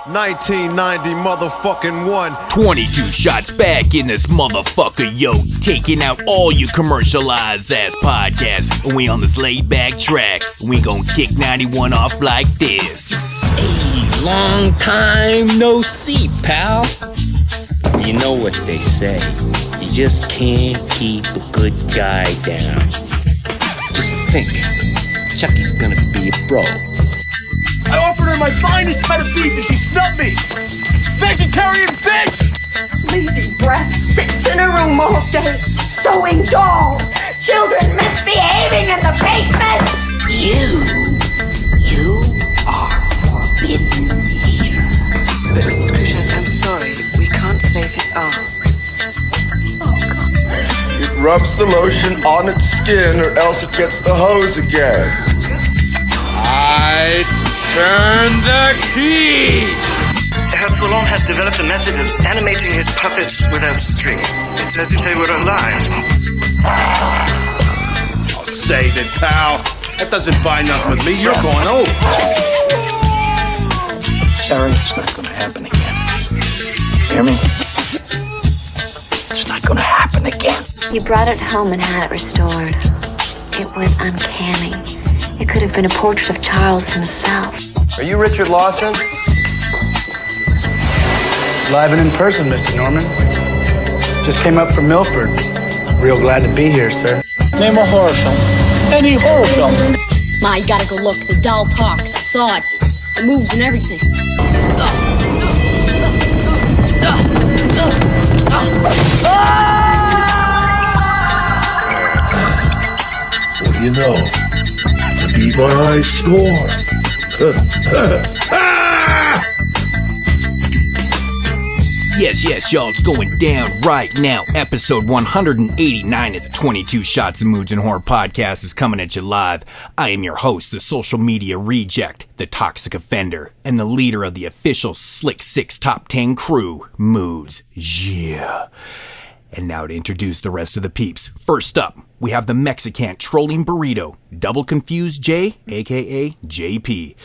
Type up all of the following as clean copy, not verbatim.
1990 motherfucking one. 22 shots back in this motherfucker, yo. Taking out all you commercialized ass podcasts. And we on this laid back track. We gon' kick 91 off like this. Hey, long time no see, pal. You know what they say. You just can't keep a good guy down. Just think, Chucky's gonna be a bro. I offered her my finest cut of beef and she snubbed me! Vegetarian bitch! Sleazy brat sits in a room all day, sewing dolls, children misbehaving in the basement! You are forbidden here. Crucius, I'm sorry, we can't save his arm. It rubs the lotion on its skin or else it gets the hose again. I turn the keys! Herr Solon has developed a method of animating his puppets without strings. It's as if they were alive. I'll save it, pal. That doesn't buy nothing with me. You're going over. Sorry, it's not gonna happen again. Hear me? It's not gonna happen again. You brought it home and had it restored. It was uncanny. It could have been a portrait of Charles himself. Are you Richard Lawson? Live and in person, Mr. Norman. Just came up from Milford. Real glad to be here, sir. Name a horror film. Any horror film. Ma, you gotta go look. The doll talks. Saw it. It moves and everything. What do you know? To be my scorn. Yes, y'all, it's going down right now. Episode 189 of the 22 Shots of Moods and Horror podcast is coming at you live. I am your host, the social media reject, the toxic offender, and the leader of the official Slick 6 Top 10 crew, Moods. Yeah. And now to introduce the rest of the peeps. First up, we have the Mexican trolling burrito, Double Confused J, aka JP.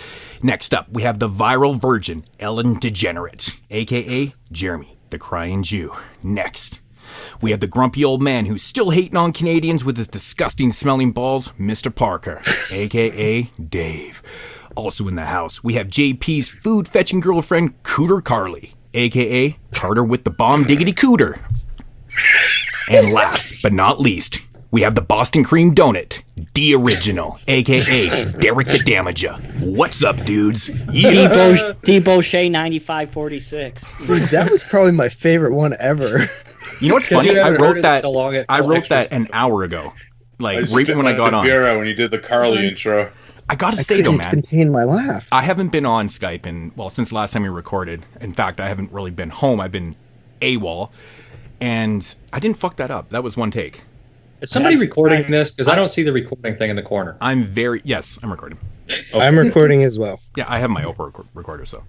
Next up, we have the viral virgin, Ellen Degenerate, aka Jeremy, the crying Jew. Next, we have the grumpy old man who's still hating on Canadians with his disgusting smelling balls, Mr. Parka, aka Dave. Also in the house, we have JP's food fetching girlfriend, Cooter Carly, aka Carter with the bomb diggity cooter. And last but not least, we have the Boston Cream Donut, the original, aka Derek the Damager. What's up, dudes? Yeah. Debo Shea 9546. Dude, that was probably my favorite one ever. You know what's funny? I wrote that an hour ago, like right when I got on. When you did the Carly intro. I gotta say though, man, contain my laugh. I haven't been on Skype since the last time we recorded. In fact, I haven't really been home. I've been AWOL. And I didn't fuck that up. That was one take. Is somebody recording this? Because I don't see the recording thing in the corner. Yes, I'm recording. Okay. I'm recording as well. Yeah, I have my Oprah recorder, so.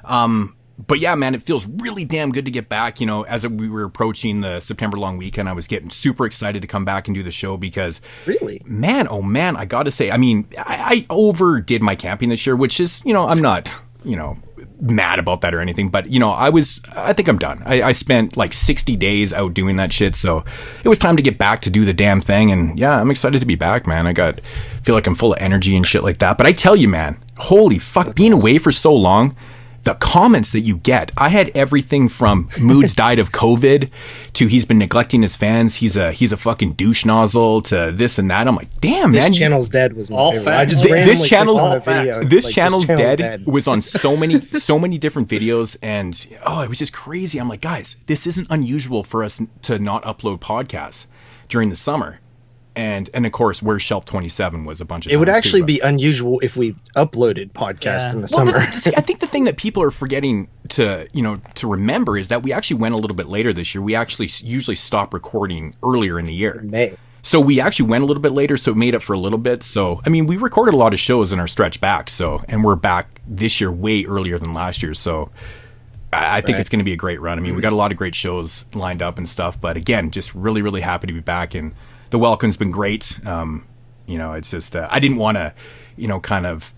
But yeah, man, it feels really damn good to get back. You know, as we were approaching the September long weekend, I was getting super excited to come back and do the show because, really, man, oh man, I got to say, I mean, I overdid my camping this year, which is, you know, I'm not, you know, mad about that or anything, but you know, I think I'm done. I spent like 60 days out doing that shit, so it was time to get back to do the damn thing. And yeah, I'm excited to be back, man. Feel like I'm full of energy and shit like that. But I tell you, man, holy fuck, being away for so long, the comments that you get, I had everything from Moods died of COVID to he's been neglecting his fans, he's a fucking douche nozzle, to this and that. I'm like, damn, man, this channel's dead was my all favorite. I just this channel's this channel's dead was on so many different videos, and it was just crazy. I'm like, guys, this isn't unusual for us to not upload podcasts during the summer. And of course, Where's Shelf 27 was a bunch of. It would actually be unusual if we uploaded podcasts in the summer. See, I think the thing that people are forgetting to remember is that we actually went a little bit later this year. We actually usually stop recording earlier in the year. In May. So we actually went a little bit later, so it made up for a little bit. So, I mean, we recorded a lot of shows in our stretch back. So, and we're back this year way earlier than last year. So I think it's going to be a great run. I mean, we got a lot of great shows lined up and stuff. But again, just really, really happy to be back. And the welcome's been great. You know, it's just, I didn't want to, you know, kind of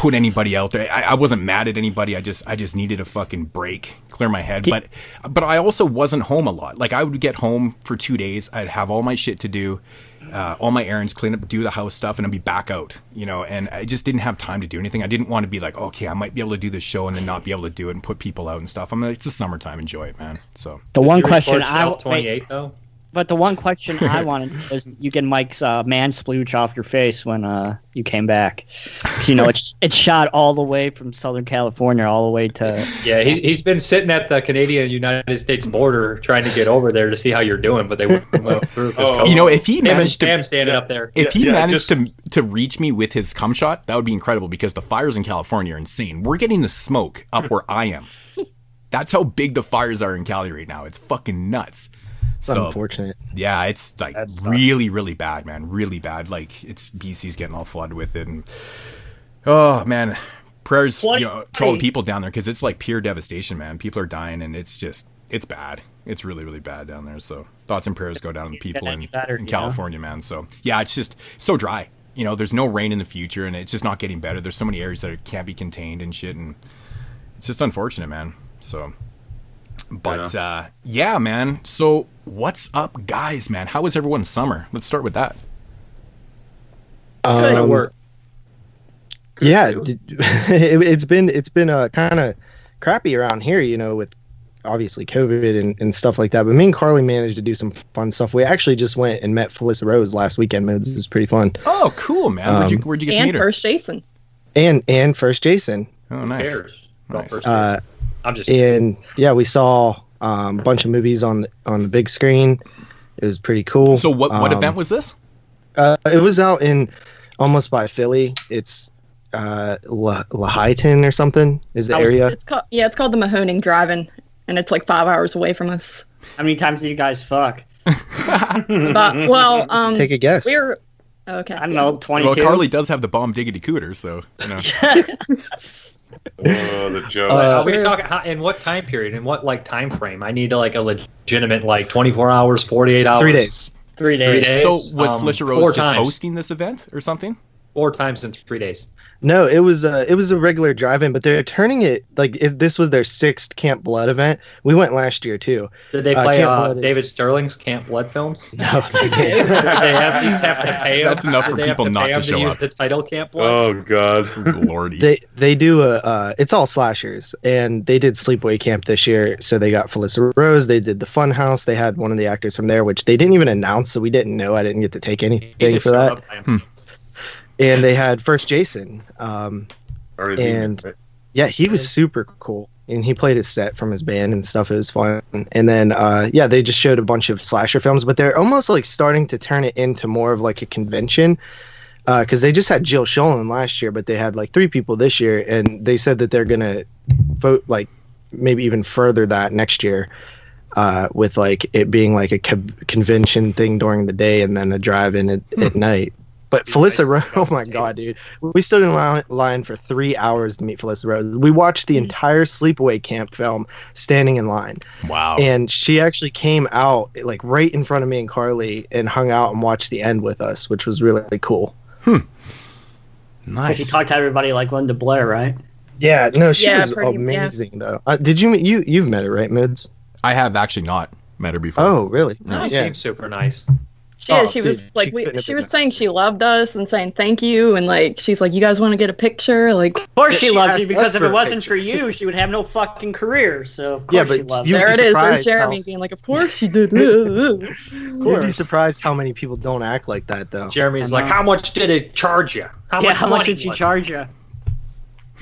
put anybody out there. I wasn't mad at anybody. I just needed a fucking break, clear my head. But I also wasn't home a lot. Like, I would get home for 2 days. I'd have all my shit to do, all my errands, clean up, do the house stuff, and I'd be back out, you know, and I just didn't have time to do anything. I didn't want to be like, okay, I might be able to do this show and then not be able to do it and put people out and stuff. I'm like, it's the summertime. Enjoy it, man. So the one question 28 though. But the one question I wanted was you get Mike's man splooge off your face when you came back. You know, it's shot all the way from Southern California all the way to... Yeah, he's been sitting at the Canadian-United States border trying to get over there to see how you're doing, but they wouldn't go through. You know, if he managed to... Sam standing up there. If he managed to reach me with his cum shot, that would be incredible, because the fires in California are insane. We're getting the smoke up where I am. That's how big the fires are in Cali right now. It's fucking nuts. So unfortunate. Yeah, it's like really, really bad, man. Really bad. Like, BC's getting all flooded with it, and oh man, prayers to all the people down there, because it's like pure devastation, man. People are dying, and it's bad. It's really, really bad down there. So thoughts and prayers go down to the people in California, man. So yeah, it's just so dry. You know, there's no rain in the future, and it's just not getting better. There's so many areas that can't be contained and shit, and it's just unfortunate, man. So. But yeah, man. So what's up, guys, man? How was everyone's summer? Let's start with that. Good work. Yeah, it's been kind of crappy around here, you know, with obviously COVID and stuff like that. But me and Carly managed to do some fun stuff. We actually just went and met Felissa Rose last weekend. It was pretty fun. Oh, cool, man. Where'd you get to meet her? And first Jason. And first Jason. Oh, nice. Nice. And yeah, we saw a bunch of movies on the big screen. It was pretty cool. So what event was this? It was out in almost by Philly. It's Laheyton or something is the area. It's called the Mahoning Drive-In, and it's like 5 hours away from us. How many times do you guys fuck? Take a guess. We're okay. I don't know, 22. Well, Carly does have the bomb diggity cooter, so you know. Oh, the joke. Are we talking in what time period? In what like time frame? I need like a legitimate 24 hours, 48 hours. 3 days. 3 days. So was Felissa Rose just hosting this event or something? 4 times in 3 days. No, it was a regular drive-in, but they're turning it like if this was their 6th Camp Blood event. We went last year too. Did they play David Sterling's Camp Blood films? No, they didn't. Did they have to pay them? That's enough for people not to show use up. The title Camp Blood. Oh God, Lordy. They do it's all slashers, and they did Sleepaway Camp this year, so they got Felissa Rose. They did the Fun House. They had one of the actors from there, which they didn't even announce, so we didn't know. I didn't get to take anything for that. And they had first Jason, and yeah, he was super cool, and he played his set from his band and stuff. It was fun. And then they just showed a bunch of slasher films, but they're almost like starting to turn it into more of like a convention, because they just had Jill Schoelen last year, but they had like 3 people this year, and they said that they're gonna vote like maybe even further that next year, with like it being like a convention thing during the day and then a drive-in at night. But Felissa Rose, oh my God, dude. We stood in line for 3 hours to meet Felissa Rose. We watched the entire Sleepaway Camp film standing in line. Wow. And she actually came out like right in front of me and Carly and hung out and watched the end with us, which was really, really cool. Nice. She talked to everybody like Linda Blair, right? Yeah, no, she was amazing though. Did you've met her, right, Mids? I have actually not met her before. Oh, really? No, she seems super nice. She was like, she was saying she loved us and saying thank you, and like she's like, you guys want to get a picture? Like, of course she loves you, because if it wasn't for you, she would have no fucking career. So of course she loves you. There it is. There's Jeremy being like, of course she did. You'd be surprised how many people don't act like that though. Jeremy's like, how much did it charge you? How much did she charge you?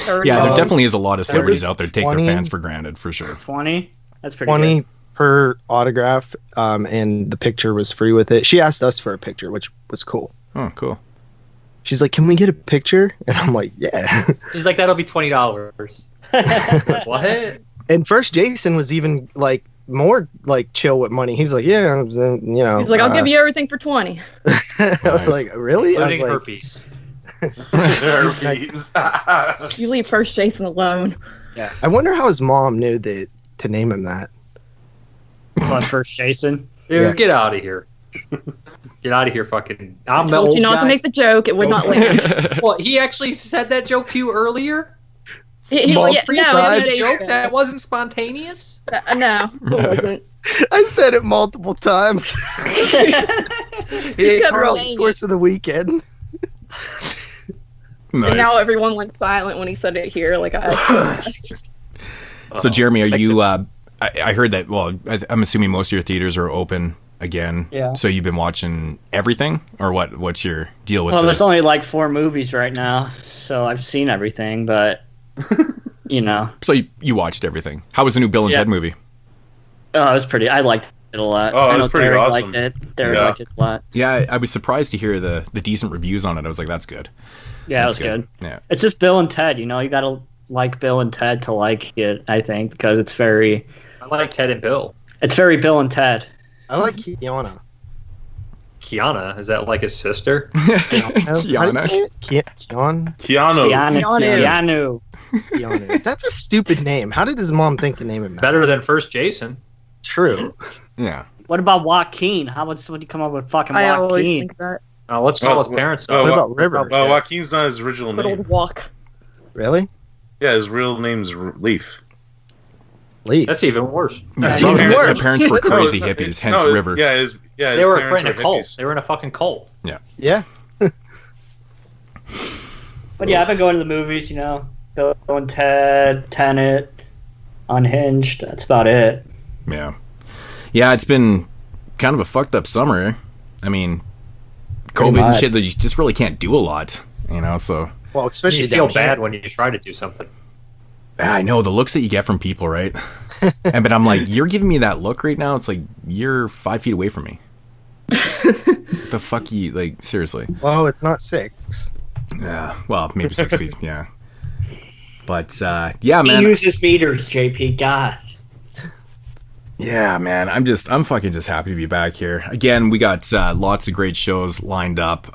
Yeah, there definitely is a lot of celebrities out there take their fans for granted, for sure. 20? That's pretty 20 good. Per autograph, and the picture was free with it. She asked us for a picture, which was cool. Oh, cool. She's like, can we get a picture? And I'm like, yeah. She's like, that'll be $20. Like, what? And first Jason was even like more like chill with money. He's like, yeah, you know. He's like, I'll give you everything for 20. I was like, really? Including I was herpes. Herpes. You leave first Jason alone. Yeah. I wonder how his mom knew to name him that. On first Jason. Dude, get out of here. Get out of here, fucking. I told you not to make the joke. It would not land. What? He actually said that joke to you earlier? No, a joke that wasn't spontaneous? No, it wasn't. I said it multiple times. Throughout the course of the weekend. Nice. And now everyone went silent when he said it here. Like So, Jeremy, are you? I heard that. Well, I'm assuming most of your theaters are open again. Yeah. So you've been watching everything, or what? What's your deal with? Well, there's only like 4 movies right now, so I've seen everything. But So you watched everything. How was the new Bill and Ted movie? Oh, it was pretty. I liked it a lot. Oh, it was pretty Derek awesome. Liked it. Derek liked it a lot. Yeah, I was surprised to hear the decent reviews on it. I was like, that's good. Yeah, it was good. Yeah, it's just Bill and Ted. You gotta like Bill and Ted to like it. I think because it's very. I like Ted and Bill. It's very Bill and Ted. I like Kiana. Kiana? Is that like his sister? Kiana. Keanu. That's a stupid name. How did his mom think to name him that? Better than First Jason. True. Yeah. What about Joaquin? How would somebody come up with fucking Joaquin? I always think that. Oh, let's call his parents. What about River? Joaquin's not his original Good name. old walk. Really? Yeah, his real name's Leaf. Leaf. That's even worse. That's even worse. Their parents were crazy hippies, hence River. Yeah, they were parents in a were cult. hippies. They were in a fucking cult. Yeah. Yeah. But yeah, I've been going to the movies. Bill and Ted, Tenet, Unhinged. That's about it. Yeah. Yeah, it's been kind of a fucked up summer. I mean, COVID and shit, that you just really can't do a lot, so. Well, especially you feel bad when you try to do something. I know, the looks that you get from people, right? But I'm like, you're giving me that look right now? It's like, you're 5 feet away from me. The fuck you, like, seriously. Well, it's not 6. Yeah, well, maybe 6 feet, yeah. But, yeah, man. He uses meters, JP, God. Yeah, man, I'm fucking just happy to be back here. Again, we got lots of great shows lined up.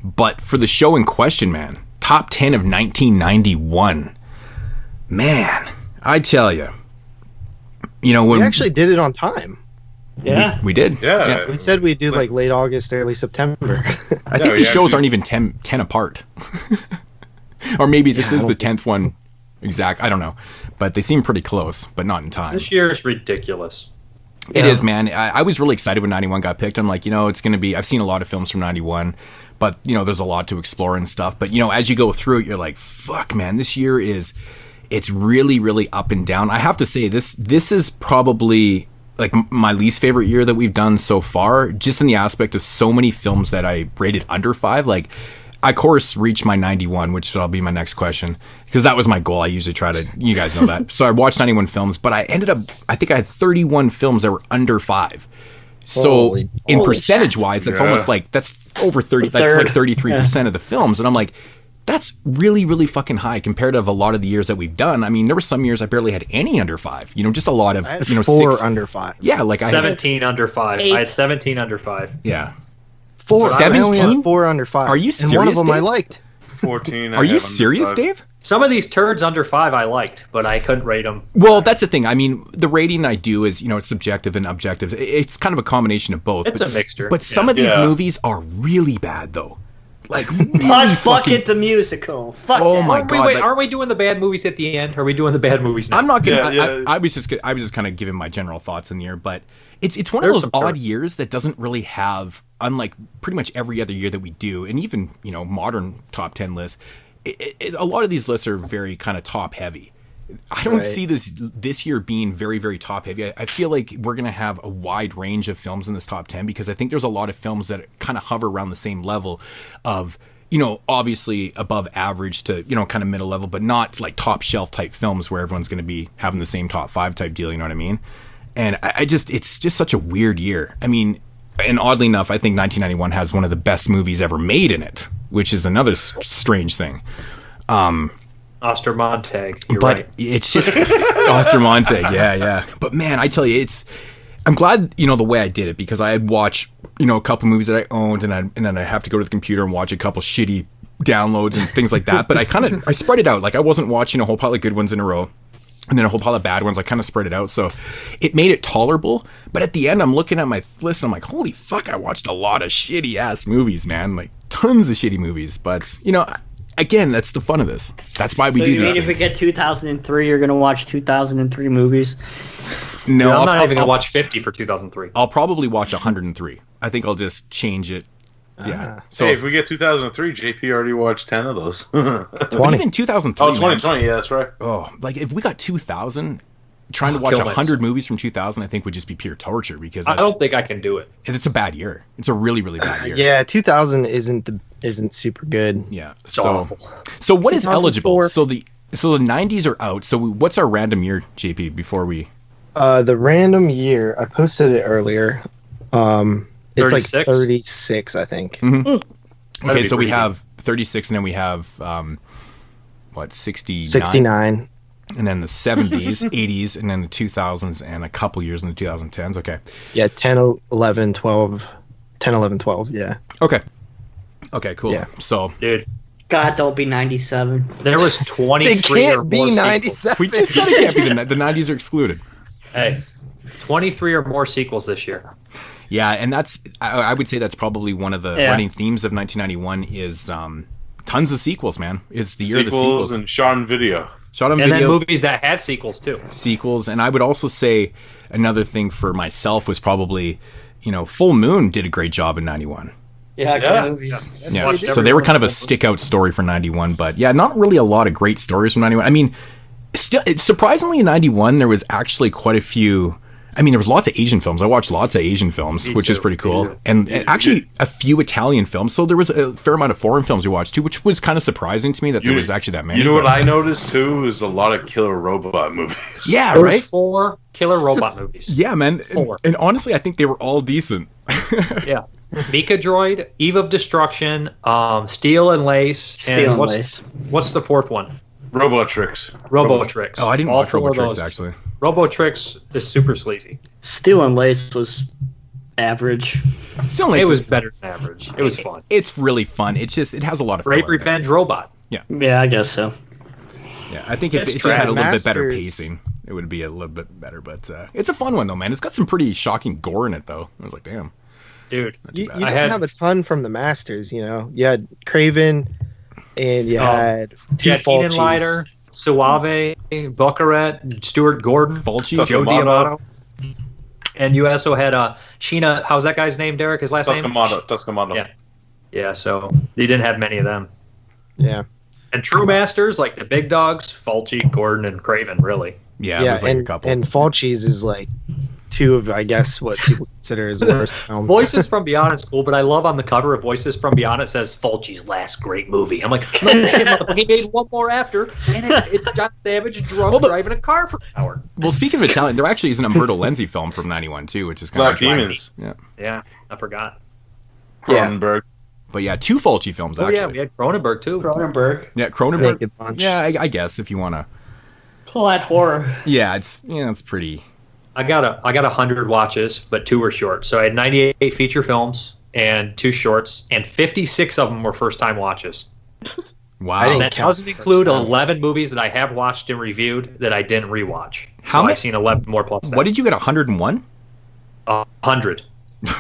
But for the show in question, man, top 10 of 1991. Man, I tell you. When we actually did it on time. Yeah. We did. Yeah. We said we'd do like late August, early September. I think these shows aren't even 10 apart. Or maybe this is the 10th one exact. I don't know. But they seem pretty close, but not in time. This year is ridiculous. It is, man. I was really excited when 91 got picked. I'm like, it's going to be... I've seen a lot of films from 91, but, there's a lot to explore and stuff. But, as you go through it, you're like, fuck, man, this year is... It's really, really up and down. I have to say, this is probably... like my least favorite year that we've done so far, just in the aspect of so many films that I rated under 5. Like, I of course reached my 91, which will be my next question, because that was my goal. I usually try to, you guys know that. So I watched 91 films, but I ended up, I think I had 31 films that were under 5. So in percentage wise, that's almost like, that's over 30, that's like 33% of the films. And I'm like, that's really, really fucking high compared to a lot of the years that we've done. I mean, there were some years I barely had any under 5. Just a lot of, I had 4 6 under 5. Yeah, like 17 under 5. 8. I had 17 under 5. Yeah. 4. 17? I only had 4 under 5. Are you serious, And one of them Dave? I liked. 14. Are you serious, Dave? Some of these turds under 5 I liked, but I couldn't rate them. Well, that's the thing. I mean, the rating I do is, it's subjective and objective. It's kind of a combination of both. It's a mixture. But some of these movies are really bad, though. Like, really Hush Bucket the musical. Fuck oh that. my god! Wait, aren't we doing the bad movies at the end? Are we doing the bad movies now? I'm not gonna. Yeah. I was just kind of giving my general thoughts in the year, but it's one of those odd years that doesn't really have, unlike pretty much every other year that we do, and even modern top 10 lists. A lot of these lists are very kind of top heavy. I don't see this year being very, very top heavy. I feel like we're going to have a wide range of films in this top 10 because I think there's a lot of films that kind of hover around the same level of, obviously above average to, kind of middle level, but not like top shelf type films where everyone's going to be having the same top 5 type deal. You know what I mean? And it's just such a weird year. I mean, and oddly enough, I think 1991 has one of the best movies ever made in it, which is another strange thing. Ostermontag. You're but right. It's just Ostermontag. Yeah. But man, I tell you, I'm glad, the way I did it because I had watched, a couple movies that I owned and then I have to go to the computer and watch a couple shitty downloads and things like that. But I spread it out. Like I wasn't watching a whole pile of good ones in a row. and then a whole pile of bad ones. I kind of spread it out, so it made it tolerable. But at the end, I'm looking at my list, and I'm like, holy fuck, I watched a lot of shitty ass movies, man. Like tons of shitty movies. But you know, again, that's the fun of this. That's why we do these If things. we get 2003, you're gonna watch 2003 movies. No, I'm not even gonna watch 50 for 2003. I'll probably watch 103. I think I'll just change it. Yeah. So if we get 2003, JP already watched 10 of those. But even 2003. Oh, 2020, yeah, that's right. Oh, like if we got 2000, trying to watch 100 movies from 2000, I think would just be pure torture because I don't think I can do it. It's a bad year. It's a really, really bad year. Yeah, 2000 isn't super good. Yeah. It's So awful. So what is 2004. eligible? So the 90s are out. So what's our random year, JP? Before we. The random year, I posted it earlier. It's 36? like 36, I think. Mm-hmm. Okay, so we have 36, and then we have 69? 69. And then the 70s, 80s, and then the 2000s, and a couple years in the 2010s. Okay. Yeah, 10, 11, 12. 10, 11, 12, yeah. Okay. Okay, cool. Yeah. So, dude, God, don't be 97. There was 23 They can't or be more 97. we just said it can't be the 90s are excluded. Hey, 23 or more sequels this year. Yeah, and that's I would say that's probably one of the running themes of 1991 is tons of sequels, man. It's the year of the sequels. And shot on video. Shot on and video. then movies that had sequels too. Sequels, and I would also say another thing for myself was probably, Full Moon did a great job in 91. Yeah, Yeah. movies. Yeah, so they were kind of a stick-out story for 91, but yeah, not really a lot of great stories from 91. I mean, surprisingly in 91, there was actually quite a few. I mean, there was lots of Asian films. I watched lots of Asian films, which is pretty cool. And actually a few Italian films. So there was a fair amount of foreign films we watched too, which was kind of surprising to me that there was actually that many. You know what I noticed too is a lot of killer robot movies. Yeah, There right? was 4 killer robot movies. Yeah, man. 4. And honestly, I think they were all decent. Yeah. Mika Droid, Eve of Destruction, Steel and Lace, Steel and Lace. What's the 4th one? Robotrix. Robotrix. Oh, I didn't All watch 4 of Robotrix, those. actually. Robotrix is super sleazy. Steel and Lace was average. Still, It was better than average. It was fun. It's really fun. It's just, it has a lot of Rape filler in it. Revenge Robot. Yeah, I guess so. Yeah, I think if It's it just had a little bit better Masters. pacing, it would be a little bit better. But it's a fun one, though, man. It's got some pretty shocking gore in it, though. I was like, damn. Dude, You bad. didn't I had- have a ton from the Masters, You had Craven, and you had two Yeah, Keenan Fulcis. Lighter, Suave, Buckarett, Stuart Gordon, Fulci? Joe Tuscamato. D'Amato. And you also had Sheena, how's that guy's name, Derek? His last name? Tuscamato. Yeah. Yeah, so you didn't have many of them. Yeah. And true masters, like the big dogs, Fulci, Gordon, and Craven, really. Yeah, it was like and, a couple. and Fulci's is like two of, I guess, what people consider his worst films. Voices from Beyond is cool, but I love on the cover of Voices from Beyond it says Fulci's last great movie. I'm like, no shit, motherfucker, he made one more after, and it's John Savage drunk driving a car for an hour. Well, speaking of Italian, there actually is an Umberto Lenzi film from 91, too, which is kind Black of interesting. Demons. Yeah. Yeah, I forgot. Cronenberg. But yeah, 2 Fulci films, Oh actually. yeah, we had Cronenberg too. Cronenberg. Yeah, Cronenberg. Naked Lunch. Yeah, I guess if you want to. Plot horror. Yeah, it's pretty. I got 100 watches, but 2 were short. So I had 98 feature films and 2 shorts, and 56 of them were first time watches. Wow. I didn't That count doesn't the first include time. 11 movies that I have watched and reviewed that I didn't rewatch. How so many- I've seen 11 more plus that. What did you get, 101? 100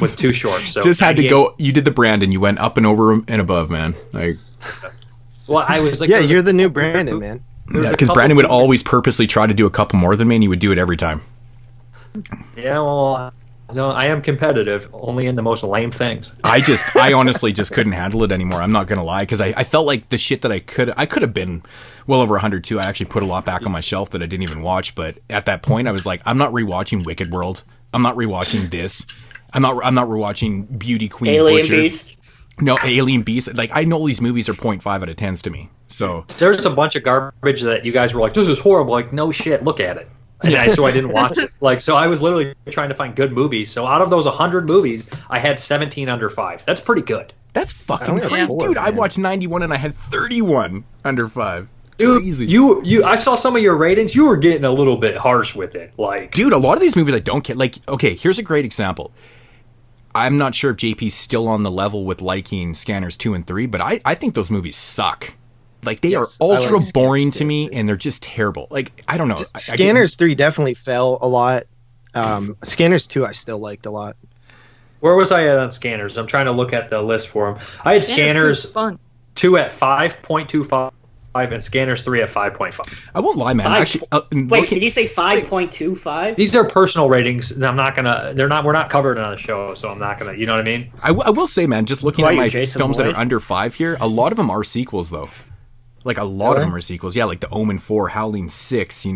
with 2 shorts. So Just had to 98. go. You did the Brandon. You went up and over and above, man. Like, Well, I was like, Yeah, there was you're a- the new Brandon, man. there's a because couple Brandon would of- always purposely try to do a couple more than me, and he would do it every time. Yeah, well, no, I am competitive, only in the most lame things. I honestly just couldn't handle it anymore. I'm not gonna lie, because I felt like the shit that I could have been well over 100 too. I actually put a lot back on my shelf that I didn't even watch. But at that point, I was like, I'm not rewatching Wicked World. I'm not rewatching this. I'm not rewatching Beauty Queen Alien Butcher. Beast. No, Alien Beast. Like, I know these movies are 0.5 out of 10s to me. So There's a bunch of garbage that you guys were like, this is horrible. Like, no shit, look at it. And so I didn't watch it. Like, so I was literally trying to find good movies. So out of those 100 movies, I had 17 under 5. That's pretty good. that's fucking only have crazy, 4, dude. I man. watched 91 and I had 31 under 5. Dude, Crazy. you I saw some of your ratings. You were getting a little bit harsh with it. Like, Dude, a lot of these movies I don't get. Like, okay, here's a great example. I'm not sure if JP's still on the level with liking Scanners 2 and 3, but I think those movies suck. Like they are ultra boring to me, and they're just terrible. Like I don't know. Scanners 3 definitely fell a lot. Scanners 2 I still liked a lot. Where was I at on Scanners? I'm trying to look at the list for them. I had Scanners 2 at 5.25 and Scanners 3 at 5.5. I won't lie, man. Actually, wait, did you say 5.25? These are personal ratings. I'm not gonna. We're not covering it on the show, so I'm not gonna. You know what I mean? I will say, man. Just looking at my films that are under 5 here, a lot of them are sequels, though. Like a lot of them are sequels. Yeah, like The Omen 4, Howling 6.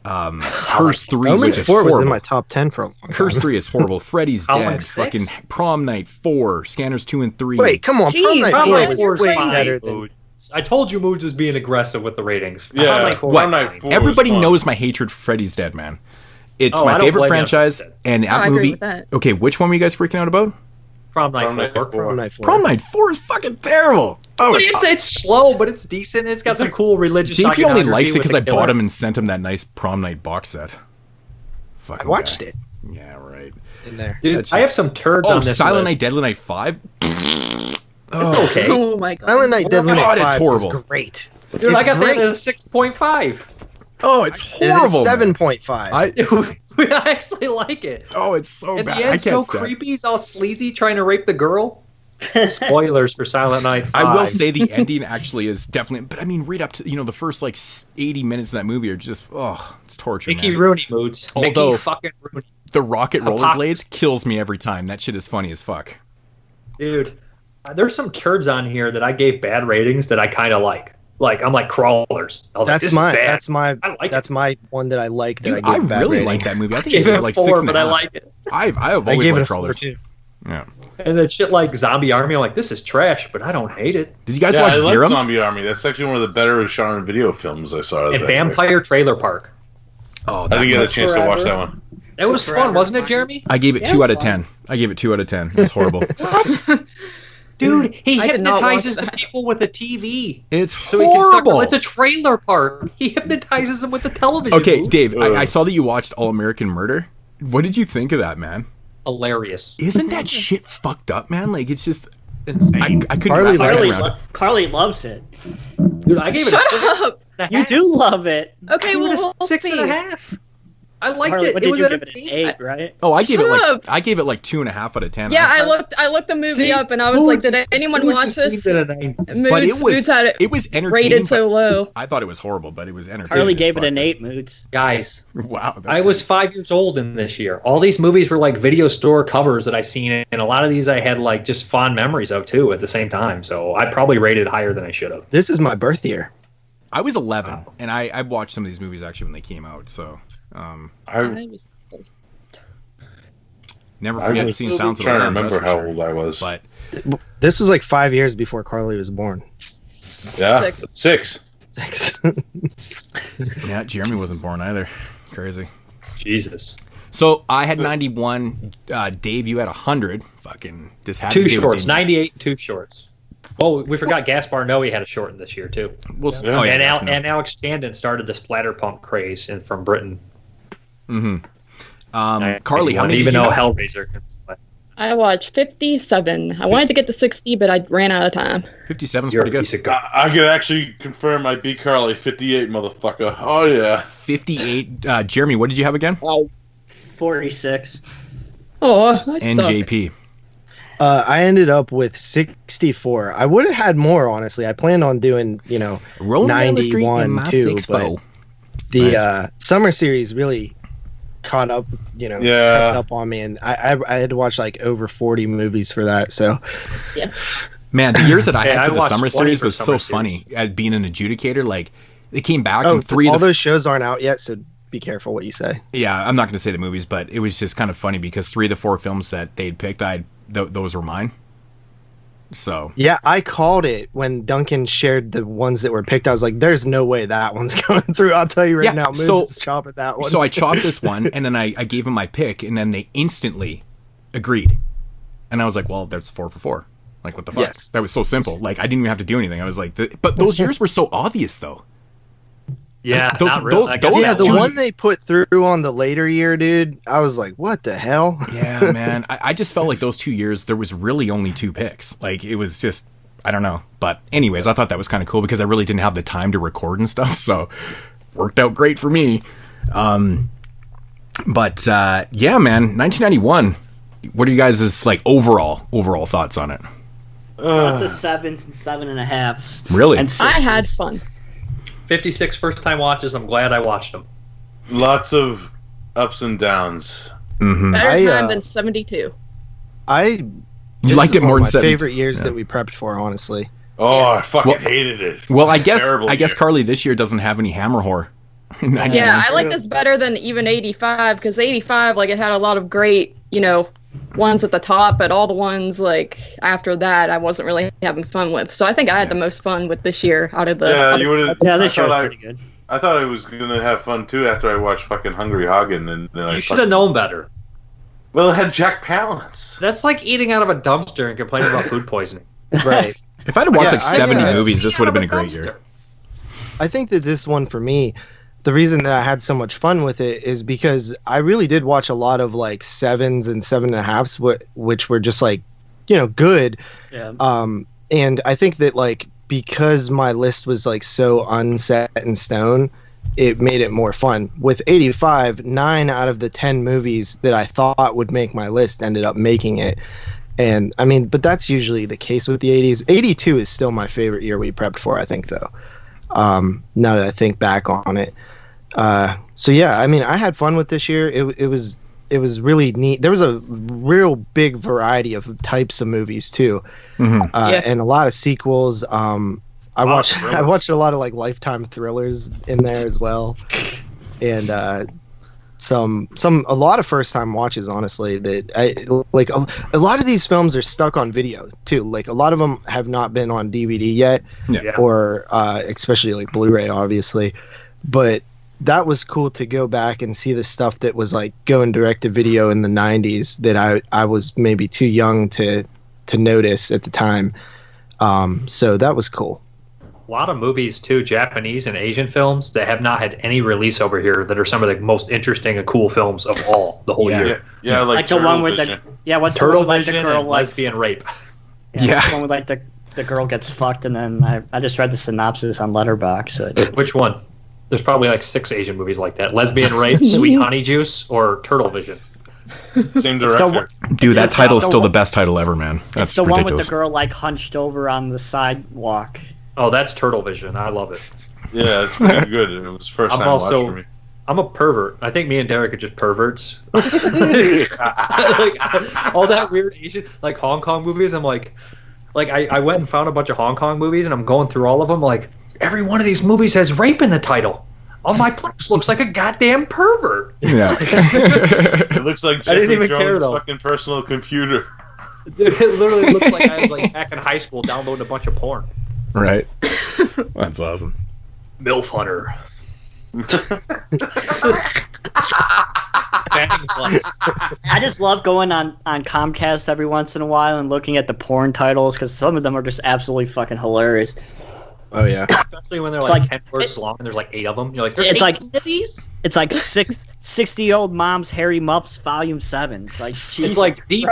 Curse 3, which is horrible. Was in my top 10 for a long time. Curse 3 is horrible. Freddy's Dead, fucking Prom Night 4, Scanners 2 and 3. Wait, come on, Prom Night 4 was way better than. I told you Moods was being aggressive with the ratings. Yeah, Prom Night 4 everybody knows my hatred for Freddy's Dead, man. It's my favorite franchise, and that movie. Okay, which one were you guys freaking out about? Prom Night 4. Prom Night 4 is fucking terrible. Oh, it's slow, but it's decent. It's got some cool religious. JP only likes it because I bought him and sent him that nice Prom Night box set. I watched it. Yeah, right. In there, dude. I have some turds on this. Silent list. Night, Deadly Night 5. It's okay. Oh my god. Silent Night, Deadly Night 5 it's horrible. is great. Dude, I got that at a 6.5. Oh, it's horrible. 7.5. I actually like it. Oh, it's so At bad. The end, so creepy. He's all sleazy, trying to rape the girl. Spoilers for Silent Night 5. I will say the ending actually is definitely, but I mean, right up to the first like 80 minutes of that movie are just it's torture. Mickey man. Rooney Moods. Although Mickey fucking Rooney. The rocket rollerblades kills me every time. That shit is funny as fuck. Dude, there's some turds on here that I gave bad ratings that I kind of like. Like I'm like Crawlers. I was that's my one that I like. That Dude, I gave bad really rating. like that movie. I think I gave it like 6.5. But I like it. I've always liked Crawlers. Yeah. And then shit like Zombie Army, I'm like, this is trash, but I don't hate it. Did you guys watch Zero? Like Zombie Army. That's actually one of the better genre video films I saw. And Vampire Trailer Park. Oh, I didn't get a chance to watch that one. That was fun, wasn't it, Jeremy? I gave it 2 out of 10. I gave it 2 out of 10. It's horrible. What? Dude, he hypnotizes the people with a TV. It's so horrible. It's a trailer park. He hypnotizes them with the television. Okay, booth. Dave, I saw that you watched All American Murder. What did you think of that, man? Hilarious. Isn't that shit fucked up, man? Like, it's just insane. I couldn't. Carly loves it. Dude, I gave it a 6.5. You do love it. Okay, well, we'll 6.5. I liked Carly, it. What it did was you give it an 8, right? Oh, I gave it like 2.5 out of 10. Yeah, I looked the movie up and I was like, did anyone watch this? But it was entertaining. Rated so low. I thought it was horrible, but it was entertaining. Carly gave it an 8, Moods. Guys, wow, I was 5 years old in this year. All these movies were like video store covers that I seen, and a lot of these I had like just fond memories of too at the same time. So I probably rated higher than I should have. This is my birth year. I was 11, and I watched some of these movies actually when they came out. So. Never forget seeing Sounds of the Alarm. I remember how old I was. But this was like 5 years before Carly was born. Yeah, 6. Yeah, Jeremy wasn't born either. Crazy. Jesus. So I had 91. Dave, you had 100. Fucking just had 2 shorts. 98 and 2 shorts. Oh, we forgot Gaspar Noé had a short in this year too. And Alex Standen started the Splatterpunk craze from Britain. Mm-hmm. Carly, how many even did you know have? Hellraiser can play. I watched 57. I wanted to get to 60, but I ran out of time. 57 is pretty good. I could actually confirm I beat Carly. 58, motherfucker. Oh yeah. 58. Jeremy, what did you have again? 46. Oh, I and suck. JP. I ended up with 64. I would have had more, honestly. I planned on doing, Rolling 91 too, but the summer series really caught up, crept up on me, and I had to watch like over 40 movies for that. So, yeah. Man, the years that I had for the watched summer 20 series for was summer so funny. As being an adjudicator, like they came back and all those shows aren't out yet, so be careful what you say. Yeah, I'm not going to say the movies, but it was just kind of funny because 3 of the 4 films that they'd picked, those were mine. So yeah, I called it when Duncan shared the ones that were picked. I was like, "There's no way that one's going through." I'll tell you right now. Moon's chopping that one. So I chopped this one, and then I gave him my pick, and then they instantly agreed. And I was like, "Well, that's 4 for 4. Like, what the fuck?" Yes. That was so simple. Like, I didn't even have to do anything. I was like, but those years were so obvious, though. Yeah, the one they put through on the later year, dude. I was like, what the hell? Yeah, man. I just felt like those 2 years there was really only 2 picks. Like it was just, I don't know. But anyways, I thought that was kind of cool because I really didn't have the time to record and stuff. So worked out great for me. But yeah, man, 1991. What are you guys' like overall thoughts on it? Lots of 7s and 7.5s. Really? And 6s. 6s. I had fun. 56 first-time watches. I'm glad I watched them. Lots of ups and downs. Mm-hmm. Better time than 72. You liked it more than my 70. favorite years that we prepped for, honestly. Oh, I fucking hated it. Well, I guess Terrible year. Carly this year doesn't have any Hammer Horror. Yeah, I like this better than even 85 because 85, like, it had a lot of great, ones at the top, but all the ones like after that, I wasn't really having fun with. So I think I had the most fun with this year out of the. Yeah, you would have. Yeah, this year was pretty good. I thought I was gonna have fun too after I watched fucking Hungry Hagen, and then You should have known better. Well, it had Jack Palance. That's like eating out of a dumpster and complaining about food poisoning. Right. If I'd have watched 70 movies, this would have been a great year. I think that this one for me, the reason that I had so much fun with it is because I really did watch a lot of like 7s and 7.5s, which were just like, good. Yeah. And I think that like because my list was like so unset in stone, it made it more fun. With 85, 9 out of the 10 movies that I thought would make my list ended up making it. And I mean, but that's usually the case with the 80s. 82 is still my favorite year we prepped for, I think, though. Now that I think back on it. So yeah, I mean, I had fun with this year. It was really neat. There was a real big variety of types of movies too, and a lot of sequels. I watched a lot of like Lifetime thrillers in there as well, and a lot of first time watches. Honestly, that I like. A lot of these films are stuck on video too. Like a lot of them have not been on DVD yet, or especially like Blu-ray, obviously, but. That was cool to go back and see the stuff that was like going direct to video in the 90s that I was maybe too young to notice at the time. So that was cool. A lot of movies too, Japanese and Asian films that have not had any release over here that are some of the most interesting and cool films of all the whole year. Yeah, like the one with Vision. what's Turtle the one with Vision the girl and like lesbian rape. Yeah. The one with like the girl gets fucked and then I just read the synopsis on Letterboxd. So Which one? There's probably like 6 Asian movies like that. Lesbian Rape, Sweet Honey Juice, or Turtle Vision. Same director. Dude, that title is still the best title ever, man. That's it's the ridiculous. one with the girl like hunched over on the sidewalk. Oh, that's Turtle Vision. I love it. Yeah, it's pretty good. It was first time watch for me. I'm a pervert. I think me and Derek are just perverts. Like, all that weird Asian, like Hong Kong movies. I'm like I went and found a bunch of Hong Kong movies, and I'm going through all of them. Like every one of these movies has rape in the title. On my Plex looks like a goddamn pervert. Yeah. It looks like I didn't Jeffrey even Jones' care, though. fucking personal computer. Dude, it literally looks like I was like back in high school downloading a bunch of porn. Right. That's awesome. MILF Hunter. I just love going on Comcast every once in a while and looking at the porn titles because some of them are just absolutely fucking hilarious. Oh yeah, especially when they're like 10 words long and there's like 8 of them. You're like, there's 18 of these. It's like 60-year-old mom's Harry Muffs Volume 7. It's like it's like deep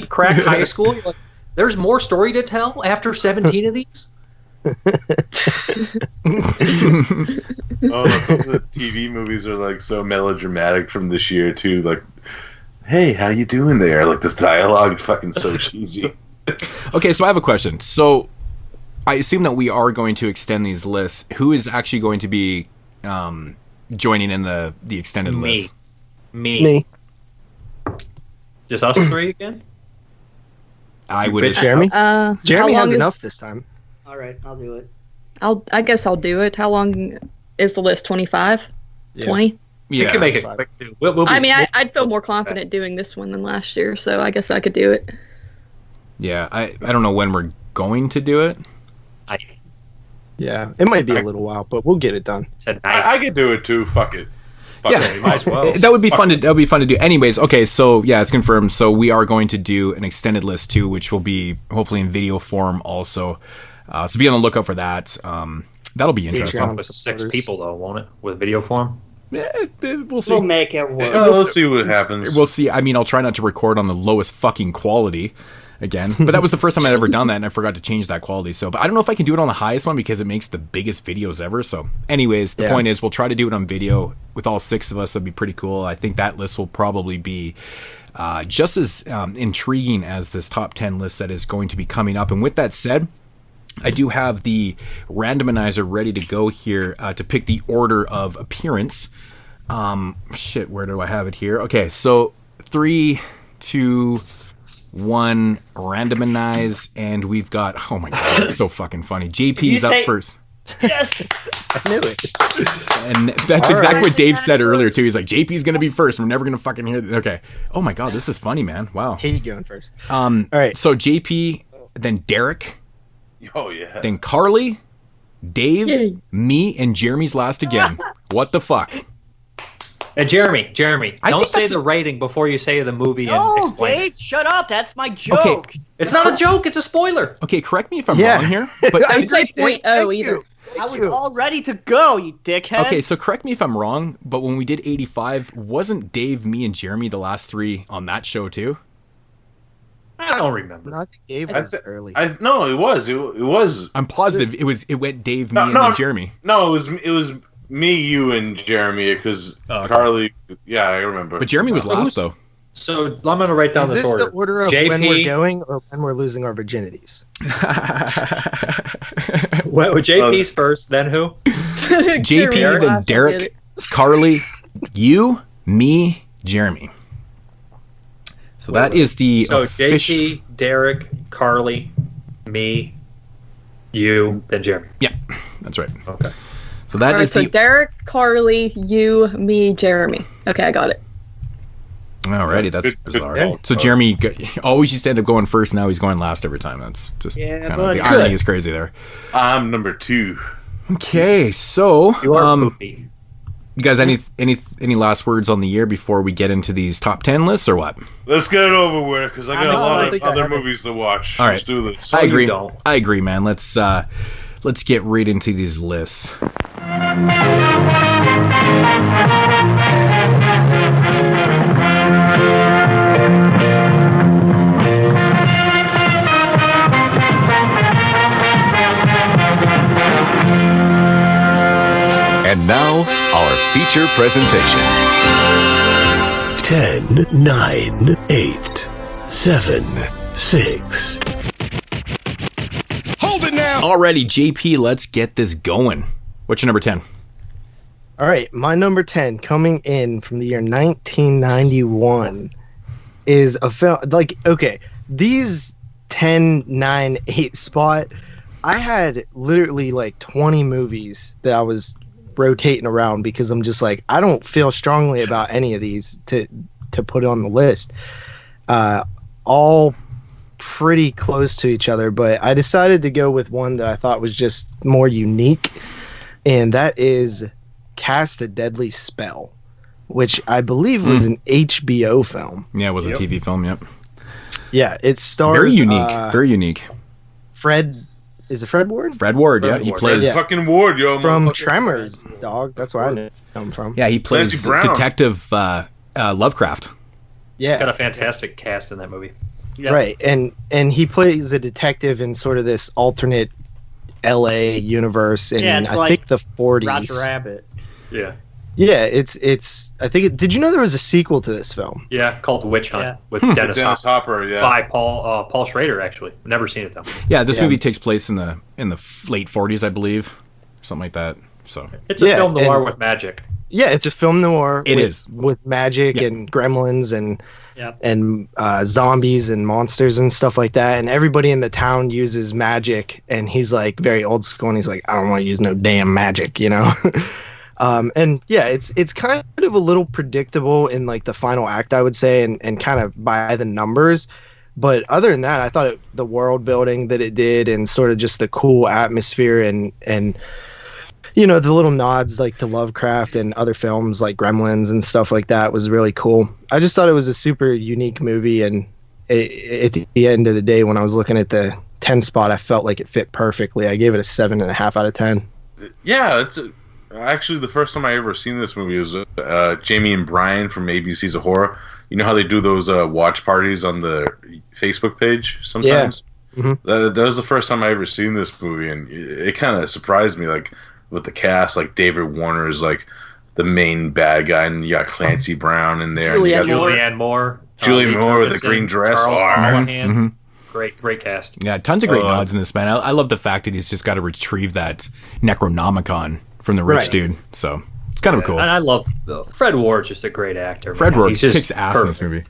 crack high school. You're like, there's more story to tell after 17 of these. Oh, some of the TV movies are like so melodramatic from this year too. Like, hey, how you doing there? Like this dialogue, fucking so cheesy. Okay, so I have a question. So I assume that we are going to extend these lists. Who is actually going to be joining in the extended list? Me. Just us 3 again? I would. Jeremy. Jeremy has enough this time. All right, I'll do it. I guess I'll do it. How long is the list? 25? 20? Yeah. We can make it quick too. I'd feel more confident doing this one than last year, so I guess I could do it. Yeah, I don't know when we're going to do it. Yeah, it might be a little while, but we'll get it done. I could do it too. Fuck it. Yeah, might as well. That would be fun to do. Anyways, okay, so yeah, it's confirmed. So we are going to do an extended list too, which will be hopefully in video form also. So be on the lookout for that. That'll be interesting. With 6 people though, won't it? With video form. We'll see. We'll make it work. Let's see what happens. We'll see. I mean, I'll try not to record on the lowest fucking quality again. But that was the first time I'd ever done that, and I forgot to change that quality. So, but I don't know if I can do it on the highest one because it makes the biggest videos ever. So, anyways, the point is we'll try to do it on video with all 6 of us. That'd be pretty cool. I think that list will probably be just as intriguing as this top 10 list that is going to be coming up. And with that said, I do have the randomizer ready to go here to pick the order of appearance. Where do I have it here? Okay, so 3, 2, 1, randomize, and we've got, oh my god, it's so fucking funny. JP's up first. Yes! I knew it. And that's exactly what Dave said earlier, too. He's like, JP's going to be first. We're never going to fucking hear Okay. Oh my god, this is funny, man. Wow. He going first. All right. So JP, then Derek. Oh, yeah. Then Carly, Dave, me, and Jeremy's last again. What the fuck? Jeremy, don't say the rating before you say the movie and explain Dave, it. shut up. That's my joke. Okay. It's not a joke. It's a spoiler. Okay, correct me if I'm wrong here. But I would say 0.0 either. I was all ready to go, you dickhead. Okay, so correct me if I'm wrong, but when we did 85, wasn't Dave, me, and Jeremy the last 3 on that show too? I don't remember. No, I think Dave was early. No, it was. It was. I'm positive it went Dave, me, and then Jeremy. No, it was me, you, and Jeremy because Carly. Yeah, I remember. But Jeremy was last though. So I'm going to write down Is this order. the order of JP, when we're going or when we're losing our virginities? Well, JP's first, then who? JP, then Derek, Carly, you, me, Jeremy. So that is the JP, Derek, Carly, me, you, then Jeremy. Yeah, that's right. Okay. So that is so Derek, Carly, you, me, Jeremy. Okay, I got it. Alrighty, that's bizarre. So Jeremy always used to end up going first. Now he's going last every time. That's just kind of the irony is crazy there. I'm number 2. Okay, so you guys, any last words on the year before we get into these top 10 lists or what? Let's get it over with because I got a lot of other movies to watch. All right, let's do this. I agree. I agree, man. Let's get right into these lists. And now, our feature presentation. 10, 9, 8, 7, 6. Hold it now! Alrighty, JP, let's get this going. What's your number 10? All right, my number 10 coming in from the year 1991 is a film. These 10, 9, 8 spot, I had literally 20 movies that I was rotating around because I'm just like, I don't feel strongly about any of these to put on the list. All pretty close to each other, but I decided to go with one that I thought was just more unique, and that is Cast a Deadly Spell, which I believe was an HBO film. Yeah, it was a TV film, yep. Yeah, it stars... Very unique, very unique. Is it Fred Ward? Fred Ward, yeah. He plays... Fucking Ward, yo. From Tremors, dog. That's where I know him from. Yeah, he plays Detective Lovecraft. Yeah. Got a fantastic cast in that movie. Yep. Right, and he plays a detective in sort of this alternate LA universe in I think the 40s. Roger Rabbit. Yeah. Yeah, it's I think did you know there was a sequel to this film? Yeah, called Witch Hunt with Dennis Hopper, yeah. By Paul Schrader, actually. Never seen it though. Yeah, this movie takes place in the late 40s, I believe. Something like that. So it's a film noir with magic. Yeah, it's a film noir. It is with magic and gremlins and zombies and monsters and stuff like that. And everybody in the town uses magic, and he's like very old school, and he's like, I don't want to use no damn magic, you know. And yeah, it's kind of a little predictable in like the final act, I would say, and kind of by the numbers. But other than that, I thought the world building that it did, and sort of just the cool atmosphere and you know, the little nods like to Lovecraft and other films like Gremlins and stuff like that was really cool. I just thought it was a super unique movie, and at the end of the day, when I was looking at the 10 spot, I felt like it fit perfectly. I gave it a 7.5 out of 10. Yeah, Actually, the first time I ever seen this movie was Jamie and Brian from ABC's of Horror. You know how they do those watch parties on the Facebook page sometimes? Yeah. Mm-hmm. That was the first time I ever seen this movie, and it kind of surprised me, like, with the cast. Like, David Warner is, like, the main bad guy, and you got Clancy Brown in there. Julianne Moore. Julianne Moore with the green dress. Charles Callahan. Mm-hmm. Great cast. Yeah, tons of great nods in this, man. I love the fact that he's just got to retrieve that Necronomicon from the rich dude. So it's kind of cool. And I love Fred Ward's just a great actor. Fred man. Ward He's just kicks ass in this movie.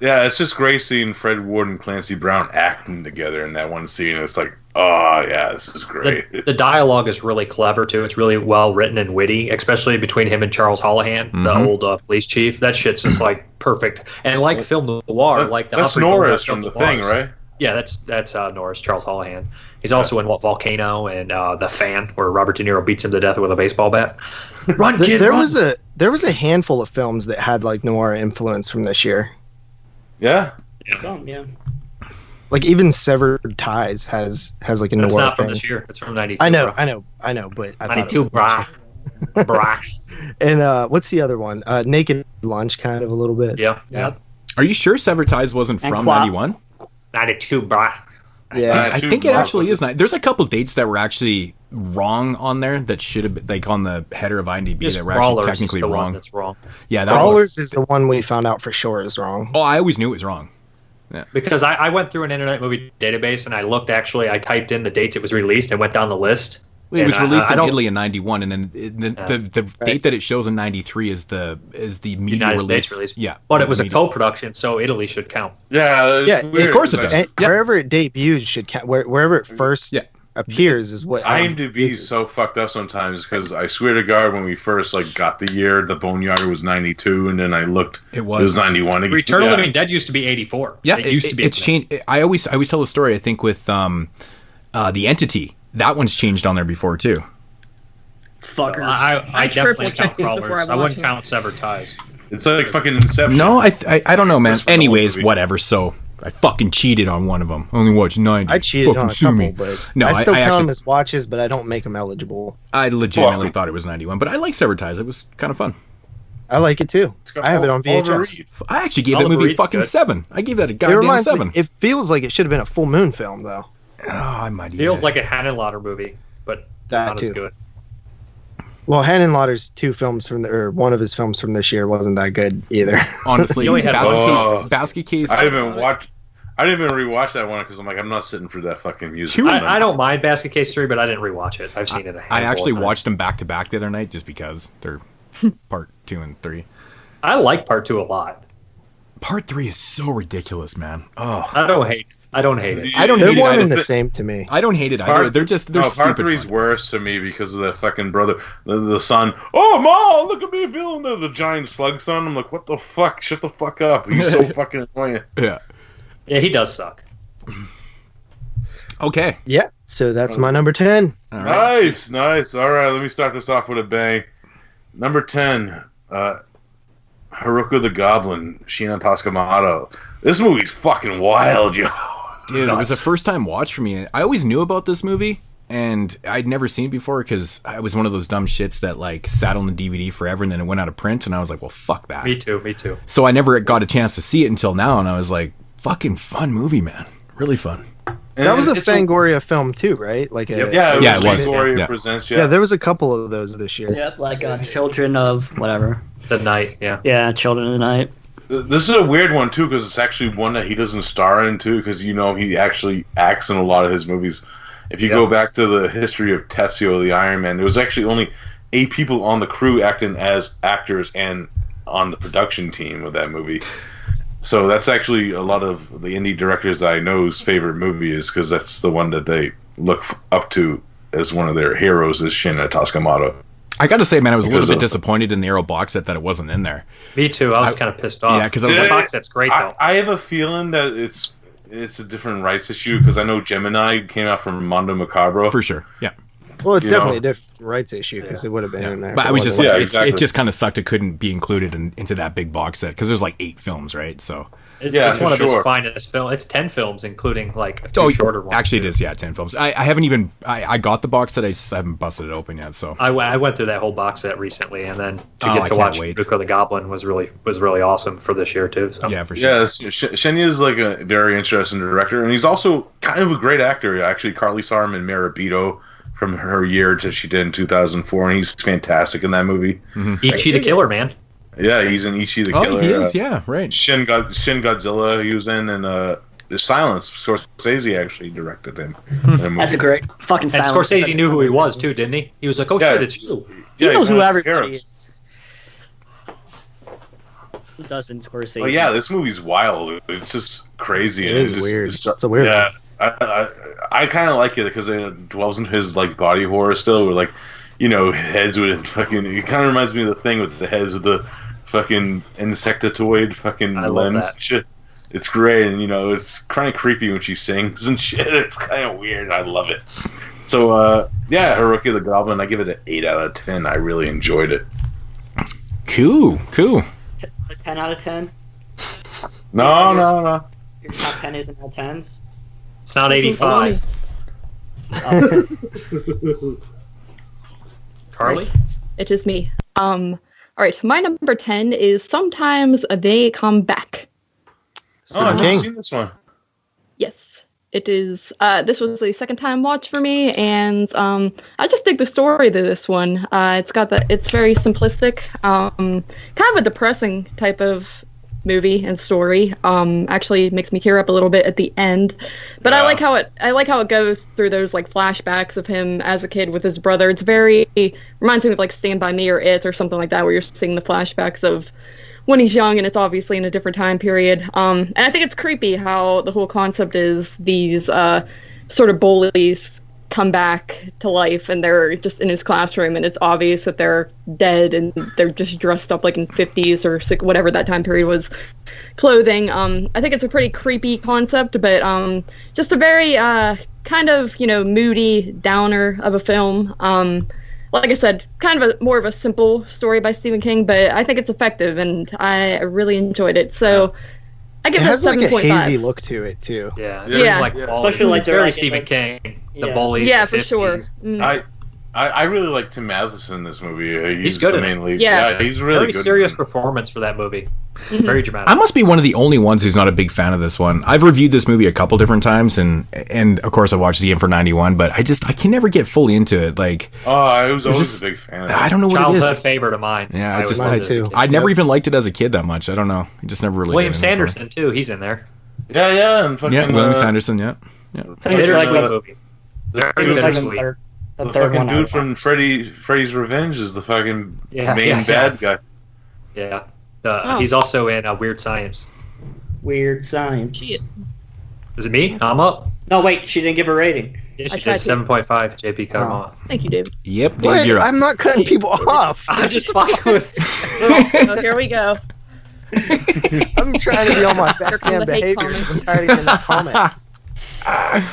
Yeah, it's just great seeing Fred Ward and Clancy Brown acting together in that one scene. It's like, oh yeah, this is great. The dialogue is really clever too. It's really well written and witty, especially between him and Charles Callahan, the old police chief. That shit's just like perfect. And like film noir, like the that's Humphrey Norris Bogart from the noirs. thing, right? Yeah, that's Norris, Charles Callahan. He's also in Volcano and The Fan, where Robert De Niro beats him to death with a baseball bat. Run, kid, run! There was a handful of films that had like noir influence from this year. Yeah. Yeah. Like even Severed Ties has like a noir. It's not from thing. this year. It's from '92. I know, but I 92, brah. Brah. And what's the other one? Naked Lunch, kind of a little bit. Yeah. Are you sure Severed Ties wasn't from 91? 92, brah. Yeah, I think it actually is. There's a couple dates that were actually wrong on there that should have been, like, on the header of IMDb Just that were actually Brawlers technically is the one wrong. that's wrong. Yeah, Brawlers is the one we found out for sure is wrong. Oh, I always knew it was wrong. Yeah. Because I went through an Internet Movie Database and I looked, I typed in the dates it was released and went down the list. It was released in Italy in 91, and then the date that it shows in 93 is the media United release. States release. Yeah, but it was a co-production, so Italy should count. Yeah, of course it does. And wherever it debuts should count. Wherever it first appears is what IMDb is so fucked up sometimes, because I swear to God, when we first got the year, the Boneyard was 92, and then I looked, it was 91 again. Return of the Living Dead used to be 84. Yeah, it used to be. It's changed. I always tell the story. I think with The Entity, that one's changed on there before too. Fuckers. I definitely count before Crawlers. I wouldn't count Severed Ties. It's like fucking Inception. No, I don't know, man. Anyways, whatever. So I fucking cheated on one of them. Only watched 90. I cheated fucking on a sue couple, me. but No, I still count actually, them as watches, but I don't make them eligible. I legitimately thought it was 91, but I like Severed Ties. It was kind of fun. I like it too. I have it on VHS. I actually gave that movie fucking 7. I gave that a goddamn 7. It feels like it should have been a full moon film, though. Oh, I might. Feels like a Hanenlotter movie, but not as good. Well, Hanenlotter's one of his films from this year wasn't that good either. Honestly, Basket Case. I didn't even rewatch that one because I'm like, I'm not sitting for that fucking music. I don't mind Basket Case 3, but I didn't rewatch it. I've seen it a handful I actually of times. watched them back to back the other night just because they're part 2 and 3. I like part 2 a lot. Part 3 is so ridiculous, man. Oh, I don't hate it. I don't hate They're it one either. and the same to me. I don't hate it either. They're stupid. Part 3's worse to me because of the fucking brother, the son. Oh, Mom, look at me feeling the giant slug son. I'm like, what the fuck? Shut the fuck up. He's so fucking annoying. Yeah, he does suck. Okay. Yeah, so that's my number 10. All right. Nice. All right, let me start this off with a bang. Number 10, Haruka the Goblin, Shiina Taskamado. This movie's fucking wild, yo. Dude, it was a first time watch for me. I always knew about this movie, and I'd never seen it before because I was one of those dumb shits that sat on the DVD forever and then it went out of print, and I was like, well, fuck that. Me too. So I never got a chance to see it until now, and I was like, fucking fun movie, man. Really fun. And that was a Fangoria film too, right? Like it was. Fangoria Presents. Yeah, there was a couple of those this year. Yeah, like Children of whatever. The Night. Yeah. Yeah, Children of the Night. This is a weird one too because it's actually one that he doesn't star in too because he actually acts in a lot of his movies. If you go back to the history of Tetsuo the Iron Man, there was actually only 8 people on the crew acting as actors and on the production team of that movie. So that's actually a lot of the indie directors I know's favorite movie is because that's the one that they look up to as one of their heroes is Shiina Taskamado. I got to say, man, I was a little bit disappointed in the Arrow box set that it wasn't in there. Me too. I was kind of pissed off. Yeah, because I was the box set's great though. I have a feeling that it's a different rights issue because I know Gemini came out from Mondo Macabro for sure. Yeah, Well, it's You definitely know? a different rights issue because it would have been in there. But if I it was just wasn't. like, exactly. it just kind of sucked it couldn't be included into that big box set because there's like 8 films, right? So It's one of his finest films. It's 10 films, including like 2 shorter ones. Actually, it is, 10 films. I haven't even, I got the box set, I just haven't busted it open yet, so. I went through that whole box set recently, and then to I get to can't watch wait. Ruko the Goblin was really awesome for this year, too. So. Yeah, for sure. Yeah, Shenya is like a very interesting director, and he's also kind of a great actor. Actually, Carly saw him in Marabito from her year that she did in 2004, and he's fantastic in that movie. Ichi the Killer, man. Yeah, he's in Ichi the Killer. Oh, he is, yeah, right. Shin Godzilla he was in, and The Silence. Scorsese actually directed him. That's a great fucking And Silence. Scorsese knew who he was, too, didn't he? He was like, oh, Yeah. shit, it's you. He knows who one of his everybody heroes. is. Who doesn't Scorsese? Well, yeah, this movie's wild. It's just crazy. It and is just- weird. It's It's a weird Yeah, I kind of like it because it dwells into his like body horror still, with like, heads with fucking. It kind of reminds me of The Thing with the heads with the fucking insectoid fucking I love limbs that. and shit. It's great, and it's kind of creepy when she sings and shit. It's kind of weird. I love it. So yeah, Haruki the Goblin. I give it an 8 out of 10. I really enjoyed it. Cool. A 10 out of 10. No. Your top 10 isn't all 10s. It's not 85. Carly? It is me. All right, my number 10 is Sometimes They Come Back. I've never seen this one. Yes, it is. This was the second time watch for me, and I just dig the story to this one. It's very simplistic, kind of a depressing type of movie and story. Actually makes me tear up a little bit at the end, but I like how it goes through those like flashbacks of him as a kid with his brother. It's reminds me of like Stand By Me or It or something like that, where you're seeing the flashbacks of when he's young, and it's obviously in a different time period. And I think it's creepy how the whole concept is these sort of bullies come back to life, and they're just in his classroom, and it's obvious that they're dead, and they're just dressed up like in 50s or whatever that time period was clothing. I think it's a pretty creepy concept, but just a very kind of moody downer of a film. Like I said, kind of more of a simple story by Stephen King, but I think it's effective, and I really enjoyed it. So I give it a 7.5. It has like a hazy look to it too. Yeah. Especially like very they're Stephen like, King. The yeah. bullies. Yeah, the for 50s. sure. Mm. I really like Tim Matheson in this movie. He's good the in it. main lead. Yeah. He's really Very good. serious performance for that movie. Very dramatic. I must be one of the only ones who's not a big fan of this one. I've reviewed this movie a couple different times, and of course I watched the in for 91, but I can never get fully into it. Like, I was always just- a big fan of it. I don't know what Childhood it is. favorite of mine. Yeah, I I never even liked it as a kid that much. I don't know. I just never really. William got into it for me. Sanderson too. He's in there. Yeah, and fucking, Yeah, William Sanderson. Yeah. It's a bittersweet movie. The Very like bittersweet. the fucking third one. dude from Freddy's Revenge is the fucking Yeah, main yeah, bad guy. Yeah. Oh. He's also in Weird Science. Weird Science. Is it me? I'm up. No, wait, she didn't give a rating. Yeah, I she did tried to. 7.5. JP cut him Oh. off. Thank you, David. Yep. What? Days, you're up. I'm not cutting people off. I'm just fucking with. Oh, here we go. I'm trying to be on my best come damn the hate behavior. comments. I'm tired of getting this comment.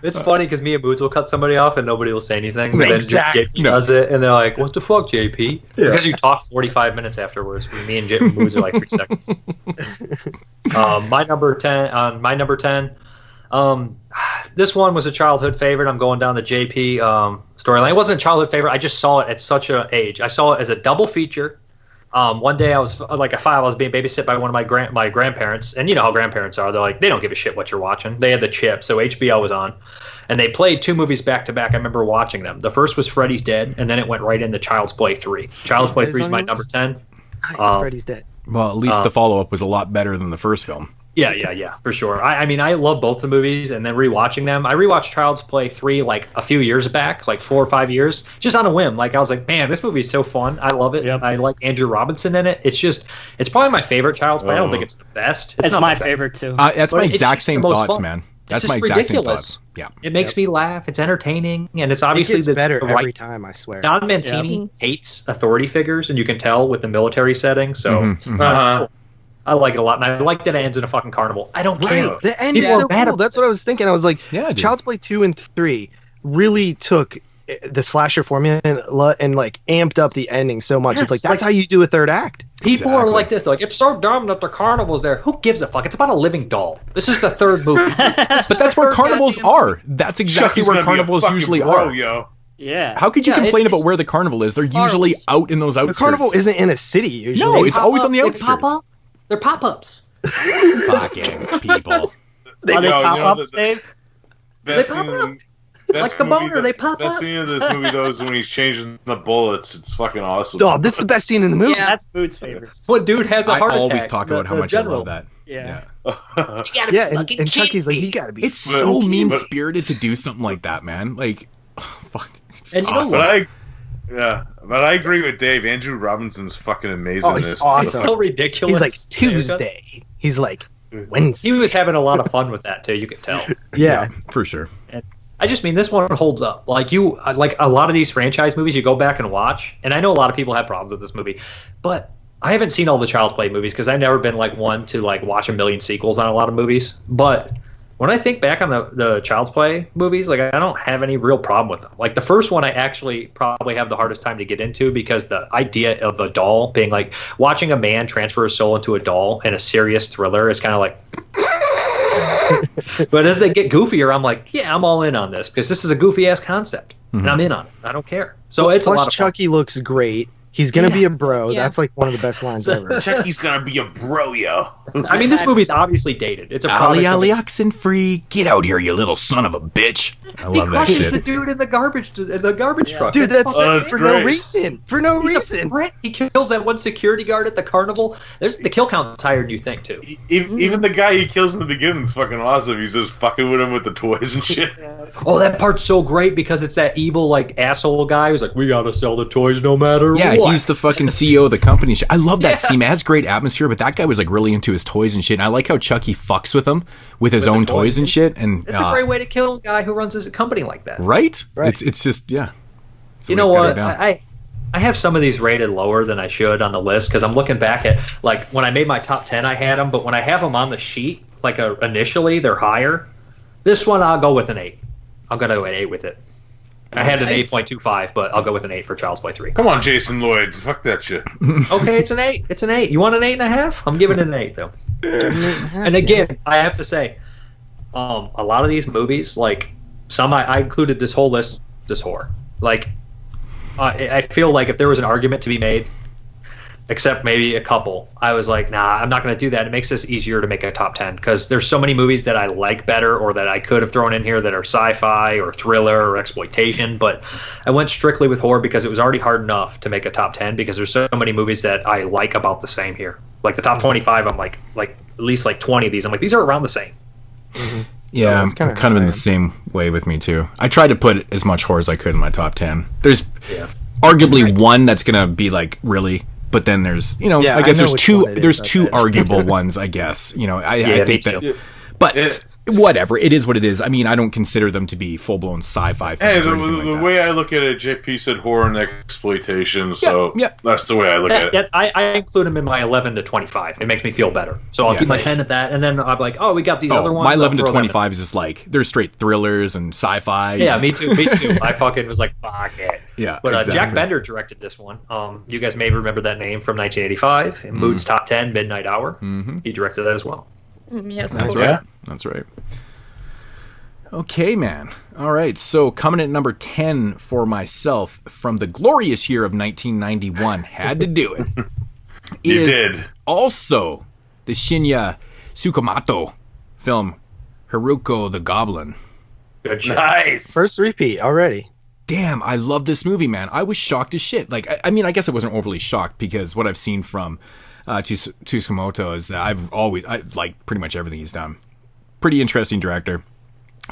It's funny because me and Moods will cut somebody off and nobody will say anything. But Exactly. then JP does it and they're like, "What the fuck, JP?" Because you talk 45 minutes afterwards. Me and Moods are like 3 seconds. My number 10. This one was a childhood favorite. I'm going down the JP storyline. It wasn't a childhood favorite. I just saw it at such an age. I saw it as a double feature. One day I was like a 5. I was being babysat by one of my grandparents, and you know how grandparents are. They're like, they don't give a shit what you're watching. They had the chip, so HBO was on, and they played 2 movies back to back. I remember watching them. The first was Freddy's Dead, and then it went right into Child's Play 3. Child's Play 3 is my number 10. Freddy's dead. Well, at least the follow up was a lot better than the first film. Yeah, for sure. I mean, I love both the movies, and then rewatching them. I rewatched Child's Play 3 like a few years back, like 4 or 5 years, just on a whim. Like, I was like, man, this movie is so fun. I love it. Yep. I like Andrew Robinson in it. It's probably my favorite Child's Play. I don't think it's the best. It's not my the best. favorite too. That's But my it's exact just same the most thoughts, fun. man. It's That's my just exact same ridiculous. thoughts. Yeah. It makes me laugh. It's entertaining, and it's It obviously gets the better the every right. time, I swear. Don Mancini hates authority figures, and you can tell with the military setting. So I like it a lot, and I like that it ends in a fucking carnival. I don't care. The end People is are so mad cool. about That's what I was thinking. I was like, Yeah, dude. Child's Play 2 and 3 really took the slasher formula and like amped up the ending so much. Yes, it's like that's how you do a third act. People are like this. They're like, it's so dumb that the carnival's there. Who gives a fuck? It's about a living doll. This is the third movie. But that's where carnivals are. That's exactly where carnivals usually are. Yo. Yeah. How could you complain about where the carnival is? They're usually out in those outskirts. The carnival isn't in a city usually. No, it's always on the outskirts. They're pop-ups. Fucking people. Are they pop-ups, Dave? Best They pop scene, up. best Like the movie boner, they pop best up. scene of this movie though is when he's changing the bullets. It's fucking awesome. Oh, this is the best scene in the movie. Yeah, that's Boots' favorite. What dude has a heart I attack? always talk about how much I love that. Yeah. Yeah, and Chucky's like, you gotta be. It's so mean-spirited to do something like that, man. Like, fuck. It's And you know awesome. But I agree with Dave. Andrew Robinson's fucking amazing. Oh, in he's this. awesome. It's so ridiculous. He's like Tuesday. He's like Wednesday. He was having a lot of fun with that too. You could tell. Yeah, for sure. And I just mean this one holds up. Like like a lot of these franchise movies, you go back and watch, and I know a lot of people have problems with this movie, but I haven't seen all the Child's Play movies because I've never been like one to like watch a million sequels on a lot of movies. But when I think back on the Child's Play movies, like I don't have any real problem with them. Like the first one, I actually probably have the hardest time to get into because the idea of a doll being like watching a man transfer his soul into a doll in a serious thriller is kind of like. But as they get goofier, I'm like, yeah, I'm all in on this because this is a goofy ass concept, and I'm in on it. I don't care. So it's a lot of fun. Chucky looks great. He's gonna be a bro. Yeah. That's like one of the best lines ever. Chucky's gonna be a bro, yo. I mean, this movie's obviously dated. It's a Ali product of Ali its- oxen free. Get out here, you little son of a bitch. I He love that crushes shit. the dude in the garbage truck. Dude, that's Oh, for that's no great. reason. For no He's a reason. threat. He kills that one security guard at the carnival. There's the kill count's higher than you think too. Even the guy he kills in the beginning is fucking awesome. He's just fucking with him with the toys and shit. Oh, that part's so great because it's that evil like asshole guy who's like, we gotta sell the toys no matter Yeah, what. he's the fucking CEO of the company. I love that scene. It has great atmosphere, but that guy was like really into his toys and shit. And I like how Chucky fucks with him with his own toys and shit. And It's a great way to kill a guy who runs his company like that. right? It's just It's the You way know it's gotta what? go down. I have some of these rated lower than I should on the list because I'm looking back at like when I made my top 10, I had them, but when I have them on the sheet, like initially they're higher. This one I'll go with an 8. I'll go to an 8 with it. I had an 8.25, but I'll go with an 8 for Child's Play 3. Come on, Jason Lloyd. Fuck that shit. Okay, it's an 8. It's an 8. You want an 8.5? I'm giving it an 8 though. And again, I have to say, a lot of these movies, like some I included this whole list as horror. Like, I feel like if there was an argument to be made, except maybe a couple, I was like, nah, I'm not going to do that. It makes this easier to make a top 10 because there's so many movies that I like better or that I could have thrown in here that are sci-fi or thriller or exploitation. But I went strictly with horror because it was already hard enough to make a top 10 because there's so many movies that I like about the same here. Like the top 25, I'm like at least like 20 of these. I'm like, these are around the same. Yeah, I'm kind of in the same way with me too. I tried to put as much horror as I could in my top 10. There's arguably one that's gonna be like really, but then there's I guess there's two. There's two arguable ones. I guess I think that, but whatever. It is what it is. I mean, I don't consider them to be full blown sci-fi films. Hey, or anything like the that. way I look at it, JP said horror and exploitation, so that's the way I look at it. I include them in my 11 to 25. It makes me feel better. So I'll keep my 10 at that, and then I'm like, oh, we got these other ones. My 11 to I'll throw 25 is just like they're straight thrillers and sci-fi. Yeah, me too. Me too. I fucking was like, fuck it. Yeah, but exactly. Jack Bender directed this one. You guys may remember that name from 1985 in Mood's Top 10 Midnight Hour. Mm-hmm. He directed that as well. Yes, that's right. That's right. Okay, man. All right. So coming at number 10 for myself from the glorious year of 1991, had to do it. You did. Also the Shinya Tsukamoto film Haruko the Goblin. Good shit. Nice. First repeat already. Damn, I love this movie, man. I was shocked as shit. Like, I mean, I guess I wasn't overly shocked because what I've seen from Tsukamoto is that I like pretty much everything he's done. Pretty interesting director.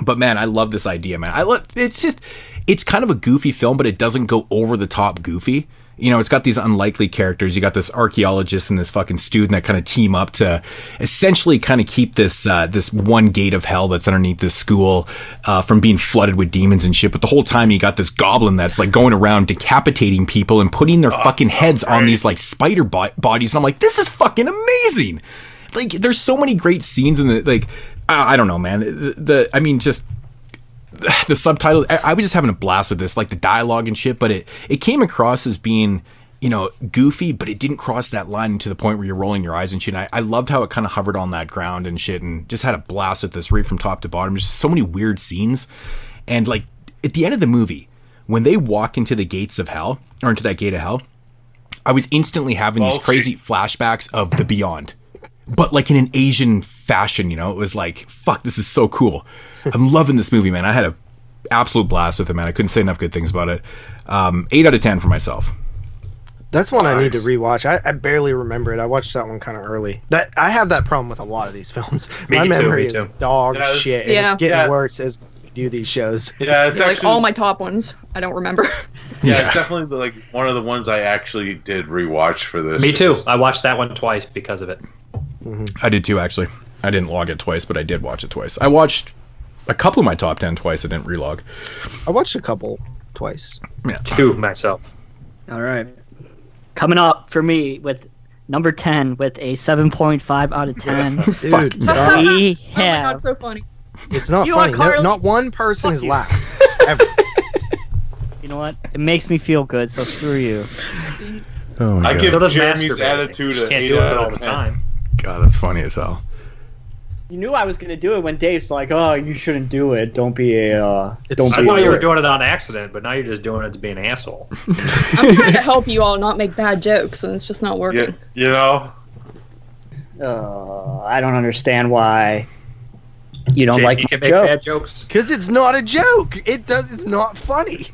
But man, I love this idea, man. It's kind of a goofy film, but it doesn't go over the top goofy. It's got these unlikely characters. You got this archaeologist and this fucking student that kind of team up to essentially kind of keep this one gate of hell that's underneath this school from being flooded with demons and shit. But the whole time you got this goblin that's like going around decapitating people and putting their fucking heads on these like spider bodies. And I'm like, this is fucking amazing. Like, there's so many great scenes in the, like, I don't know, man. the subtitles. I was just having a blast with this, like the dialogue and shit. But it came across as being, you know, goofy, but it didn't cross that line to the point where you're rolling your eyes and shit. And I loved how it kind of hovered on that ground and shit, and just had a blast with this right from top to bottom. There's just so many weird scenes, and like at the end of the movie, when they walk into the gates of hell, or into that gate of hell, I was instantly having these crazy flashbacks of the Beyond, but like in an Asian fashion. You know, it was like, fuck, this is so cool. I'm loving this movie, man. I had an absolute blast with it, man. I couldn't say enough good things about it. 8 out of 10 for myself. That's one I need to rewatch. I barely remember it. I watched that one kind of early. That I have that problem with a lot of these films. My memory is dog shit, and it's getting worse as we do these shows. Yeah, it's like actually all my top ones. I don't remember. Yeah, it's definitely like one of the ones I actually did rewatch for this. Me too. I watched that one twice because of it. Mm-hmm. I did too, actually. I didn't log it twice, but I did watch it twice. I watched a couple of my top 10 twice. I didn't relog. I watched a couple twice. Yeah, 2 myself. All right. Coming up for me with number 10 with a 7.5 out of 10. Dude, we Oh my have. god, so funny. It's not You funny. are Carly. Not one person has you. laughed. Ever. You know what? It makes me feel good, so screw you. Oh my I God. give So does Jeremy's masturbating. attitude Just an can't 8 do it out all of the 10. time. God, that's funny as hell. You knew I was going to do it when Dave's like, "Oh, you shouldn't do it. Don't be a don't I be." thought you were a doing it on accident, but now you're just doing it to be an asshole. I'm trying to help you all not make bad jokes, and it's just not working. You know? I don't understand why you don't Jake, like you my can make joke. bad jokes. Because it's not a joke. It's not funny.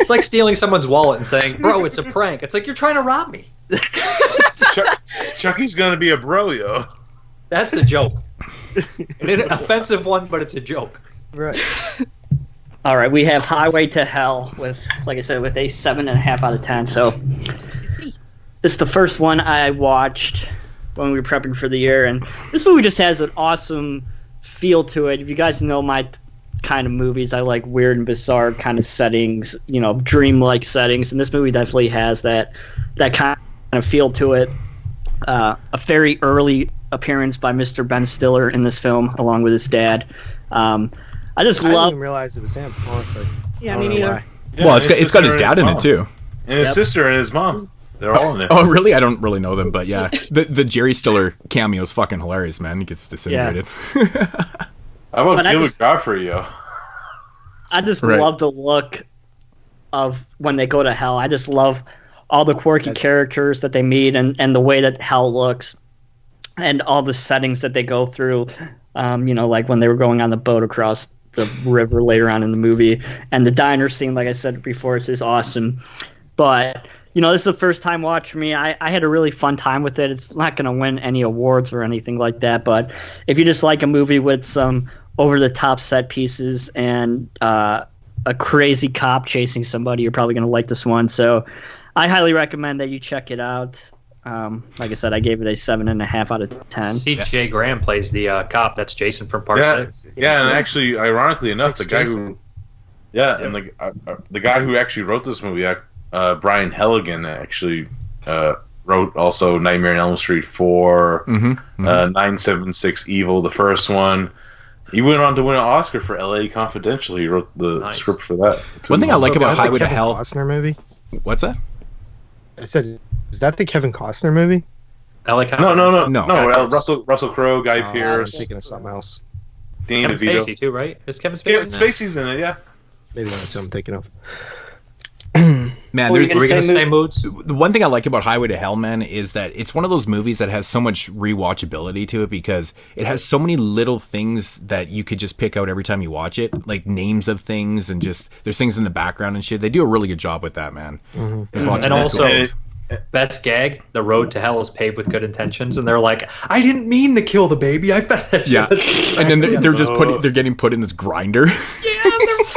It's like stealing someone's wallet and saying, "Bro, it's a prank." It's like you're trying to rob me. Chucky's gonna be a bro, yo. That's a joke. An offensive one, but it's a joke. Right. All right, we have Highway to Hell with, like I said, with a 7.5 out of 10. So this is the first one I watched when we were prepping for the year, and this movie just has an awesome feel to it. If you guys know my kind of movies, I like weird and bizarre kind of settings, you know, dreamlike settings, and this movie definitely has that kind of feel to it. A very early appearance by Mr. Ben Stiller in this film, along with his dad. I just I didn't love. even realize it was him, honestly. Yeah, I me don't know neither. why. Yeah, Well, his it's got his sister dad and in it too. And his sister and his mom. They're all in it. Oh, really? I don't really know them, but yeah, the Jerry Stiller cameo is fucking hilarious, man. He gets disintegrated. How about But I Felix just- Godfrey, yo? I just Right. love the look of when they go to hell. I just love all the quirky characters that they meet and the way that hell looks and all the settings that they go through. You know, like when they were going on the boat across the river later on in the movie. And the diner scene, like I said before, it's just awesome. But, you know, this is the first time watch for me. I had a really fun time with it. It's not going to win any awards or anything like that. But if you just like a movie with some over-the-top set pieces and a crazy cop chasing somebody, you're probably going to like this one. So I highly recommend that you check it out. Like I said, I gave it a 7.5 out of 10. C.J. Graham plays the cop. That's Jason from Park Yeah, 6. yeah, and actually, ironically enough, Six the guy Jason. who, and the guy who actually wrote this movie, Brian Helligan, actually wrote also Nightmare on Elm Street 4, 976 Evil, the first one. He went on to win an Oscar for L.A. Confidential. He wrote the script for that. One thing I like about Is that the Highway to Kevin Hell. Costner movie? What's that? I said, is that the Kevin Costner movie? L.A. No. Russell Crowe, Guy I'm Pearce, thinking of something else. Danny Kevin DeVito. Spacey too, right? Is Kevin Spacey? Kevin in that? Spacey's in it, yeah. Maybe that's what I'm thinking of. Man, What were you there's gonna We're gonna say, stay moods. the one thing I like about Highway to Hell, man, is that it's one of those movies that has so much rewatchability to it because it has so many little things that you could just pick out every time you watch it, like names of things and just there's things in the background and shit. They do a really good job with that, man. There's lots And of also, cool things. best gag: the road to hell is paved with good intentions, and they're like, "I didn't mean to kill the baby. I bet that." Yeah, shit." and then they're just they're getting put in this grinder.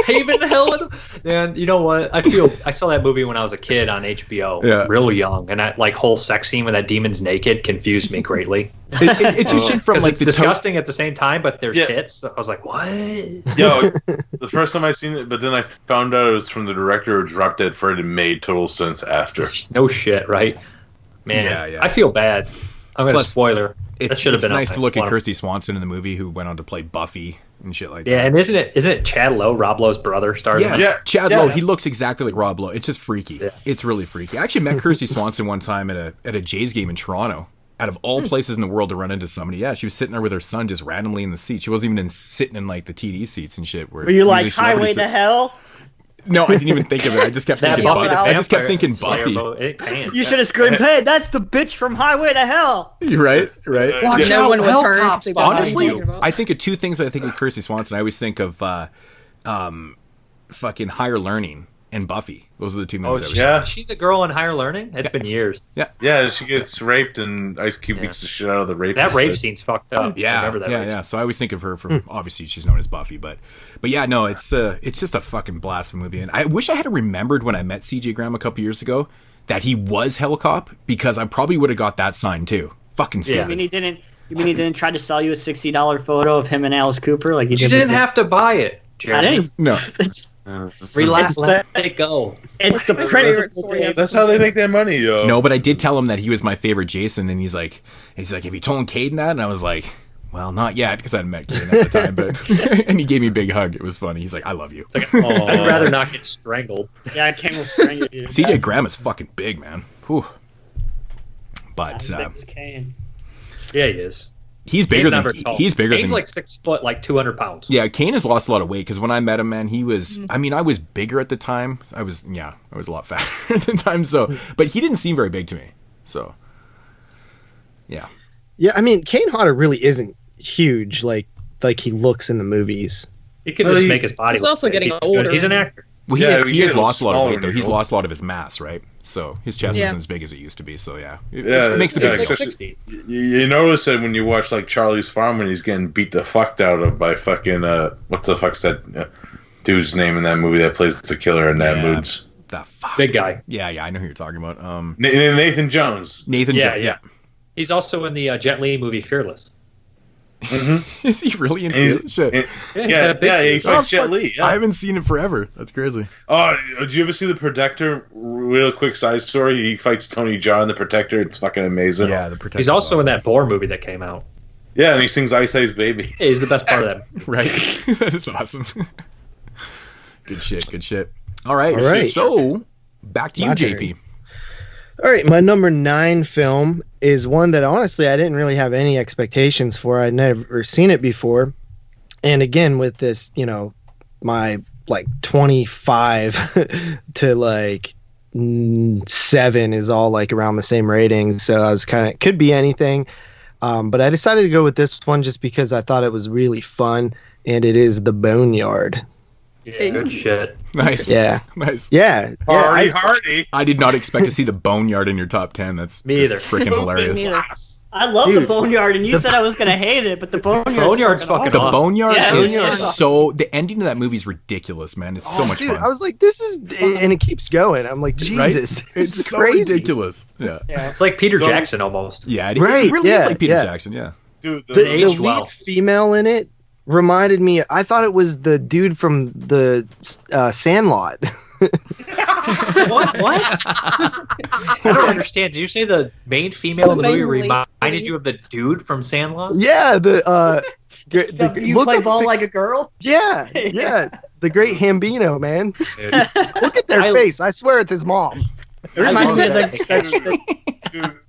Paving hell with them. And you know what? I saw that movie when I was a kid on HBO, Yeah. real young, and that like whole sex scene when that demon's naked confused me greatly. It's just shit from 'Cause like it's the disgusting at the same time, but there's Yeah. tits. I was like, what? Yo, the first time I seen it, but then I found out it was from the director of Drop Dead Fred and made total sense after. No shit, right? Man, Yeah. I feel bad. I'm going to Plus, spoiler. That It's should have it's been nice up to look at there. Kirsty Swanson in the movie, who went on to play Buffy and shit like that. Yeah, and isn't it Chad Lowe, Rob Lowe's brother, started? Yeah, Chad Lowe. He looks exactly like Rob Lowe. It's just freaky. Yeah. It's really freaky. I actually met Kirsty Swanson one time at a Jays game in Toronto. Out of all places in the world to run into somebody, yeah, she was sitting there with her son just randomly in the seat. She wasn't even sitting in like the TD seats and shit. Were you like Highway to Hell? No, I didn't even think of it. I just kept thinking Buffy. I just kept thinking Buffy. You should have screamed, "Hey, that's the bitch from Highway to Hell!" You're right. Watch Yeah. no one with her. Honestly, I think of two things. I think of Kirsty Swanson. I always think of fucking Higher Learning and Buffy. Those are the two movies I was Is she the girl in Higher Learning? It's been years. Yeah, she gets raped and Ice Cube beats the shit out of the rape. That rape scene's fucked up. Yeah, I remember that rape yeah. So I always think of her from obviously she's known as Buffy, but yeah, no, it's just a fucking blast of a movie. And I wish I had remembered when I met CJ Graham a couple years ago that he was Hellcop, because I probably would have got that sign too. Fucking stupid. You mean he didn't try to sell you a $60 photo of him and Alice Cooper? Like You didn't have to buy it, Jeremy. I didn't. No. Relax, let it go. It's the principle. That's how they make their money, yo. No, but I did tell him that he was my favorite Jason, and he's like, have you told Caden that? And I was like, well, not yet, because I hadn't met Caden at the time, but and he gave me a big hug. It was funny. He's like, I love you. I'd rather not get strangled. Yeah, I can't strangle you. CJ Graham is fucking big, man. Whew. But Yeah, he is. He's bigger than Kane's like 6 foot, like 200 pounds. Yeah, Kane has lost a lot of weight, because when I met him, man, he was. I mean, I was bigger at the time. I was a lot fatter at the time. So, but he didn't seem very big to me. So, yeah. Yeah, I mean, Kane Hodder really isn't huge like he looks in the movies. He could just make his body. He's also getting good. older. He's an actor. Well, he has lost a lot of weight, though. He's now. lost a lot of his mass, right? So his chest Yeah. isn't as big as it used to be. So Yeah, it makes a big yeah, deal. You notice it when you watch like Charlie's Farm when he's getting beat the fuck out of by fucking what the fuck's that dude's name in that movie that plays the killer in that Moods? That fuck. Big guy. Yeah, I know who you're talking about. Nathan Jones. Nathan Jones. Yeah. He's also in the Jet Li movie Fearless. Mm-hmm. Is he really in Fearless? Shit. He fights Jet Li. Yeah. I haven't seen it forever. That's crazy. Oh, did you ever see The Protector? Real quick side story. He fights Tony Jaa in The Protector. It's fucking amazing. Yeah, The Protector. He's also in that Boar movie that came out. Yeah, and he sings Ice Ice Baby. Yeah, he's the best part of that. Right. That is awesome. Good shit. All right. All right. So, back to you, My JP. All right, my number 9 film is one that honestly I didn't really have any expectations for. I'd never seen it before. And again, with this, my like 25 to like 7 is all like around the same rating. So I was could be anything. But I decided to go with this one just because I thought it was really fun, and it is The Boneyard. Yeah, good shit. Nice. Yeah. Nice. Yeah. Hardy. I did not expect to see The Boneyard in your top 10. That's Me just either. freaking hilarious. I love the Boneyard, and you said I was gonna hate it, but the Boneyard's fucking The awesome. Boneyard Yeah, is Boneyard's so. The ending of that movie is ridiculous, man. It's so much Dude, fun. I was like, this is, and it keeps going. I'm like, Jesus, Right? this It's is so crazy. ridiculous. Yeah. It's like Peter Jackson almost. Yeah. It Right, really is yeah, like Peter yeah. Jackson. Yeah. Dude, The aged lead well. female in it reminded me. I thought it was the dude from the Sandlot. What? I don't understand. Did you say the main female in the movie reminded you of the dude from Sandlot? Yeah, You look play up ball the- like a girl? Yeah, the great Hambino, man. Dude. Look at their face. I swear it's his mom. It reminded me of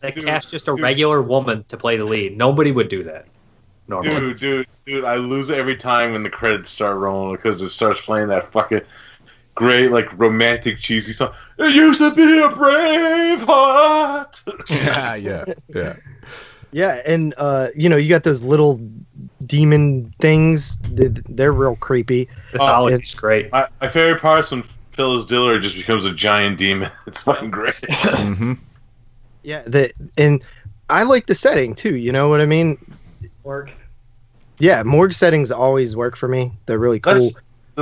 They cast just a regular woman to play the lead. Nobody would do that. Normally. Dude, I lose every time when the credits start rolling because it starts playing that fucking great, like, romantic, cheesy song. It used to be a brave heart. Yeah. Yeah, and you got those little demon things. They're real creepy. Mythology's great. My favorite part is when Phyllis Diller just becomes a giant demon. It's fucking great. Mm-hmm. Yeah, and I like the setting too. You know what I mean? Work. Yeah, morgue settings always work for me. They're really cool. That's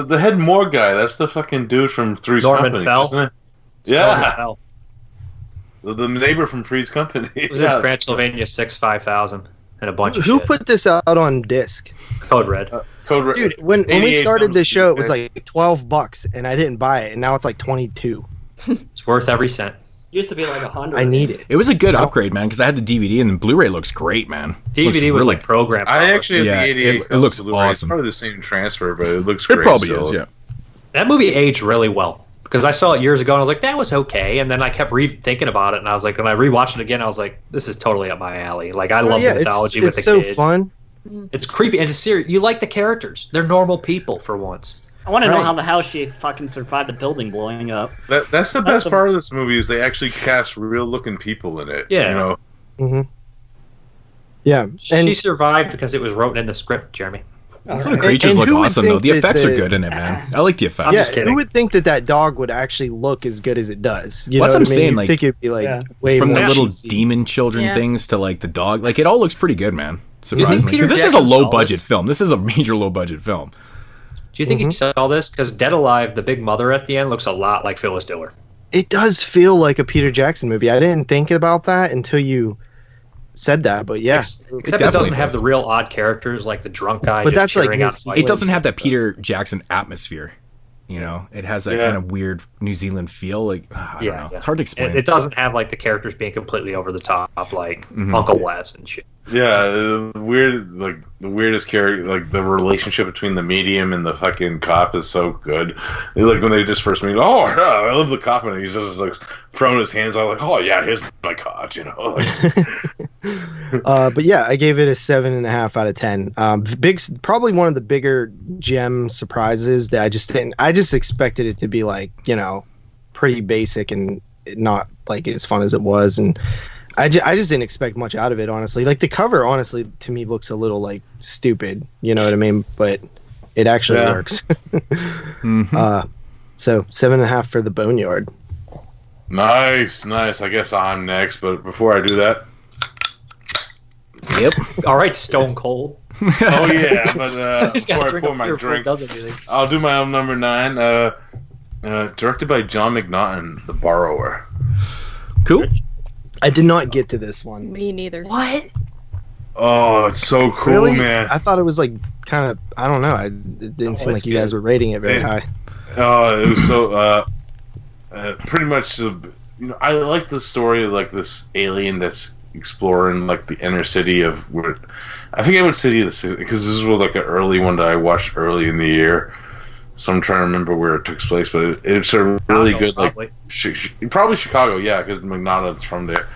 the head morgue guy. That's the fucking dude from Three's Norman Company, Fell? isn't it? Yeah, Hell. the neighbor from Three's Company. It was in Transylvania 5000 and a bunch of Who shit. put this out on disc? Code Red. Code Red. Dude, when we 88 started this show, it was numbers. like $12, and I didn't buy it, and now it's like 22. It's worth every cent. Used to be like 100. I need it. It was a good upgrade, man, because I had the DVD and the Blu-ray looks great, man. DVD was like programmed. I actually have the 88. It looks Blu-ray. awesome. It's probably the same transfer, but it looks great. It probably still. is, yeah. That movie aged really well because I saw it years ago and I was like, that was okay. And then I kept thinking about it and I was like, when I rewatched it again, I was like, this is totally up my alley. Like, I love the mythology with the kids. It's so fun. It's creepy and it's serious. You like the characters. They're normal people for once. I want to know how the hell she fucking survived the building blowing up. That's the best part of this movie is they actually cast real-looking people in it. Yeah. You know? Mm-hmm. Yeah. She survived because it was written in the script, Jeremy. Some of the creatures look awesome, though. The effects are good in it, man. I like the effects. Yeah, who would think that dog would actually look as good as it does? You know That's what I'm saying. You'd Like, think it'd be like way from more the little cheesy. demon children things to like the dog, like it all looks pretty good, man. You think Surprisingly, Peter because this is a Jackson low saw budget this? film. This is a major low budget film. Do you think he saw this? Because Dead Alive, the big mother at the end, looks a lot like Phyllis Diller. It does feel like a Peter Jackson movie. I didn't think about that until you said that, but yeah. Except it doesn't have the real odd characters like the drunk guy. But just that's like cheering on Miss- fights. It doesn't have that Peter Jackson atmosphere. You know, it has that kind of weird New Zealand feel. Like I don't know. It's hard to explain. It doesn't have like the characters being completely over the top, like Uncle Wes and shit. Yeah, the weirdest character, like the relationship between the medium and the fucking cop is so good. It's like when they just first meet, I love the cop, and he's just like throwing his hands out, like, oh yeah, here's my card, you know. Like, But yeah, I gave it a 7.5 out of 10. Probably one of the bigger gem surprises that I just expected it to be like, you know, pretty basic and not like as fun as it was, and I just didn't expect much out of it, honestly. Like the cover, honestly, to me looks a little like stupid, you know what I mean? But it actually works. So 7.5 for the Boneyard. nice. I guess I'm next, but before I do that, Yep. All right, Stone Cold. oh yeah, but He's gotta before I drink pour a my beer before he drink, does anything. I'll do my own number 9. Directed by John McNaughton, The Borrower. Cool. I did not get to this one. Me neither. What? Oh, it's so cool, Really? man. I thought it was like kind of, I don't know. It didn't seem like you guys were rating it very high. Oh, it was so pretty much. I like the story of like this alien that's exploring like the inner city of where I forget what city this is because this was like an early one that I watched early in the year. So I'm trying to remember where it took place, but it's a really good like probably Chicago, yeah, because McNaughton's from there.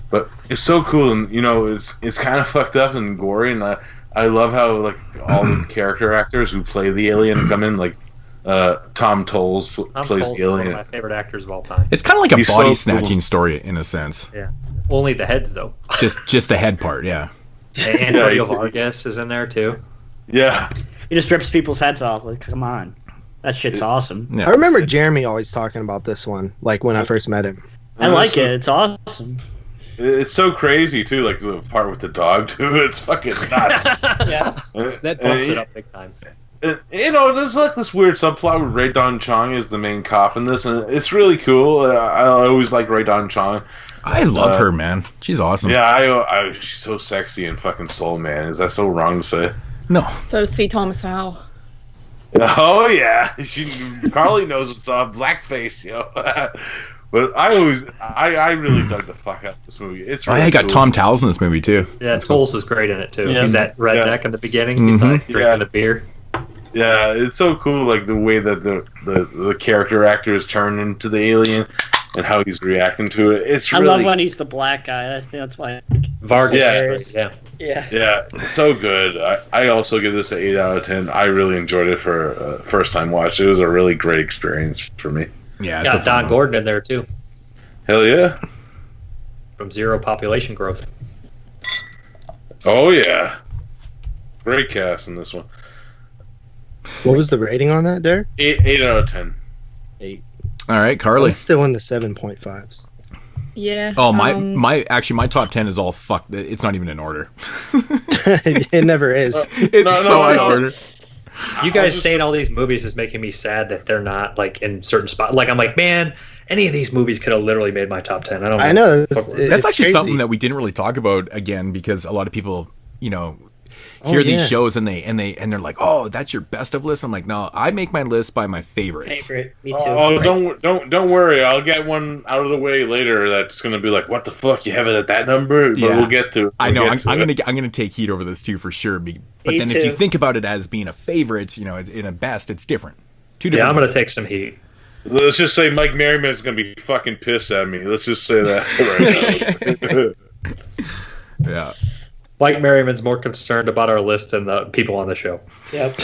But it's so cool, and you know it's kind of fucked up and gory, and I love how like all the character actors who play the alien come in, like Tom Tolles plays the alien. One of my favorite actors of all time. It's kind of like a He's so body cool. snatching story in a sense. Yeah, only the heads though. Just the head part, yeah. And Antonio Vargas is in there too. Yeah, He just rips people's heads off. Like, come on. That shit's awesome. Yeah. I remember Jeremy always talking about this one, like when I first met him. I like it. It's awesome. it's so crazy too. Like the part with the dog too. It's fucking nuts. Yeah, that bumps it up big time. You know, there's like this weird subplot where Ray Don Chong is the main cop in this, and it's really cool. I always like Ray Don Chong. I love her, man. She's awesome. Yeah, she's so sexy and fucking soul, man. Is that so wrong to say? No. So C. Thomas Howell. Oh yeah, Carly knows it's blackface, you know. But I really dug the fuck out of this movie. It's really I got cool. Tom Towles in this movie too. Yeah, Tolles is great in it too. Yeah. He's that redneck in the beginning. He's like drinking the beer. Yeah, it's so cool, like the way that the character actors turn into the alien and how he's reacting to it. It's really, I love when he's the black guy. That's why. Vargas. Yeah. So good. I also give this an 8 out of 10. I really enjoyed it for a first time watch. It was a really great experience for me. Yeah, it's Got Don Gordon in there too. Hell yeah. From Zero Population Growth. Oh yeah. Great cast in this one. What was the rating on that, Derek? 8 out of 10. 8. All right, Carly. It's still in the 7.5s. Yeah. Oh, my top 10 is all fucked. It's not even in order. It never is. It's so out of order. You guys saying all these movies is making me sad that they're not like in certain spots. Like I'm like, man, any of these movies could have literally made my top 10. I know. That's actually something that we didn't really talk about again because a lot of people, you know, hear these shows and they're like, oh, that's your best of list. I'm like, no, I make my list by my favorites. Me too. Oh, don't worry. I'll get one out of the way later. That's gonna be like, what the fuck? You have it at that number? But we'll get to it. I know. I'm gonna take heat over this too for sure. But then if you think about it as being a favorite, you know, in a best, it's different. Two different. Yeah, I'm gonna take some heat. Let's just say Mike Merriman is going to be fucking pissed at me. Let's just say that right now. Yeah. Mike Merriman's more concerned about our list than the people on the show. Yep.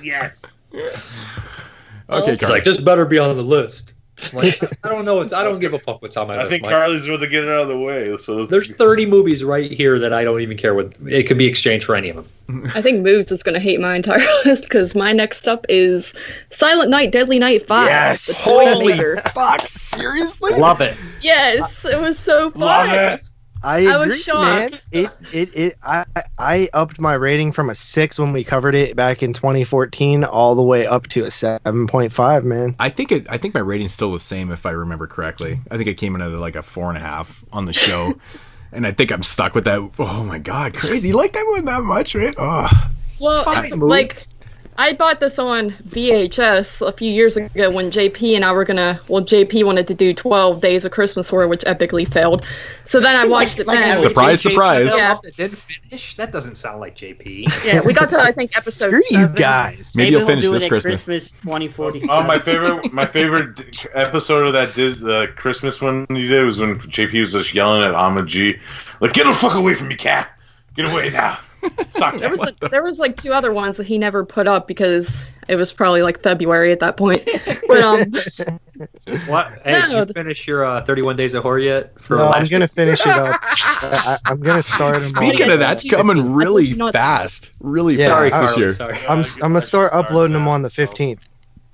Yes. Okay, It's like, this better be on the list. I'm like, I don't know. I don't give a fuck what's on my list. I think Mike. Carly's going to get it out of the way. So There's 30 movies right here that I don't even care what. It could be exchanged for any of them. I think Moods is going to hate my entire list because my next up is Silent Night, Deadly Night 5. Yes! Holy fuck! Seriously? Love it. Yes, it was so fun. Love it. I agree, was shocked. man. I upped my rating from a 6 when we covered it back in 2014 all the way up to a 7.5, man. I think my rating's still the same if I remember correctly. I think it came in at like a 4.5 on the show, and I think I'm stuck with that. Oh my god, crazy! You like that one that much, right? Oh, well, I bought this on VHS a few years ago when JP and I were JP wanted to do 12 Days of Christmas Horror, which epically failed. So then I watched it back. Surprise, surprise. Yeah. It didn't finish? That doesn't sound like JP. Yeah, we got to, I think, episode Screw 7. you guys. Maybe you'll finish this Christmas. 2040. Oh, my favorite episode of the Christmas one you did was when JP was just yelling at Ahmed G. Like, get the fuck away from me, cat. Get away now. There was like 2 other ones that he never put up because it was probably like February at that point. But what? Hey, did you finish your 31 Days of Horror yet? I'm gonna finish it up. I'm gonna start. Speaking of that, it's coming really fast, really fast this year. I'm gonna start uploading them on the 15th.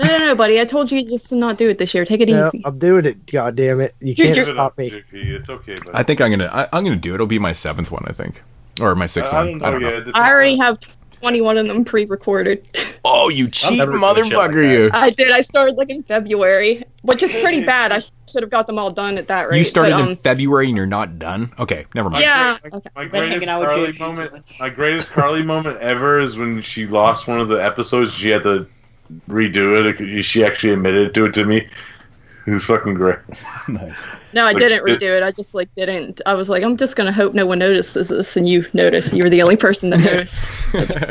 No, buddy. I told you just to not do it this year. Take it easy. I'm doing it. God damn it! You can't stop me. JP. It's okay. Buddy. I think I'm gonna do it. It'll be my 7th one, I think. Or my 6th one. I don't know. I already have 21 of them pre-recorded. Oh, you cheap motherfucker, you! I did. I started like in February, which is pretty bad. I should have got them all done at that rate. You started in February and you're not done? Okay, never mind. Yeah. My greatest Carly moment ever is when she lost one of the episodes. She had to redo it. She actually admitted to it to me. It was fucking great. Nice. No, I didn't redo it. I just didn't. I was like, I'm just gonna hope no one notices this, and you noticed. You were the only person that noticed.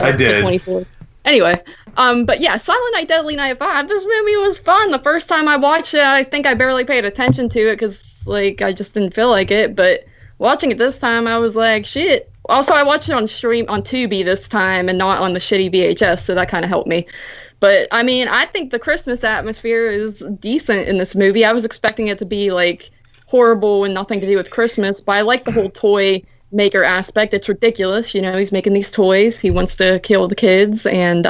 I did. 24. Anyway, but yeah, Silent Night, Deadly Night 5. This movie was fun. The first time I watched it, I think I barely paid attention to it because I just didn't feel like it. But watching it this time, I was like, shit. Also, I watched it on Tubi this time and not on the shitty VHS, so that kind of helped me. But, I mean, I think the Christmas atmosphere is decent in this movie. I was expecting it to be, horrible and nothing to do with Christmas, but I like the whole toy maker aspect. It's ridiculous. You know, he's making these toys. He wants to kill the kids, and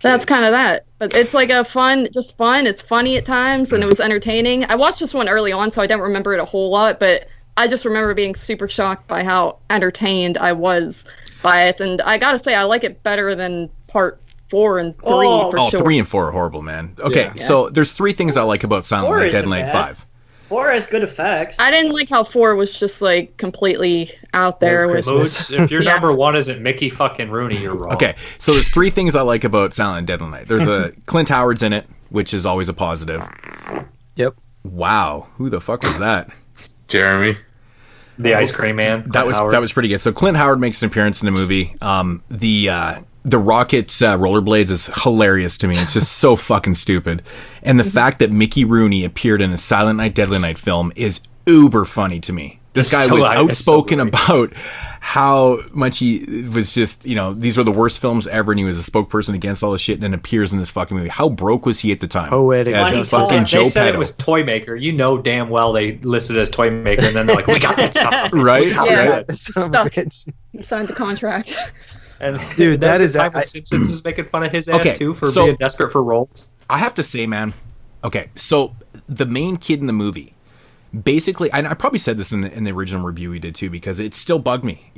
that's kind of that. But it's fun. It's funny at times, and it was entertaining. I watched this one early on, so I don't remember it a whole lot, but I just remember being super shocked by how entertained I was by it. And I gotta say, I like it better than part 4 and 3 for sure. 3 and 4 are horrible, man. Okay, so there's 3 things I like about Silent Night, Deadly Night 5. 4 has good effects. I didn't like how 4 was just completely out there. If your number 1 isn't Mickey fucking Rooney, you're wrong. Okay, so there's 3 things I like about Silent Night, Deadly Night. There's a Clint Howard's in it, which is always a positive. Yep. Wow, who the fuck was that? Jeremy. The ice cream man. That was pretty good. So Clint Howard makes an appearance in the movie. The Rocket's rollerblades is hilarious to me. It's just so fucking stupid. And the fact that Mickey Rooney appeared in a Silent Night, Deadly Night film is uber funny to me. This guy was outspoken about how much he was just, these were the worst films ever, and he was a spokesperson against all this shit, and then appears in this fucking movie. How broke was he at the time? Poetic. As a fucking Joe They said Petto. it was Toy Maker. You know damn well they listed it as Toy Maker, and then they're like, we got that stuff. Right? He signed the contract. And dude, that is... Simpsons was making fun of his ass, too, for being desperate for roles. I have to say, man, so the main kid in the movie, basically, and I probably said this in the original review we did too, because it still bugged me.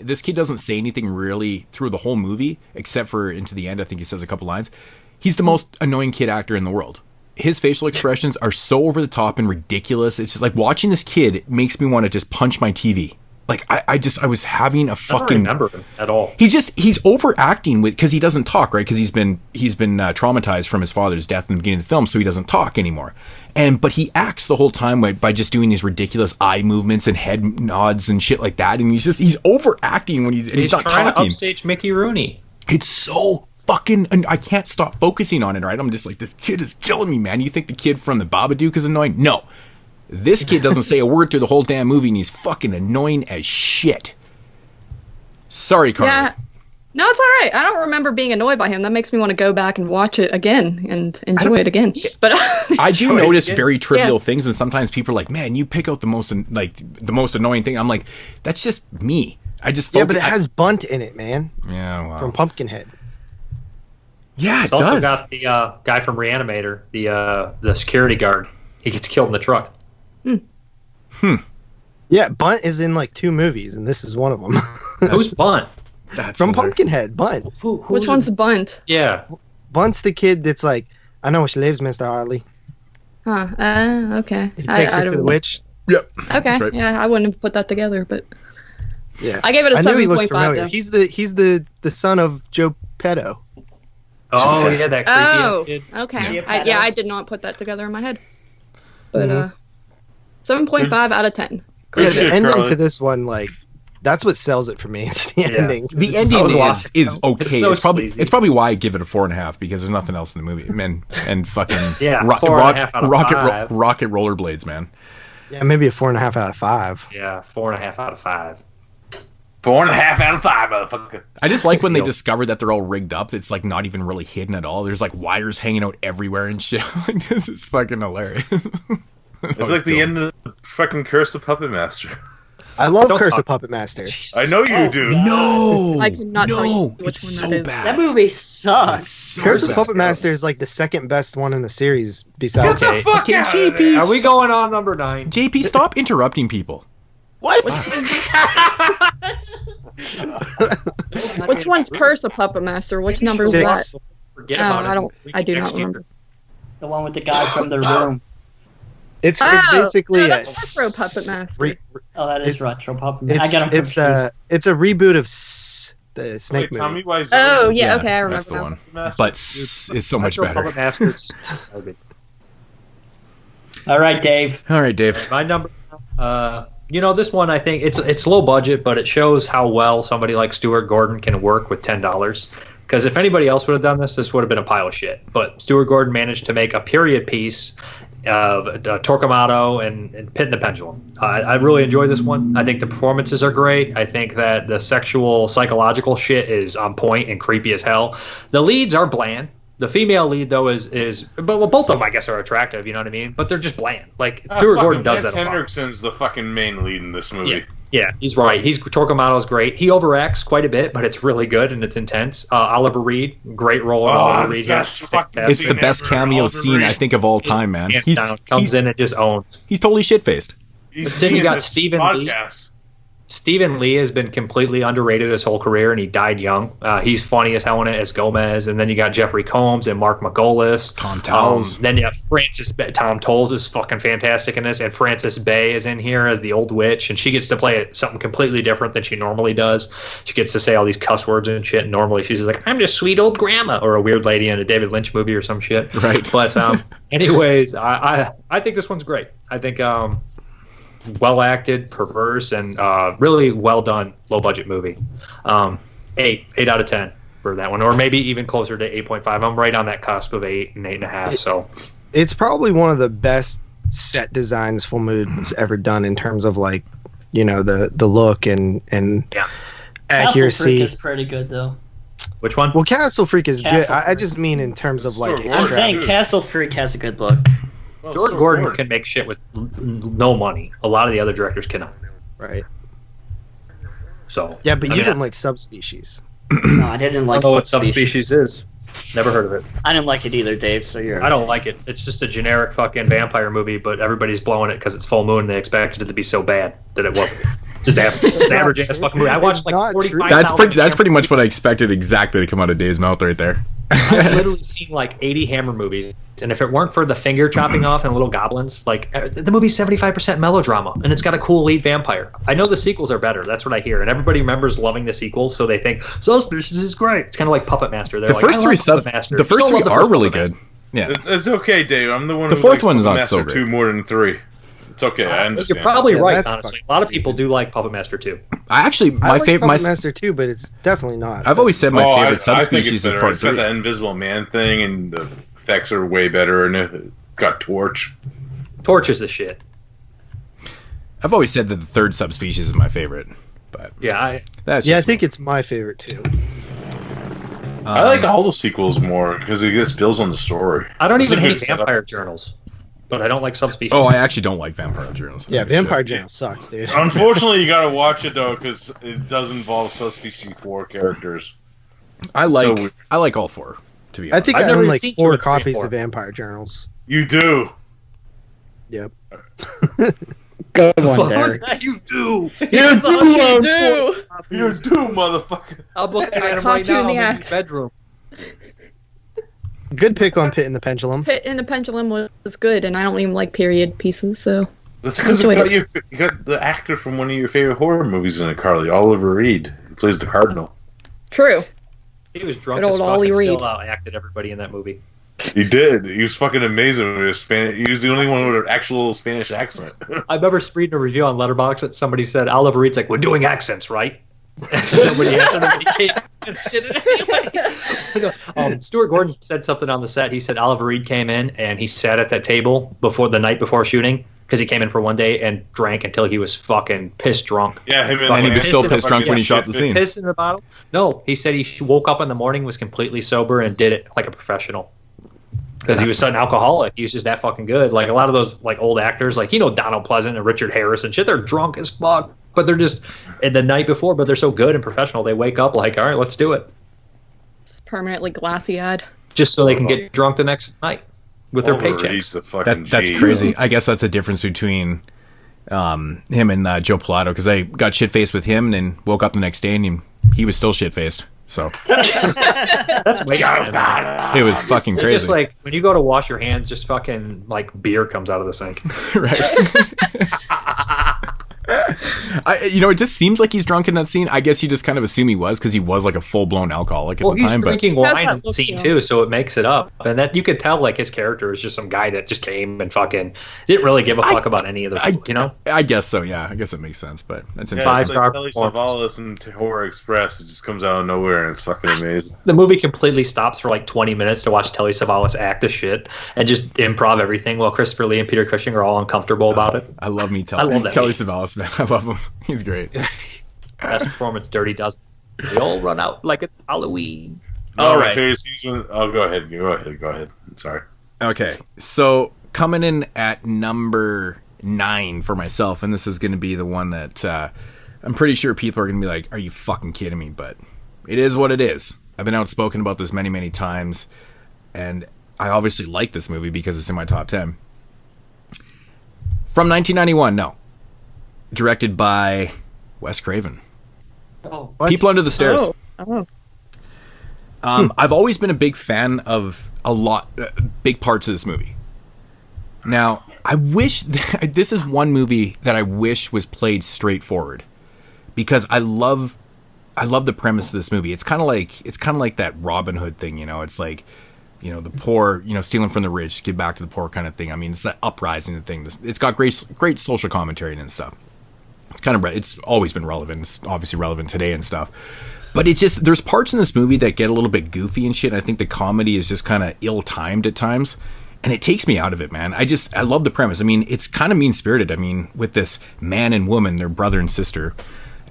This kid doesn't say anything really through the whole movie, except for into the end. I think he says a couple lines. He's the most annoying kid actor in the world. His facial expressions are so over the top and ridiculous. It's just watching this kid makes me want to just punch my TV. Like I was having a fucking. I don't remember him at all. He's overacting because he doesn't talk, right? Because he's been traumatized from his father's death in the beginning of the film, so he doesn't talk anymore. But he acts the whole time by just doing these ridiculous eye movements and head nods and shit like that, and he's overacting when he's not trying talking. to upstage Mickey Rooney. It's so fucking, and I can't stop focusing on it. Right? I'm just like, this kid is killing me, man. You think the kid from the Babadook is annoying? No. This kid doesn't say a word through the whole damn movie, and he's fucking annoying as shit. Sorry, Carter. Yeah. No, it's all right. I don't remember being annoyed by him. That makes me want to go back and watch it again and enjoy it again. But I do notice very trivial things, and sometimes people are like, "Man, you pick out the most annoying thing." I'm like, "That's just me." I just but it has Bunt in it, man. Yeah, wow. From Pumpkinhead. Yeah, It's it also does. got the guy from Reanimator, the security guard. He gets killed in the truck. Yeah, Bunt is in like 2 movies, and this is one of them. Who's Bunt? That's from Pumpkinhead. Bunt. Which one's Bunt? Yeah. Bunt's the kid that's like, I know where she lives, Mr. Harley. Huh. Okay. He takes her to the witch. Yep. Okay. Right. Yeah, I wouldn't have put that together, but Yeah. I gave it a I knew he looked 7.5 familiar. though. He's the son of Joe Petto. Oh, yeah, that creepy Oh, ass kid. okay. I did not put that together in my head. But 7.5 out of 10. Yeah, the ending to this one, like, that's what sells it for me. It's the ending. The ending is okay. It's so It's probably why I give it a 4.5, because there's nothing else in the movie. And fucking 4.5 out of 5. rocket rollerblades, man. Yeah, maybe a 4.5 out of 5. Yeah, 4.5 out of 5. 4.5 out of 5, motherfucker. I just like when they discover that they're all rigged up. It's like not even really hidden at all. There's like wires hanging out everywhere and shit. Like, this is fucking hilarious. It's like the end of fucking Curse of Puppet Master. I love Curse of Puppet Master. I know you do. No, I cannot tell you which it's one so that is. bad. That movie sucks. Curse of Puppet Master is like the second best one in the series. Besides, Okay, JP, are we going on number 9? JP, stop interrupting people. What? Which one's Curse of Puppet Master? Which number is 6. that? Forget Oh, about it. I do not remember. The one with the guy from the room. It's basically no, that's Retro Puppet Master. Oh, that is Retro Puppet Master. I got him confused. It's a reboot of the Snake movie. Tommy Wiseau. Oh, yeah, okay, I remember That's the now. one. But is so much Retro better. Puppet Master is just garbage. All right, Dave. All right, Dave. My number, this one, I think it's low budget, but it shows how well somebody like Stuart Gordon can work with $10. Because if anybody else would have done this would have been a pile of shit. But Stuart Gordon managed to make a period piece of Torquemada and Pit and the Pendulum. I really enjoy this one. I think the performances are great. I think that the sexual, psychological shit is on point and creepy as hell. The leads are bland. The female lead, though, is but both of them, I guess, are attractive, you know what I mean? But they're just bland. Like, Stuart Gordon does Lance that a lot. Henriksen's the fucking main lead in this movie. Yeah, he's right. Torquemada's great. He overacts quite a bit, but it's really good and it's intense. Oliver Reed, great role in Oliver Reed here. It's the best cameo scene, I think, of all time, man. Comes in and just owns. He's totally shit-faced. Then you got Stephen Lee. Stephen Lee has been completely underrated his whole career, and he died young. He's funny as hell in it as Gomez, and then you got Jeffrey Combs and Mark Margolis. Tom Towles. Then you have Tom Towles is fucking fantastic in this, and Frances Bay is in here as the old witch, and she gets to play something completely different than she normally does. She gets to say all these cuss words and shit, and normally she's like, I'm just sweet old grandma, or a weird lady in a David Lynch movie or some shit. Right. But anyways, I think this one's great. I think well acted, perverse, and really well done low budget movie. 8 out of 10 for that one, or maybe even closer to 8.5. I'm right on that cusp of 8 and 8.5. So it's probably one of the best set designs Full Moon's ever done in terms of like, the look and accuracy. Castle Freak is pretty good though. Which one? Well, Castle Freak is good. I just mean in terms of like. I'm saying Castle Freak has a good look. Well, Stuart Gordon can make shit with no money. A lot of the other directors cannot. Right. So. Yeah, but you didn't like Subspecies. No, I didn't like. I don't know what Subspecies is. Never heard of it. I didn't like it either, Dave. So you're. I don't like it. It's just a generic fucking vampire movie, but everybody's blowing it because it's full moon. And they expected it to be so bad that it wasn't. It's just average ass fucking movie. I watched like 45. That's pretty much what I expected exactly to come out of Dave's mouth right there. I've literally seen like 80 Hammer movies, And if it weren't for the finger chopping off and little goblins, like the movie's 75% melodrama, and it's got a cool lead vampire. I know the sequels are better. That's what I hear, and everybody remembers loving the sequels, so they think Subspecies is great. It's kind of like Puppet Master. They're the first three are really good. Yeah, it's okay, Dave. I'm the one. The who fourth likes one's Puppet not Master so great. 2 more than 3. It's okay. I understand. You're probably right. Honestly, a lot of people do like Puppet Master 2. I like Puppet Master 2, but it's definitely not. I've always said my favorite I think subspecies it's is part It's got 3. that Invisible Man thing, and the effects are way better, and it got Torch. Torch is the shit. I've always said that the third subspecies is my favorite, but I think it's my favorite too. I like all the sequels more because it just builds on the story. I don't It's even a good hate setup. Vampire Journals, but I don't like Subspecies. Oh, I actually don't like Vampire Journals. Yeah, Vampire Journal sucks, dude. Unfortunately, you gotta watch it though because it does involve Subspecies 4 characters. I like all 4. To be honest, I think I've I never own like seen 4 2 or 3 copies or 4. of Vampire Journals. You do. Yep. Good one, What was Derek. that you do? You do. You do, motherfucker. I'm looking at him caught right you now in the in act. his bedroom. Good pick on Pit in the Pendulum. Pit in the Pendulum was good, and I don't even like period pieces, so. That's because you got the actor from one of your favorite horror movies in it, Carly, Oliver Reed, who plays the Cardinal. True. He was drunk Good as old fuck Ollie and still Reed. out-acted everybody in that movie. He did. He was fucking amazing with his Spanish. He was the only one with an actual Spanish accent. I remember reading a review on Letterboxd that somebody said Oliver Reed's like, we're doing accents, right? Nobody answered him, but he came. Stuart Gordon said something on the set. He said Oliver Reed came in and he sat at that table the night before shooting because he came in for one day and drank until he was fucking piss drunk. Yeah, him and he was still pissed drunk when he shot the scene. Pissed in the bottle? No, he said he woke up in the morning, was completely sober, and did it like a professional. Because he was such an alcoholic. He was just that fucking good. Like a lot of those like old actors, like Donald Pleasant and Richard Harris and shit, they're drunk as fuck. But they're just the night before, but they're so good and professional. They wake up like, all right, let's do it. Just permanently glassy-eyed. Just so they can get drunk the next night with their paychecks. That's crazy. I guess that's the difference between him and Joe Pilato, because I got shit-faced with him and then woke up the next day and he was still shit-faced. So that's way it was fucking crazy. Just like when you go to wash your hands, just fucking like beer comes out of the sink. It just seems like he's drunk in that scene. I guess you just kind of assume he was because he was like a full-blown alcoholic at the time. He's drinking but wine in the scene too, so it makes it up. And that you could tell like his character is just some guy that just came and fucking didn't really give a fuck about any of the people, I guess so. Yeah, I guess it makes sense. But that's Yeah, interesting. it's like Telly Savalas and Horror Express. It just comes out of nowhere and it's fucking amazing. The movie completely stops for like 20 minutes to watch Telly Savalas act as shit and just improv everything while Christopher Lee and Peter Cushing are all uncomfortable about it. I love me I love that Telly movie. Savalas, man. I love him. He's great. Best performance, Dirty Dozen. We all run out like it's Halloween. All my right. favorite season. Oh, go ahead. Sorry. Okay, so coming in at number 9 for myself, and this is going to be the one that I'm pretty sure people are going to be like, are you fucking kidding me? But it is what it is. I've been outspoken about this many, many times, and I obviously like this movie because it's in my top 10. From 1991, no. Directed by Wes Craven. Oh, People Under the Stairs. Oh. I've always been a big fan of big parts of this movie. Now, I wish this is one movie that I wish was played straightforward, because I love the premise of this movie. It's kind of like that Robin Hood thing, It's like, the poor, stealing from the rich to give back to the poor kind of thing. I mean, it's that uprising thing. It's got great social commentary and stuff. It's always been relevant. It's obviously relevant today and stuff. But there's parts in this movie that get a little bit goofy and shit. I think the comedy is just kind of ill-timed at times, and it takes me out of it, man. I love the premise. I mean, it's kind of mean-spirited. I mean, with this man and woman, their brother and sister,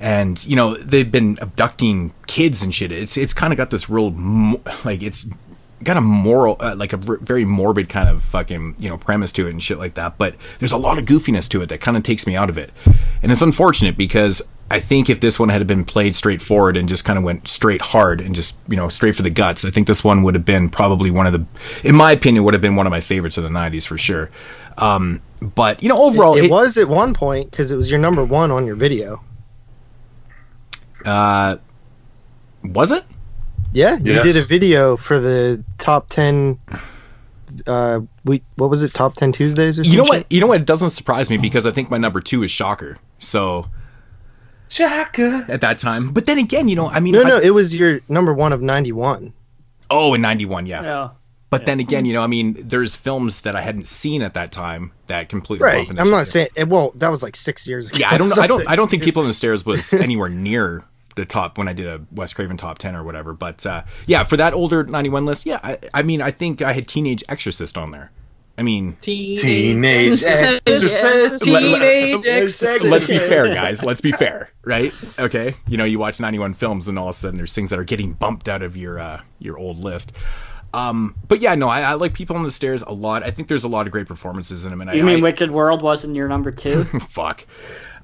and they've been abducting kids and shit. It's kind of got this real it's got a moral, like a very morbid kind of fucking, premise to it and shit like that. But there's a lot of goofiness to it that kind of takes me out of it. And it's unfortunate because I think if this one had been played straightforward and just kind of went straight hard and just, straight for the guts, I think this one would have been probably in my opinion, would have been one of my favorites of the 90s for sure. But, overall... It was at one point because it was your number 1 on your video. Was it? Yeah, you did a video for the top 10 what was it? Top 10 Tuesdays or something? You know what? You know what? It doesn't surprise me because I think my number 2 is Shocker. So. Shocker. At that time. But then again, I mean. No, it was your number 1 of 91. Oh, in 91, yeah. Yeah. But then again, I mean, there's films that I hadn't seen at that time that completely. Right. I'm not saying. Well, that was like 6 years ago. Yeah, I don't think People on the Stairs was anywhere near the top when I did a Wes Craven top 10 or whatever. But yeah, for that older 91 list, yeah, I mean, I think I had Teenage Exorcist on there. I mean, Teenage Exorcist. Let's be fair, guys. Let's be fair, right? Okay, you watch 91 films, and all of a sudden there's things that are getting bumped out of your old list. But yeah, no, I like People on the Stairs a lot. I think there's a lot of great performances in them. And you mean Wicked World wasn't your number 2? Fuck.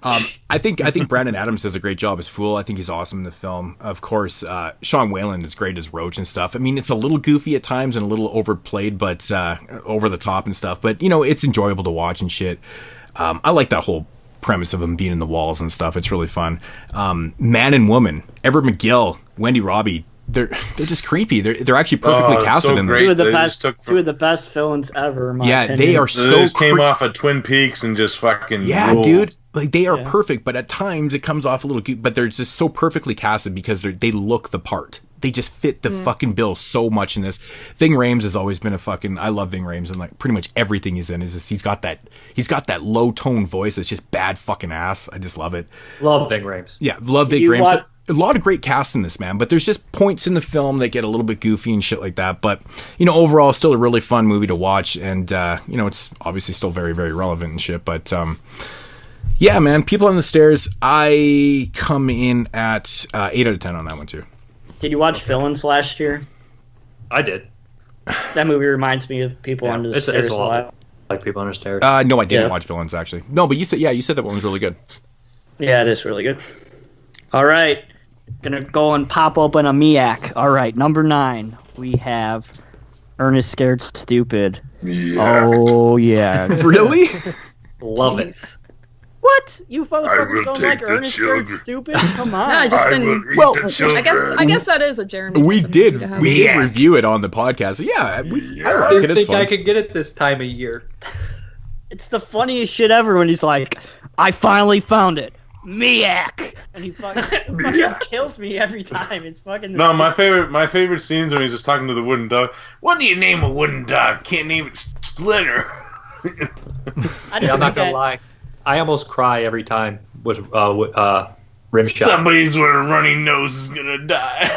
I think Brandon Adams does a great job as Fool. I think he's awesome in the film. Of course, Sean Whalen is great as Roach and stuff. I mean, it's a little goofy at times and a little overplayed, but over the top and stuff. But it's enjoyable to watch and shit. I like that whole premise of him being in the walls and stuff. It's really fun. Man and Woman, Everett McGill, Wendy Robbie. They're just creepy. They're actually perfectly casted in this. Two of the best villains ever. In my opinion. They are so. They just came off of Twin Peaks and just fucking. Yeah, ruled. dude. Like they are perfect, but at times it comes off a little. But they're just so perfectly casted because they look the part. They just fit the fucking bill so much in this. Ving Rhames has always been a fucking. I love Ving Rhames and like pretty much everything he's in is just he's got that low tone voice that's just bad fucking ass. I just love it. Love Ving Rhames. Yeah, love Ving Rhames. A lot of great cast in this, man, but there's just points in the film that get a little bit goofy and shit like that. But, overall, still a really fun movie to watch. And, it's obviously still very, very relevant and shit. But, yeah, man, People on the Stairs, I come in at 8 out of 10 on that one, too. Did you watch Villains last year? I did. That movie reminds me of People Under the Stairs. It's a lot like People Under the Stairs. No, I didn't watch Villains, actually. No, but you said that one was really good. Yeah, it is really good. All right. Gonna go and pop open a Miak. All right, number 9. We have Ernest Scared Stupid. Oh, yeah. Really? Love it. What? You motherfuckers don't like Ernest Scared Stupid? Come on. No, I just didn't. Well, I guess that is a Jeremy. We did review it on the podcast. Yeah, I like it. I think I could get it this time of year. It's the funniest shit ever when he's like, I finally found it. Miak, and he fucking kills me every time. It's fucking. No, my favorite scenes when he's just talking to the wooden dog. What do you name a wooden dog? Can't name it Splinter. I'm not gonna lie. I almost cry every time with rim shot. Somebody's with a runny nose is gonna die.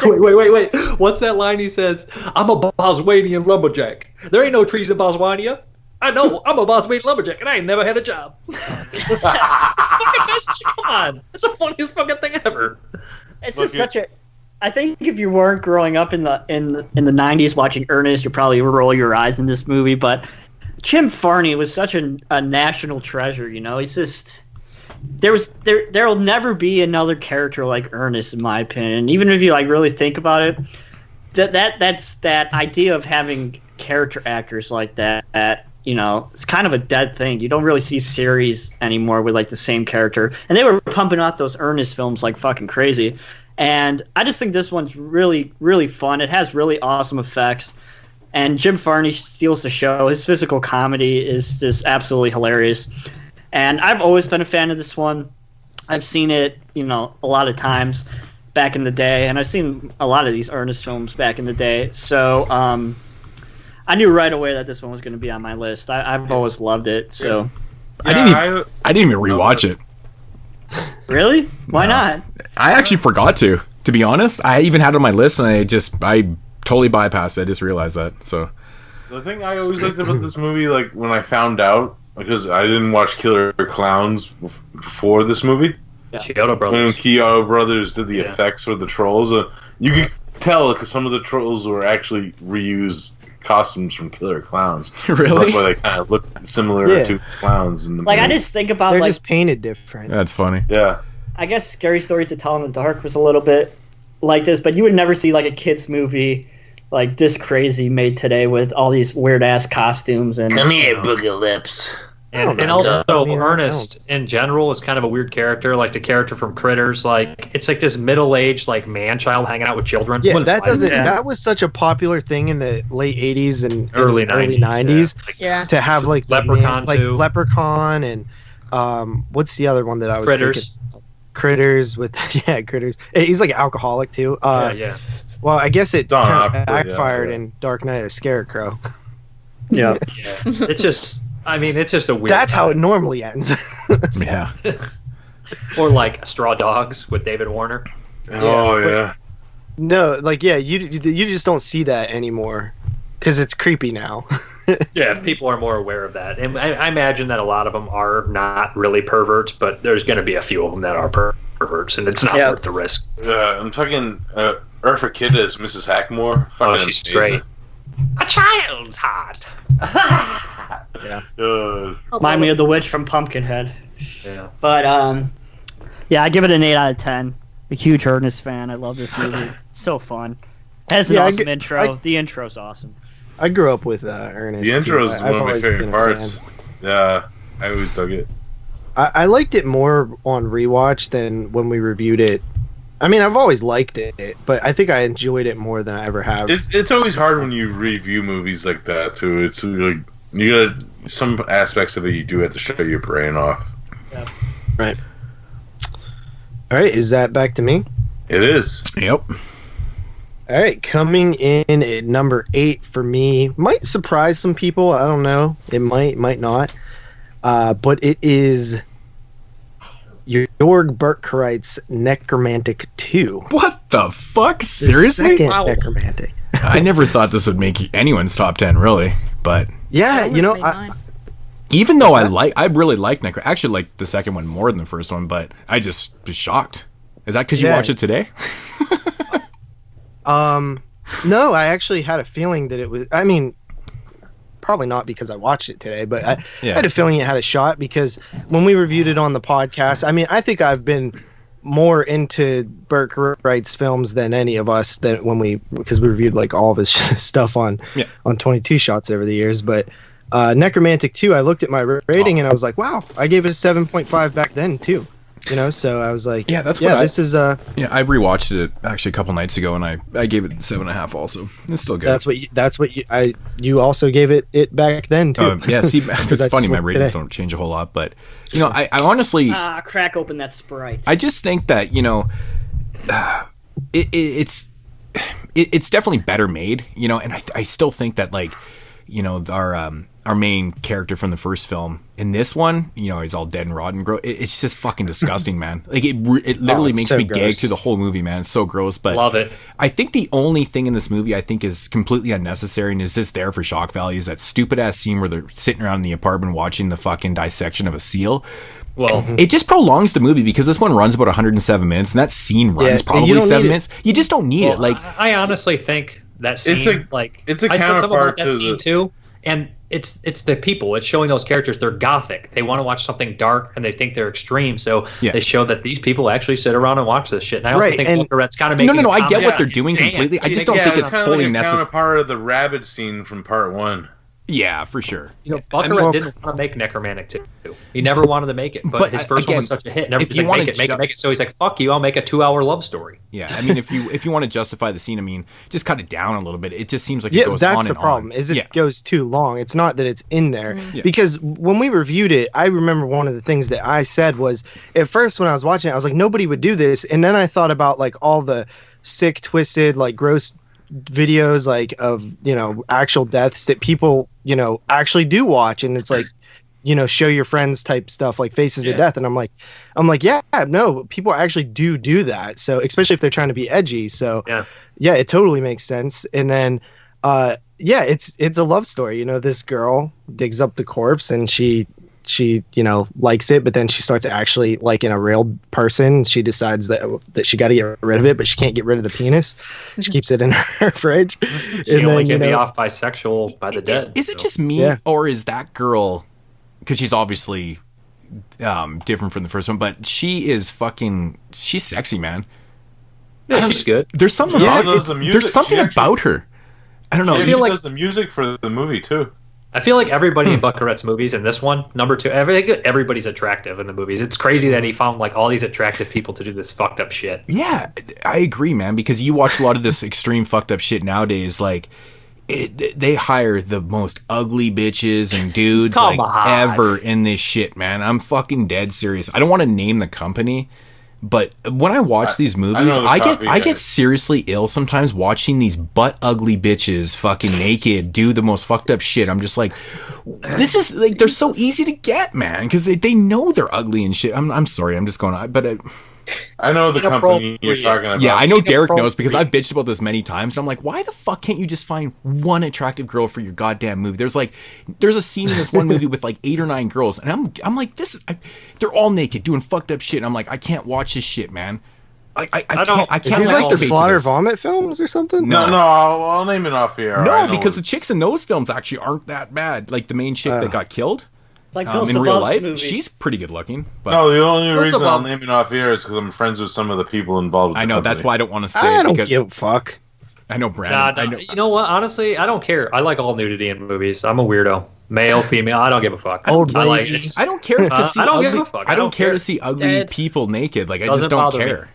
Wait. What's that line he says? I'm a Boswanian lumberjack. There ain't no trees in Boswania. I know, I'm a Boswanian lumberjack, and I ain't never had a job. Fucking best, come on. It's the funniest fucking thing ever. It's just such a... I think if you weren't growing up in the 90s watching Ernest, you'd probably roll your eyes in this movie, but Jim Varney was such a national treasure, He's just... There'll never be another character like Ernest, in my opinion. Even if you really think about it, that's that idea of having character actors like that. It's kind of a dead thing. You don't really see series anymore with the same character. And they were pumping out those Ernest films like fucking crazy. And I just think this one's really, really fun. It has really awesome effects. And Jim Varney steals the show. His physical comedy is just absolutely hilarious. And I've always been a fan of this one. I've seen it, a lot of times back in the day. And I've seen a lot of these Ernest films back in the day. So, I knew right away that this one was going to be on my list. I've always loved it. So I didn't even rewatch it. Really? Why not? I actually forgot to be honest. I even had it on my list, and I totally bypassed it. I just realized that. So the thing I always liked about this movie, when I found out, because I didn't watch Killer Clowns before this movie. Yeah. Chiodo Brothers. When Chiodo Brothers did the effects for the trolls, you could tell because some of the trolls were actually reused costumes from Killer Clowns. Really? That's why they kind of look similar to clowns in the movie. I just think about they're just painted different. That's funny. Yeah. I guess Scary Stories to Tell in the Dark was a little bit like this, but you would never see a kids movie this crazy made today with all these weird ass costumes and. Come here, Boogie Lips. And also, Ernest in general is kind of a weird character, like the character from Critters. Like it's like this middle-aged like man-child hanging out with children. Yeah, that was such a popular thing in the late '80s and early 90s. Yeah. To have like Leprechaun, Leprechaun, and what's the other one that I was Critters. thinking? Critters with Critters. He's like an alcoholic too. Yeah. Well, I guess it kind of Opry, backfired in Dark Knight of the Scarecrow. Yeah. It's just, I mean, it's just a weird. That's how it normally ends. Yeah. Or like Straw Dogs with David Warner. Oh yeah. No, like you just don't see that anymore because it's creepy now. Yeah, people are more aware of that, and I imagine that a lot of them are not really perverts, but there's going to be a few of them that are perverts, and it's not worth the risk. I'm talking Eartha Kitt as Mrs. Hackmore. Oh, she's great. A child's heart. Yeah. Remind me of the witch from Pumpkinhead. Yeah. But yeah, I give it an 8 out of 10. A huge Ernest fan. I love this movie. It's so fun. It has an awesome intro. The intro's awesome. I grew up with Ernest. The intro is one of my favorite been a parts. fan. Yeah, I always dug it. I liked it more on rewatch than when we reviewed it. I mean, I've always liked it, but I think I enjoyed it more than I ever have. It's always hard when you review movies like that too. It's like you got some aspects of it you do have to shut your brain off. Yeah. Right. All right, is that back to me? It is. Yep. All right, coming in at number 8 for me. Might surprise some people. I don't know. It might not. But it is Jorg Berkreit's Necromantic 2. What the fuck? Seriously? The second Necromantic. I never thought this would make anyone's top 10, really. But yeah, you know, even though I really like I actually like the second one more than the first one, but I just was shocked. Is that because you watched it today? No, I actually had a feeling that it was. I mean, probably not because I watched it today, but I had a feeling it had a shot because when we reviewed it on the podcast, I mean, I think I've been more into Berkreit's films than any of us because we reviewed like all of his stuff on 22 Shots over the years. But Necromantic 2, I looked at my rating and I was like, wow, I gave it a 7.5 back then too. You know, so I was like, this is I rewatched it actually a couple nights ago and I gave it 7.5 also. It's still good. That's what you also gave it back then too. Yeah, see, it's funny, my ratings don't change a whole lot, but you know, I honestly crack open that Sprite. I just think that, you know, it's definitely better made, you know, and I still think that, like, you know, our main character from the first film in this one, you know, he's all dead and rotten. It's just fucking disgusting, man. Like it literally makes me gag through the whole movie, man. It's so gross. But love it. I think the only thing in this movie I think is completely unnecessary and is just there for shock value is that stupid ass scene where they're sitting around in the apartment watching the fucking dissection of a seal. Well, it just prolongs the movie because this one runs about 107 minutes and that scene runs probably 7 minutes. You just don't need it. Like, I honestly think that scene, it's a I said something about counterpart that to scene too, and it's the people. It's showing those characters they're gothic. They want to watch something dark and they think they're extreme. So they show that these people actually sit around and watch this shit. And I also think Walkeret's kind of making no. I get what they're doing completely. I just don't think it's fully necessary. Counterpart of the rabbit scene from part 1. Yeah, for sure. You know, Walkeret didn't want to make Necromantic 2. He never wanted to make it, but his first one was such a hit. And everybody's like, make it. So he's like, fuck you, I'll make a 2-hour love story. Yeah, I mean, if you want to justify the scene, I mean, just cut it down a little bit. It just seems like it goes on and on. That's the problem, is it goes too long. It's not that it's in there. Because when we reviewed it, I remember one of the things that I said was, at first when I was watching it, I was like, nobody would do this. And then I thought about like all the sick, twisted, like gross videos like of, you know, actual deaths that people, you know, actually do watch, and it's like, you know, show your friends type stuff like Faces of Death, and I'm like yeah, no, people actually do that, so especially if they're trying to be edgy, so yeah, it totally makes sense. And then it's a love story, you know, this girl digs up the corpse and she you know likes it, but then she starts actually liking a real person. She decides that she got to get rid of it, but she can't get rid of the penis. She keeps it in her fridge. She and only can be off bisexual by the dead. Is it just me, or is that girl, because she's obviously different from the first one, but she's sexy, man. Yeah, she's good. There's something about her. I don't know. She does the music for the movie too. I feel like everybody in Baccarat's movies, and this one, number 2, everybody's attractive in the movies. It's crazy that he found like all these attractive people to do this fucked up shit. Yeah, I agree, man, because you watch a lot of this extreme fucked up shit nowadays, like, they hire the most ugly bitches and dudes ever in this shit, man. I'm fucking dead serious. I don't want to name the company, but when I watch these movies, I get seriously ill sometimes watching these butt ugly bitches fucking naked do the most fucked up shit. I'm just like, this is like, they're so easy to get, man, because they know they're ugly and shit. I'm sorry, I'm just going on, but I know the company you're talking about. Yeah, I know Derek knows because I've bitched about this many times. I'm like, why the fuck can't you just find one attractive girl for your goddamn movie? There's a scene in this one movie with like 8 or 9 girls, and I'm like, they're all naked doing fucked up shit. And I'm like, I can't watch this shit, man. I can't. Is these like the slaughter vomit films or something? No, I'll name it off here. No, because the chicks in those films actually aren't that bad. Like the main chick that got killed. Like in real life, she's pretty good looking. But no, the only reason I'm naming off here is because I'm friends with some of the people involved. I know, that's why I don't want to say. I don't give a fuck. I know, Brandon. You know what? Honestly, I don't care. I like all nudity in movies. I'm a weirdo. Male, female, I don't give a fuck. I don't care to see. I don't ugly, give a fuck. I don't care to see ugly people naked. Like I just don't care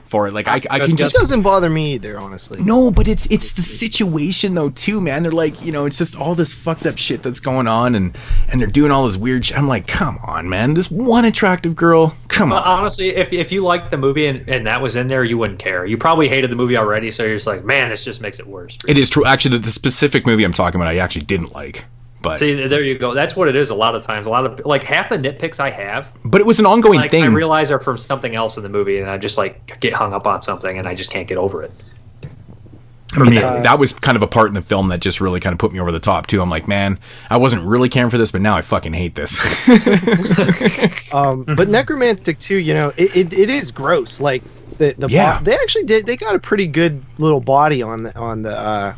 for it. Like I can just. It doesn't bother me either, honestly. No, but it's the situation though too, man. They're like, it's just all this fucked up shit that's going on, and they're doing all this weird shit. I'm like, come on, man. Just one attractive girl. Come on. Honestly, if you liked the movie and that was in there, you wouldn't care. You probably hated the movie already, so you're just like, man, this just makes it worse. It is true. Actually, the specific movie I'm talking about, I actually didn't like. But see, there you go. That's what it is. A lot of times, like half the nitpicks I have. But it was an ongoing thing. I realize are from something else in the movie, and I just like get hung up on something, and I just can't get over it. That was kind of a part in the film that just really kind of put me over the top too. I'm like, man, I wasn't really caring for this, but now I fucking hate this. But Necromantic too, it is gross. Like they actually did. They got a pretty good little body on the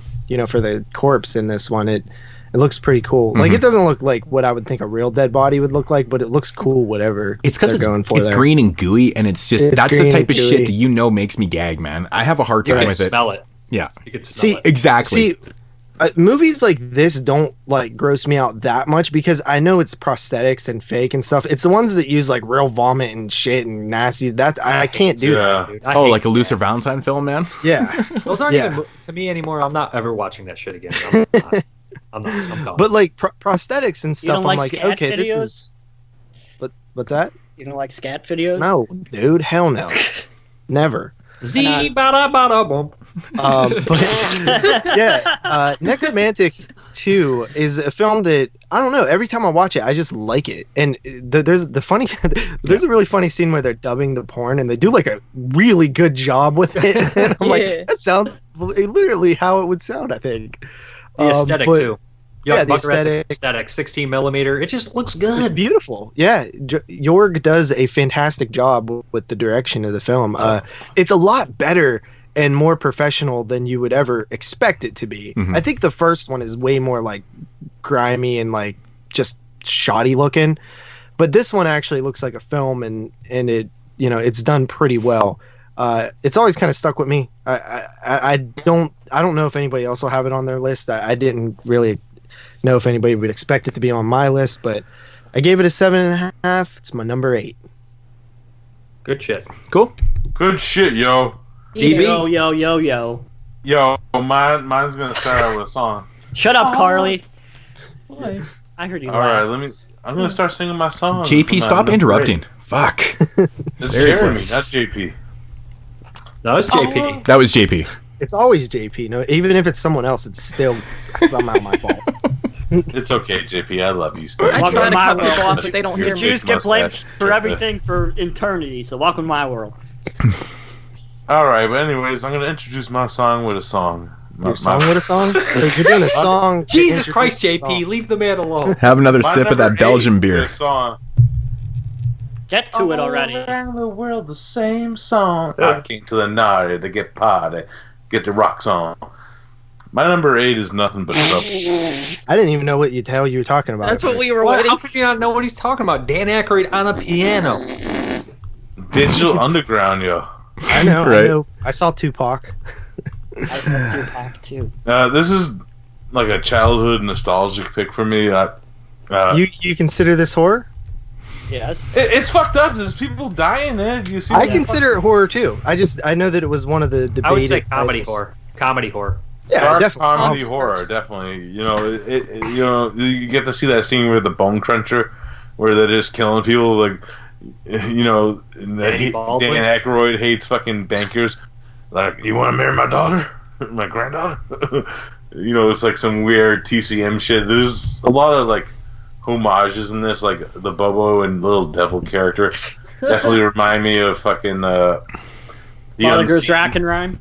for the corpse in this one. It looks pretty cool. Like it doesn't look like what I would think a real dead body would look like, but it looks cool. Whatever it's because it's green and gooey, and it's that's the type of shit that makes me gag, man. I have a hard time with it. Smell it. Yeah, you can smell it. Exactly. Movies like this don't like gross me out that much because I know it's prosthetics and fake and stuff. It's the ones that use like real vomit and shit and nasty. That I can't do that. Dude. Like a Lucifer Valentine film, man. Yeah, those aren't even to me anymore. I'm not ever watching that shit again. I'm not. But like prosthetics and stuff, I'm like, okay, videos? This is. What's that? You don't like scat videos? No, dude, hell no, never. Bada bump. Necromantic 2 is a film that I don't know. Every time I watch it, I just like it. And there's a really funny scene where they're dubbing the porn, and they do like a really good job with it. And I'm like, that sounds literally how it would sound. I think the aesthetic too. Yeah, the aesthetic, 16 millimeter. It just looks good. It's beautiful. Yeah, Jorg does a fantastic job with the direction of the film. It's a lot better and more professional than you would ever expect it to be. I think the first one is way more like grimy and like just shoddy looking, but this one actually looks like a film, and it it's done pretty well. It's always kind of stuck with me. I don't know if anybody else will have it on their list. I didn't really know if anybody would expect it to be on my list, but I gave it a 7.5. It's my number 8. Good shit. Cool. Good shit, yo. Yo. Mine's gonna start out with a song. Shut up, Carly. Why? I heard you. All right, I'm gonna start singing my song. JP, stop interrupting. Fuck. It's Jeremy, not JP. No, it's JP. That was JP. It's always JP. No, even if it's someone else, it's still somehow my fault. It's okay, JP. I love you still. I try to cut people off, but they don't hear me. Jews get blamed for everything for eternity, so welcome to my world. Alright, but anyways, I'm going to introduce my song with a song. With a song? So you're doing a song. Jesus Christ, JP, leave the man alone. Have another sip of that Belgian beer. Song. Get to it already. All around the world, the same song. I came to the naughty to get party, get the rocks on. My number 8 is Nothing But Trouble. I didn't even know what you were talking about. That's what we were waiting. How could you not know what he's talking about? Dan Aykroyd on a piano. Digital Underground, yo. I know, right? I know. I saw Tupac. I saw Tupac too. This is like a childhood nostalgic pick for me. You consider this horror? Yes. It's fucked up. There's people dying in it. You see? I consider it horror too. I know that it was one of the debated. I would say comedy types. horror. Comedy horror. Yeah, dark definitely. comedy horror, definitely. You know, you get to see that scene with the Bone Cruncher, where they're just killing people. Like, you know, Dan Aykroyd hates fucking bankers. Like, you want to marry my daughter, my granddaughter? You know, it's like some weird TCM shit. There's a lot of like homages in this, like the Bobo and Little Devil character. Definitely remind me of fucking the Gallagher's Rack and Rhyme.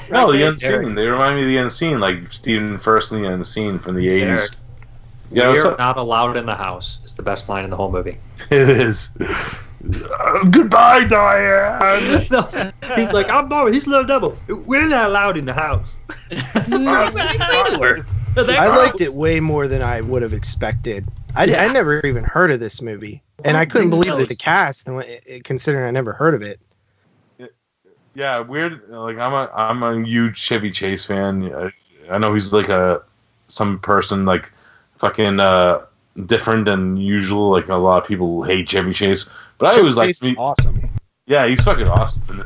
No, the Unseen. They remind me of the Unseen, like Stephen First and the Unseen from the 80s. Yeah, You're not allowed in the house. It's the best line in the whole movie. It is. Goodbye, Diane. No, he's like, I'm Bob. He's Little Devil. We're not allowed in the house. I liked it way more than I would have expected. I never even heard of this movie, and I couldn't believe that the cast, considering I never heard of it. Yeah, weird. Like I'm a huge Chevy Chase fan. I know he's like some person like fucking different than usual. Like a lot of people hate Chevy Chase, but I always like awesome. Yeah, he's fucking awesome.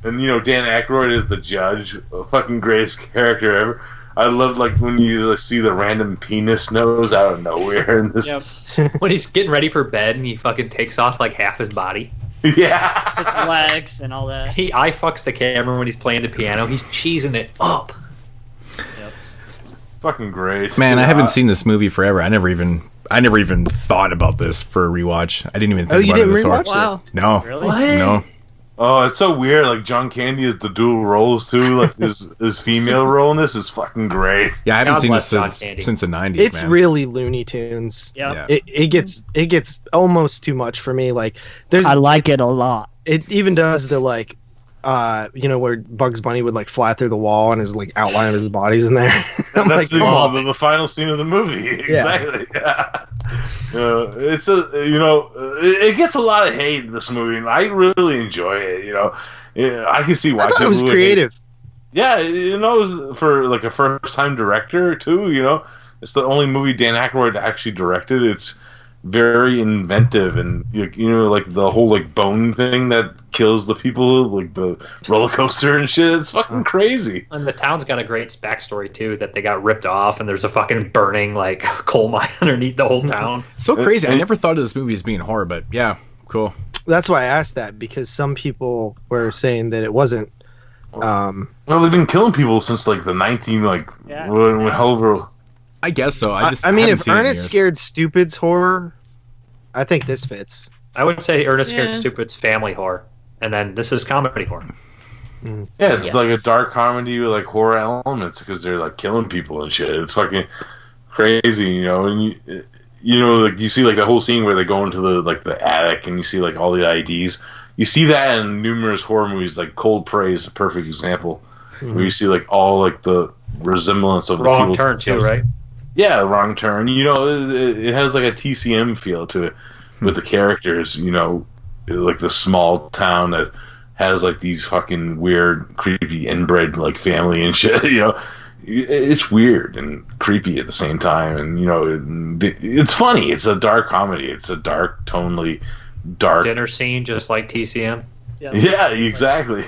And you know, Dan Aykroyd is the judge, fucking greatest character ever. I love like when you see the random penis nose out of nowhere in this. Yep. When he's getting ready for bed and he fucking takes off like half his body. Yeah, his legs and all that. He eye fucks the camera when he's playing the piano. He's cheesing it up. Yep. Fucking great. Man, I haven't seen this movie forever. I never even thought about this for a rewatch. I didn't even think about it. Wow. No. Really? No. Oh, it's so weird. Like John Candy is the dual roles too. Like his female role in this is fucking great. Yeah, I haven't seen this since the 90s. It's man. really Looney Tunes. Yeah. It gets almost too much for me. Like I like it a lot. It even does the like, where Bugs Bunny would like fly through the wall and his like outline of his body's in there. That's like, the final scene of the movie. Exactly. Yeah. It gets a lot of hate in this movie, and I really enjoy it. You know, I can see why it was creative. Yeah, for like a first-time director too. You know, it's the only movie Dan Aykroyd actually directed. It's very inventive, and like the whole like bone thing that kills the people, like the roller coaster and shit. It's fucking crazy. And the town's got a great backstory too, that they got ripped off, and there's a fucking burning like coal mine underneath the whole town. So crazy. I never thought of this movie as being horror, but yeah, cool. That's why I asked that, because some people were saying that it wasn't. Well, they've been killing people since like the however. I guess so. I mean, if Ernest Scared Stupid's horror, I think this fits. I would say Ernest Scared Stupid's family horror, and then this is comedy horror. Yeah, it's like a dark comedy with like horror elements because they're like killing people and shit. It's fucking crazy, you know. And like you see like the whole scene where they go into the attic and you see like all the IDs. You see that in numerous horror movies. Like Cold Prey is a perfect example, where you see like all like the resemblance of Wrong the people Turn too, right? Yeah, Wrong Turn. You know, it has like a TCM feel to it with the characters. You know, like the small town that has like these fucking weird, creepy inbred like family and shit. You know, it's weird and creepy at the same time, and you know, it's funny. It's a dark comedy. It's a dark, tonally dark dinner scene, just like TCM. Yeah, exactly.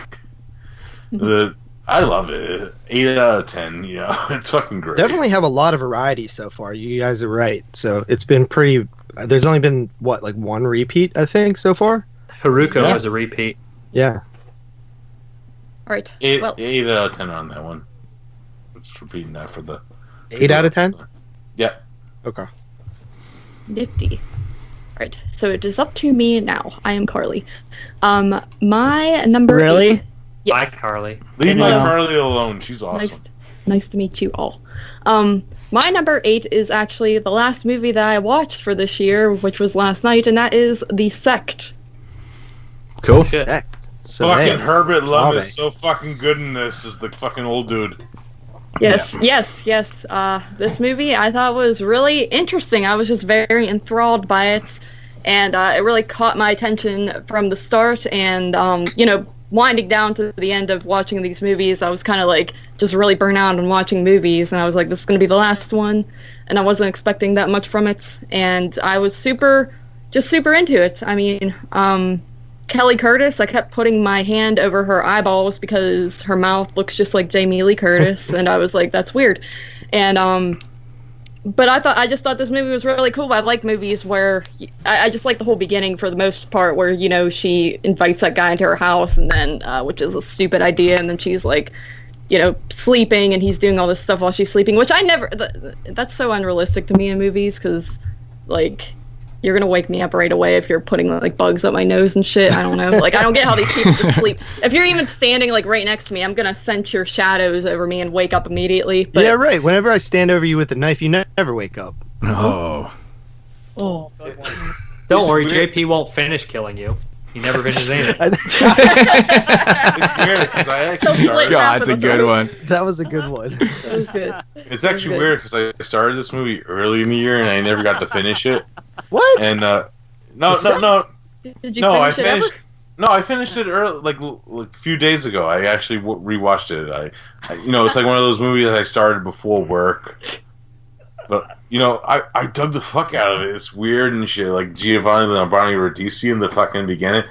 I love it. 8 out of 10. You know, it's fucking great. Definitely have a lot of variety so far. You guys are right. So it's been pretty. There's only been like one repeat, I think, so far. Haruko was a repeat. Yeah. All right. 8 out of 10 on that one. Just repeating that for the 8 out of 10. Yeah. Okay. Nifty. All right. So it is up to me now. I am Carly. My number. Really? 8, yes. Bye, Carly. Leave my Carly alone. She's awesome. Nice to meet you all. My number 8 is actually the last movie that I watched for this year, which was last night, and that is The Sect. Cool. Sect. So fucking Herbert Love is so fucking good in this as the fucking old dude. Yes. This movie I thought was really interesting. I was just very enthralled by it, and it really caught my attention from the start. And winding down to the end of watching these movies, I was kind of like just really burnt out on watching movies, and I was like, this is going to be the last one, and I wasn't expecting that much from it, and I was super into it. I mean, Kelly Curtis, I kept putting my hand over her eyeballs because her mouth looks just like Jamie Lee Curtis, and I was like, that's weird. And but I just thought this movie was really cool. I like movies where I just like the whole beginning for the most part, where, you know, she invites that guy into her house, and then which is a stupid idea, and then she's like, you know, sleeping, and he's doing all this stuff while she's sleeping, which that's so unrealistic to me in movies, because like, you're gonna wake me up right away if you're putting like bugs up my nose and shit. I don't know. Like, I don't get how these people can sleep. If you're even standing like right next to me, I'm gonna sense your shadows over me and wake up immediately. But, yeah, right. Whenever I stand over you with a knife, you never wake up. Oh. Oh. Don't worry, JP won't finish killing you. He never finishes anything. It's weird because I actually started. God, it's a good one. That was a good one. That was good. It's actually weird because I started this movie early in the year and I never got to finish it. What? And no. Did you finish it ever? No, I finished it early, like a few days ago. I actually rewatched it. I it's like one of those movies that I started before work. But I dug the fuck out of it. It's weird and shit. Like Giovanni Ribisi in the fucking beginning,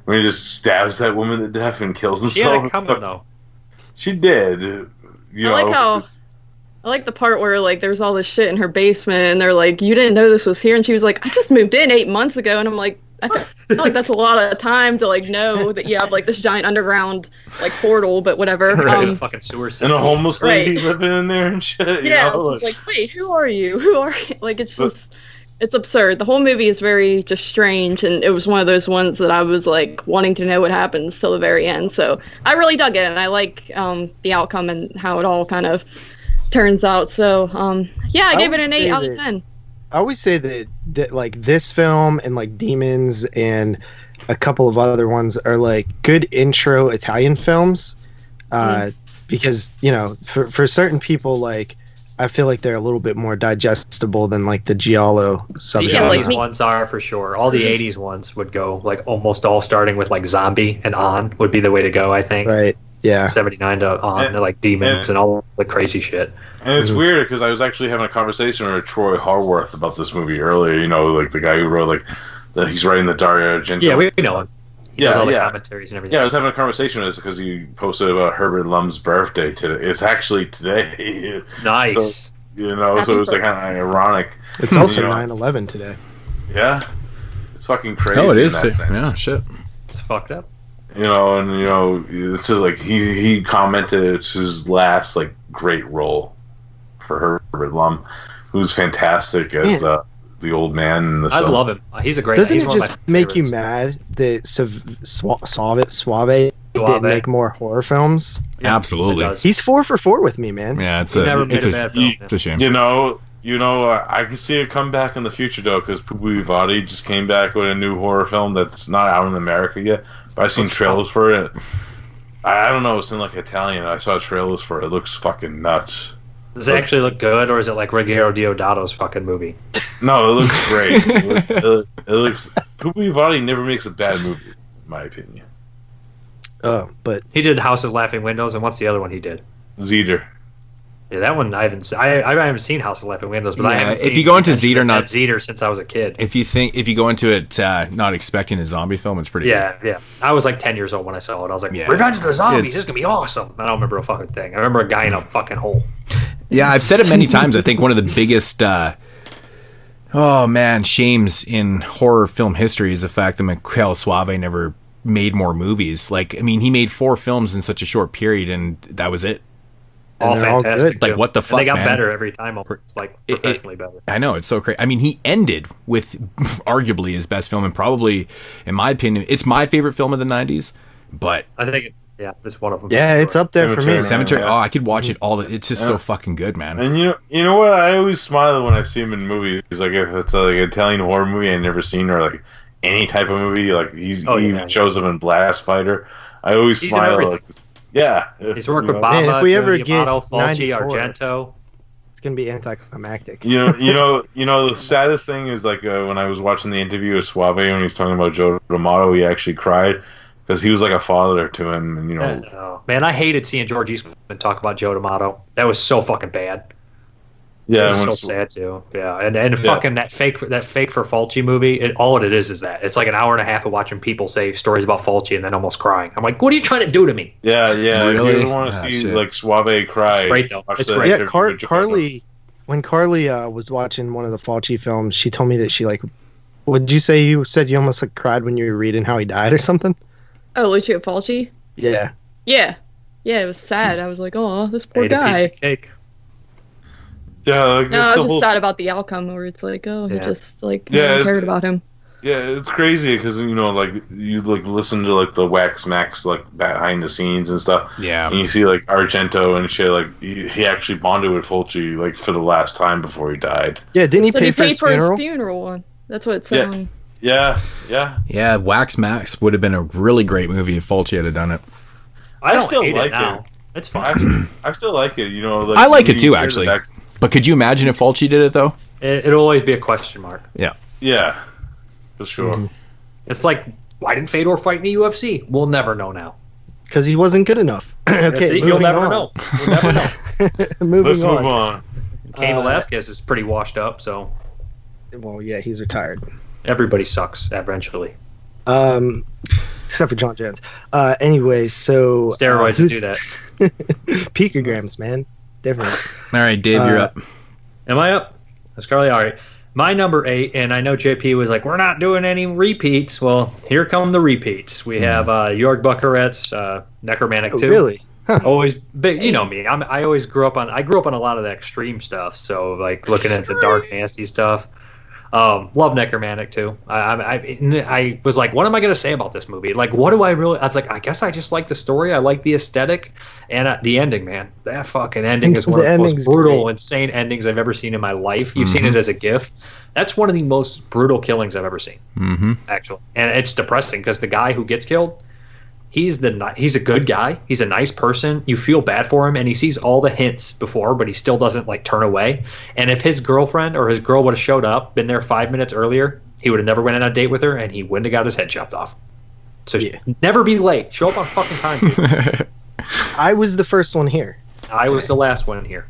when he just stabs that woman to death and kills himself. She had it coming though. She did. I like the part where like there's all this shit in her basement, and they're like, "You didn't know this was here," and she was like, "I just moved in 8 months ago," and I'm like, I feel like that's a lot of time to like know that you have like this giant underground like portal, but whatever. Right, fucking sewer system. And a homeless lady living in there and shit. Yeah, it's like, wait, who are you? Who are you? Like, it's just, it's absurd. The whole movie is very just strange, and it was one of those ones that I was like wanting to know what happens till the very end. So I really dug it, and I like the outcome and how it all kind of turns out. So yeah, I gave it an 8 out of 10. I always say that like this film and like Demons and a couple of other ones are like good intro Italian films, because for certain people, like I feel like they're a little bit more digestible than like the giallo subgenre. The 80s ones are for sure. All the 80s ones would go like almost all starting with like Zombie and on would be the way to go, I think. Right. Yeah. 79 to on to like Demons and all the crazy shit. And it's weird because I was actually having a conversation with Troy Harworth about this movie earlier. Like the guy who wrote he's writing the Dario Argento. Yeah, we know him. He does all the commentaries and everything. Yeah, I was having a conversation with this because he posted about Herbert Lum's birthday today. It's actually today. Nice. So, so it was like kind of ironic. It's also 9/11 today. Yeah, it's fucking crazy. Oh, it is. In that sense. Yeah, shit. It's fucked up. It's just like he commented it's his last like great role for Herbert Lum, who's fantastic as the old man in this film. Love him. He's a great. Doesn't he's it one just of my make you favorites. mad that Suave didn't make more horror films? Yeah, absolutely. He's 4 for 4 with me, man. Yeah, it's He's never made a bad film. It's a shame. I can see it come back in the future though, because Pupi Avati just came back with a new horror film that's not out in America yet. But I've seen trailers for it. I don't know. It's in like Italian. I saw trailers for it. It looks fucking nuts. Does it actually look good, or is it like Ruggero Deodato's fucking movie? No, it looks great. it looks. Pupi Avati never makes a bad movie, in my opinion. Oh, but he did House of Laughing Windows, and what's the other one he did? Zeder. Yeah, that one I haven't. I haven't seen House of Laughing Windows, but I haven't. If you go into Zeder, not Zeder since I was a kid. If you go into it not expecting a zombie film, it's pretty. Yeah, good. yeah. I was like 10 years old when I saw it. I was like, Revenge of the Zombies, this is gonna be awesome. I don't remember a fucking thing. I remember a guy in a fucking hole. Yeah, I've said it many times. I think one of the biggest, shames in horror film history is the fact that Michele Soavi never made more movies. Like, I mean, he made 4 films in such a short period, and that was it. All fantastic. Like, what the fuck, and they got man? better every time, like professionally better. I know, it's so crazy. I mean, he ended with arguably his best film, and probably, in my opinion, it's my favorite film of the 90s, but... I think it's one of them. Yeah, it's up there for me. Cemetery. Oh, I could watch it all. It's just so fucking good, man. And you know what? I always smile when I see him in movies. Like if it's like an Italian horror movie I've never seen, or like any type of movie. Like he even shows up in Blast Fighter. I always smile. Like, yeah, he's worked with Baba. If we ever get Fulci, Argento, it's gonna be anticlimactic. You know. The saddest thing is like when I was watching the interview with Suave when he was talking about Joe D'Amato, he actually cried because he was like a father to him, and Man, I hated seeing George Eastman talk about Joe D'Amato. That was so fucking bad. Yeah, it was so sad too. Yeah, and fucking that fake for Fulci movie. All it is that it's like an hour and a half of watching people say stories about Fulci and then almost crying. I'm like, what are you trying to do to me? Yeah. Really? If you ever want to see like Suave cry, it's great though. It's great. Yeah, Carly. When Carly was watching one of the Fulci films, she told me that she like. What did you say? You said you almost like cried when you were reading how he died or something. Oh, Lucio Fulci? Yeah. Yeah, it was sad. I was like, oh, this poor Ate a piece guy. of cake. Yeah, like, No, I was just sad about the outcome where it's like, oh, he just like no one cared about him. Yeah, it's crazy because like you like listen to like the Wax Max like behind the scenes and stuff. Yeah, and you see like Argento and shit. Like he actually bonded with Fulci like for the last time before he died. Yeah, didn't he So pay he for paid his for funeral? his funeral one. That's what it said on. Yeah. Wax Max would have been a really great movie if Fulci had done it. I still hate like it now. It's fine. I still like it. Like, I like it too, actually. But could you imagine if Fulci did it though? It'll always be a question mark. Yeah, for sure. Mm-hmm. It's like, why didn't Fedor fight in the UFC? We'll never know now. Because he wasn't good enough. Okay, you'll never know. We'll never know. Let's move on. Cain Velasquez is pretty washed up, so. Well, yeah, he's retired. Everybody sucks eventually. Except for John Jones. Anyway, so steroids do that. Picograms, man, different. All right, Dave, you're up. Am I up? That's Carly. All right. My number 8, and I know JP was like, we're not doing any repeats. Well, here come the repeats. We have York Buckaret's Necromantic 2. Really? Huh. Always big. You know me. I always grew up on a lot of the extreme stuff. So like looking at the dark, nasty stuff. Love Necromantic too. I was like, what am I going to say about this movie? Like, what do I really? I was like, I guess I just like the story. I like the aesthetic and the ending. Man, that fucking ending is one of the most brutal, insane endings I've ever seen in my life. You've seen it as a GIF. That's one of the most brutal killings I've ever seen. Actually, and it's depressing because the guy who gets killed, he's a good guy. He's a nice person. You feel bad for him, and he sees all the hints before, but he still doesn't like turn away. And if his girlfriend or his girl would have showed up, been there 5 minutes earlier, he would have never went on a date with her, and he wouldn't have got his head chopped off. So never be late. Show up on fucking time. I was the first one here. I was the last one here.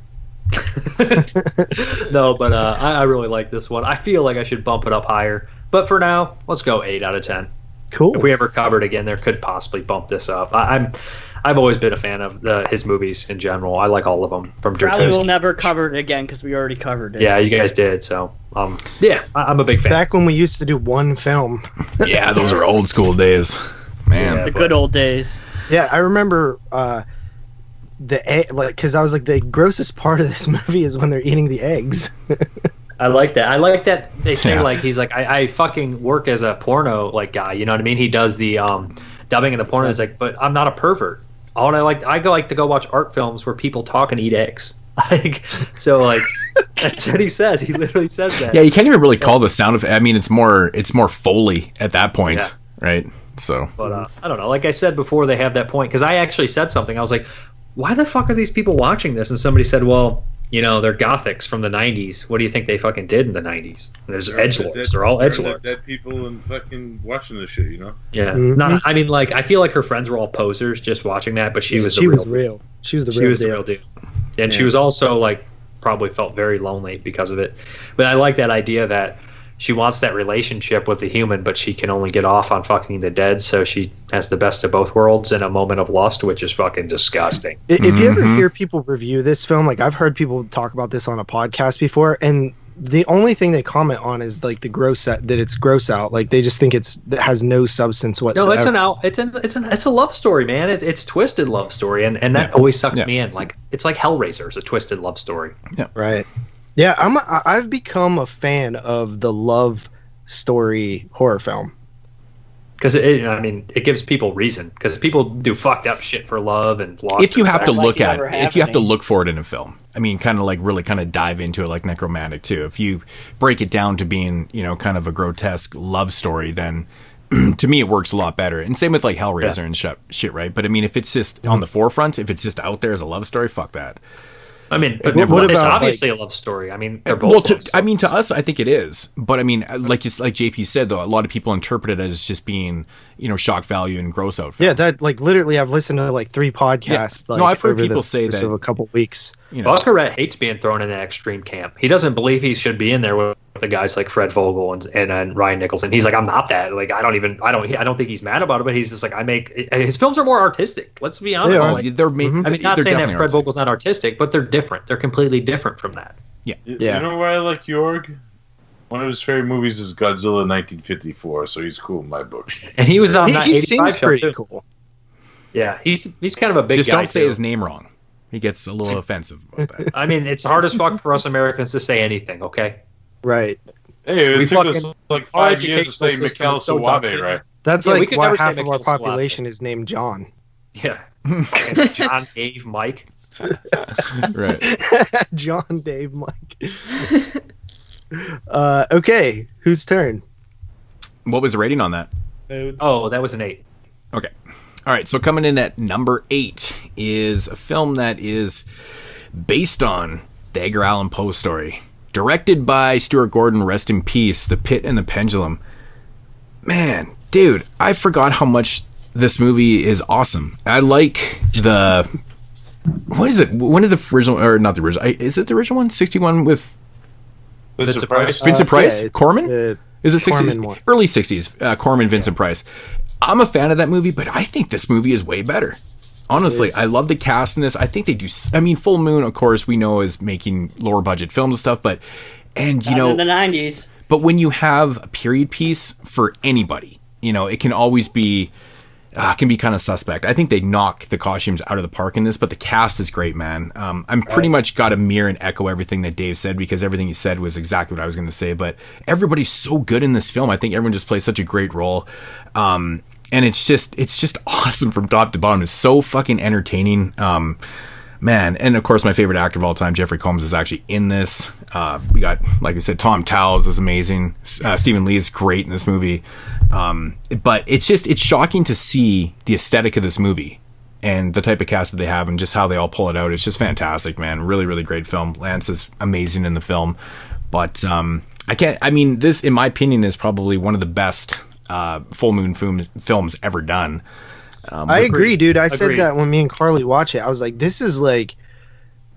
No, but I really like this one. I feel like I should bump it up higher. But for now, let's go 8 out of 10. Cool. If we ever covered again, there could possibly bump this up. I've always been a fan of his movies in general. I like all of them. Probably we'll never cover it again because we already covered it. Yeah, you guys did. So, yeah, I'm a big fan. Back when we used to do one film. Yeah, those are old school days, man. The good old days. Yeah, I remember because I was like, the grossest part of this movie is when they're eating the eggs. I like that. I like that they say like he's like I fucking work as a porno like guy. You know what I mean? He does the dubbing in the porno. It's like, but I'm not a pervert. All I like to go watch art films where people talk and eat eggs. So that's what he says. He literally says that. Yeah, you can't even really call the sound effect. I mean, it's more Foley at that point, right? So, but I don't know. Like I said before, they have that point because I actually said something. I was like, why the fuck are these people watching this? And somebody said, well, you know, they're gothics from the 90s. What do you think they fucking did in the 90s? There's edgelords. They're all edgelords. Dead people and fucking watching this shit, you know? Yeah. Not. I mean, like, I feel like her friends were all posers just watching that, but she was the real. She was the real deal. And she was also, like, probably felt very lonely because of it. But I like that idea that she wants that relationship with the human, but she can only get off on fucking the dead, so she has the best of both worlds in a moment of lust, which is fucking disgusting. If you ever hear people review this film, like I've heard people talk about this on a podcast before, and the only thing they comment on is like the that it's gross out. Like they just think it has no substance whatsoever. No, it's a love story, man. It's twisted love story, and that always sucks me in. Like it's like Hellraiser is a twisted love story. Yeah, right. Yeah, I've become a fan of the love story horror film. Because it gives people reason. Because people do fucked up shit for love and lost. If you have to look at it, if you have to look for it in a film, I mean, kind of like really kind of dive into it like Necromantic too. If you break it down to being, you know, kind of a grotesque love story, then to me it works a lot better. And same with like Hellraiser and shit, right? But I mean, if it's just on the forefront, if it's just out there as a love story, fuck that. I mean, What it's about, obviously a love story. I mean, they're both. To us, I think it is. But I mean, like JP said, though, a lot of people interpret it as just being, shock value and gross out. Yeah, that literally, I've listened to 3 podcasts. Yeah. No, I've heard people say that. Of a couple weeks. Buckarett hates being thrown in that extreme camp. He doesn't believe he should be in there with the guys like Fred Vogel and Ryan Nicholson. He's like, I'm not that. Like, I don't think he's mad about it, but he's just like, his films are more artistic. Let's be honest. They're not saying that Fred Vogel's not artistic, but they're different. They're completely different from that. Yeah. You know why I like Jorg? One of his favorite movies is Godzilla 1954, so he's cool in my book. And he was on that 85 He seems pretty cool. Yeah, he's kind of a big guy. Just don't say his name wrong. He gets a little offensive about that. I mean, it's hard as fuck for us Americans to say anything, okay? Right. Hey, it took us 5 years to say Mikhail Suave, right? That's why half of our population is named John. Yeah. John, Dave, Mike. Right. John, Dave, Mike. Okay, whose turn? What was the rating on that? Oh, that was an 8. Okay. All right, so coming in at number 8 is a film that is based on the Edgar Allan Poe story. Directed by Stuart Gordon, rest in peace, The Pit and the Pendulum. Man, dude, I forgot how much this movie is awesome. I like the... What is it? One of the original... Or not the original. Is it the original one? 61 with... Vincent Price? Vincent Price? Yeah, Corman? Is it 60s? Corman. Early 60s. Corman, Vincent Price. I'm a fan of that movie, but I think this movie is way better. Honestly, I love the cast in this. I think they do. I mean, Full Moon, of course, we know is making lower budget films and stuff, but in the 90s. But when you have a period piece for anybody, it can always be can be kind of suspect. I think they knock the costumes out of the park in this, but the cast is great, man. I'm pretty much got to mirror and echo everything that Dave said because everything he said was exactly what I was going to say. But everybody's so good in this film. I think everyone just plays such a great role. And it's just awesome from top to bottom. It's so fucking entertaining. Man. And of course, my favorite actor of all time, Jeffrey Combs, is actually in this. We got, like I said, Tom Towles is amazing. Stephen Lee is great in this movie. But it's shocking to see the aesthetic of this movie and the type of cast that they have and just how they all pull it out. It's just fantastic, man. Really, really great film. Lance is amazing in the film. But this, in my opinion, is probably one of the best Full Moon films ever done. I agree, dude. I said that when me and Carly watch it. I was like, this is like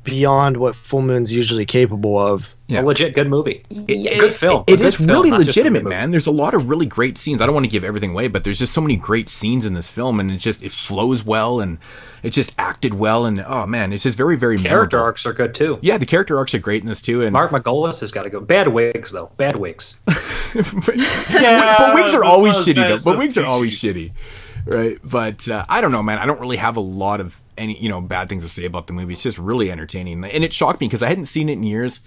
beyond what Full Moon's usually capable of. Yeah. A legit good movie. Good film. It is really legitimate, man. There's a lot of really great scenes. I don't want to give everything away, but there's just so many great scenes in this film, and it flows well, and it's just acted well, and oh man, it's just very, very character memorable. Arcs are good too. Yeah, the character arcs are great in this too. And Mark Margolis has got to go. Bad wigs though. Bad wigs. But wigs are always shitty though. But wigs are always shitty. Right, but I don't know, man. I don't really have a lot of any, bad things to say about the movie. It's just really entertaining, and it shocked me because I hadn't seen it in years,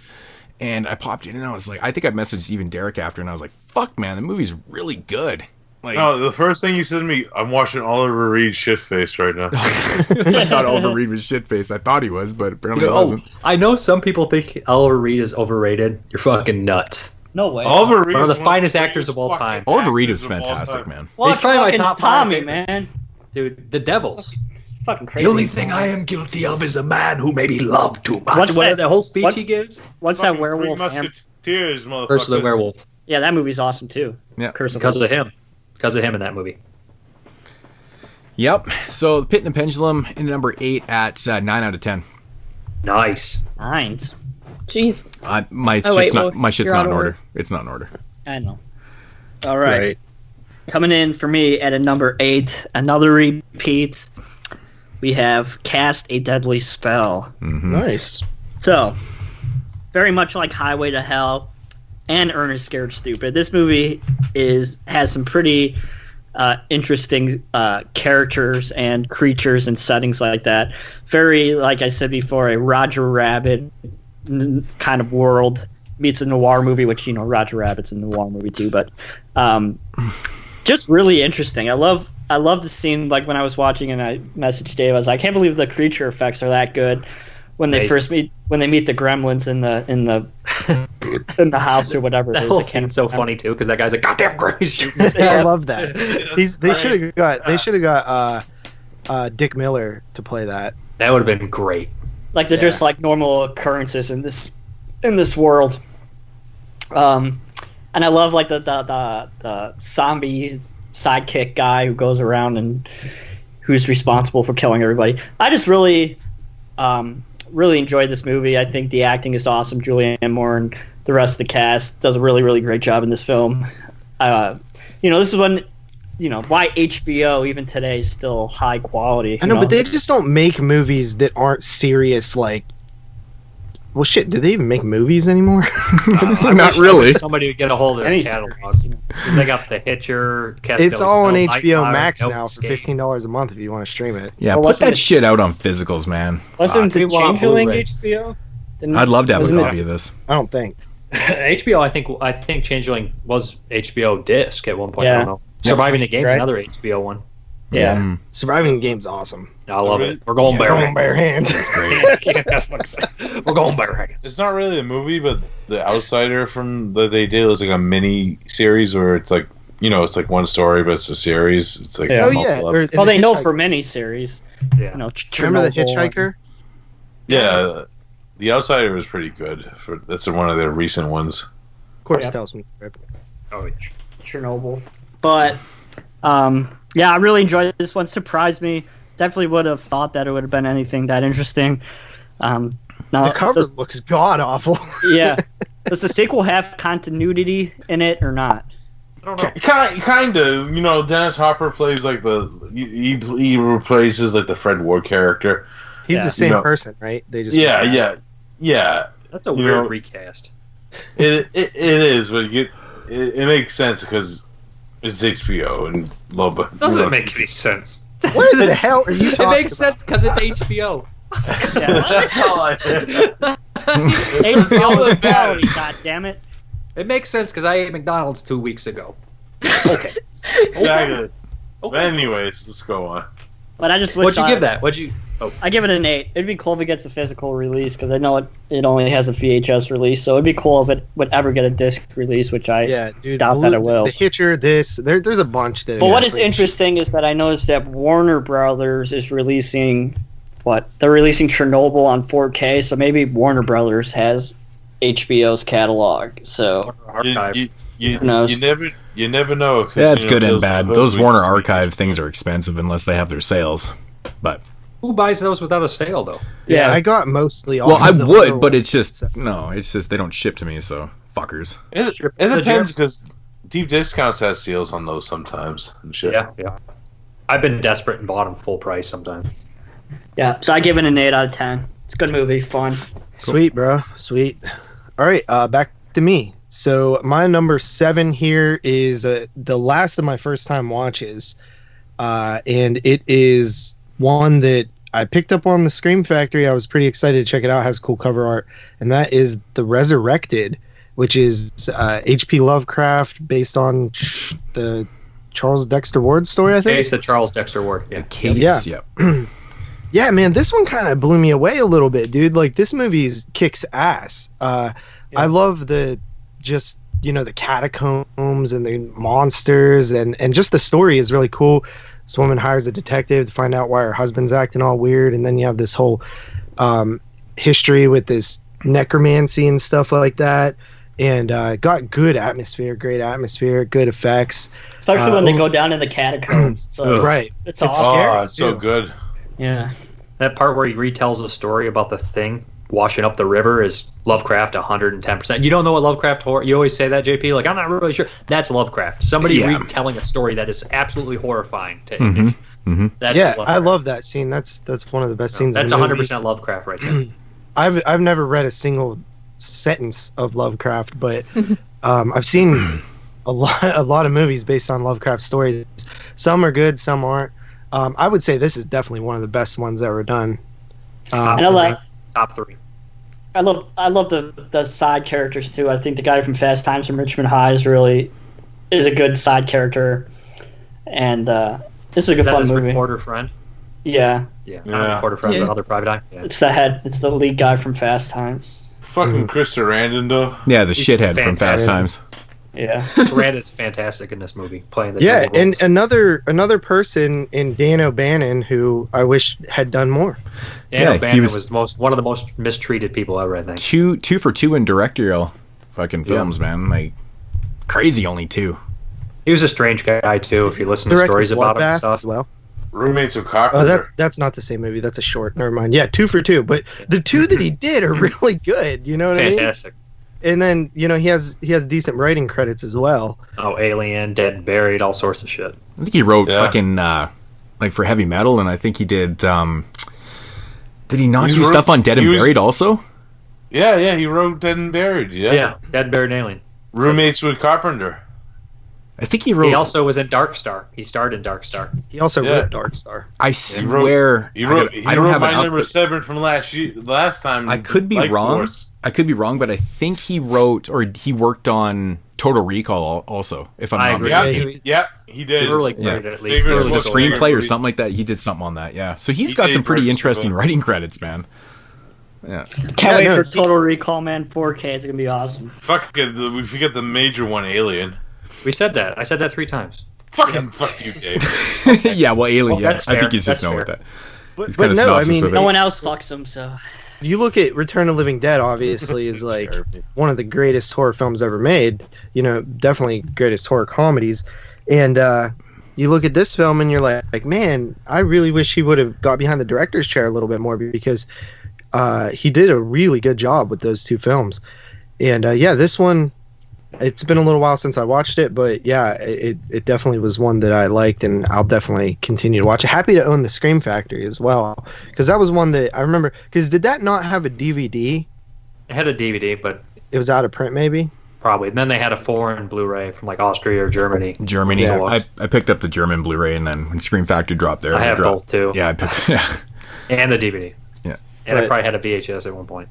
and I popped in and I was like, I think I messaged even Derek after, and I was like, "Fuck, man, the movie's really good." Like, no, the first thing you said to me, I'm watching Oliver Reed shitface right now. I thought Oliver Reed was shitface. I thought he was, but apparently he wasn't. I know some people think Oliver Reed is overrated. You're fucking nuts. No way. Oliver Reed one of the finest actors of all time. Oliver Reed is fantastic, man. He's probably my top Tommy, 5. Man. Dude, The Devils. Fucking crazy. The only thing I am guilty of is a man who may be loved too much. What's that? The whole speech he gives? What's that werewolf? Musketeers, motherfucker. Curse of the Werewolf. Yeah, that movie's awesome too. Yeah, because of him. Because of him in that movie. Yep. So, The Pit and the Pendulum in number 8 at 9 out of 10. Nice. 9s. Jesus. My shit's not in order. It's not in order. I know. All right. Coming in for me at a number 8, another repeat. We have Cast a Deadly Spell. Mm-hmm. Nice. So, very much like Highway to Hell and Ernest Scared Stupid, this movie has some pretty interesting characters and creatures and settings like that. Very, like I said before, a Roger Rabbit kind of world meets a noir movie, which Roger Rabbit's a noir movie too, but just really interesting. I love the scene, like when I was watching and I messaged Dave, I was like, I can't believe the creature effects are that good when they meet the gremlins in the house or whatever. That whole scene's so funny too, because that guy's like, goddamn crazy. I love that. They should have got Dick Miller to play that. That would have been great. Like they're just like normal occurrences in this world. And I love like the zombie sidekick guy who goes around and who's responsible for killing everybody. I just really enjoyed this movie. I think the acting is awesome. Julianne Moore and the rest of the cast does a really, really great job in this film. This is when, why HBO even today is still high quality. I know, but they just don't make movies that aren't serious. Like, well, shit, do they even make movies anymore? Not really. Somebody would get a hold of their catalog. They got The Hitcher. It's all on HBO Max now for $15 a month if you want to stream it. Yeah, put that shit out on physicals, man. Wasn't the Changeling HBO? I'd love to have a copy of this. I don't think. HBO, I think Changeling was HBO disc at one point. Yeah. I don't know. Surviving the Game's another HBO one. Yeah. Surviving the Game's awesome. I love it. We're going bare hands. That's great. We're going bare hands. It's not really a movie, but The Outsider from that they did was like a mini series where it's like, it's like one story, but it's a series. It's like Well, they know for many series. Yeah. Remember The Hitchhiker? Yeah. The Outsider was pretty good. That's one of their recent ones. Of course, tells me. Oh, yeah. Chernobyl. But, I really enjoyed this one. Surprised me. Definitely would have thought that it would have been anything that interesting. Now, the cover looks god awful. Yeah. Does the sequel have continuity in it or not? I don't know. Kind of. Dennis Hopper plays like he replaces like the Fred Ward character. He's the same person, right? They just yeah. That's a weird recast. It is, but it makes sense because it's HBO and doesn't make any sense. What the hell are you talking about? It makes sense because it's HBO. HBO quality, God damn it! It makes sense because I ate McDonald's 2 weeks ago. Okay. Exactly. But anyways, let's go on. But I just wish What'd you give that? I give it an 8. It'd be cool if it gets a physical release because I know it only has a VHS release, so it'd be cool if it would ever get a disc release, which I doubt that it will. The Hitcher, there's a bunch that. But what is interesting is that I noticed that Warner Brothers is releasing they're releasing Chernobyl on 4K, so maybe Warner Brothers has HBO's catalog. So you never know. Yeah, it's good and bad. Those Warner Archive things are expensive unless they have their sales, but. Who buys those without a sale, though? Yeah, I got mostly all. Well, I would, but it's just they don't ship to me, so fuckers. It depends because Deep Discounts has deals on those sometimes and shit. Yeah. I've been desperate and bought them full price sometimes. Yeah, so I give it an 8 out of 10. It's a good movie, fun. Sweet, bro, sweet. All right, back to me. So my number 7 here is the last of my first time watches, and it is one that I picked up on the Scream Factory. I was pretty excited to check it out. It has cool cover art, and that is The Resurrected, which is H.P. Lovecraft based on the Charles Dexter Ward story, I think. Case of Charles Dexter Ward. Yeah. Case. Yeah. Yeah, man, this one kind of blew me away a little bit, dude. Like, this movie kicks ass. I love the catacombs and the monsters, and just the story is really cool. This woman hires a detective to find out why her husband's acting all weird, and then you have this whole history with this necromancy and stuff like that. And got good atmosphere, great atmosphere, good effects. Especially when they go down in the catacombs. So right. It's awesome. Oh, it's so good. Yeah. That part where he retells the story about the thing washing up the river is Lovecraft 110%. You don't know what Lovecraft horror... You always say that, JP? Like, I'm not really sure. That's Lovecraft. Somebody retelling a story that is absolutely horrifying to image. Mm-hmm. That's I love that scene. That's one of the best scenes that's in the 100% movie. Lovecraft right there. I've never read a single sentence of Lovecraft, but I've seen a lot of movies based on Lovecraft stories. Some are good, some aren't. I would say this is definitely one of the best ones ever done. And I like top 3. I love the side characters too. I think the guy from Fast Times from Richmond High is a good side character, and this is a good fun movie. Reporter friend. Yeah. Reporter friend, the other private eye. Yeah. It's the lead guy from Fast Times. Fucking Chris Sarandon, though. Yeah, the shithead from Fast Times. Yeah. Sarandon's fantastic in this movie, playing the Yeah, double and roles. another person in Dan O'Bannon who I wish had done more. Dan O'Bannon was one of the most mistreated people ever, I think. Two for two in directorial fucking films, man. Like crazy, only 2. He was a strange guy too. If you listen to stories about him and stuff. As well. Roommates of Carpenter. Oh, that's not the same movie. That's a short. Never mind. Yeah, 2 for 2. But the 2 that he did are really good. You know what I mean? Fantastic. And then he has decent writing credits as well. Oh, Alien, Dead and Buried, all sorts of shit. I think he wrote fucking like for heavy metal, and I think he did. Did he not do stuff on Dead and Buried also? Yeah, he wrote Dead and Buried. Yeah, Dead and Buried and Alien. Roommates with Carpenter. I think he wrote. He also was in Dark Star. He starred in Dark Star. He also wrote Dark Star. I swear. He wrote I don't have my an number 7 from last time. I could be wrong. I could be wrong, but I think he wrote or he worked on Total Recall also. If I'm not mistaken. Yeah, he did. Really great, at least. Or the screenplay or something like that. He did something on that. Yeah, so he's got some pretty interesting writing credits, man. Yeah. Can't wait for Total Recall, man. 4K. It's gonna be awesome. Fuck it. We forget the major one, Alien. We said that. I said that 3 times. Fuck you, Dave. Yeah, well, Alien. Well, I think he's just known with that. But no, I mean, no one else fucks him, so. You look at Return of the Living Dead, obviously, is like one of the greatest horror films ever made. You know, definitely greatest horror comedies. And you look at this film and you're like, man, I really wish he would have got behind the director's chair a little bit more because he did a really good job with those 2 films. And yeah, this one, it's been a little while since I watched it, but yeah, it definitely was one that I liked, and I'll definitely continue to watch it. Happy to own the Scream Factory as well, because that was one that I remember. Because did that not have a DVD? It had a DVD, but it was out of print, maybe. Probably. And then they had a foreign Blu-ray from like Austria or Germany. Yeah. I picked up the German Blu-ray, and then when Scream Factory dropped there, I have both too. Yeah, I picked. Yeah. And the DVD. Yeah. And I probably had a VHS at one point.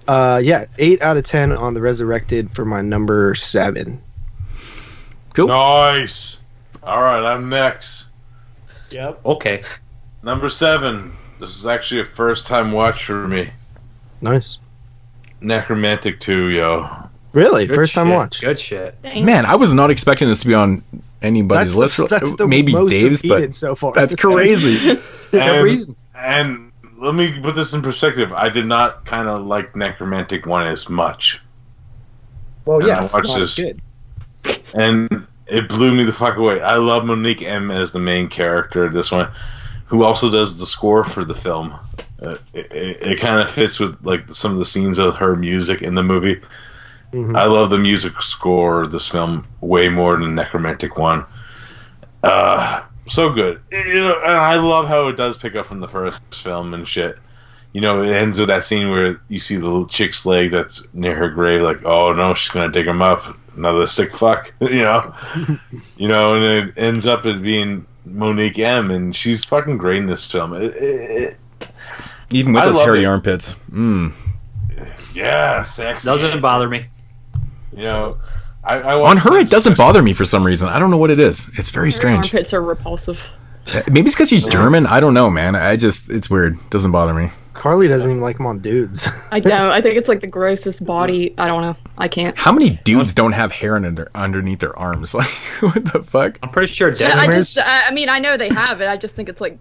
Yeah, 8 out of 10 on The Resurrected for my number 7. Cool. Nice. All right, I'm next. Yep. Okay. Number 7. This is actually a first-time watch for me. Nice. Necromantic 2, yo. Really? Good First-time shit. watch? Good shit. Man, I was not expecting this to be on anybody's list. That's the maybe most Dave's, but so far. that's crazy. And let me put this in perspective. I did not kind of like Necromantic 1 as much. Well, and yeah, I it's watched not this, good. and it blew me the fuck away. I love Monique M as the main character of this one, who also does the score for the film. It kind of fits with like some of the scenes of her music in the movie. Mm-hmm. I love the music score of this film way more than Necromantic 1. So good. And I love how it does pick up from the first film and shit. You know, it ends with that scene where you see the little chick's leg that's near her grave, like, oh no, she's gonna dig him up. Another sick fuck. You know? And it ends up as being Monique M, and she's fucking great in this film. Even with those hairy armpits. Yeah, sexy. Doesn't bother me. You know, on her, it doesn't bother me for some reason. I don't know what it is. It's very strange. Armpits are repulsive. Maybe it's because she's German. I don't know, man. It's weird. Doesn't bother me. Carly doesn't even like them on dudes. I don't. I think it's like the grossest body. I don't know. I can't. How many dudes don't have hair underneath their arms? Like, what the fuck? I'm pretty sure. I mean, I know they have it. I just think it's like.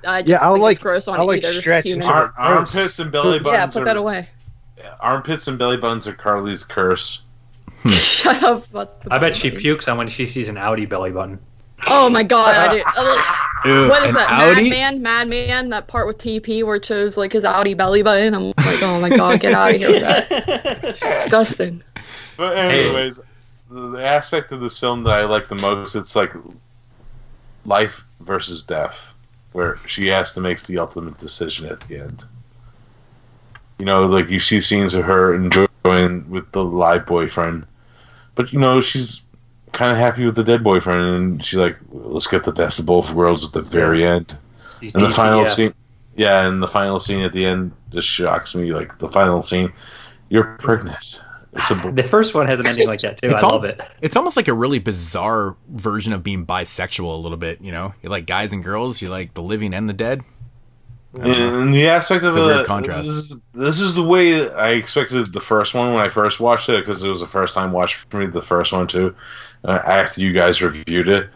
It's gross on either stretch human. Armpits and belly buttons. Yeah, put that away. Armpits and belly buttons are Carly's curse. Shut up. I bet she pukes on when she sees an Audi belly button. Oh my god! What is that? Audi? Madman, that part with TP where it shows like his Audi belly button. I'm like, oh my god, get out of here with that. It's disgusting. But anyways, the aspect of this film that I like the most, it's like life versus death, where she has to make the ultimate decision at the end. You know, like you see scenes of her enjoying with the live boyfriend, but you know she's kind of happy with the dead boyfriend, and she's like, let's get the best of both worlds at the very end. And the final scene, and the final scene at the end just shocks me. Like the final scene, you're pregnant. The first one has an ending like that too. I love it. It's almost like a really bizarre version of being bisexual a little bit. You know, you like guys and girls. You like the living and the dead. And the aspect of It's a weird contrast. This is the way I expected the first one when I first watched it, because it was the first time watching for me, the first one too. After you guys reviewed it,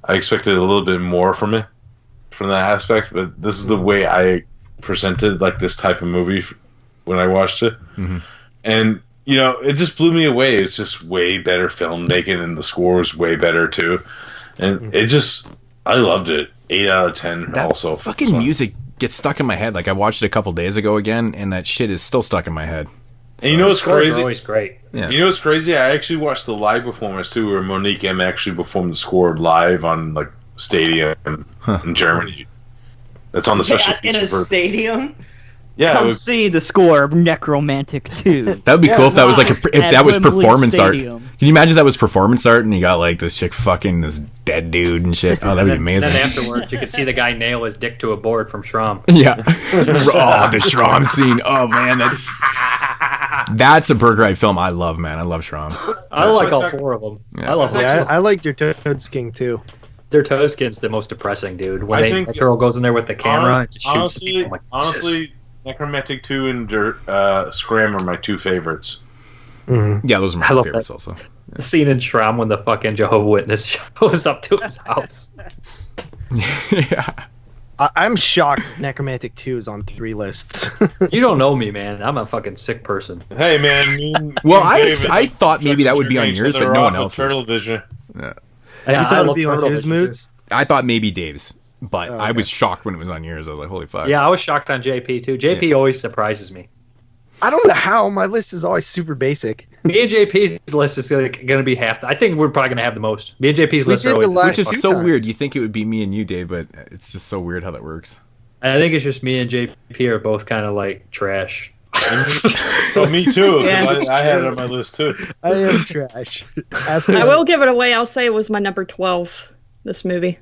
I expected a little bit more from it, from that aspect. But this is the way I presented like this type of movie when I watched it, and it just blew me away. It's just way better filmmaking, and the score is way better too. And I loved it. 8 out of 10. That also, fucking music gets stuck in my head. Like I watched it a couple days ago again, and that shit is still stuck in my head. And you know what's crazy? Always great. Yeah. You know what's crazy? I actually watched the live performance too, where Monique M actually performed the score live on like stadium in Germany. That's on the special in a feature stadium. Yeah, Come see the score of Necromantic 2. That would be cool if that was like if that was Wembley performance Stadium. art. Can you imagine that was performance art and you got like this chick fucking this dead dude and shit? Oh, that'd be amazing. Then afterwards, you could see the guy nail his dick to a board from Schramm. Yeah. Oh, the Schramm scene. Oh man, that's a Burger Eye film I love, man. I love Schramm. I like all four of them. Yeah. I love them. Yeah, I liked your Toad Skin too. Their toe skin's the most depressing, dude. When the girl goes in there with the camera and just shoots people. I'm like, honestly, Necromantic 2 and Scram are my two favorites. Yeah, those are my favorites that. also. The scene in Schramm when the fucking Jehovah's Witness shows up to his house. Yeah. I'm shocked Necromantic 2 is on 3 lists. You don't know me, man. I'm a fucking sick person. Hey, man. Well, I thought maybe that would be on yours, but no one else's. Turtle Vision. Yeah. You thought it would be on his moods? I thought maybe Dave's, but I was shocked when it was on yours. I was like, holy fuck. Yeah, I was shocked on JP too. JP always surprises me. I don't know how. My list is always super basic. Me and JP's list is going to be half. I think we're probably going to have the most. Me and JP's list are always... Which is so weird. You think it would be me and you, Dave, but it's just so weird how that works. I think it's just me and JP are both kind of like trash. So me too. Yeah, I had it on my list too. I am trash. I will give it away. I'll say it was my number 12. This movie.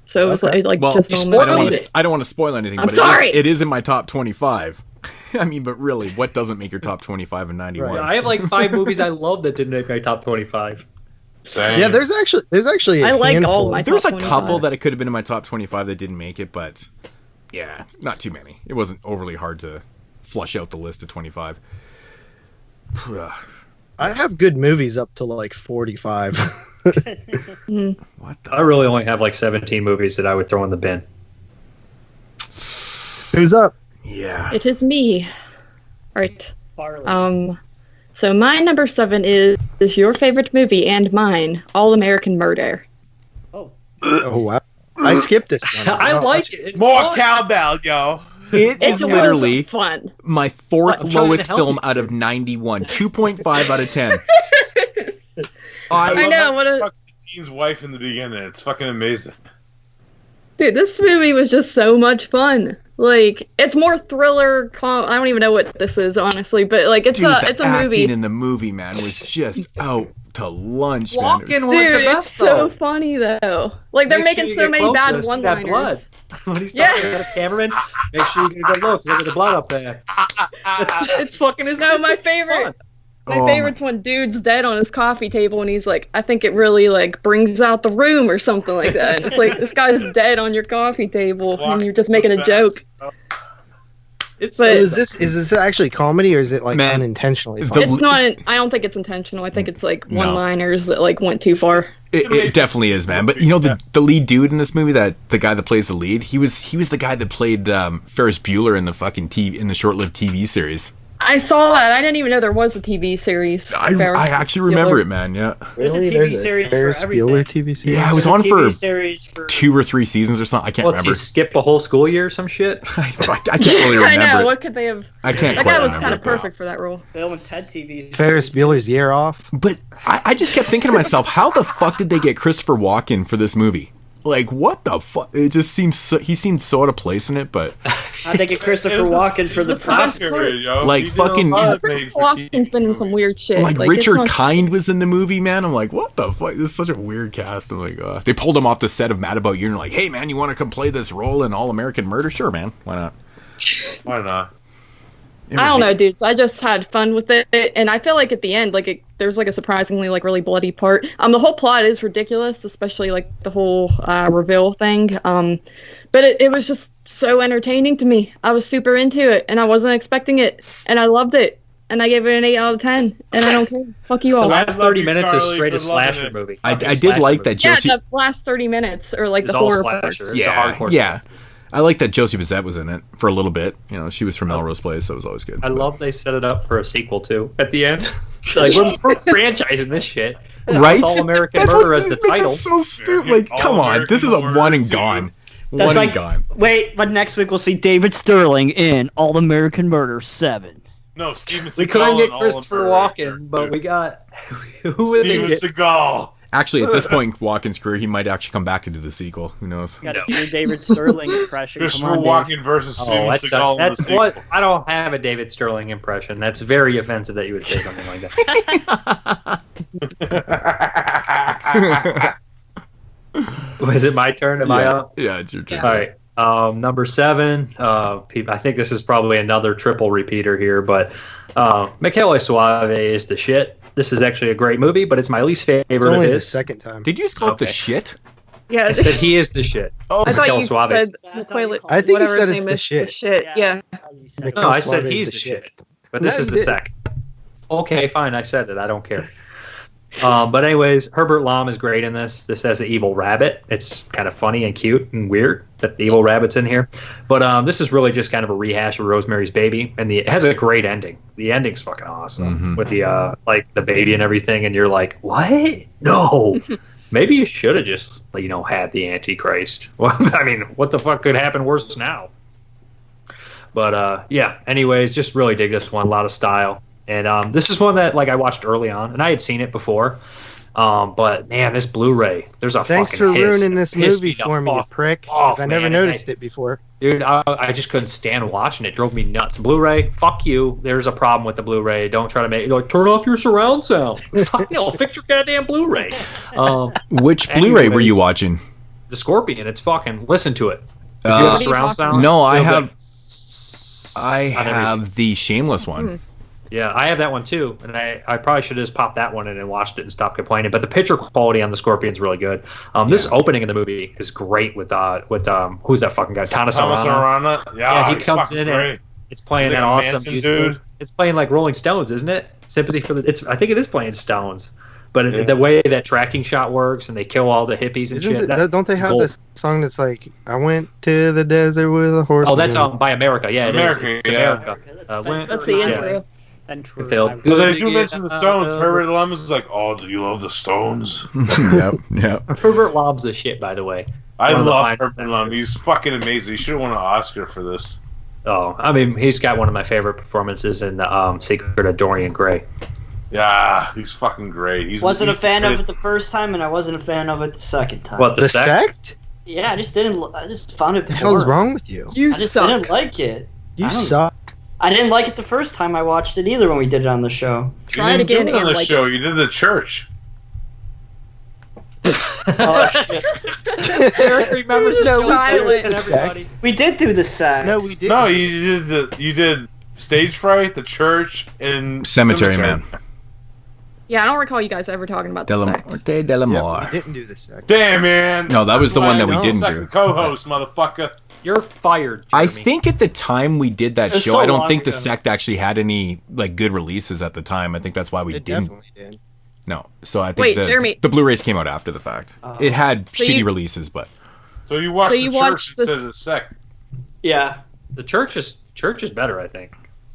So it was like well, just I don't want to spoil anything, I'm but sorry. It is in my top 25. I mean, but really, what doesn't make your top 25 in 91? Right. I have like 5 movies I love that didn't make my top 25. Same. Yeah, there's actually I like handful. all my There's top a 25. couple that it could have been in my top 25 that didn't make it, but yeah, not too many. It wasn't overly hard to flush out the list of 25. I have good movies up to like 45. What the I really only have like 17 movies that I would throw in the bin. Who's up? Yeah. It is me. All right. So my number 7 is your favorite movie and mine, All American Murder. Oh wow! I skipped this one. I like it. It's More fun. cowbell, yo. It is literally fun. my 4th I'm trying lowest to help film you. out of 91. 2.5 out of 10. I know, what a... Fuck Teen's wife in the beginning. It's fucking amazing. Dude, this movie was just so much fun. Like, it's more thriller, I don't even know what this is, honestly, but like, it's Dude, a the movie. acting in the movie, man, was just out to lunch, Walken man. was the Dude, best, it's so though. funny, though. Like, they're Make sure making you so get many closer bad to see that one-liners. blood. When he's Yeah. talking to the cameraman, make sure you get a good look. Look at the blood up there. It's fucking his. No, my favorite. My Oh, favorite's when dude's dead on his coffee table and he's like, I think it really like brings out the room or something like that. And it's like, this guy's dead on your coffee table and you're just making a joke. It's So is this actually comedy or is it like Man, unintentionally the- funny? It's not. I don't think it's intentional. I think it's like No. one-liners that like went too far. It definitely is, man. But you know the lead dude in this movie, that the guy that plays the lead, he was the guy that played Ferris Bueller in the fucking in the short-lived TV series. I saw that. I didn't even know there was a TV series. I actually remember it, man. Yeah. Really? There's a TV There's a series for Ferris everything. Bueller TV series? Yeah, it was There's a on TV for series for 2 or 3 seasons or something. I can't What, remember. you skip a whole school year or some shit? I can't really remember. I know. it. What could they have? I can't That quite guy was remember kind it, of but- perfect for that role. Bill and Ted TV. Ferris Bueller's Year Off. But I just kept thinking to myself, how the fuck did they get Christopher Walken for this movie? Like, what the fuck? It just seems he seemed so out of place in it, but I think of Christopher Walken for the prop. like fucking Christopher Walken's been in some weird shit. like it's Richard not- Kind was in the movie, man. I'm like, what the fuck? This is such a weird cast. I'm like, they pulled him off the set of Mad About You and like, hey man, you want to come play this role in All American Murder? Sure, man. Why not? Why not? I don't know, dudes. I just had fun with it, and I feel like at the end, like there's like a surprisingly like really bloody part. The whole plot is ridiculous, especially like the whole reveal thing. But it was just so entertaining to me. I was super into it, and I wasn't expecting it, and I loved it. And I gave it an 8 out of 10, and I don't care. Fuck you all. The last 30 minutes is straight a slasher movie. I did like that Josie. Yeah, the last 30 minutes are like the horror parts. Yeah. I like that Josie Bissett was in it for a little bit. You know, she was from Melrose Place, so it was always good. I love they set it up for a sequel too at the end. Like we're franchising this shit, right? All American Murder as the title. That's so stupid. Like, come on, this is a one and gone. One and gone. Wait, but next week we'll see David Sterling in All American Murder 7. No, Steven Seagal. We couldn't get Christopher Walken, but we got Steven Seagal. Actually, at this point in Walken's career, he might actually come back to do the sequel. Who knows? Got to do a David Sterling impression. Christopher Walken versus Steven Seagal. That's what I don't have a David Sterling impression. That's very offensive that you would say something like that. Was it my turn? Am I up? Yeah, it's your turn. All right. Number 7. I think this is probably another triple repeater here, but Michele Soave is the shit. This is actually a great movie, but it's my least favorite It's only of the his. second time. Did you just call it the shit? Yeah, I said he is the shit. Oh, I thought Michele you Soave. said I think you whatever said his it's name the is, shit. The shit. Yeah. No, I said he's the shit. But this is the second. Okay, fine. I said it. I don't care. But anyways, Herbert Lom is great in this. This has the evil rabbit. It's kind of funny and cute and weird that the evil rabbit's in here. But this is really just kind of a rehash of Rosemary's Baby, and it has a great ending. The ending's fucking awesome with the like the baby and everything, and you're like, what? No. Maybe you should have just had the Antichrist. Well, I mean, what the fuck could happen worse now? But yeah. Anyways, just really dig this one. A lot of style. And this is one that I watched early on, and I had seen it before. But man, this Blu-ray, there's a Thanks fucking for ruining this movie for me, you prick. Because I never man, noticed it before. Dude, I just couldn't stand watching it. It drove me nuts. Blu-ray, fuck you. There's a problem with the Blu-ray. Don't try to make turn off your surround sound. Fuck no, fix your goddamn Blu-ray. Which Blu-ray were you watching? The Scorpion. It's fucking. Listen to it. You have surround sound? No, I have the Shameless one. Yeah, I have that one too, and I probably should have just popped that one in and watched it and stopped complaining. But the picture quality on the Scorpion's really good. This opening in the movie is great with who's that fucking guy? Thomas Arana. Yeah, he comes in great. and it's playing that awesome Manson music. dude. It's playing like Rolling Stones, isn't it? Sympathy for the. I think it is playing Stones. But the way that tracking shot works, and they kill all the hippies and shit. Don't they have this song that's like, I went to the desert with a horse? Oh, that's by America. Yeah, America, it is. It's yeah. America. That's the intro. Well, they do mention the Stones. Herbert Lom is like, oh, do you love the Stones? Yep. Herbert Lom's the shit, by the way. I love Herbert Lom. He's fucking amazing. He should have won an Oscar for this. Oh, I mean, he's got one of my favorite performances in the Secret of Dorian Gray. Yeah, he's fucking great. Wasn't a fan of it the first time, and I wasn't a fan of it the second time. What, the sect? Yeah, I just didn't. I just found it. What the hell's wrong with you? I just didn't like it. You suck. I didn't like it the first time I watched it either when we did it on the show. Try it again. On the show, you did the church. Oh shit! Eric remembers the show. We did do the sect. No, we did. No, you did Stage Fright, the church, and Cemetery Man. Yeah, I don't recall you guys ever talking about the sect. Morte de la Mort. We didn't do the sect. Damn, man. No, that was the one that we didn't do. Second co-host, motherfucker. You're fired, Jeremy. I think at the time we did that show, so I don't long think the ago. sect actually had any good releases at the time. I think that's why we didn't. Definitely did. No, so I think Jeremy. the Blu-rays came out after the fact. It had shitty releases, but So you watched the church instead of the sect. Yeah. The church is better, I think.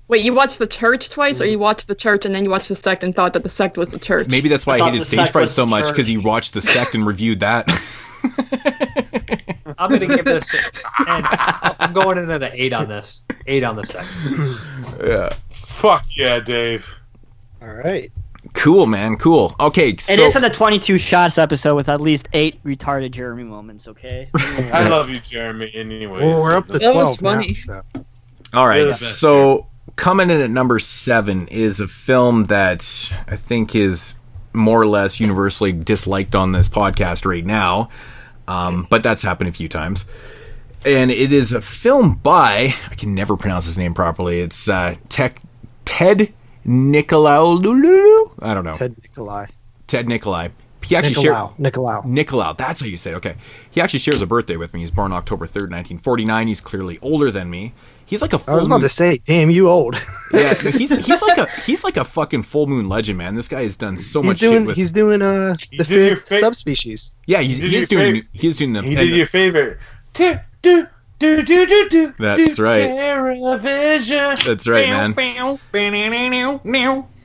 Wait, you watched the church twice, or you watched the church and then you watched the sect and thought that the sect was the church? maybe that's why I hated the Stage sect Fright was so the much, church. because he watched the sect and reviewed that. I'm going to give this, and I'm going in at an 8 on this. 8 on the second. Yeah. Fuck yeah, Dave. All right. Cool, man. Cool. Okay, so It is in the 22 Shots episode with at least 8 retarded Jeremy moments, okay? I love you, Jeremy, anyways. Well, we're up to 12 That was now, funny. so. all You're right, the best, so coming in at number 7 is a film that I think is more or less universally disliked on this podcast right now, but that's happened a few times. And it is a film by, I can never pronounce his name properly, it's Ted Nicolau. I don't know. Ted Nicolai. Ted Nicolai. he actually Nicolau. That's how you say it. Okay. He actually shares a birthday with me. He's born October 3rd, 1949. He's clearly older than me. He's like a full I was about to say, damn, you old. Yeah, he's like a fucking full moon legend, man. This guy has done so much shit with... He's doing the fifth subspecies. Yeah, he's doing the... He did your favorite. That's right. TerraVision. That's right, man.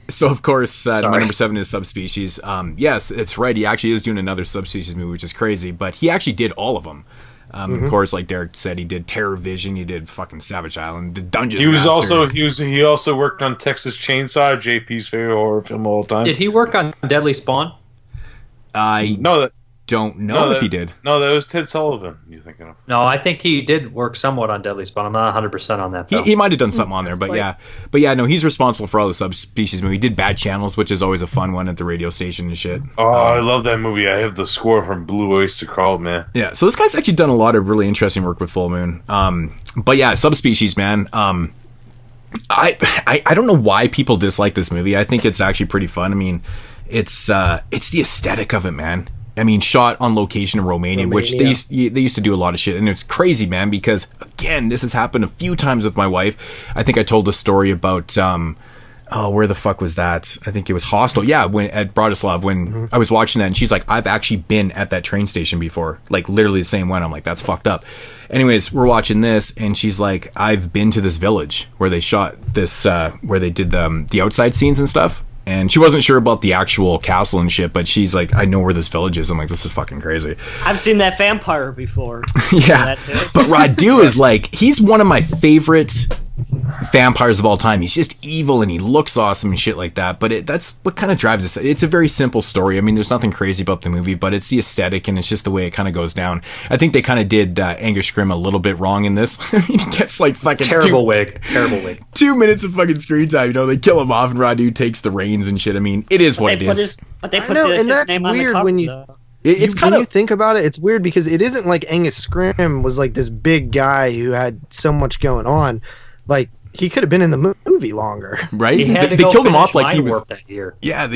So, of course, my number 7 is Subspecies. Yes, it's right. He actually is doing another Subspecies movie, which is crazy. But he actually did all of them. Of course, like Derek said, he did TerraVision. He did fucking Savage Island. The Dungeon Master. He also worked on Texas Chainsaw, JP's favorite horror film of all time. Did he work on Deadly Spawn? I don't know if he did. No, that was Ted Sullivan you're thinking of. No, I think he did work somewhat on Deadly Spawn. I'm not 100% on that, though. He might have done something on there, but yeah. But yeah, no, he's responsible for all the Subspecies movies. He did Bad Channels, which is always a fun one at the radio station and shit. Oh, I love that movie. I have the score from Blue Oyster Cult, man. Yeah, so this guy's actually done a lot of really interesting work with Full Moon. But yeah, Subspecies, man. I don't know why people dislike this movie. I think it's actually pretty fun. I mean, it's the aesthetic of it, man. I mean, shot on location in Romania, which they used to do a lot of shit. And it's crazy, man, because, again, this has happened a few times with my wife. I think I told a story about, where the fuck was that? I think it was Hostel. Yeah, when at Bratislav, when I was watching that, and she's like, I've actually been at that train station before. Like, literally the same one. I'm like, that's fucked up. Anyways, we're watching this, and she's like, I've been to this village where they shot this, where they did the outside scenes and stuff. And she wasn't sure about the actual castle and shit, but she's like, I know where this village is. I'm like, this is fucking crazy. I've seen that vampire before. Yeah. But Radu is like, he's one of my favorite vampires of all time. He's just evil and he looks awesome and shit like that. But that's what kind of drives this. It's a very simple story. I mean, there's nothing crazy about the movie, but it's the aesthetic and it's just the way it kind of goes down. I think they kind of did Angus Scrimm a little bit wrong in this. I mean, he gets like fucking terrible wig. 2 minutes of fucking screen time. You know, they kill him off and Radu takes the reins and shit. I mean, it is what it is. But they put his name on the cover, when you. though. It's kind of, when you think about it, it's weird because it isn't like Angus Scrimm was like this big guy who had so much going on. Like, he could have been in the movie longer, right? They killed him off like he was that year. Yeah,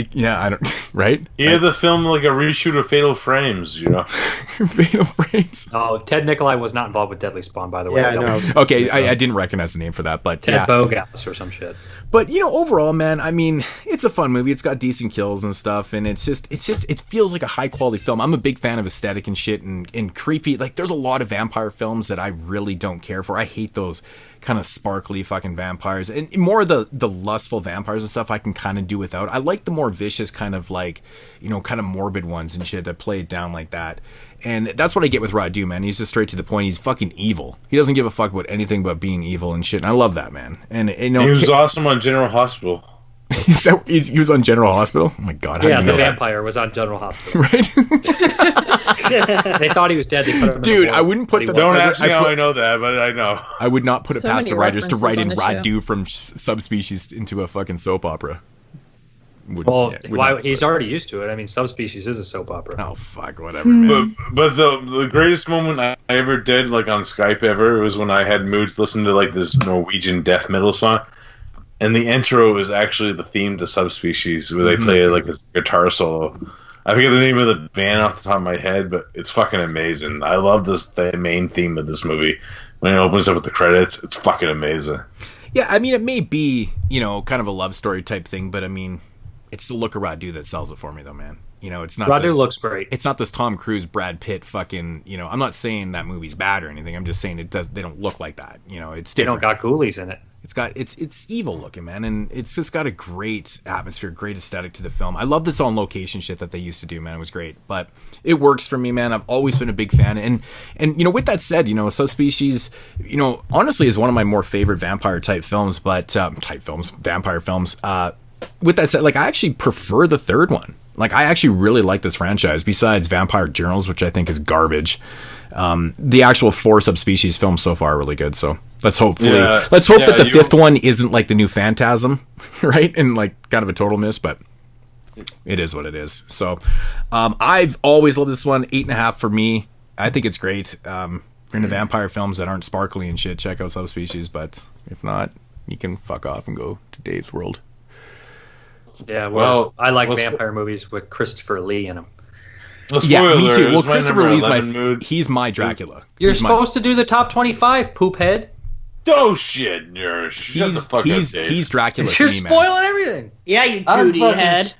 I don't right. He had to film like a reshoot of Fatal Frames, you know. Fatal Frames. Oh, Ted Nicolai was not involved with Deadly Spawn, by the way. Yeah, I know. Okay, I didn't recognize the name for that, but Ted Bogas or some shit. But you know, overall, man, I mean, it's a fun movie. It's got decent kills and stuff, and it feels like a high quality film. I'm a big fan of aesthetic and shit and creepy. Like, there's a lot of vampire films that I really don't care for. I hate those kind of sparkly fucking vampires, and more of the lustful vampires and stuff I can kind of do without. I like the more vicious kind of, like, you know, kind of morbid ones and shit that play it down like that. And that's what I get with Radu, man. He's just straight to the point. He's fucking evil. He doesn't give a fuck about anything but being evil and shit. And I love that, man. And you know, he was awesome on General Hospital. He was on General Hospital? Oh my god! Yeah, the vampire was on General Hospital. Right? They thought he was dead. They put him in Dude, the I wouldn't put the. Don't ask me how I know that, but I know. I would not put it past the writers to write in references Radu from Subspecies into a fucking soap opera. He's already used to it. I mean, Subspecies is a soap opera. Oh fuck, whatever, man. But the greatest moment I ever did, like on Skype ever, was when I had moods listen to like this Norwegian death metal song, and the intro is actually the theme to Subspecies, where they play like this guitar solo. I forget the name of the band off the top of my head, but it's fucking amazing. I love the main theme of this movie. When it opens up with the credits, it's fucking amazing. Yeah, I mean, it may be, you know, kind of a love story type thing, but I mean, it's the look of Radu that sells it for me, though, man. You know, it's not. Radu looks great. It's not this Tom Cruise, Brad Pitt, fucking. You know, I'm not saying that movie's bad or anything. I'm just saying it does. They don't look like that. You know, it's different. They don't got ghoulies in it. It's evil looking, man, and it's just got a great atmosphere, great aesthetic to the film. I love this on location shit that they used to do, man. It was great, but it works for me, man. I've always been a big fan, and you know, with that said, you know, Subspecies, you know, honestly is one of my more favorite vampire type films, but vampire films. With that said, like, I actually prefer the third one. Like, I actually really like this franchise, besides Vampire Journals, which I think is garbage. The actual 4 Subspecies films so far are really good, so let's hope that the fifth one isn't like the new Phantasm, right? And like kind of a total miss, but it is what it is. So I've always loved this one. 8.5 for me. I think it's great. If you're into vampire films that aren't sparkly and shit, check out Subspecies, but if not, you can fuck off and go to Dave's World. Yeah, well, I like vampire movies with Christopher Lee in them. Yeah, me too. It Well, was my Christopher number Lee's 11 mood. he's my Dracula. You're He's my- supposed to do the top 25, poophead. Oh shit, nerd. Shut the fuck up, Dave. He's Dracula to You're me, man. spoiling everything. Yeah, you I'm duty fucking- head.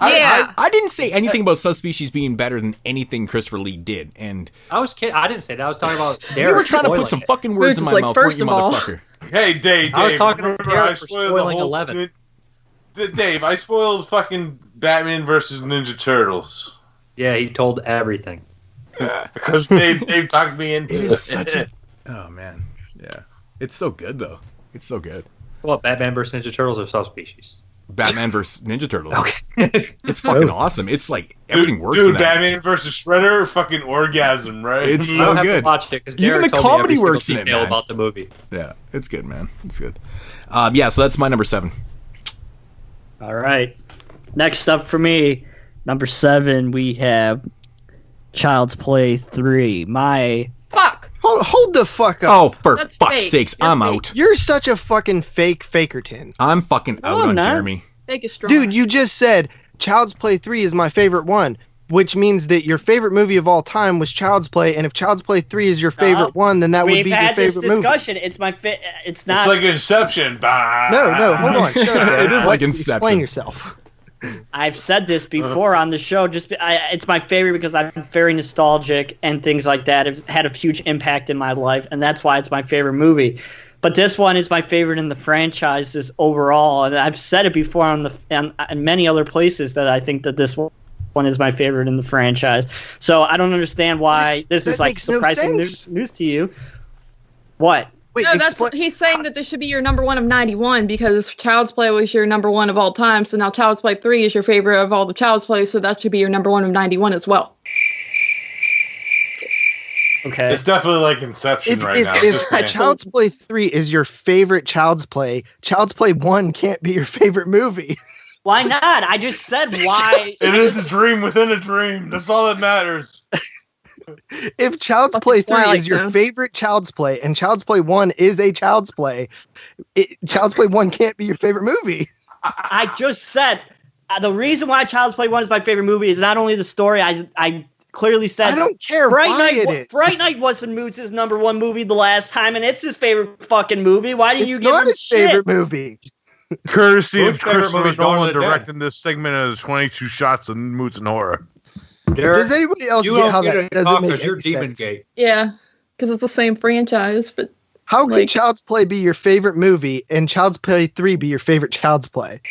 I didn't say anything about Subspecies being better than anything Christopher Lee did, and I was kidding. I didn't say that. I was talking about Derek. you were trying to put spoiling some it. fucking words in my mouth, weren't you, motherfucker? Hey, Dave. I was talking remember to Derek I for spoiled spoiling the whole 11. Dave, I spoiled fucking Batman versus Ninja Turtles. Yeah, he told everything. Because Dave talked me into It is such a... Oh, man. Yeah. It's so good, though. It's so good. What, Batman versus Ninja Turtles or Subspecies? Batman versus Ninja Turtles. Okay. It's fucking awesome. It's like everything works in Dude, that. Batman versus Shredder, fucking orgasm, right? It's I'll so have good. to watch it, 'cause Even Derek the told me comedy every single works in it, detail man. about the movie. Yeah, it's good, man. It's good. Yeah, so that's my number 7. All right. Next up for me, number 7, we have Child's Play 3. Fuck. Hold the fuck up. Oh, for That's fuck's fake. sakes, That's I'm fake. out. You're such a fucking fake fakerton. I'm fucking out I'm on not. Jeremy. Take a strong. Dude, you just said Child's Play 3 is my favorite one, which means that your favorite movie of all time was Child's Play, and if Child's Play 3 is your favorite one, then that would We've be your had this favorite movie. discussion. It's my It's not. It's like Inception. No, hold on. Shut up. It is like Explain Inception. yourself. I've said this before on the show. It's my favorite because I'm very nostalgic and things like that. It's had a huge impact in my life, and that's why it's my favorite movie. But this one is my favorite in the franchises overall, and I've said it before on many other places that I think that this one is my favorite in the franchise. So I don't understand why this is like makes no surprising sense. news to you. What? Wait, No, he's saying that this should be your number 1 of 91 because Child's Play was your number 1 of all time. So now Child's Play 3 is your favorite of all the Child's Play, so that should be your number 1 of 91 as well. Okay. It's definitely like Inception right now. If Child's Play 3 is your favorite Child's Play 1 can't be your favorite movie. Why not? I just said why. It is a dream within a dream. That's all that matters. If Child's Play 3 Twilight is your Zone. favorite Child's Play and Child's Play 1 is a Child's Play, Child's Play 1 can't be your favorite movie. I just said the reason why Child's Play 1 is my favorite movie is not only the story. I clearly said I don't care Fright why Night. it is. Fright Night wasn't Moots' number 1 movie the last time, and it's his favorite fucking movie. Why did you It's give not him his shit? favorite movie. Courtesy Who's of favorite Christopher movie, Dawn Nolan of the Dead? directing this segment of the 22 shots of moods and horror. Derek, Does anybody else you get don't how get that to doesn't talk make 'cause you're any Demon sense? Gate. Yeah, because it's the same franchise, but How could like- Child's Play be your favorite movie and Child's Play 3 be your favorite Child's Play?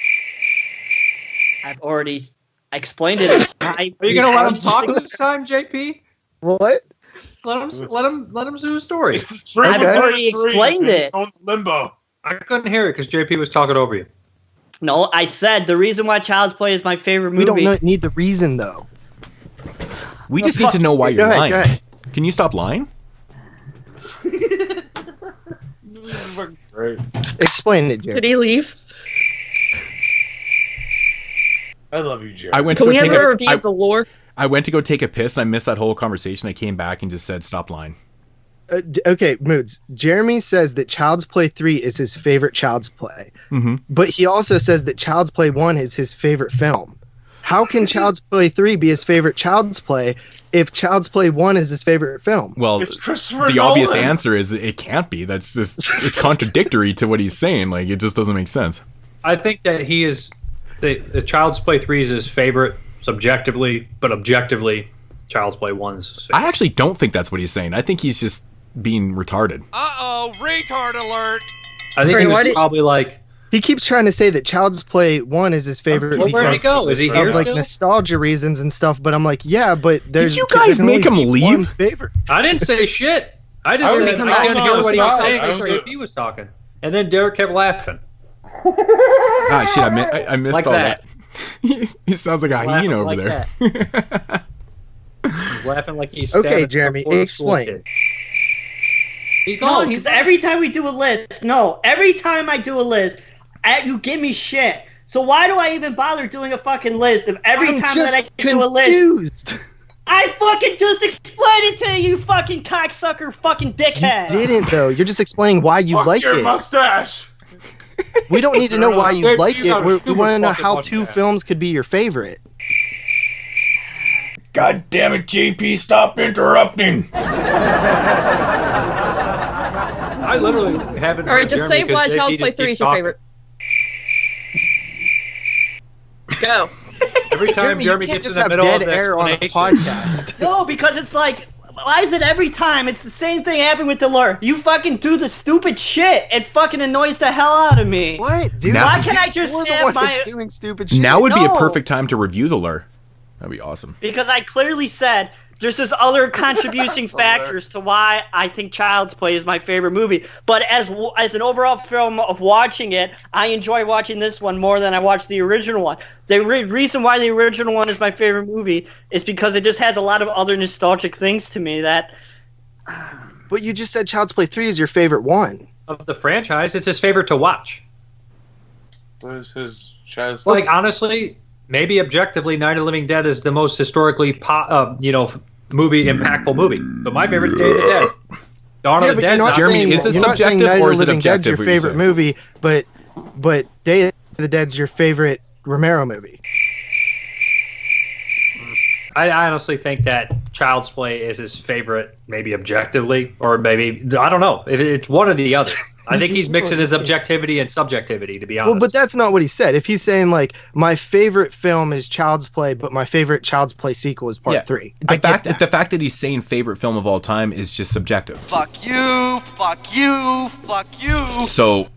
I've already explained it. Are you gonna let him talk this time, JP? What? Let him do his story. I've already explained it. Limbo. I couldn't hear it because JP was talking over you. No, I said the reason why Child's Play is my favorite movie. We don't need the reason, though. We just need to know why Go you're ahead, lying. go ahead. Can you stop lying? Great. Explain it, Jerry. did he leave? I love you, Jerry. I went to Can go we have take a a, review of the lore? I went to go take a piss and I missed that whole conversation. I came back and just said, stop lying. Okay, Moods. Jeremy says that Child's Play 3 is his favorite Child's Play. Mm-hmm. But he also says that Child's Play 1 is his favorite film. How can Child's Play 3 be his favorite Child's Play if Child's Play 1 is his favorite film? Well, It's Christopher the obvious Nolan. answer is it can't be. That's just, it's contradictory to what he's saying. Like, it just doesn't make sense. I think that he is the Child's Play 3 is his favorite subjectively, but objectively, Child's Play 1's favorite. I actually don't think that's what he's saying. I think he's just being retarded. Uh-oh, retard alert! I think Wait, he was what did- probably like, He keeps trying to say that Child's Play 1 is his favorite well, where'd he because go? Is he of here like still? nostalgia reasons and stuff, but I'm like, yeah, but there's you guys there can make only him be one leave? favorite. I didn't say shit. I just I said didn't I come didn't back hear what he on was the saying side. because I was JP was talking. And then Derek kept laughing. Ah, shit, I missed Like all that. that. He sounds like a Laughing hyena over like there. He's laughing like he's Okay, stabbing Jeremy, a poor explain. school kid. He's No, gone. because every time we do a list, every time I do a list, you give me shit. So why do I even bother doing a fucking list if every I'm time just that I do a list, confused. I fucking just explained it to you, fucking cocksucker, fucking dickhead. You didn't though. You're just explaining why you Fuck like your it. mustache. We don't need to know why you Dude, like you it. got a We stupid want to know fucking how mustache. 2 films could be your favorite. God damn it, JP, stop interrupting. I literally haven't. All right, just say why Child's Play 3 is your favorite. Go. Every time Jeremy gets in the middle of the air on a podcast. No, because it's like, why is it every time? It's the same thing happening with the lure. You fucking do the stupid shit. It fucking annoys the hell out of me. What, dude? Why can't I just You're the stand one by that's it? doing stupid shit. Now would be a No. perfect time to review the lure. That'd be awesome. Because I clearly said there's just other contributing factors to why I think Child's Play is my favorite movie. But as an overall film of watching it, I enjoy watching this one more than I watched the original one. The reason why the original one is my favorite movie is because it just has a lot of other nostalgic things to me that... But you just said Child's Play 3 is your favorite one. Of the franchise, it's his favorite to watch. What is his Child's Like, honestly, maybe objectively, Night of the Living Dead is the most historically, impactful movie. But my favorite is Day of the Dead. Dawn of the Dead. Jeremy, is it subjective or is it objective? Your favorite movie, but Day of the Dead's your favorite Romero movie. I honestly think that Child's Play is his favorite, maybe objectively, or maybe, I don't know. It's one or the other. I think he's mixing his objectivity and subjectivity, to be honest. Well, but that's not what he said. If he's saying, like, my favorite film is Child's Play, but my favorite Child's Play sequel is Part 3. The fact that he's saying favorite film of all time is just subjective. Fuck you, fuck you, fuck you. So,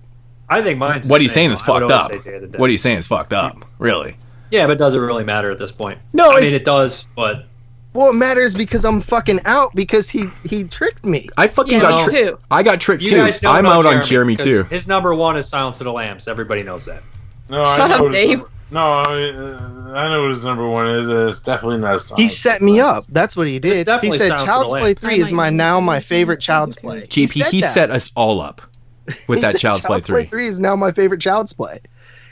I think mine's what he's saying is I would fucked always up. say Day of the Dead. What he's saying is fucked up, really. Yeah, but it doesn't really matter at this point. No, I mean, it does, but... Well, it matters because I'm fucking out because he tricked me. I fucking got tricked. I got tricked You too. guys don't I'm know out on Jeremy too. His number one is Silence of the Lambs. Everybody knows that. No, Shut up, Dave. I know what his number one is. It's definitely not Sonic. He set me up. That's what he did. He definitely said Silence of the Child's Lambs. Play 3 is my favorite Child's Play. JP, he set us all up with that Child's Play 3. Child's Play 3 is now my favorite Child's Play.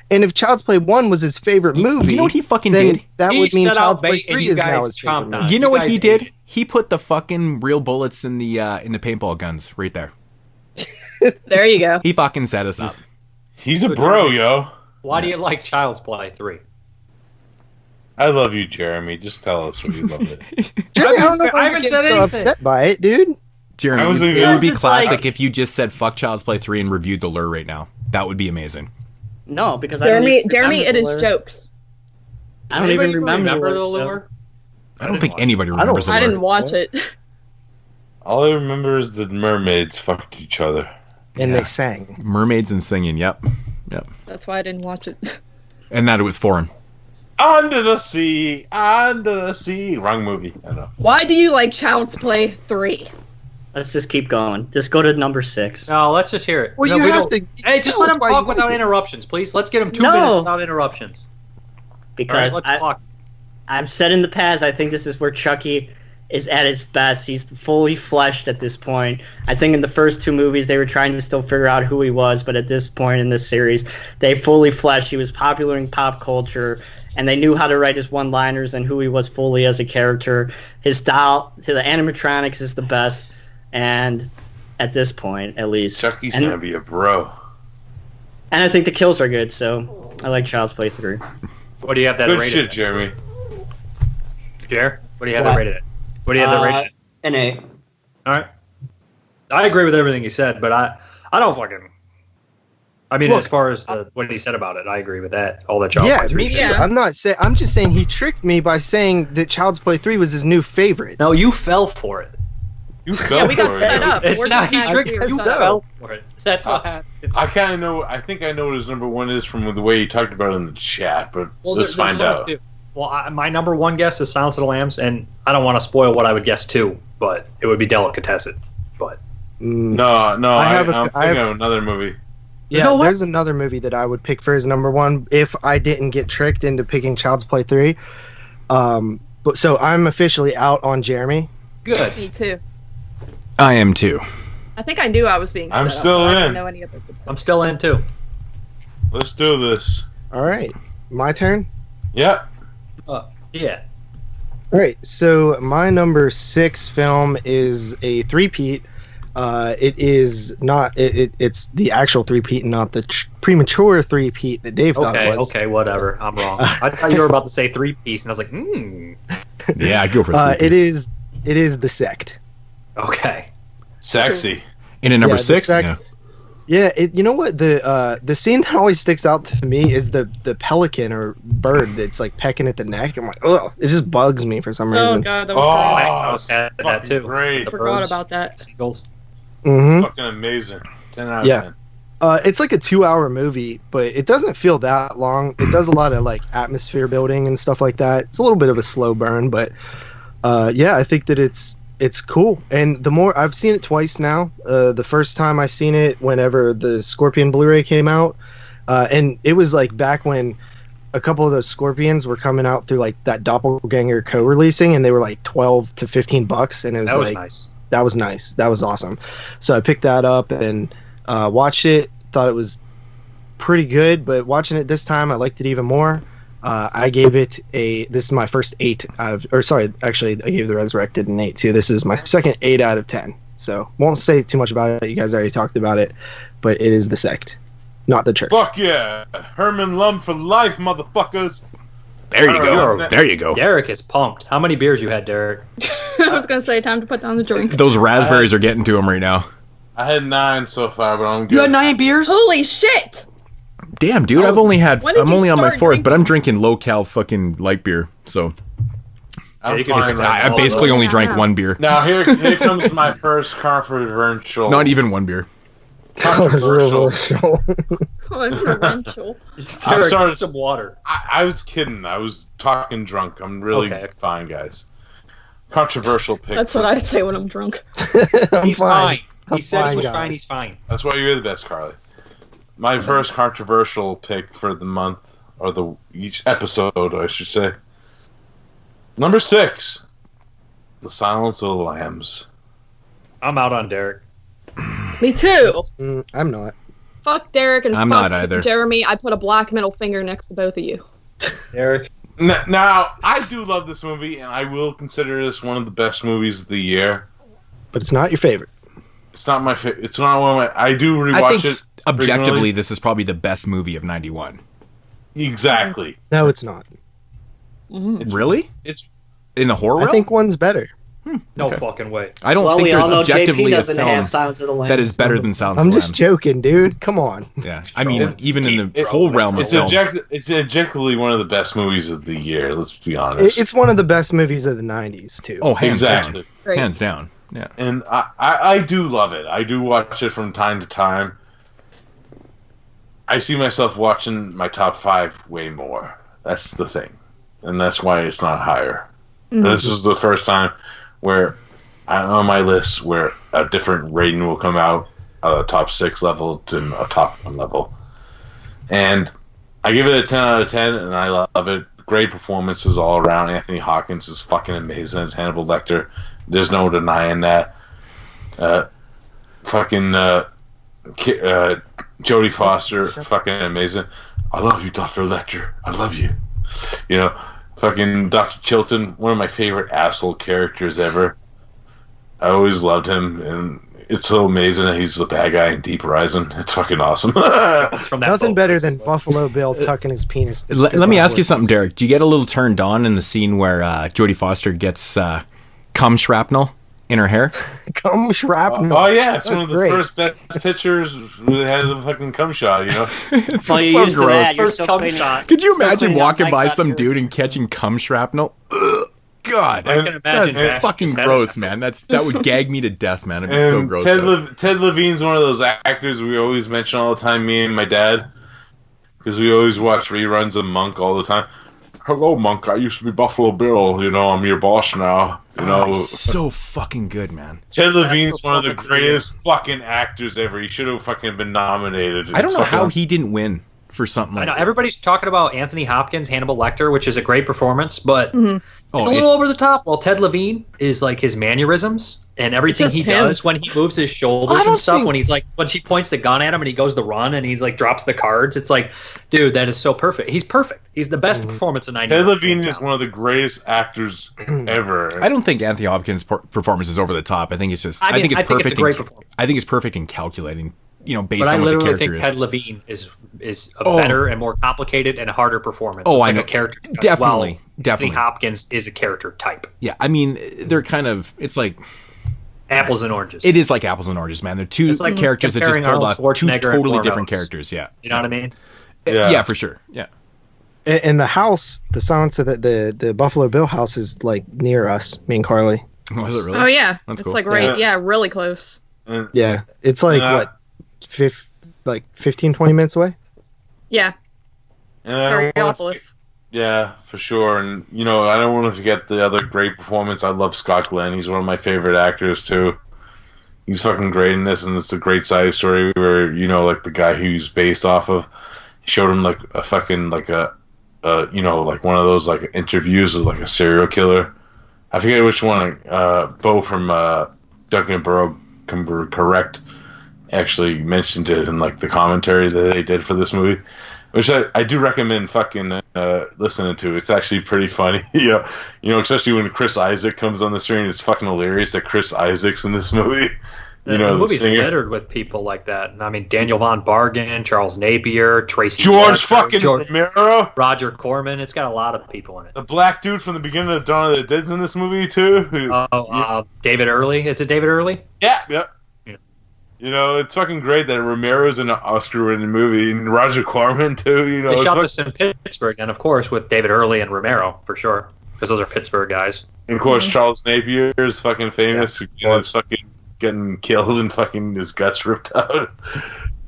And if Child's Play 1 was his favorite movie, You know what he fucking then did? that He would mean set out Child's Play bait and 3 you is now guys his favorite chomped on movie. it. You know what he guys did? He put the fucking real bullets in the paintball guns right there. There you go. He fucking set us up. He's a bro, yo. Why do you like Child's Play 3? I love you, Jeremy. Just tell us when you love it. Jeremy, I don't know I why you're haven't getting said so anything. upset by it, dude. Jeremy, I was it thinking- would be It's classic like- if you just said fuck Child's Play 3 and reviewed the lure right now. That would be amazing. No, because I don't even Jeremy, remember it the is lure. jokes. I don't even remember the the lure. lure. I don't think anybody remembers the I lure. didn't watch it. All I remember is the mermaids fucked each other. And they sang. Mermaids and singing, yep. That's why I didn't watch it. And that it was foreign. Under the sea, under the sea. Wrong movie. I know. Why do you like Child's Play 3? Let's just keep going. Just go to number 6. No, let's just hear it. Well, No, you we have don't- to. Hey, just tell let us him why talk you without like it. interruptions, please. Let's get him 2 No. minutes without interruptions. Because All right, let's talk. I've said in the past, I think this is where Chucky is at his best. He's fully fleshed at this point. I think in the first 2 movies, they were trying to still figure out who he was, but at this point in this series, they fully fleshed. He was popular in pop culture, and they knew how to write his one-liners and who he was fully as a character. His style to the animatronics is the best, and at this point, at least. Chucky's gonna be a bro. And I think the kills are good, so I like Child's Play 3. What do you have that Good rated shit, at? Jeremy. Jer? What do you have What? that rated at? What do you have that rated at? An 8. All right. I agree with everything you said, but I don't fucking... I mean, Look, as far as what he said about it, I agree with that. All that Child's Yeah, Play 3 me too. shit. I'm not saying. I'm just saying he tricked me by saying that Child's Play 3 was his new favorite. No, you fell for it. You fell Yeah, we got for set it. up. It's We're not just he tricked happy you. with so. that. Fell for it. That's what happened. I kind of know. I think I know what his number one is from the way he talked about it in the chat. But let's there's find one out. too. Well, my number one guess is Silence of the Lambs, and I don't want to spoil what I would guess too, but it would be Delicatessen. But No, I'm thinking of another movie. Yeah, No way. there's another movie that I would pick for his number one if I didn't get tricked into picking Child's Play 3. But so I'm officially out on Jeremy. good. Me too. I am too. I think I knew I was being set I'm up, still but I in. didn't know any other good I'm still in too. Let's do this. All right, my turn. Yeah. Yeah. All right, so my number 6 film is a three-peat. It is not. It's the actual three-peat, and not the premature three-peat that Dave thought it was. Okay, whatever. I'm wrong. I thought you were about to say 3-piece, and I was like, Yeah, I'd go for 3 piece. It is The Sect. Okay. Sexy. In at number The 6? Sect. Yeah, you know what, the scene that always sticks out to me is the pelican or bird that's like pecking at the neck. I'm like, oh, it just bugs me for some reason. Oh god, that was great. I was had that too. Great. I forgot about that. Seagulls. Mm-hmm. Fucking amazing. 10 out of 10. It's like a 2-hour movie, but it doesn't feel that long. It does a lot of like atmosphere building and stuff like that. It's a little bit of a slow burn, but yeah, I think that it's cool. And the more I've seen it twice now. The first time I seen it whenever the Scorpion Blu-ray came out, and it was like back when a couple of those Scorpions were coming out through like that Doppelganger co-releasing, and they were like $12 to $15, and it was That was like nice. that was nice. That was awesome. So I picked that up and watched it. Thought it was pretty good, but watching it this time, I liked it even more. I gave it this is my first 8 out of, or sorry, actually I gave The Resurrected an 8 too. This is my second 8 out of 10. So won't say too much about it. You guys already talked about it, but it is The Sect, not the church. Fuck yeah. Herman Lum for life, motherfuckers. There you go. There you go. Derek is pumped. How many beers you had, Derek? I was gonna say time to put down the drink. Those raspberries are getting to him right now. I had 9 so far, but I'm good. You had 9 beers? Holy shit! Damn, dude, I'm only on my 4th, drinking? but I'm drinking low-cal fucking light beer, so I basically only drank 1 beer. Now here comes my first controversial. Not even 1 beer. Controversial. Controversial. I'm sorry. Some water. I was kidding. I was talking drunk. I'm really fine, guys. Controversial pick. That's what I'd say when I'm drunk. He's fine. He said he was fine. He's fine. That's why you're the best, Carly. My first controversial pick for the month, or each episode, I should say. Number 6, The Silence of the Lambs. I'm out on Derek. Me too. I'm not. Fuck Derek and I'm fuck not either. Jeremy. I put a black middle finger next to both of you. Derek. Now, I do love this movie, and I will consider this one of the best movies of the year. But it's not your favorite. It's not my favorite. It's not one of my. I do rewatch I think it. objectively, frequently. this is probably the best movie of '91. Exactly. No, it's not. Really? It's in the horror realm? I think one's better. No fucking way. I don't think there's objectively a film Silence of the Lambs. that is better than Silence of I'm the just Lambs. joking, dude. Come on. Yeah, I mean, even in the whole realm of film. It's objectively one of the best movies of the year. Let's be honest. It's one of the best movies of the '90s too. Oh, hands Exactly. down. Hands down. Yeah. And I do love it. I do watch it from time to time. I see myself watching my top 5 way more. That's the thing. And that's why it's not higher. This is the first time where I'm on my list where a different rating will come out, a top 6 level to a top 1 level. And I give it a 10 out of 10, and I love it. Great performances all around. Anthony Hopkins is fucking amazing as Hannibal Lecter. There's no denying that. Jodie Foster, fucking amazing. I love you, Dr. Lecter. I love you. You know, fucking Dr. Chilton, one of my favorite asshole characters ever. I always loved him, and it's so amazing that he's the bad guy in Deep Rising. It's fucking awesome. Nothing better than Buffalo Bill tucking his penis. Let me ask you something, Derek. Do you get a little turned on in the scene where Jodie Foster gets cum shrapnel in her hair? Cum shrapnel. Oh yeah, it's That's one of the great. first best pictures that had the fucking cum shot. You know, It's Well, you so used to that. gross. You're still cleaning up. Could you imagine cleaning up walking by Mike's some out dude and catching cum shrapnel? Ugh, God, I can imagine that's fucking gross, man. That would gag me to death, man. It'd be so and gross. Ted Levine's one of those actors we always mention all the time. Me and my dad, because we always watch reruns of Monk all the time. Hello, Monk. I used to be Buffalo Bill. You know, I'm your boss now. You know, he's so fucking good, man. Ted Levine's one of the greatest fucking actors ever. He should have fucking been nominated. I don't know how he didn't win for something like I know that. everybody's talking about Anthony Hopkins, Hannibal Lecter, which is a great performance, but it's a Oh, little over the top. Well, Ted Levine is like his mannerisms and everything Just he him. does when he moves his shoulders and stuff. When he's like, when she points the gun at him and he goes to run and he's like drops the cards. It's like, dude, that is so perfect. He's perfect. He's the best performance of '90. Ted Levine is one of the greatest actors ever. I don't think Anthony Hopkins' performance is over the top. I think it's just. I think it's I think perfect. it's a great performance. I think it's perfect in calculating based but on I what the literally character think is. Ted Levine is a better and more complicated and harder performance. Oh, it's I know. A character. Definitely. Anthony Hopkins is a character type. Yeah, I mean, they're kind of. It's like apples and oranges. It is like apples and oranges, man. They're two characters that just pulled off two totally different characters. Yeah, you know what I mean? Yeah, for sure. Yeah. And the house, the Silence of the Buffalo Bill house is like near us, me and Carly. Was it really? Oh yeah, that's it's cool. like right, really close. Yeah, it's like what, 15, 20 minutes away. Yeah. Yeah, for sure. And I don't want to forget the other great performance. I love Scott Glenn. He's one of my favorite actors too. He's fucking great in this, and it's a great side story where like the guy who's based off of, he showed him like a fucking like like one of those like interviews of like a serial killer. I forget which one. Bo from Duncan Burrow Correct actually mentioned it in like the commentary that they did for this movie, which I do recommend fucking listening to. It's actually pretty funny. Especially when Chris Isaac comes on the screen. It's fucking hilarious that Chris Isaac's in this movie. The movie's littered with people like that. I mean, Daniel Von Bargen, Charles Napier, Tracy Romero, Roger Corman. It's got a lot of people in it. The black dude from the beginning of Dawn of the Dead's in this movie too. David Early. Is it David Early? Yeah. Yep. It's fucking great that Romero's in an Oscar-winning movie, and Roger Corman too. They shot this in Pittsburgh, and of course with David Early and Romero for sure, because those are Pittsburgh guys. And of course, Charles Napier is fucking famous. He's fucking getting killed and fucking his guts ripped out.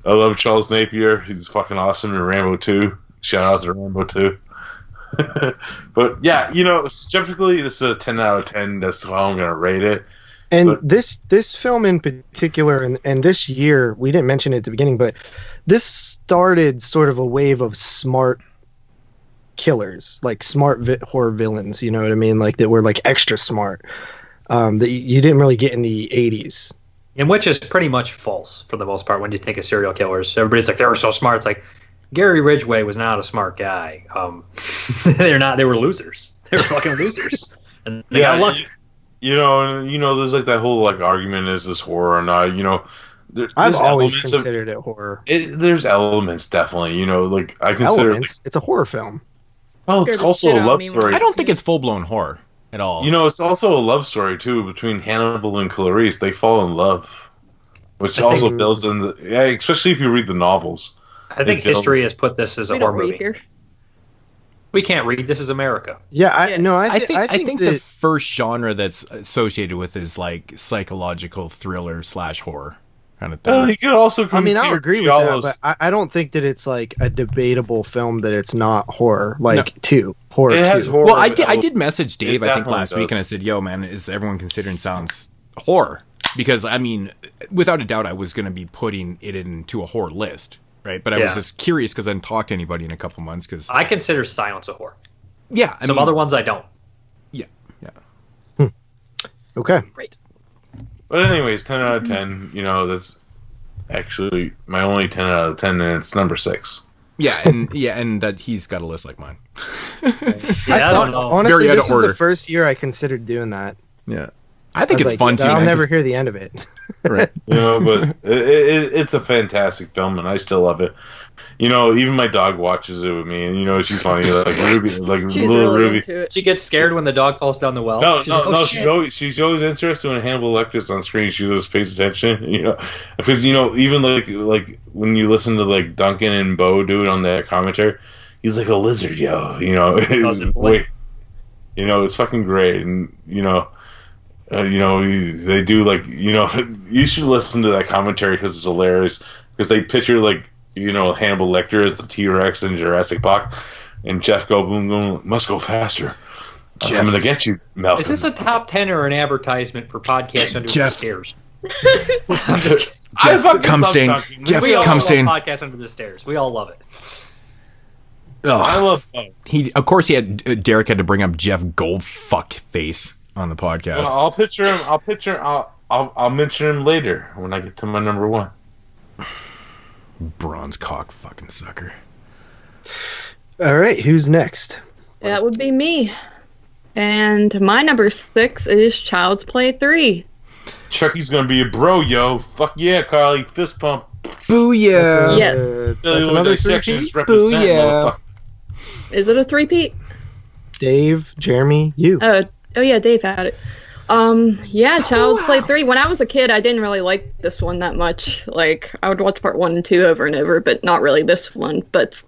I love Charles Napier. He's fucking awesome in Rambo 2. Shout out to Rambo 2. But yeah, typically this is a 10 out of 10. That's how I'm gonna rate it. And this film in particular, and this year, we didn't mention it at the beginning, but this started sort of a wave of smart killers, like smart horror villains. You know what I mean? Like that were like extra smart. That you didn't really get in the 80s. And which is pretty much false for the most part when you think of serial killers. Everybody's like, they were so smart. It's like, Gary Ridgway was not a smart guy. They're not. They were losers. They were fucking losers. And they got lucky. There's like that whole like argument: is this horror or not? I've always considered it horror. There's elements, definitely. Like I consider it's a horror film. Well, it's also a love story. I don't think it's full blown horror at all. It's also a love story too between Hannibal and Clarice. They fall in love, which also builds in especially if you read the novels. I think history has put this as a horror movie. Here. We can't read. This is America. Yeah, I think the first genre that's associated with is like psychological thriller / horror kind of thing. Well, you could also. I'll agree with that, but I don't think that it's like a debatable film that it's not horror. Like horror. It has horror. Well, I did message Dave I think last week, and I said, "Yo, man, is everyone considering Silence horror?" Because I mean, without a doubt, I was going to be putting it into a horror list. Right, but I was just curious because I hadn't talked to anybody in a couple months. Because I consider Silence a horror. Yeah, some other ones I don't. Yeah. Okay. Great. But anyways, 10 out of 10. That's actually my only 10 out of 10, and it's number 6. Yeah, and that he's got a list like mine. I don't know. Honestly, this was the first year I considered doing that. Yeah. I think it's fun too. I'll never hear the end of it. Right. But it's a fantastic film, and I still love it. Even my dog watches it with me, and she's funny, like Ruby, like she's little really Ruby. She gets scared when the dog falls down the well. No. She's always interested when Hannibal Lecter's on screen. She just pays attention, because even like when you listen to like Duncan and Bo do it on that commentary, he's like a lizard, yo. It's fucking great, and they do like you should listen to that commentary because it's hilarious because they picture like Hannibal Lecter as the T-Rex in Jurassic Park and Jeff Goldblum going, must go faster. I'm gonna get you, Malcolm. Is this a top 10 or an advertisement for podcasts under the stairs? I'm just kidding. Jeff Cumstain. Jeff Cumstain. Podcast under the stairs. We all love it. Oh, I love Of course, Derek had to bring up Jeff Goldfuckface on the podcast. Well, I'll mention him later when I get to my number 1. Bronze cock fucking sucker. All right, who's next? That would be me. And my number 6 is Child's Play 3. Chucky's gonna be a bro, yo. Fuck yeah, Carly. Fist pump. Booyah! Yes. That's another three-peat? Booyah! Is it a three-peat? Dave, Jeremy, you. Oh yeah, Dave had it. Yeah, Child's Play 3. When I was a kid, I didn't really like this one that much. Like, I would watch part 1 and 2 over and over, but not really this one. But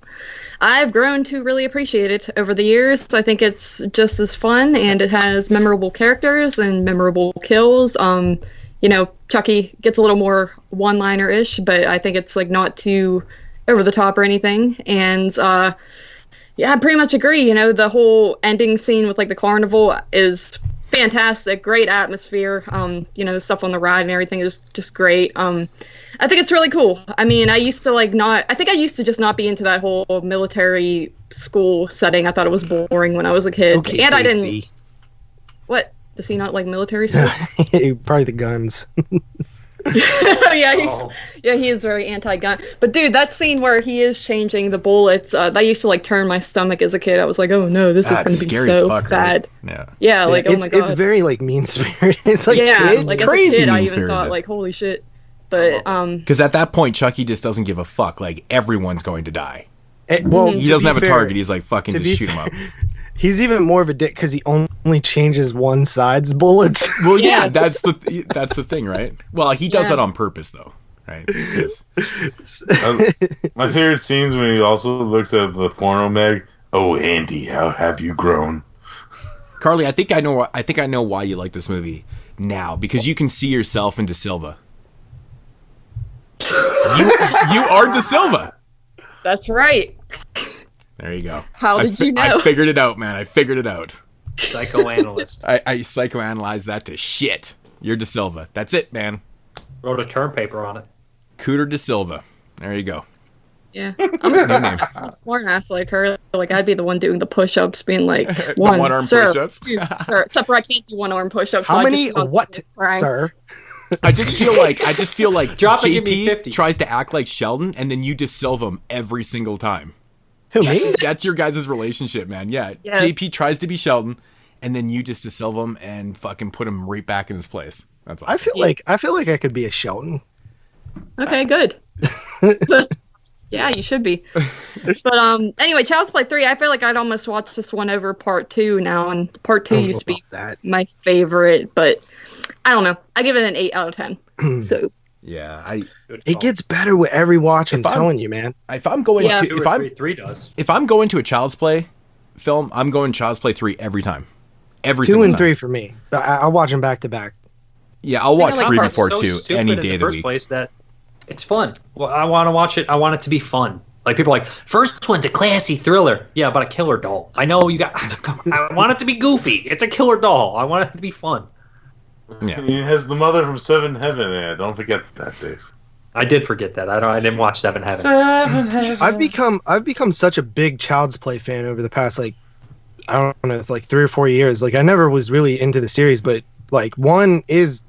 I've grown to really appreciate it over the years. I think it's just as fun, and it has memorable characters and memorable kills. You know, Chucky gets a little more one-liner-ish, but I think it's, like, not too over the top or anything. And, yeah, I pretty much agree. You know, the whole ending scene with, like, the carnival is fantastic. Great atmosphere. You know, the stuff on the ride and everything is just great. I think it's really cool. I mean, I used to just not be into that whole military school setting. I thought it was boring when I was a kid. Okay, and I Casey. didn't... What? Does he not like military school? Probably the guns. Yeah, he is very anti-gun. But dude, that scene where he is changing the bullets, that used to like turn my stomach as a kid. I was like, oh no, this is going to be scary so as fuck, bad. Right? Yeah, like oh my god, it's very like mean-spirited. It's like like crazy as a kid, I even mean-spirited. thought like, holy shit. But because at that point, Chucky just doesn't give a fuck. Like everyone's going to die. Well, he doesn't have a fair, target. He's like fucking just shoot him up. He's even more of a dick because he only changes one side's bullets. Well, yeah, that's the thing, right? Well, he does that on purpose, though, right? My favorite scenes when he also looks at the porno mag. Oh, Andy, how have you grown? Carly, I think I know why you like this movie now, because you can see yourself in De Silva. You are De Silva. That's right. There you go. How did you know? I figured it out, man. I figured it out. Psychoanalyst. I psychoanalyzed that to shit. You're De Silva. That's it, man. Wrote a term paper on it. Cooter De Silva. There you go. Yeah. I'm a smart ass like her. Like, I'd be the one doing the push-ups, being like, one-arm push-ups? Sir. Except for I can't do one-arm push-ups. How so many? What, sir? I just feel like Drop it, give me JP 50. tries to act like Sheldon, and then you De Silva him every single time. Who, me? That's your guys' relationship, man. Yeah. Yes. JP tries to be Sheldon, and then you just De Silva him and fucking put him right back in his place. That's awesome. I feel like I could be a Sheldon. Okay, good. Yeah, you should be. But anyway, Child's Play 3, I feel like I'd almost watch this one over part 2 now, and part 2 used to be my favorite, but I don't know. I give it an 8 out of 10. So yeah, it gets better with every watch. I'm telling you, man. If I'm going three does. If I'm going to a Child's Play film, I'm going Child's Play 3 every time. Every 2 single and time. 3 for me. I'll watch them back to back. Yeah, I'll watch 3 before so 2 any day of the first week. Place that it's fun. Well, I want to watch it. I want it to be fun. Like people are like, first one's a classy thriller. Yeah, about a killer doll. I know you got. I want it to be goofy. It's a killer doll. I want it to be fun. Yeah. He has the mother from Seven Heaven. Yeah, don't forget that, Dave. I did forget that. I didn't watch Seven Heaven. Seven Heaven. I've become such a big Child's Play fan over the past I don't know, like 3 or 4 years. Like I never was really into the series, but like 1 is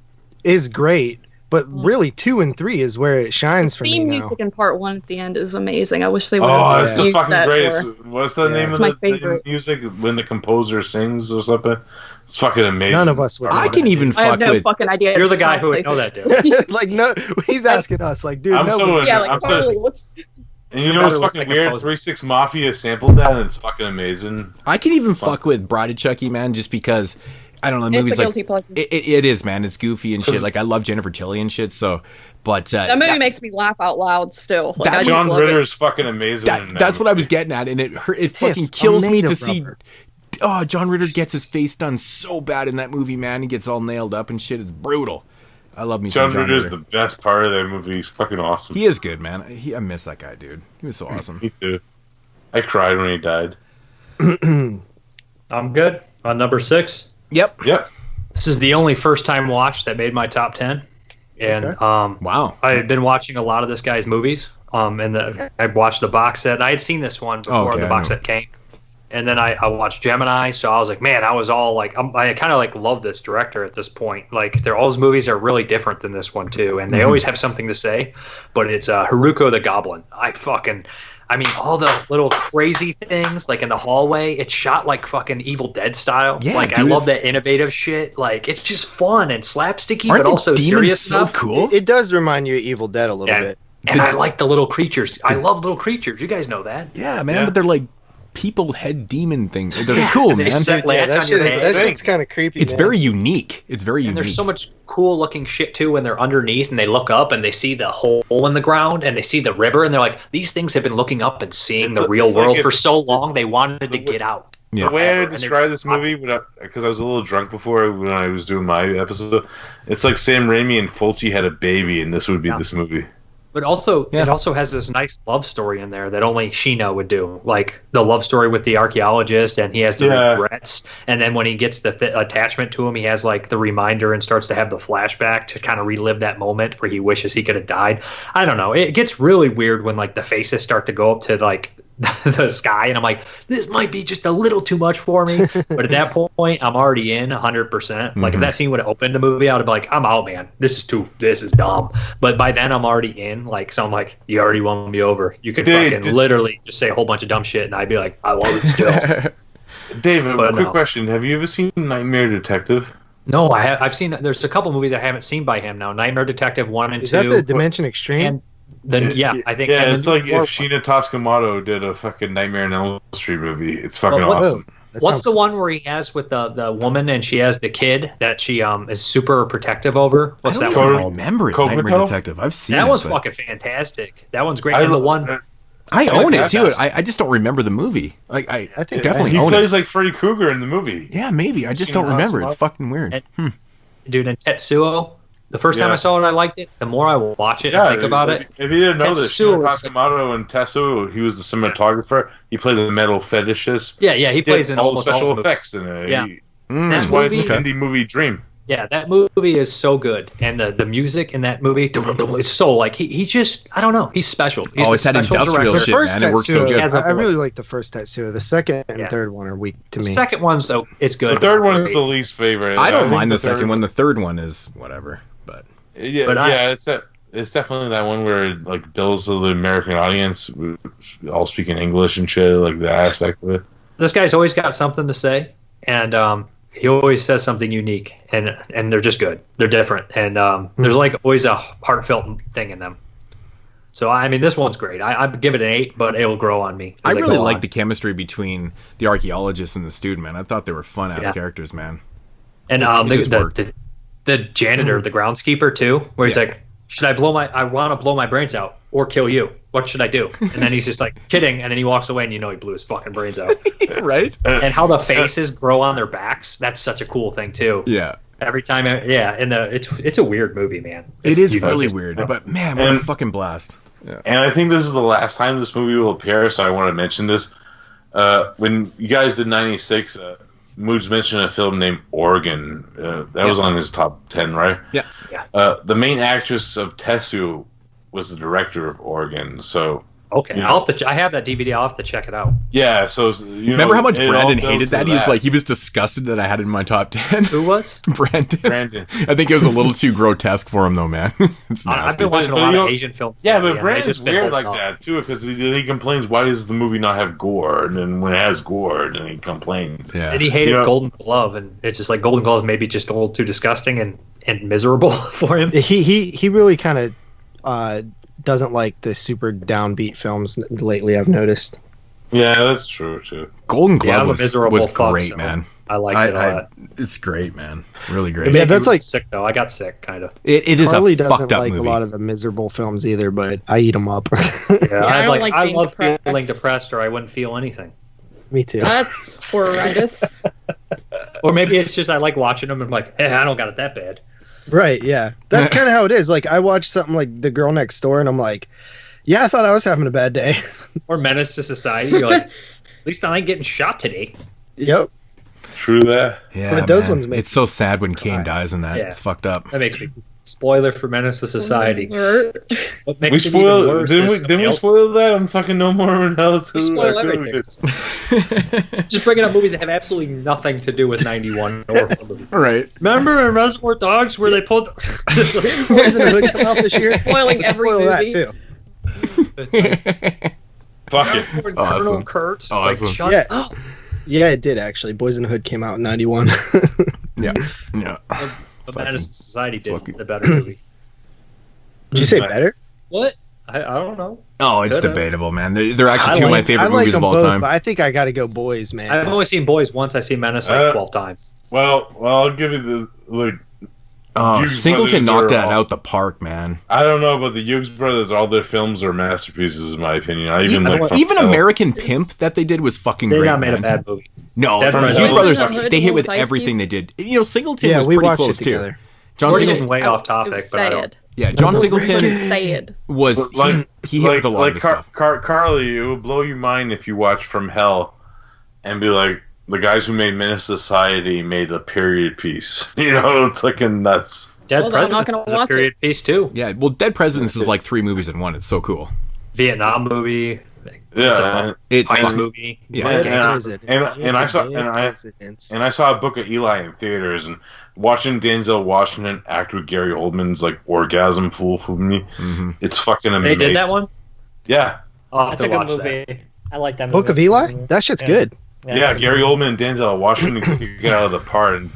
great, but really 2 and 3 is where it shines for me theme now. music in part 1 at the end is amazing. I wish they would have Oh, it's the used fucking that greatest. more. What's the name of my the favorite. music when the composer sings or something? It's fucking amazing. None of us would. I can even I have fuck no with. fucking idea. You're the guy who would know that, dude. Like no, he's asking us. Like, dude, I'm no. so Yeah, like I'm so- Carly, what's And you know what's fucking weird? 3-6 Mafia sampled that, and it's fucking amazing. I can even fuck with Bride of Chucky, man, just because I don't know. The It's movie's a like guilty pleasure. it is, man. It's goofy and shit. Like I love Jennifer Tilly and shit. So, but that movie makes me laugh out loud still. Like, I just John love Ritter it. is fucking amazing. in that that's what I movie. was getting at, and it fucking Tiff, kills I'm me made to of see. rubber. Oh, John Ritter gets his face done so bad in that movie, man. He gets all nailed up and shit. It's brutal. I love me some John John Ritter's Ritter. the best part of that movie. He's fucking awesome. He is good, man. I miss that guy, dude. He was so awesome. Me too. I cried when he died. I'm good on number 6. Yep. This is the only first time watch that made my top 10. And wow, I've been watching a lot of this guy's movies. And I watched the box set. I had seen this one before Okay, the I box know. set came. And then I watched Gemini, so I was like, man, I was all like, I kind of like love this director at this point. Like, all his movies are really different than this one too, and they always have something to say. But it's Haruko the Goblin. I mean, all the little crazy things like in the hallway. It's shot like fucking Evil Dead style. Yeah, like dude, I love that innovative shit. Like it's just fun and slapsticky, Aren't but the also demons serious so enough. cool? It does remind you of Evil Dead a little bit. And I like the little creatures. I love little creatures. You guys know that. Yeah, man. But they're like people head demon thing. They're cool, man. That shit's kind of creepy. It's very unique. It's very unique. And there's so much cool looking shit too when they're underneath and they look up and they see the hole in the ground and they see the river and they're like, these things have been looking up and seeing the real world for so long they wanted to get out. The way I would describe this movie, because I was a little drunk before when I was doing my episode, it's like Sam Raimi and Fulci had a baby, and this would be this movie. But also, it also has this nice love story in there that only Sheena would do. Like the love story with the archaeologist, and he has the regrets. And then when he gets the attachment to him, he has like the reminder and starts to have the flashback to kind of relive that moment where he wishes he could have died. I don't know. It gets really weird when like the faces start to go up to like the sky, and I'm like, this might be just a little too much for me. But at that point, I'm already in 100%. Like if that scene would have opened the movie, I would be like, I'm out, man. This is dumb. But by then, I'm already in. Like, so I'm like, you already won me over. You could literally just say a whole bunch of dumb shit, and I'd be like, I love it still. David, quick question: have you ever seen Nightmare Detective? No, I've seen. There's a couple movies I haven't seen by him now. Nightmare Detective 1 and 2. Is that the Dimension Extreme? And then I think it's like if Sheena Toscamato did a fucking Nightmare on Elm Street movie. It's fucking awesome. What's the one where he has with the woman and she has the kid that she is super protective over? What's that one? I don't remember it. Nightmare Detective. I've seen that it. one's fucking fantastic. That one's great. And the one I own it too. I just don't remember the movie. Like I think definitely he own plays it. like Freddy Krueger in the movie. Yeah, maybe. I just don't remember. It's fucking weird. Dude, and Tetsuo. The first time I saw it, I liked it. The more I watch it and think about it. If you didn't know this, Sheena Toscamato and Tetsuo, he was the cinematographer. He played the metal fetishist. Yeah, he plays in all the almost special all effects in it. Yeah. That's why it's an indie movie dream. Yeah, that movie is so good, and the music in that movie, it's so like he just I don't know, he's special. He's it's that industrial shit, man. It works so good. I really like the first Tetsuo. The second and third one are weak to me. The second one's though, it's good. The third one is the least favorite. I don't mind the second one. The third one is whatever, but it's definitely that one where it like builds to the American audience, all speaking English and shit, like the aspect of it. This guy's always got something to say, and he always says something unique, and they're just good. They're different, and there's like always a heartfelt thing in them. So I mean, this one's great. I'd give it an 8, but it'll grow on me. I really like the chemistry between the archaeologist and the student, man. I thought they were fun ass characters, man. And the janitor, the groundskeeper too, where he's like, I want to blow my brains out or kill you. What should I do? And then he's just like kidding, and then he walks away, and you know he blew his fucking brains out. Right? And how the faces grow on their backs, that's such a cool thing too. Yeah. Every time, and it's a weird movie, man. It is really weird, but man, what a fucking blast. Yeah. And I think this is the last time this movie will appear, so I want to mention this. When you guys did 96, Moods mentioned a film named Oregon. That was on his top 10, right? Yeah. The main actress of Tetsuo was the director of Oregon, so... Okay, I'll have to. I have that DVD. I'll have to check it out. Yeah, so remember how much Brandon hated that? He was disgusted that I had it in my top 10. Who was? Brandon. I think it was a little too grotesque for him, though, man. It's I've been watching a lot of Asian films. Yeah, but Brandon's weird like that too, because he complains, "Why does the movie not have gore?" And then when it has gore, then he complains. Yeah. And he hated Golden Glove, and it's just like Golden Glove maybe just a little too disgusting and miserable for him. He really kind of doesn't like the super downbeat films lately, I've noticed. Yeah, that's true too. Golden Glove was great, man. I liked it a lot. It's great, man. Really great. Yeah, that's like sick though. I got sick, kind of. It is Carly a fucked up doesn't like movie. a lot of the miserable films either, but I eat them up. I love feeling depressed, or I wouldn't feel anything. Me too. That's horrendous. Or maybe it's just I like watching them and I'm like, I don't got it that bad. Right, yeah. That's kind of how it is. Like, I watch something like The Girl Next Door, and I'm like, yeah, I thought I was having a bad day. Or Menace to Society. You're like, at least I ain't getting shot today. Yep. True that. Yeah, but those ones make it's so sad when Kane dies in that. Yeah. It's fucked up. That makes me... Spoiler for Menace to Society. What makes we spoiled. Didn't we spoil that on fucking No More Ronaldo? We spoil everything. Just bringing up movies that have absolutely nothing to do with 91 or right. Remember in Reservoir Dogs where they pulled Poison and Hood come out this year? Spoiling every spoil movie. That too. Fuck it. Colonel Kurtz. Awesome. Like, shut up. Yeah, it did actually. Boys in the Hood came out in 91. Yeah. But Menace to Society did the better movie. Did you say better? What? I don't know. Oh, it's Could've. debatable, man. They're actually two of my favorite movies of all both, time. But I think I got to go Boys, man. I've only seen Boys once. I see Menace like 12 times. Well, I'll give you the Singleton knocked that out the park, man. I don't know, but the Hughes brothers, all their films are masterpieces, in my opinion. Even American Pimp that they did was fucking great. They not made man. a bad movie. No, the Hughes brothers, they hit with everything they did. You know, Singleton was pretty close too. John Singleton way off topic, but I don't. Yeah, John Singleton was he hit with a lot of stuff. Carly, it would blow your mind if you watch From Hell and be like, the guys who made Menace Society made a period piece. You know, it's like nuts. Dead Presidents is a period piece too. Yeah, well, Dead Presidents is like 3 movies in one. It's so cool. Vietnam movie. It's heist movie. Yeah, and I saw a Book of Eli in theaters, and watching Denzel Washington act with Gary Oldman's like orgasm pool for me. Mm-hmm. It's fucking amazing. They did that one. Yeah, that's a good movie. That. I like that movie. Book of Eli. That shit's good. Yeah, Gary Oldman and Denzel Washington could get out of the part, and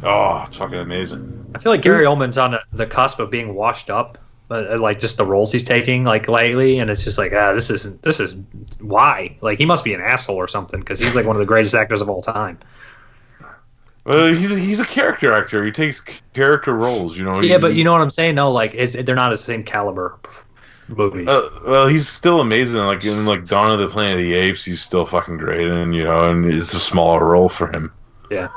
it's fucking amazing. I feel like Gary Oldman's on the cusp of being washed up, but like just the roles he's taking like lately, and it's just like this is why, like he must be an asshole or something, because he's like one of the greatest actors of all time. Well, he's a character actor. He takes character roles, you know. Yeah, but you know what I'm saying? No, like they're not the same caliber movies. Well, he's still amazing. Like in Dawn of the Planet of the Apes, he's still fucking great, and you know, and it's a smaller role for him. Yeah.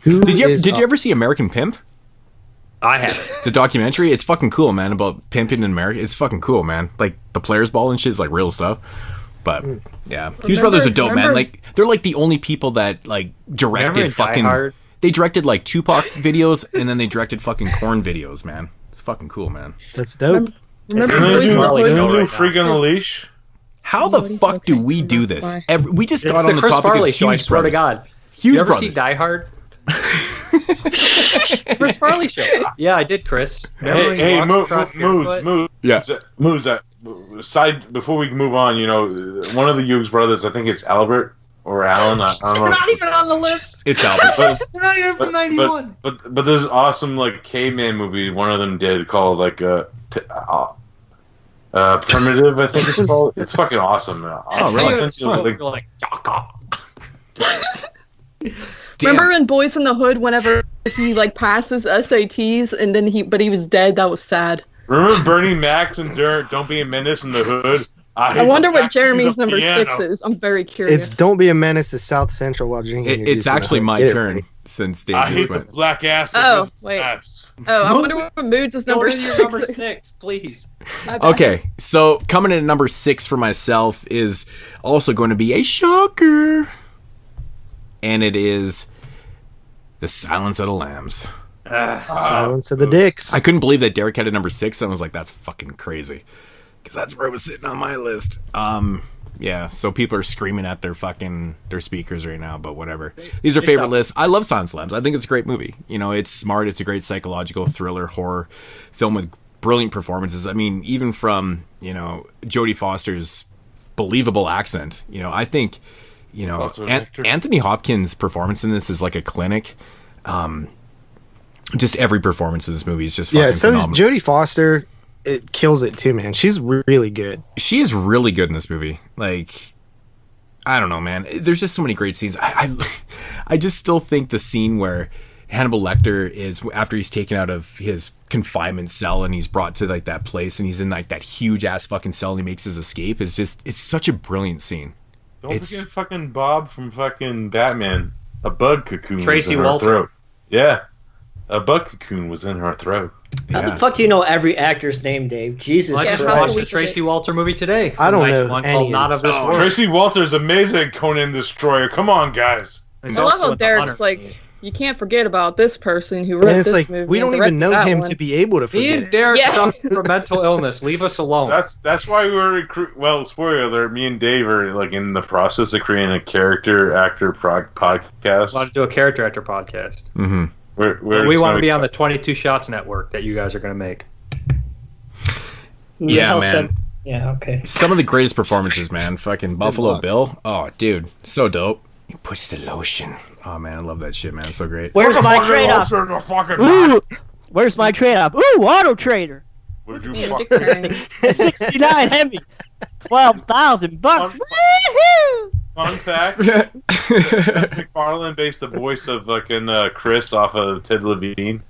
Did you ever see American Pimp? I haven't. The documentary, it's fucking cool, man, about pimping in America. It's fucking cool, man. Like the Players Ball and shit is like real stuff. But yeah, Hughes brothers are dope, man. Like they're like the only people that like directed fucking. They directed like Tupac videos, and then they directed fucking Korn videos, man. It's fucking cool, man. That's dope. Remember Freak on a Leash? How the fuck do we do this? We just got on the Chris topic Farley of show. I Hughes swear to brothers. God. Hughes you ever brothers. see Die Hard? Chris Farley show. Yeah, I did, Chris. Hey, moods. Yeah, moods. Side before we move on, you know, one of the Hughes brothers, I think it's Albert or Alan. I don't know. They're not even on the list. It's Albert. They're not even from 91. But there's an awesome like caveman movie one of them did called like Primitive, I think it's called. It's fucking awesome. Really? Remember in Boys in the Hood, whenever he like passes SATs and then he was dead? That was sad. Remember Bernie Mac and Don't Be a Menace in the Hood? I wonder what Jeremy's number 6 is. I'm very curious. It's Don't Be a Menace to South Central while drinking. It's actually my turn since Dave I just hate went. the black ass. Oh, wait. I wonder what Moods is number 6. Number 6, please. Okay, so coming in at number 6 for myself is also going to be a shocker. And it is The Silence of the Lambs. Silence of the Dicks. I couldn't believe that Derek had it number 6. I was like, that's fucking crazy. Because that's where it was sitting on my list. Yeah, so people are screaming at their speakers right now, but whatever. These are favorite lists. I love Silence of the Lambs. I think it's a great movie. You know, it's smart. It's a great psychological thriller horror film with brilliant performances. I mean, even from, you know, Jodie Foster's believable accent. You know, I think, you know, Anthony Hopkins' performance in this is like a clinic. Just every performance in this movie is just fucking phenomenal. Jodie Foster, it kills it too, man. She's really good. She is really good in this movie. Like, I don't know, man. There's just so many great scenes. I just still think the scene where Hannibal Lecter is, after he's taken out of his confinement cell and he's brought to like that place and he's in like that huge ass fucking cell and he makes his escape, is just, it's such a brilliant scene. Don't forget fucking Bob from fucking Batman. A bug cocoon Tracy was in Walter. her throat. Yeah. A bug cocoon was in her throat. How the fuck do you know every actor's name, Dave? Jesus I just Christ. watched the Tracy Walter movie today. I don't know One any called of Not these. of This World. Tracy Walter's amazing, Conan Destroyer. Come on, guys. He's I love also how in The Derek's Hunters. like, you can't forget about this person who And wrote it's this like, movie. we don't and even know directed that him one. to be able to Me forget and it. Derek Yeah. suffer from mental illness. Leave us alone. That's why we were well. Spoiler alert: me and Dave are like in the process of creating a character actor podcast. I want to do a character actor podcast. Mm-hmm. We want to be on the 22 Shots network that you guys are going to make. Yeah, man. Yeah, okay. Some of the greatest performances, man. Fucking Buffalo Bill. Oh, dude. So dope. He pushed the lotion. Oh, man. I love that shit, man. It's so great. Where's my trade-off? Ooh, where's my trade-off? Ooh, Auto Trader. Would you Yeah, fuck dick turn. 69 heavy. $12,000. Woohoo! Fun fact: Seth MacFarlane based the voice of fucking Chris off of Ted Levine.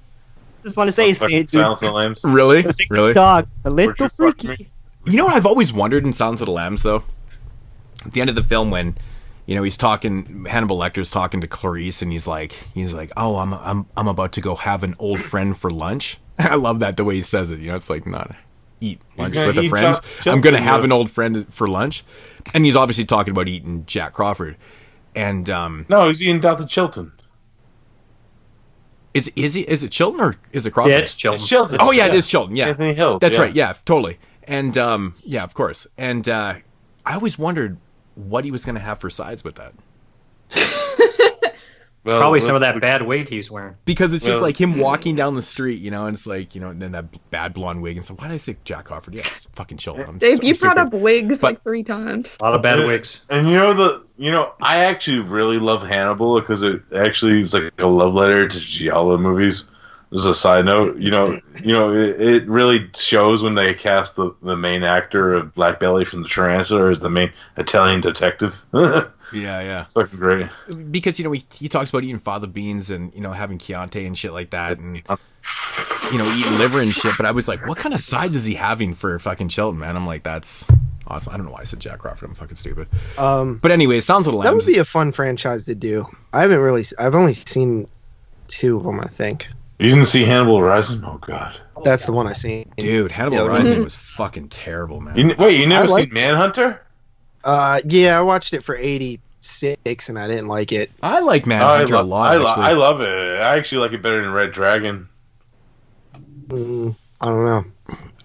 Just want to say his name. Silence of the Lambs. Really? Really? Dog, a Would you little fuck freaky. me? You know what I've always wondered in Silence of the Lambs, though? At the end of the film, when he's talking, Hannibal Lecter's talking to Clarice, and he's like, "Oh, I'm about to go have an old friend for lunch." I love that the way he says it. It's like not eat lunch with a friend. I'm gonna have an old friend for lunch, and he's obviously talking about eating Jack Crawford. And no, he's eating Dr. Chilton. Is it Chilton or is it Crawford? Yeah, it's Chilton. Oh yeah, it is Chilton. Yeah, Anthony Hill. That's right. Yeah, totally. And yeah, of course. And I always wondered what he was going to have for sides with that. Well, Probably some of that bad wig he's wearing. Because it's just like him walking down the street, and it's like, and then that bad blonde wig and stuff. Why did I say Jack Crawford? Yeah, it's fucking Chilton. Dave, you brought up wigs like 3 times. A lot of bad wigs. And I actually really love Hannibal because it actually is like a love letter to giallo movies. As a side note, it really shows when they cast the main actor of Black Belly from The Tarantula as the main Italian detective. Yeah. It's fucking great. Because, he talks about eating fava beans and, having Chianti and shit like that and, eating liver and shit. But I was like, what kind of sides is he having for fucking Chilton, man? I'm like, that's awesome. I don't know why I said Jack Crawford. I'm fucking stupid. But anyway, Sounds of the Lambs. That would be a fun franchise to do. I've only seen 2 of them, I think. You didn't see Hannibal Rising? Oh, God. That's the one I seen. Dude, Hannibal Rising was fucking terrible, man. You never seen Manhunter? Yeah, I watched it for 86 and I didn't like it. I like Manhunter a lot, actually. I love it. I actually like it better than Red Dragon. I don't know.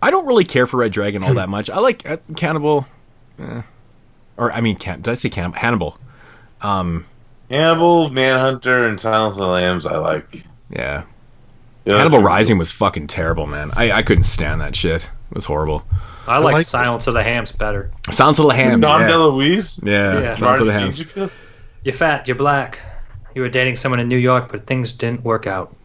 I don't really care for Red Dragon all that much. I like Cannibal. Did I say Cannibal? Hannibal. Hannibal, Manhunter, and Silence of the Lambs I like. Yeah. Hannibal Rising was fucking terrible, man. I couldn't stand that shit. It was horrible. I like Silence of the Hams better. Silence of the Hams. Dom DeLuise? Yeah. Silence of the Hams. You're fat, you're black. You were dating someone in New York, but things didn't work out.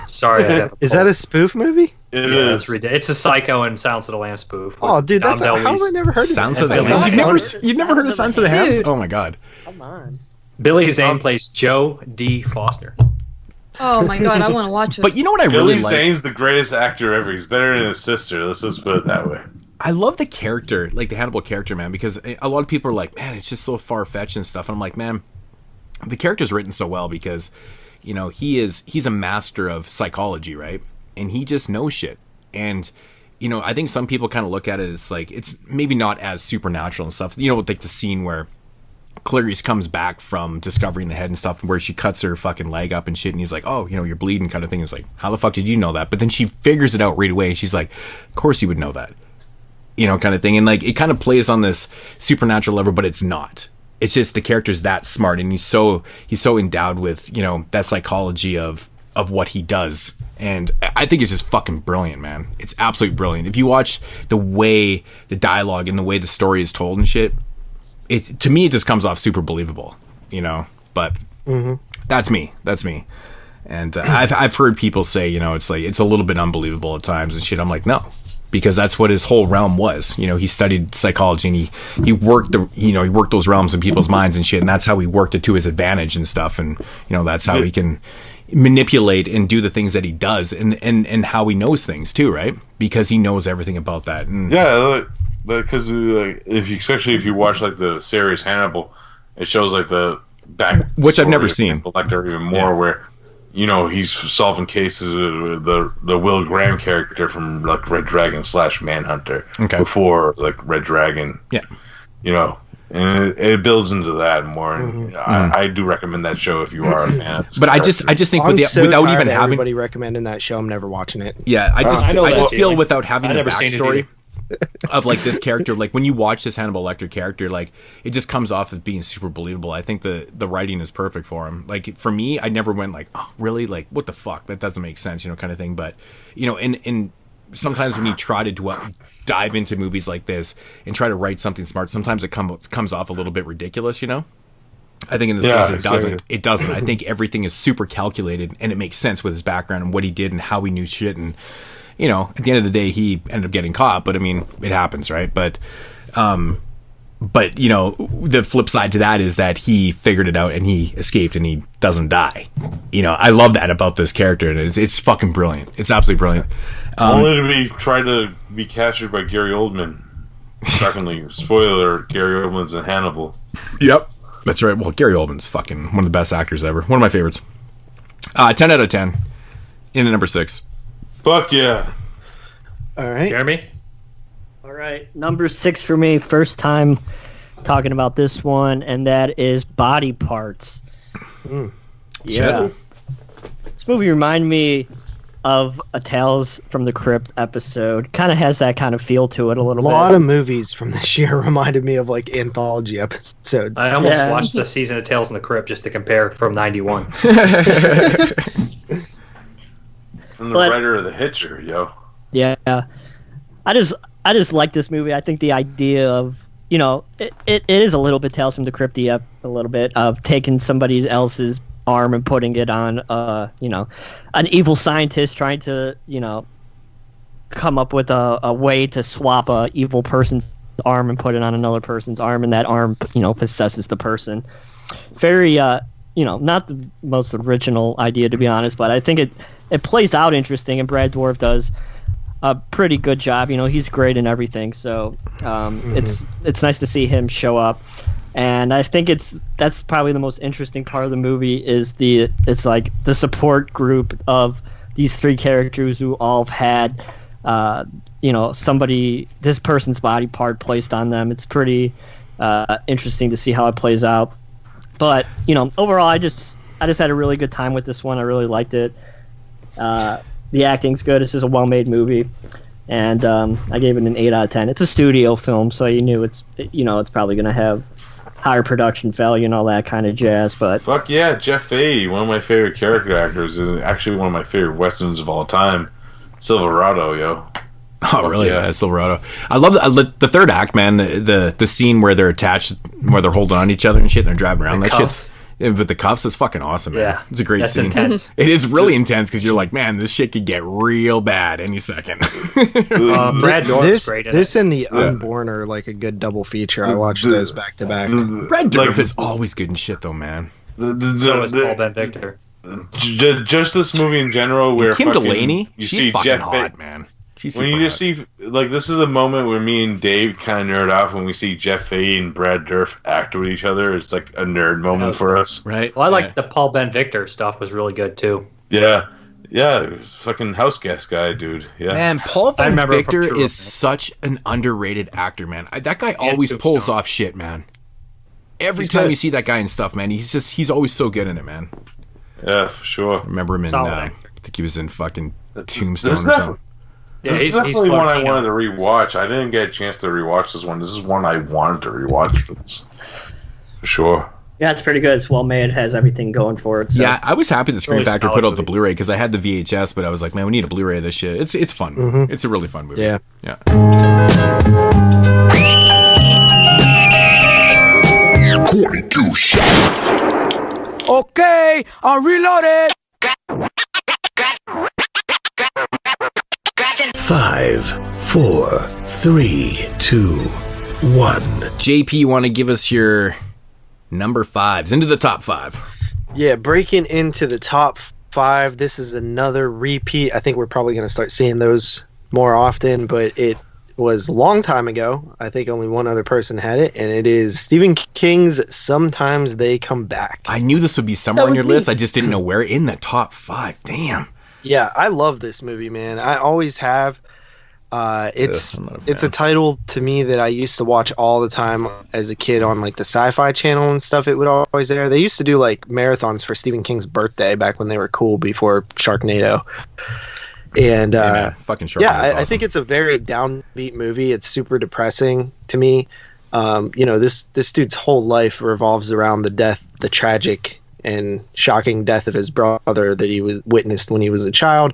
Sorry, I have a Is that a spoof movie? It is. It's a Psycho and Silence of the Lambs spoof. Oh, dude, how have I never heard of Sounds of the Lambs? You've never heard of Sounds of the Hams? Oh my god. Come on. Billy Zane plays Joe D. Foster. Oh my god, I want to watch it. But you know what I really like? Billy Zane's the greatest actor ever. He's better than his sister. Let's just put it that way. I love the character, like the Hannibal character, man, because a lot of people are like, man, it's just so far-fetched and stuff. And I'm like, man, the character's written so well because, he's a master of psychology, right? And he just knows shit. And, I think some people kind of look at it as like, it's maybe not as supernatural and stuff. Like the scene where Clarice comes back from discovering the head and stuff where she cuts her fucking leg up and shit, and he's like, oh, you're bleeding kind of thing. It's like, how the fuck did you know that? But then she figures it out right away. She's like, of course you would know that. Kind of thing. And like, it kind of plays on this supernatural level, but it's not. It's just the character's that smart, and he's so endowed with, that psychology of what he does. And I think it's just fucking brilliant, man. It's absolutely brilliant. If you watch the way the dialogue and the way the story is told and shit, to me, it just comes off super believable, but that's me. And I've heard people say, it's like, it's a little bit unbelievable at times and shit. I'm like, no, because that's what his whole realm was. He studied psychology and he worked he worked those realms in people's minds and shit. And that's how he worked it to his advantage and stuff. And, that's how he can manipulate and do the things that he does and how he knows things too, right? Because he knows everything about that. And yeah. Because especially if you watch like the series Hannibal, it shows like the back, which I've never seen, like even more, where he's solving cases with the Will Graham character from like Red Dragon / Manhunter before like Red Dragon, and it builds into that more. And I do recommend that show if you are a fan. But I just think without even having everybody recommending that show, I'm never watching it. Yeah, I just feel without having the backstory of like this character, like when you watch this Hannibal Lecter character, like it just comes off as being super believable. I think the writing is perfect for him. Like for me, I never went like, oh really, like what the fuck, that doesn't make sense, kind of thing. But and sometimes when you try to dive into movies like this and try to write something smart, sometimes it comes off a little bit ridiculous, I think in this case it doesn't. It doesn't. I think everything is super calculated and it makes sense with his background and what he did and how he knew shit and you know, at the end of the day, he ended up getting caught. But I mean, it happens, right? But you know, the flip side to that is that he figured it out and he escaped and he doesn't die. You know, I love that about this character, and it's fucking brilliant. It's absolutely brilliant. Only to be tried to be captured by Gary Oldman. Secondly, spoiler: Gary Oldman's in Hannibal. Yep, that's right. Well, Gary Oldman's fucking one of the best actors ever. One of my favorites. 10 out of 10. In at number 6. Fuck yeah! All right, Jeremy. All right, number 6 for me. First time talking about this one, and that is Body Parts. Yeah, this movie reminded me of a Tales from the Crypt episode. Kind of has that kind of feel to it a little bit. A lot of movies from this year reminded me of like anthology episodes. I almost watched the season of Tales from the Crypt just to compare from '91. I'm the writer of The Hitcher, yo. Yeah, I just like this movie. I think the idea of, you know, it is a little bit Tales from the Crypty a little bit of taking somebody else's arm and putting it on, you know, an evil scientist trying to, you know, come up with a way to swap a evil person's arm and put it on another person's arm, and that arm, you know, possesses the person. Very, you know, not the most original idea, to be honest, but I think it plays out interesting, and Brad Dourif does a pretty good job. You know, he's great in everything, so it's nice to see him show up. And I think that's probably the most interesting part of the movie is it's like the support group of these 3 characters who all have had you know, this person's body part placed on them. It's pretty interesting to see how it plays out. But, you know, overall I just had a really good time with this one. I really liked it. The acting's good. It's just a well-made movie. And I gave it an 8 out of 10. It's a studio film, so you knew it's probably going to have higher production value and all that kind of jazz. But fuck yeah, Jeff Fahey, one of my favorite character actors, and actually one of my favorite westerns of all time. Silverado, yo. Oh, really? Yeah, Silverado. I love the third act, man. The scene where they're attached, where they're holding on to each other and shit, and they're driving around. That shit's with the cuffs is fucking awesome, man. Yeah, it's a great scene. Intense. It is really intense because you're like, man, this shit could get real bad any second. Brad Dourif's great in this and The Unborn are like a good double feature. I watched those back to back. Brad Dourif is always good in shit, though, man. So is Paul Ben Victor. Just this movie in general, where Kim Delaney, you she's see fucking Jeff hot, man. When you just see, like, this is a moment where me and Dave kind of nerd off when we see Jeff Fahey and Brad Dourif act with each other. It's like a nerd moment for us. Right. Well, I like the Paul Ben Victor stuff was really good, too. Yeah. Yeah, fucking house guest guy, dude. Yeah. Man, Paul Ben Victor is such an underrated actor, man. That guy always pulls off shit, man. Every time you see that guy in stuff, man, he's always so good in it, man. Yeah, for sure. Remember him in, I think he was in fucking Tombstone or something. Yeah, this is definitely one I wanted to rewatch. I didn't get a chance to rewatch this one. This is one I wanted to rewatch for sure. Yeah, it's pretty good. It's well made. It has everything going for it. So. Yeah, I was happy the Scream Factory put out the Blu-ray because I had the VHS, but I was like, man, we need a Blu-ray of this shit. It's fun. Mm-hmm. It's a really fun movie. Yeah. 22 shots. Okay, I'll reload it. 5, 4, 3, 2, 1. JP, you want to give us your number 5s into the top 5? Yeah, breaking into the top 5. This is another repeat. I think we're probably going to start seeing those more often, but it was a long time ago. I think only one other person had it, and it is Stephen King's Sometimes They Come Back. I knew this would be somewhere on your list. I just didn't know where in the top 5. Damn. Yeah, I love this movie, man. I always have. It's a title to me that I used to watch all the time as a kid on like the Sci-Fi Channel and stuff. It would always air. They used to do like marathons for Stephen King's birthday back when they were cool before Sharknado. And fucking Sharknado's awesome. I think it's a very downbeat movie. It's super depressing to me. You know, this dude's whole life revolves around the tragic and shocking death of his brother that he was witnessed when he was a child.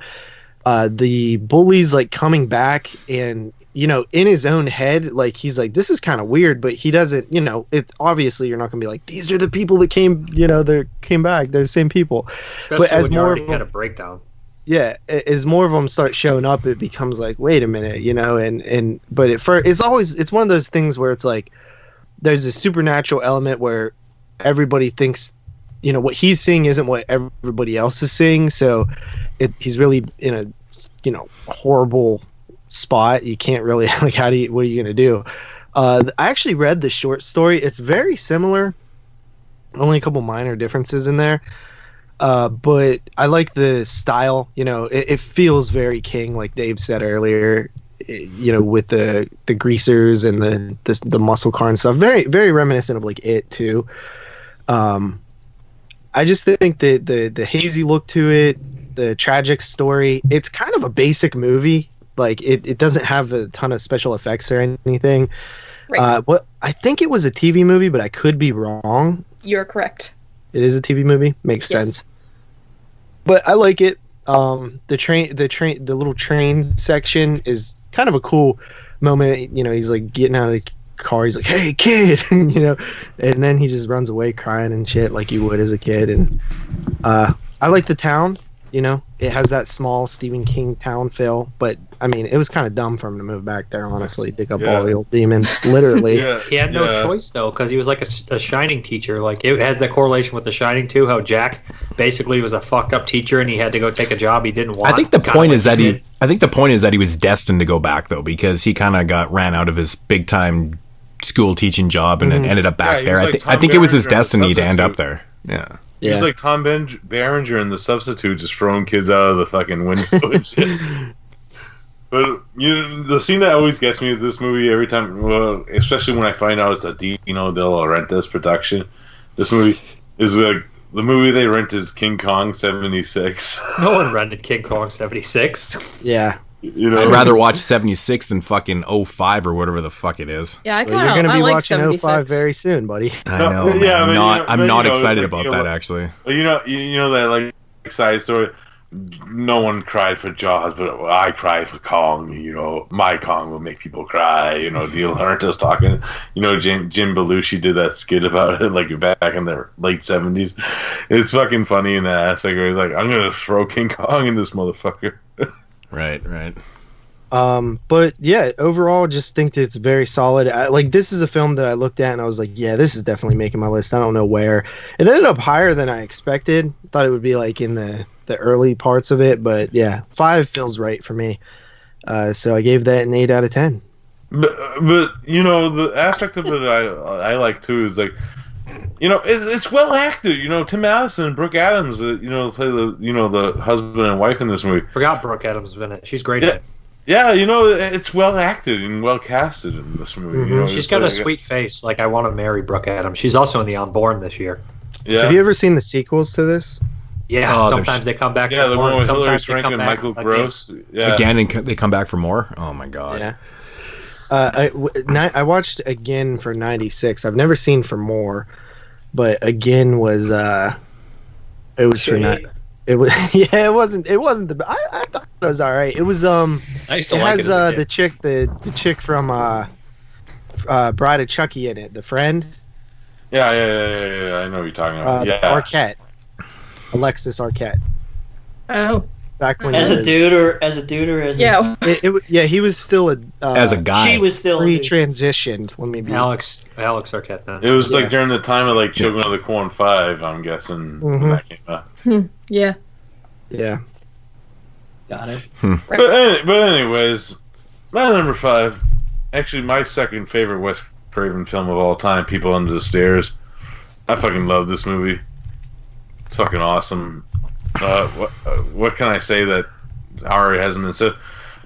The bullies like coming back, and you know, in his own head, like he's like, this is kind of weird, but he doesn't, you know, it obviously you're not gonna be like, these are the people that came back, they're the same people. Especially but as when you more already had a breakdown. Yeah, as more of them start showing up, it becomes like, wait a minute, but it's one of those things where it's like there's a supernatural element where everybody thinks, what he's seeing isn't what everybody else is seeing, so he's really in a horrible spot. You can't really what are you gonna do? I actually read the short story. It's very similar, only a couple minor differences in there. But I like the style. It feels very King, like Dave said earlier. With the greasers and the muscle car and stuff. Very, very reminiscent of like It too. I just think that the hazy look to it, the tragic story. It's kind of a basic movie. Like it doesn't have a ton of special effects or anything. Right. I think it was a TV movie, but I could be wrong. You're correct. It is a TV movie. Makes sense. But I like it. The little train section is kind of a cool moment. He's like getting out of the car. He's like, "Hey, kid," and then he just runs away crying and shit like you would as a kid. And I like the town. It has that small Stephen King town feel. But I mean, it was kind of dumb for him to move back there. Honestly, dig up all the old demons, literally. He had no choice though, because he was like a Shining teacher. Like it has that correlation with The Shining too. How Jack basically was a fucked up teacher and he had to go take a job he didn't want. I think the point is that he was destined to go back though, because he kind of ran out of his big time school teaching job and then ended up back there. I think it was his destiny to end up there. Yeah. He was like Tom Berenger in The Substitute, just throwing kids out of the fucking window and shit. But the scene that always gets me with this movie every time, especially when I find out it's a Dino De Laurentiis production, this movie is like the movie they rent is King Kong 76. No one rented King Kong 76. Yeah. I'd rather watch 76 than fucking 05 or whatever the fuck it is. Yeah, you're going to be watching 05 very soon, buddy. I know. I'm not excited about that actually. You know that like side story. No one cried for Jaws, but I cried for Kong. My Kong will make people cry. De Laurentiis talking. Jim Belushi did that skit about it, like back in the late 70s. It's fucking funny in that aspect where he's like, I'm gonna throw King Kong in this motherfucker. Right. But yeah, overall, just think that it's very solid. This is a film that I looked at and I was like, yeah, this is definitely making my list. I don't know where. It ended up higher than I expected. Thought it would be like in the early parts of it, but yeah, 5 feels right for me. So I gave that an 8 out of 10. But the aspect of it I like too is like, it's well acted. Tim Allison and Brooke Adams, play the husband and wife in this movie. Forgot Brooke Adams is in it. She's great in it. Yeah, it's well acted and well casted in this movie. Mm-hmm. She's got a sweet face. Like, I want to marry Brooke Adams. She's also in The Unborn this year. Yeah. Have you ever seen the sequels to this? Yeah, sometimes they come back. Yeah, the one with Hilary Swank and Michael Gross. Yeah. Again, and they come back for more? Oh my god. Yeah. I watched Again for 96. I've never seen For More, but Again was it was for not. It was it wasn't the. I thought it was all right. It was I used to like has the chick from Bride of Chucky in it. The friend. Yeah. I know what you're talking about. Arquette. Alexis Arquette. Oh. Back when as a dude or as he was still a as a guy. She was still pre-transitioned when maybe Alex Arquette. Then it was like during the time of like Children of the Corn 5. I'm guessing when that came out. Yeah. Got it. But anyways, my number 5, actually my second favorite Wes Craven film of all time, People Under the Stairs. I fucking love this movie. It's fucking awesome. What can I say that already hasn't been said?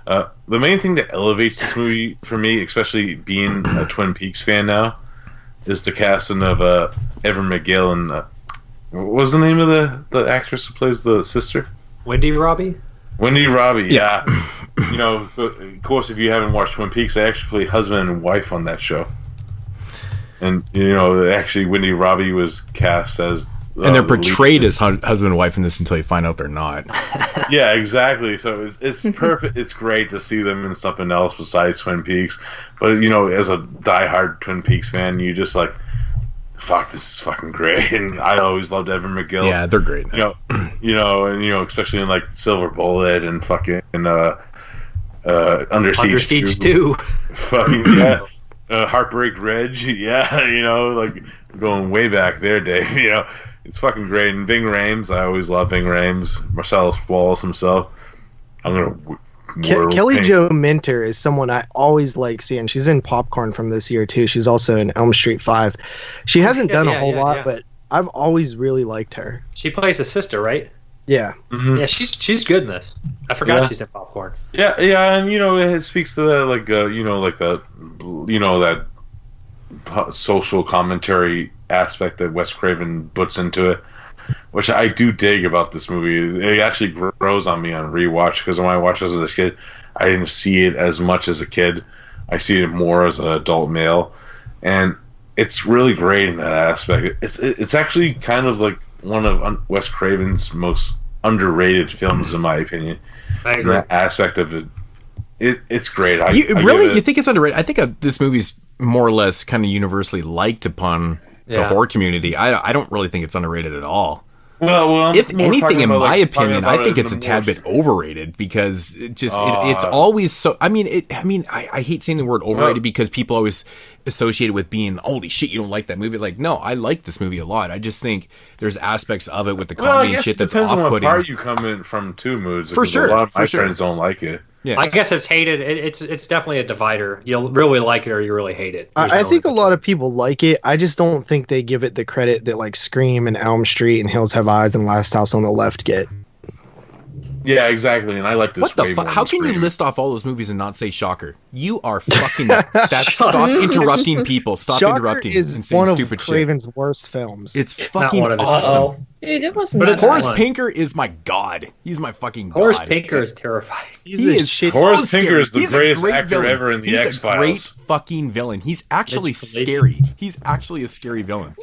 The main thing that elevates this movie for me, especially being a Twin Peaks fan now, is the casting of Evan McGill and what was the name of the actress who plays the sister? Wendy Robbie. Yeah. Of course, if you haven't watched Twin Peaks, they actually play husband and wife on that show. And actually, Wendy Robbie was cast as. And they're portrayed as husband and wife in this until you find out they're not. Yeah, exactly. So it's perfect. It's great to see them in something else besides Twin Peaks. But as a diehard Twin Peaks fan, you just like fuck, this is fucking great. And I always loved Evan McGill. Yeah, they're great. Especially in like Silver Bullet and fucking Under Siege 2. Fucking yeah. Heartbreak Reg, yeah, like going way back there, Dave. It's fucking great. And Ving Rhames, I always love Ving Rhames. Marcellus Wallace himself. I'm gonna. Kelly Jo Minter is someone I always like seeing. She's in Popcorn from this year too. She's also in Elm Street 5. She hasn't done a whole lot, but I've always really liked her. She plays a sister, right? Yeah. Mm-hmm. Yeah, she's good in this. I forgot she's in Popcorn. Yeah, and it speaks to that, like that social commentary aspect that Wes Craven puts into it, which I do dig about this movie. It actually grows on me on rewatch, because when I watched this as a kid, I didn't see it as much as a kid. I see it more as an adult male, and it's really great in that aspect. It's actually kind of like one of Wes Craven's most underrated films, in my opinion. I agree. That aspect of it, it's great. You think it's underrated? I think this movie's more or less kind of universally liked upon the horror community. I don't really think it's underrated at all. Well, if anything, in my opinion, I think it's a tad bit overrated, because it's always so. I hate saying the word overrated, because people always associate it with being, holy shit, you don't like that movie. Like, no, I like this movie a lot. I just think there's aspects of it with the comedy and shit that's off-putting. Depends on what part you come in from, too, Moods. For sure, a lot of my friends don't like it. Yeah. I guess it's hated. It's definitely a divider. You'll really like it or you really hate it. I think a lot of people like it. I just don't think they give it the credit that like Scream and Elm Street and Hills Have Eyes and Last House on the Left get. Yeah, exactly. And I like this. What the fuck? How can you list off all those movies and not say Shocker? You are fucking. Stop interrupting people. Stop interrupting and saying stupid shit. One of Craven's worst films. It's fucking awesome. Dude, it wasn't. Horace Pinker is my god. He's my fucking god. Horace Pinker is terrifying. Horace Pinker is the greatest actor ever in the X-Files. He's a great fucking villain. He's actually scary. He's actually a scary villain.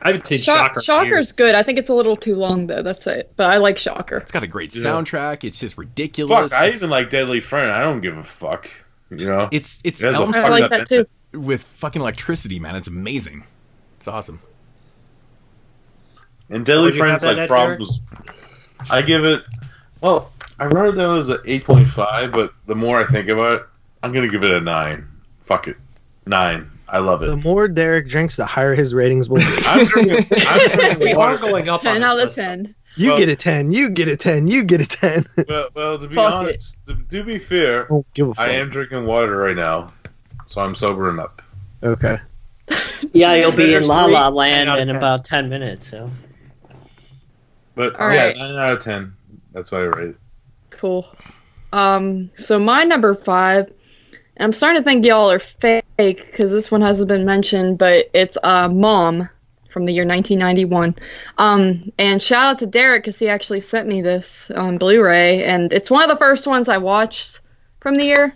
I would say Shocker. Shocker's good. I think it's a little too long though. That's it. But I like Shocker. It's got a great soundtrack. It's just ridiculous. Fuck, I even like Deadly Friend. I don't give a fuck. It's I like that too. With fucking electricity, man. It's amazing. It's awesome. And Deadly Friend's like problems. I give it. Well, I wrote it down as an 8.5, but the more I think about it, I'm gonna give it a 9. Fuck it, 9. I love it. The more Derek drinks, the higher his ratings will be. I'm drinking we are going up 10 out of 10. You get a 10. You get a 10. You get a 10. Well, to be honest, to be fair, I am drinking water right now, so I'm sobering up. Okay. Yeah, you'll be in La La Land in about 10 minutes. So. But all right. 9 out of 10. That's what I rate it. Cool. So my number 5. I'm starting to think y'all are fake because this one hasn't been mentioned, but it's Mom from the year 1991. And shout out to Derek because he actually sent me this on Blu-ray, and it's one of the first ones I watched from the year.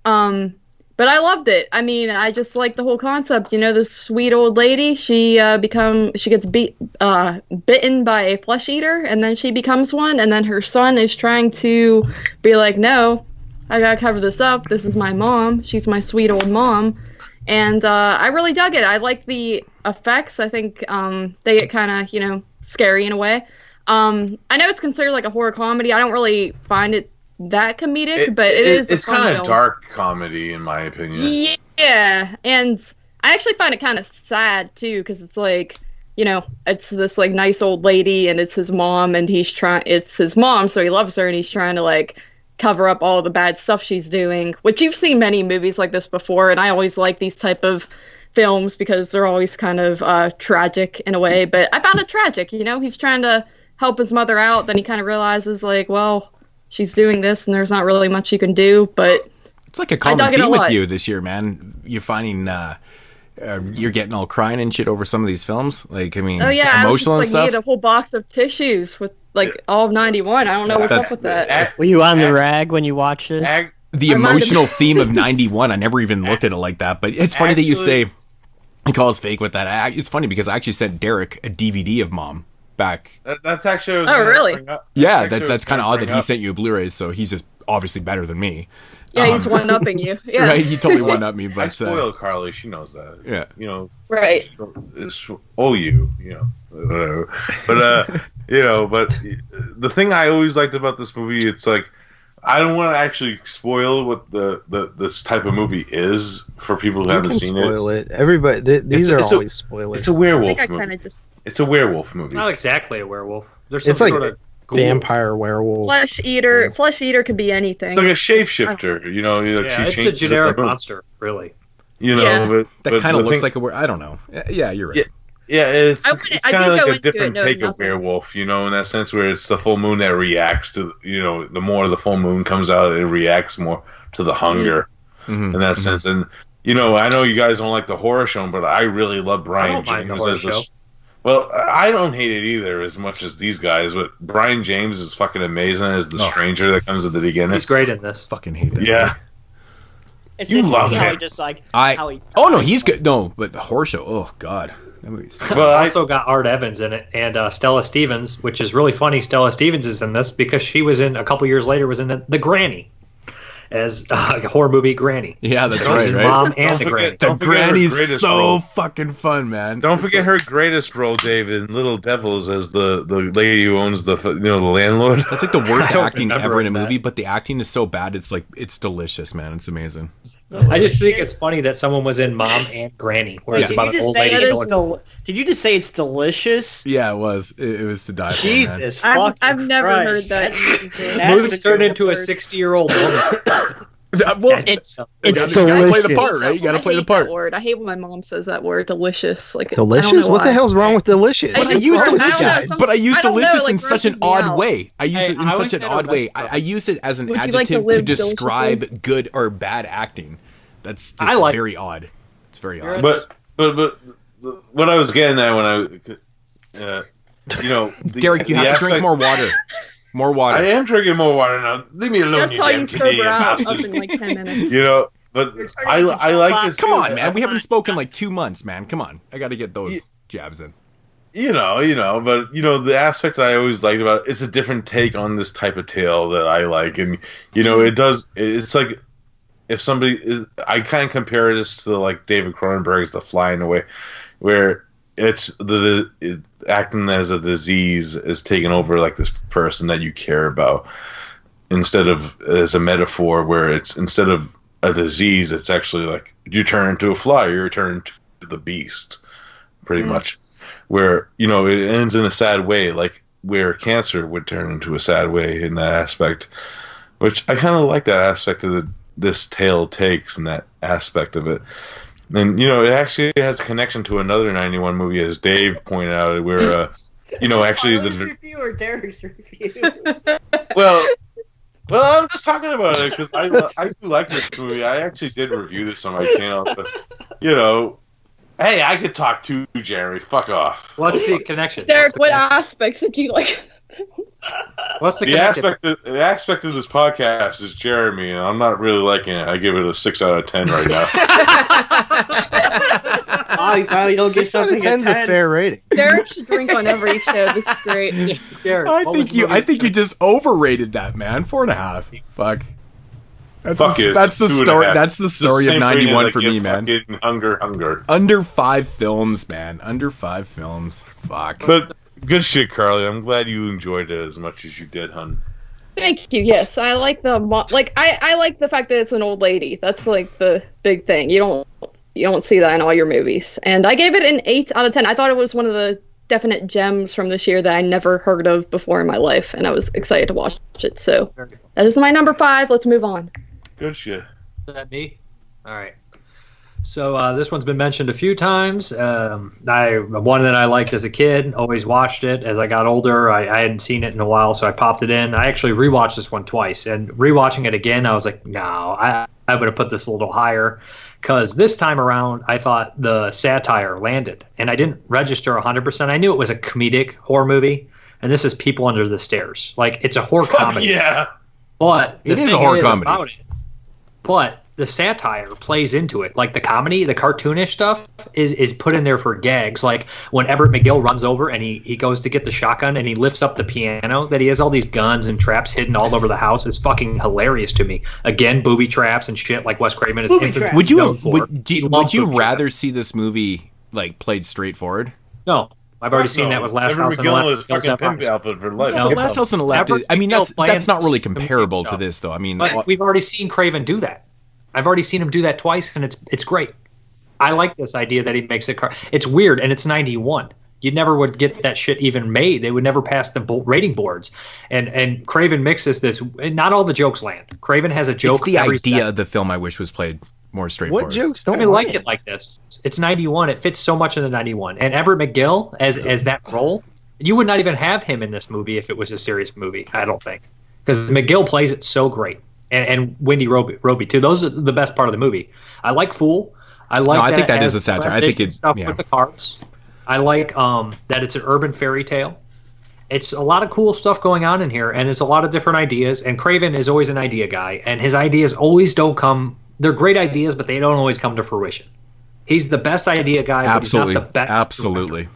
But I loved it. I mean, I just like the whole concept. This sweet old lady, she gets bitten by a flesh eater, and then she becomes one, and then her son is trying to be like, no, I gotta cover this up. This is my mom. She's my sweet old mom. And I really dug it. I like the effects. I think they get kind of, scary in a way. I know it's considered like a horror comedy. I don't really find it that comedic, but it's kind of dark comedy, in my opinion. Yeah, and I actually find it kind of sad, too, because it's like, it's this, like, nice old lady, and it's his mom, and it's his mom, so he loves her, and he's trying to, like, cover up all the bad stuff she's doing, which you've seen many movies like this before, and I always like these type of films because they're always kind of tragic in a way, but I found it tragic, he's trying to help his mother out, then he kind of realizes, like, well, she's doing this and there's not really much you can do, but it's like a common theme with you this year, man. You're finding you're getting all crying and shit over some of these films, like, I mean, emotional and stuff. I needed a whole box of tissues with like all of 91. I don't know what's up with that. Were you on the rag when you watched it? The emotional theme of 91. I never even looked at it like that, but it's funny that you say he calls fake with that. It's funny because I actually sent Derek a DVD of Mom back. That's actually. Oh, really? Yeah, that's kind of odd that he sent you a Blu-ray. So he's just obviously better than me. Yeah, he's one-upping you. Yeah. Right, he totally one-upped me. But I spoil Carly. She knows that. Yeah. You know. Right. It's you know. Whatever. But you know. But the thing I always liked about this movie, it's like, I don't want to actually spoil what this type of movie is for people who haven't seen spoil it. Everybody, these are always spoilers. It's a werewolf I think I movie. just It's a werewolf movie. Not exactly a werewolf. There's some It's like sort of vampire werewolf. flesh eater. Flesh eater could be anything. It's like a shapeshifter, you know. Like Yeah, she it's a changes generic the moon. monster, really. You know, Yeah. but that kind the of looks thing- like a were. I don't know. Yeah, you're right. Yeah, it's I kind did of go like a into it different knowing take of nothing. werewolf, you know, in that sense where it's the full moon that reacts to, you know, the more the full moon comes out, it reacts more to the hunger in that sense. And, you know, I know you guys don't like the horror show, but I really love Brian don't mind the James horror as show. Well, I don't hate it either as much as these guys, but Brian James is fucking amazing as the stranger that comes at the beginning. He's great in this. Fucking hate that. Yeah. It's You love interesting how him. he just like I. how he. Oh no, he's good. No, but the horror show. Oh God. That movie's- Well, I also got Art Evans in it and Stella Stevens, which is really funny. Stella Stevens is in this because she was in a couple years later was in the Granny as a horror movie Granny. Yeah, that's She was right. in Right. Mom and the Granny. The Don't forget her Granny's greatest so role. fucking fun, man. Don't forget her greatest role, David, in Little Devils as the lady who owns the landlord. That's like the worst I don't acting remember ever in a that. movie, but the acting is so bad. It's like it's delicious, man. It's amazing. I just think it's funny that someone was in Mom and Granny, where it's Did about you an just old say lady. did you just say it's delicious? Yeah, it was. It was to die for. Man. Jesus fucking I've never Christ. heard that. Movie's turned into a 60-year-old woman. Well, It's you gotta play the part, right? You gotta play the part. That word. I hate when my mom says that word. Delicious. Like I Delicious? don't know What the why. hell's wrong with delicious? But I just- use I don't know, delicious. But I use I don't know, delicious like, in such an grosses me odd out. way. I use it in I such an always odd know way. that's I use it as an Would you like to adjective to live describe good or bad acting. That's just I like- very odd. It's very odd. But what I was getting at when I, you know, Derek, you have to drink more water. More water. I am drinking more water now. Leave me alone, That's you how damn you sober Canadian out bastard. up in like 10 minutes. You know, but I like this. Come on, man. We haven't spoken like 2 months, man. Come on. I got to get those jabs in. You know, but the aspect that I always liked about it's a different take on this type of tale that I like, and it's like if somebody I kind of compare this to like David Cronenberg's The Fly in a way, where it's acting as a disease is taking over like this person that you care about instead of as a metaphor where it's instead of a disease, it's actually like you turn into a fly, you turn into the beast, pretty much. Where it ends in a sad way, like where cancer would turn into a sad way in that aspect, which I kind of like that aspect of this tale takes and that aspect of it. And it actually has a connection to another 91 movie, as Dave pointed out, where actually Carly's review or Derek's review? well, I'm just talking about it because I do like this movie. I actually did review this on my channel, but hey, I could talk too, Jeremy. Fuck off. What's the connection? Derek, what aspects did you like? What's the aspect of this podcast is Jeremy, and I'm not really liking it. I give it a 6 out of 10 right now. Oh, you finally don't give 6 out of something 10's a a 10. fair rating. Derek should drink on every show. This is great. Derek, I think you just overrated that, man. 4.5. Fuck. That's the story. That's the story of 91 for me, man. Hunger. Under 5 films, man. Under 5 films. Fuck. But good shit, Carly. I'm glad you enjoyed it as much as you did, hun. Thank you. Yes, I like I like the fact that it's an old lady. That's like the big thing. You don't see that in all your movies. And I gave it an 8 out of 10. I thought it was one of the definite gems from this year that I never heard of before in my life, and I was excited to watch it. So that is my number 5. Let's move on. Good shit. Is that me? All right. So this one's been mentioned a few times. One that I liked as a kid, always watched it. As I got older, I hadn't seen it in a while, so I popped it in. I actually rewatched this one twice, and rewatching it again, I was like, no, I would have put this a little higher, because this time around, I thought the satire landed, and I didn't register 100%. I knew it was a comedic horror movie, and this is People Under the Stairs. Like, it's a horror comedy. Yeah. But It is a horror comedy. But the satire plays into it. Like the comedy, the cartoonish stuff is put in there for gags. Like when Everett McGill runs over and he goes to get the shotgun and he lifts up the piano, that he has all these guns and traps hidden all over the house is fucking hilarious to me. Again, booby traps and shit like Wes Craven is Would you rather see this movie like played straightforward? No. I've already seen that with Last House on the Left. Is fucking pimp outfit for life. Yeah, but Last House on the Left, that's not really comparable to this, though. I mean, but we've already seen Craven do that. I've already seen him do that twice, and it's great. I like this idea that he makes it. It's weird, and it's 91. You never would get that shit even made. They would never pass the rating boards. And Craven mixes this. And not all the jokes land. Craven has a joke. It's the idea of the film I wish was played more straightforward. What jokes don't like it like this? It's 91. It fits so much in the 91. And Everett McGill as that role, you would not even have him in this movie if it was a serious movie. I don't think, because McGill plays it so great, and Wendy Roby too. Those are the best part of the movie. I like Fool. I think that is a satire. I think it's stuff with the cards. I like that it's an urban fairy tale. It's a lot of cool stuff going on in here, and it's a lot of different ideas. And Craven is always an idea guy, and his ideas always don't come. They're great ideas, but they don't always come to fruition. He's the best idea guy, but he's not the best. Absolutely.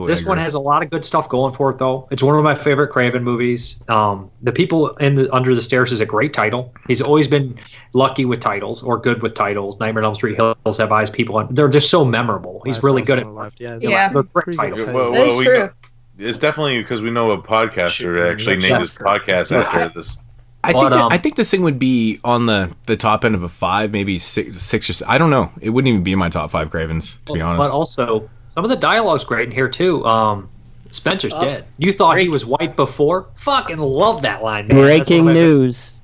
This one has a lot of good stuff going for it, though. It's one of my favorite Craven movies. The People Under the Stairs is a great title. He's always been lucky with titles, or good with titles. Nightmare on Elm Street, Hills Have Eyes, they're just so memorable. He's really good at they're great titles. That's true. It's definitely because we know a podcaster actually named his podcast after this. I think this thing would be on the top end of a 5, maybe 6 or 7. I don't know. It wouldn't even be in my top 5 Cravens, to be honest. But also, some of the dialogue's great in here too. Spencer's dead. You thought he was white before? Fucking love that line, man. Breaking news.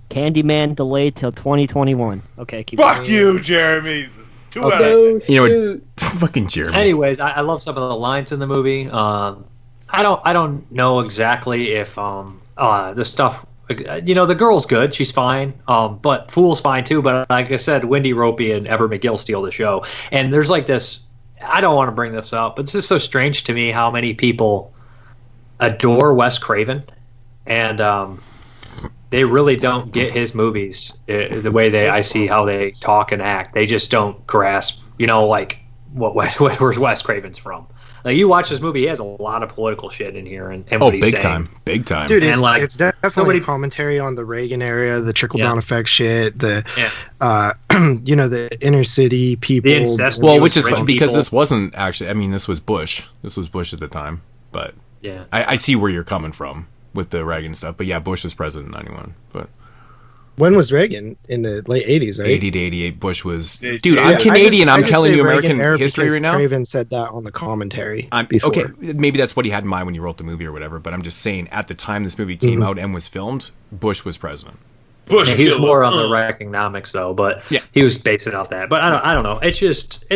Candyman delayed till 2021. Okay, keep Fuck you, Jeremy. 2 out of 10. Fucking Jeremy. Anyways, I love some of the lines in the movie. I don't know exactly if the stuff. The girl's good. She's fine. But Fool's fine too. But like I said, Wendy Roby and Everett McGill steal the show. And there's like this. I don't want to bring this up, but it's just so strange to me how many people adore Wes Craven, and they really don't get his movies the way I see how they talk and act. They just don't grasp. Like where's Wes Craven's from. Like, you watch this movie, he has a lot of political shit in here, and what he's saying. Big time. Dude, it's definitely commentary on the Reagan era, the trickle-down effect shit, the inner city people. The incest. Well, which is funny, because this wasn't actually, I mean, this was Bush. This was Bush at the time, but yeah, I see where you're coming from with the Reagan stuff, but yeah, Bush was president in 91, but... When was Reagan? In the late 80s, right? 80 to 88. Bush was... Dude, I'm Canadian. I'm telling you American history right now. Craven said that on the commentary. Okay, maybe that's what he had in mind when he wrote the movie or whatever, but I'm just saying, at the time this movie came out and was filmed, Bush was president. He was more on the Reaganomics, though, but he was basing off that. But I don't know. It's just...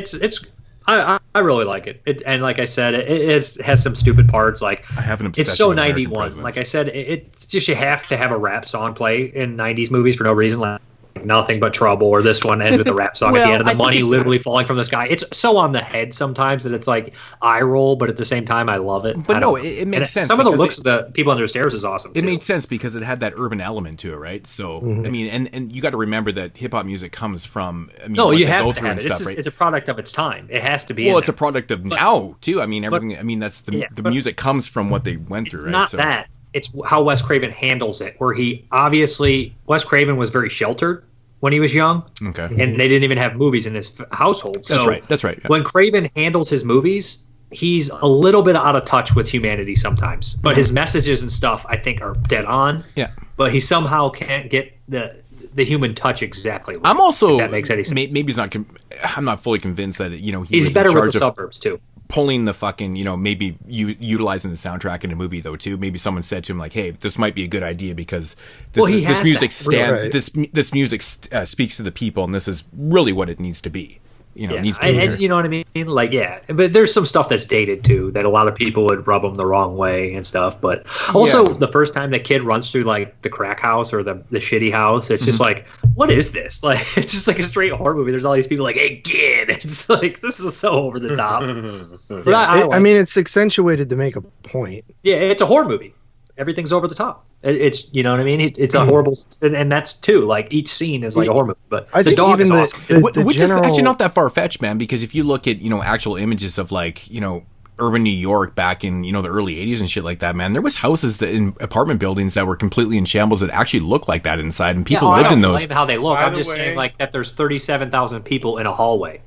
I really like it. And like I said, it has some stupid parts. Like, I have an obsession it's so with 91. Like I said, it's just you have to have a rap song play in 90s movies for no reason. Like Nothing But Trouble, or this one ends with a rap song at the end of the money literally falling from the sky. It's so on the head sometimes that it's like eye roll, but at the same time I love it. But no, it makes sense. Some of the looks of the People Under the Stairs is awesome. It made sense because it had that urban element to it, right? So I mean, and you got to remember that hip hop music comes from. I mean, you have to have it. It's a product of its time. It has to be. Well, it's a product of now too. I mean, everything. I mean, that's the music comes from what they went through. It's not that. It's how Wes Craven handles it. Where Wes Craven was very sheltered when he was young. Okay. And they didn't even have movies in his household. So That's right. Yeah. When Craven handles his movies, he's a little bit out of touch with humanity sometimes. But his messages and stuff, I think, are dead on. Yeah. But he somehow can't get the human touch exactly. I'm also, if that makes any sense. Maybe he's not. I'm not fully convinced that he's better with the suburbs too. Pulling the fucking, maybe utilizing the soundtrack in a movie though too. Maybe someone said to him like, "Hey, this might be a good idea because this music speaks to the people, and this is really what it needs to be." Needs to be and you know what I mean? Like, but there's some stuff that's dated too that a lot of people would rub them the wrong way and stuff. But also, the first time the kid runs through like the crack house or the shitty house, it's just like, what is this? Like, it's just like a straight horror movie. There's all these people like, "Hey, kid!" It's like, this is so over the top. But I mean, it's accentuated to make a point. Yeah, it's a horror movie. everything's over the top. It's you know what I mean. It's a horrible, and that's too like each scene is like a horror movie. But I the think dog even is the awesome. Which general... is actually not that far fetched, man. Because if you look at actual images of like urban New York back in the early 80s and shit like that, man, there was houses in apartment buildings that were completely in shambles that actually looked like that inside, and people lived in those. I don't blame how they look. I'm just saying like that. There's 37,000 people in a hallway.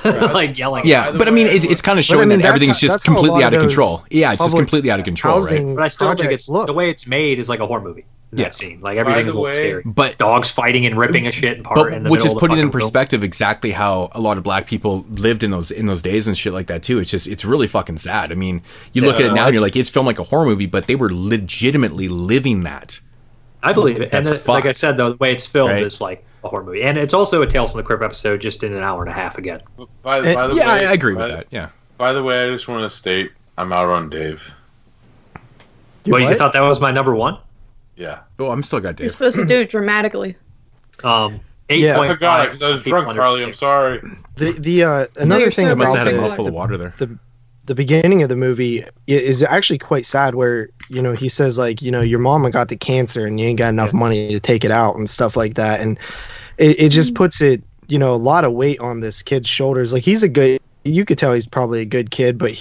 Like yelling. Yeah, but I mean, it's kind of showing that everything's just completely out of control. Yeah, it's just completely out of control, right? But I still think it's the way it's made is like a horror movie. That scene, like everything's a little scary. But dogs fighting and ripping a shit apart. But which is putting in perspective exactly how a lot of black people lived in those days and shit like that too. It's really fucking sad. I mean, you look at it now and you're like, it's filmed like a horror movie, but they were legitimately living that. I believe it. And like I said, though, the way it's filmed is like a horror movie. And it's also a Tales from the Crypt episode just in an hour and a half again. By the way, I agree with that. Yeah. By the way, I just want to state I'm out on Dave. Well, you thought that was my number one? Yeah. Oh, I'm still got Dave. You're supposed to do it dramatically. 8.5. I forgot it because I was drunk, Carly. I'm sorry. Another thing I about must have had a mouthful of water there. The beginning of the movie is actually quite sad, where he says like your mama got the cancer and you ain't got enough money to take it out and stuff like that, and it just puts it a lot of weight on this kid's shoulders. Like you could tell he's probably a good kid, but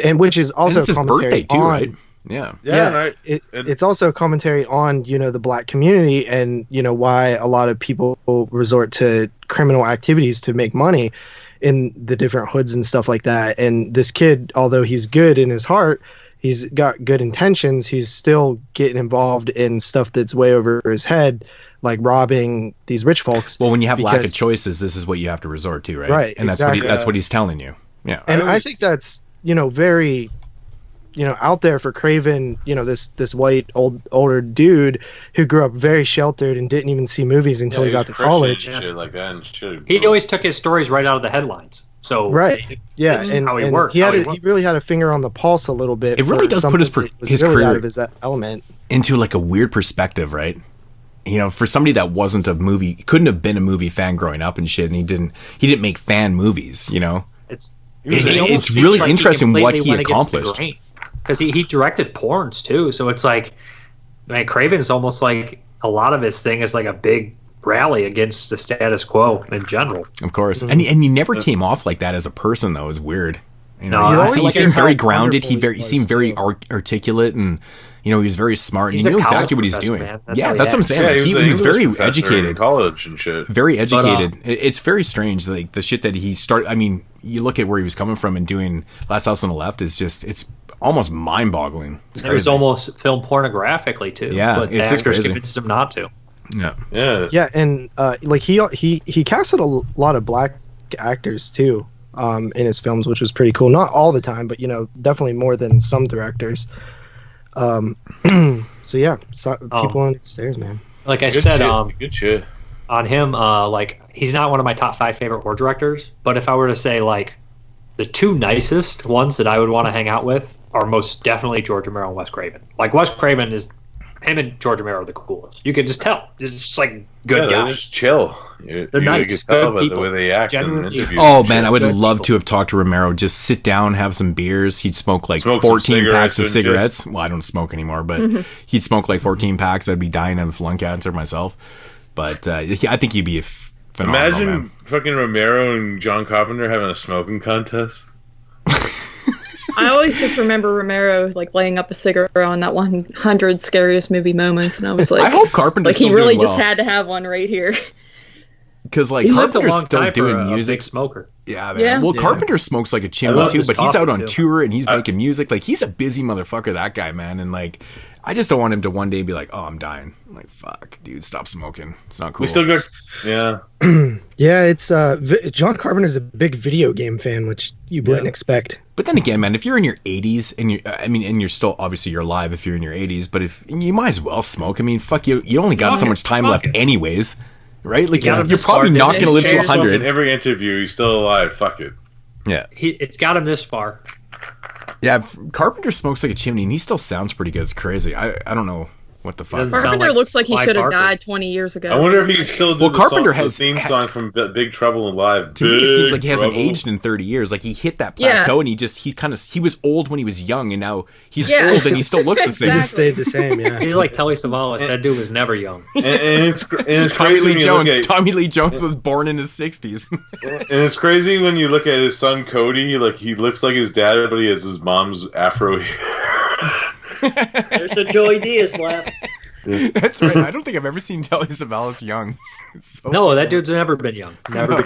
and which is also it's his birthday too, right? Yeah. It's also a commentary on the black community and why a lot of people resort to criminal activities to make money in the different hoods and stuff like that. And this kid, although he's good in his heart, he's got good intentions, he's still getting involved in stuff that's way over his head, like robbing these rich folks. Well, when you have lack of choices, this is what you have to resort to, right? Right. And that's what he's telling you. Yeah. And I think that's very out there for Craven, this white older dude who grew up very sheltered and didn't even see movies until he got to college. Shit like that and he always took his stories right out of the headlines. So right, yeah, and how he worked. He really had a finger on the pulse a little bit. It really does put his really career out of his element into like a weird perspective, right? For somebody that couldn't have been a movie fan growing up and shit, and he didn't make fan movies. It's really interesting what he accomplished. Because he directed porns too, so it's like, Craven's almost like a lot of his thing is like a big rally against the status quo in general. Of course, and he never came off like that as a person though. It was weird. He seemed very grounded. He seemed very articulate, and he was very smart. And he knew exactly what he's doing. That's what I'm saying. Yeah, he was very educated, in college and shit. Very educated. It's very strange, like the shit that he started. I mean, you look at where he was coming from and doing Last House on the Left is just it's almost mind-boggling. It was almost filmed pornographically too. Yeah, but it's actors crazy. convinced him not to. Yeah, and like he casted a lot of black actors too in his films, which was pretty cool. Not all the time, but definitely more than some directors. So yeah, people on the stairs, man. Like I said, good shit on him. Like he's not one of my top 5 favorite horror directors, but if I were to say like the 2 nicest ones that I would want to hang out with are most definitely George Romero and Wes Craven. Like Wes Craven him and George Romero are the coolest. You can just tell. It's just like good guys. They're just chill. They're nice. You can tell by the way they act in interviews. Oh man, I would love to have talked to Romero. Just sit down, have some beers. He'd smoke 14 packs of cigarettes. Well, I don't smoke anymore, but he'd smoke 14 packs. I'd be dying of lung cancer myself. But I think he'd be a phenomenal Imagine man. fucking Romero and John Carpenter having a smoking contest. I always just remember Romero laying up a cigarette on that 100 scariest movie moments, and I was like, I hope Carpenter's he still really doing just well. had to have one right here. Because he Carpenter's still doing a music. Big smoker. Yeah, man. Well, Carpenter smokes like a chimney too, but he's out on tour and he's making music. Like he's a busy motherfucker, that guy, man. And I just don't want him to one day be like, "Oh, I'm dying." I'm like, fuck, dude, stop smoking. It's not cool. We still got, yeah. Yeah, it's John Carpenter's a big video game fan, which you wouldn't expect. But then again, man, if you're in your 80s and you're still obviously you're alive if you're in your 80s, but if you might as well smoke. I mean, fuck you only got so much time left anyways, right? Like you're probably not going to live to 100. In every interview, he's still alive. Fuck it. Yeah, it's got him this far. Yeah, Carpenter smokes like a chimney, and he still sounds pretty good. It's crazy. I don't know. What the fuck? Carpenter looks like he should have died 20 years ago. I wonder if he can still do Carpenter theme song from Big Trouble in Live. To me, it seems like he hasn't aged in 30 years. Like he hit that plateau, and he was old when he was young, and now he's old and he still looks the same. He stayed the same. Yeah, he's like Telly Savalas. That dude was never young. And it's Tommy crazy Lee Jones. at, Tommy Lee Jones was born in his 60s. And it's crazy when you look at his son Cody. Like he looks like his dad, but he has his mom's afro hair. There's the Joey Diaz laugh. That's right. I don't think I've ever seen Telly Savalas young. No, that dude's never been young. Never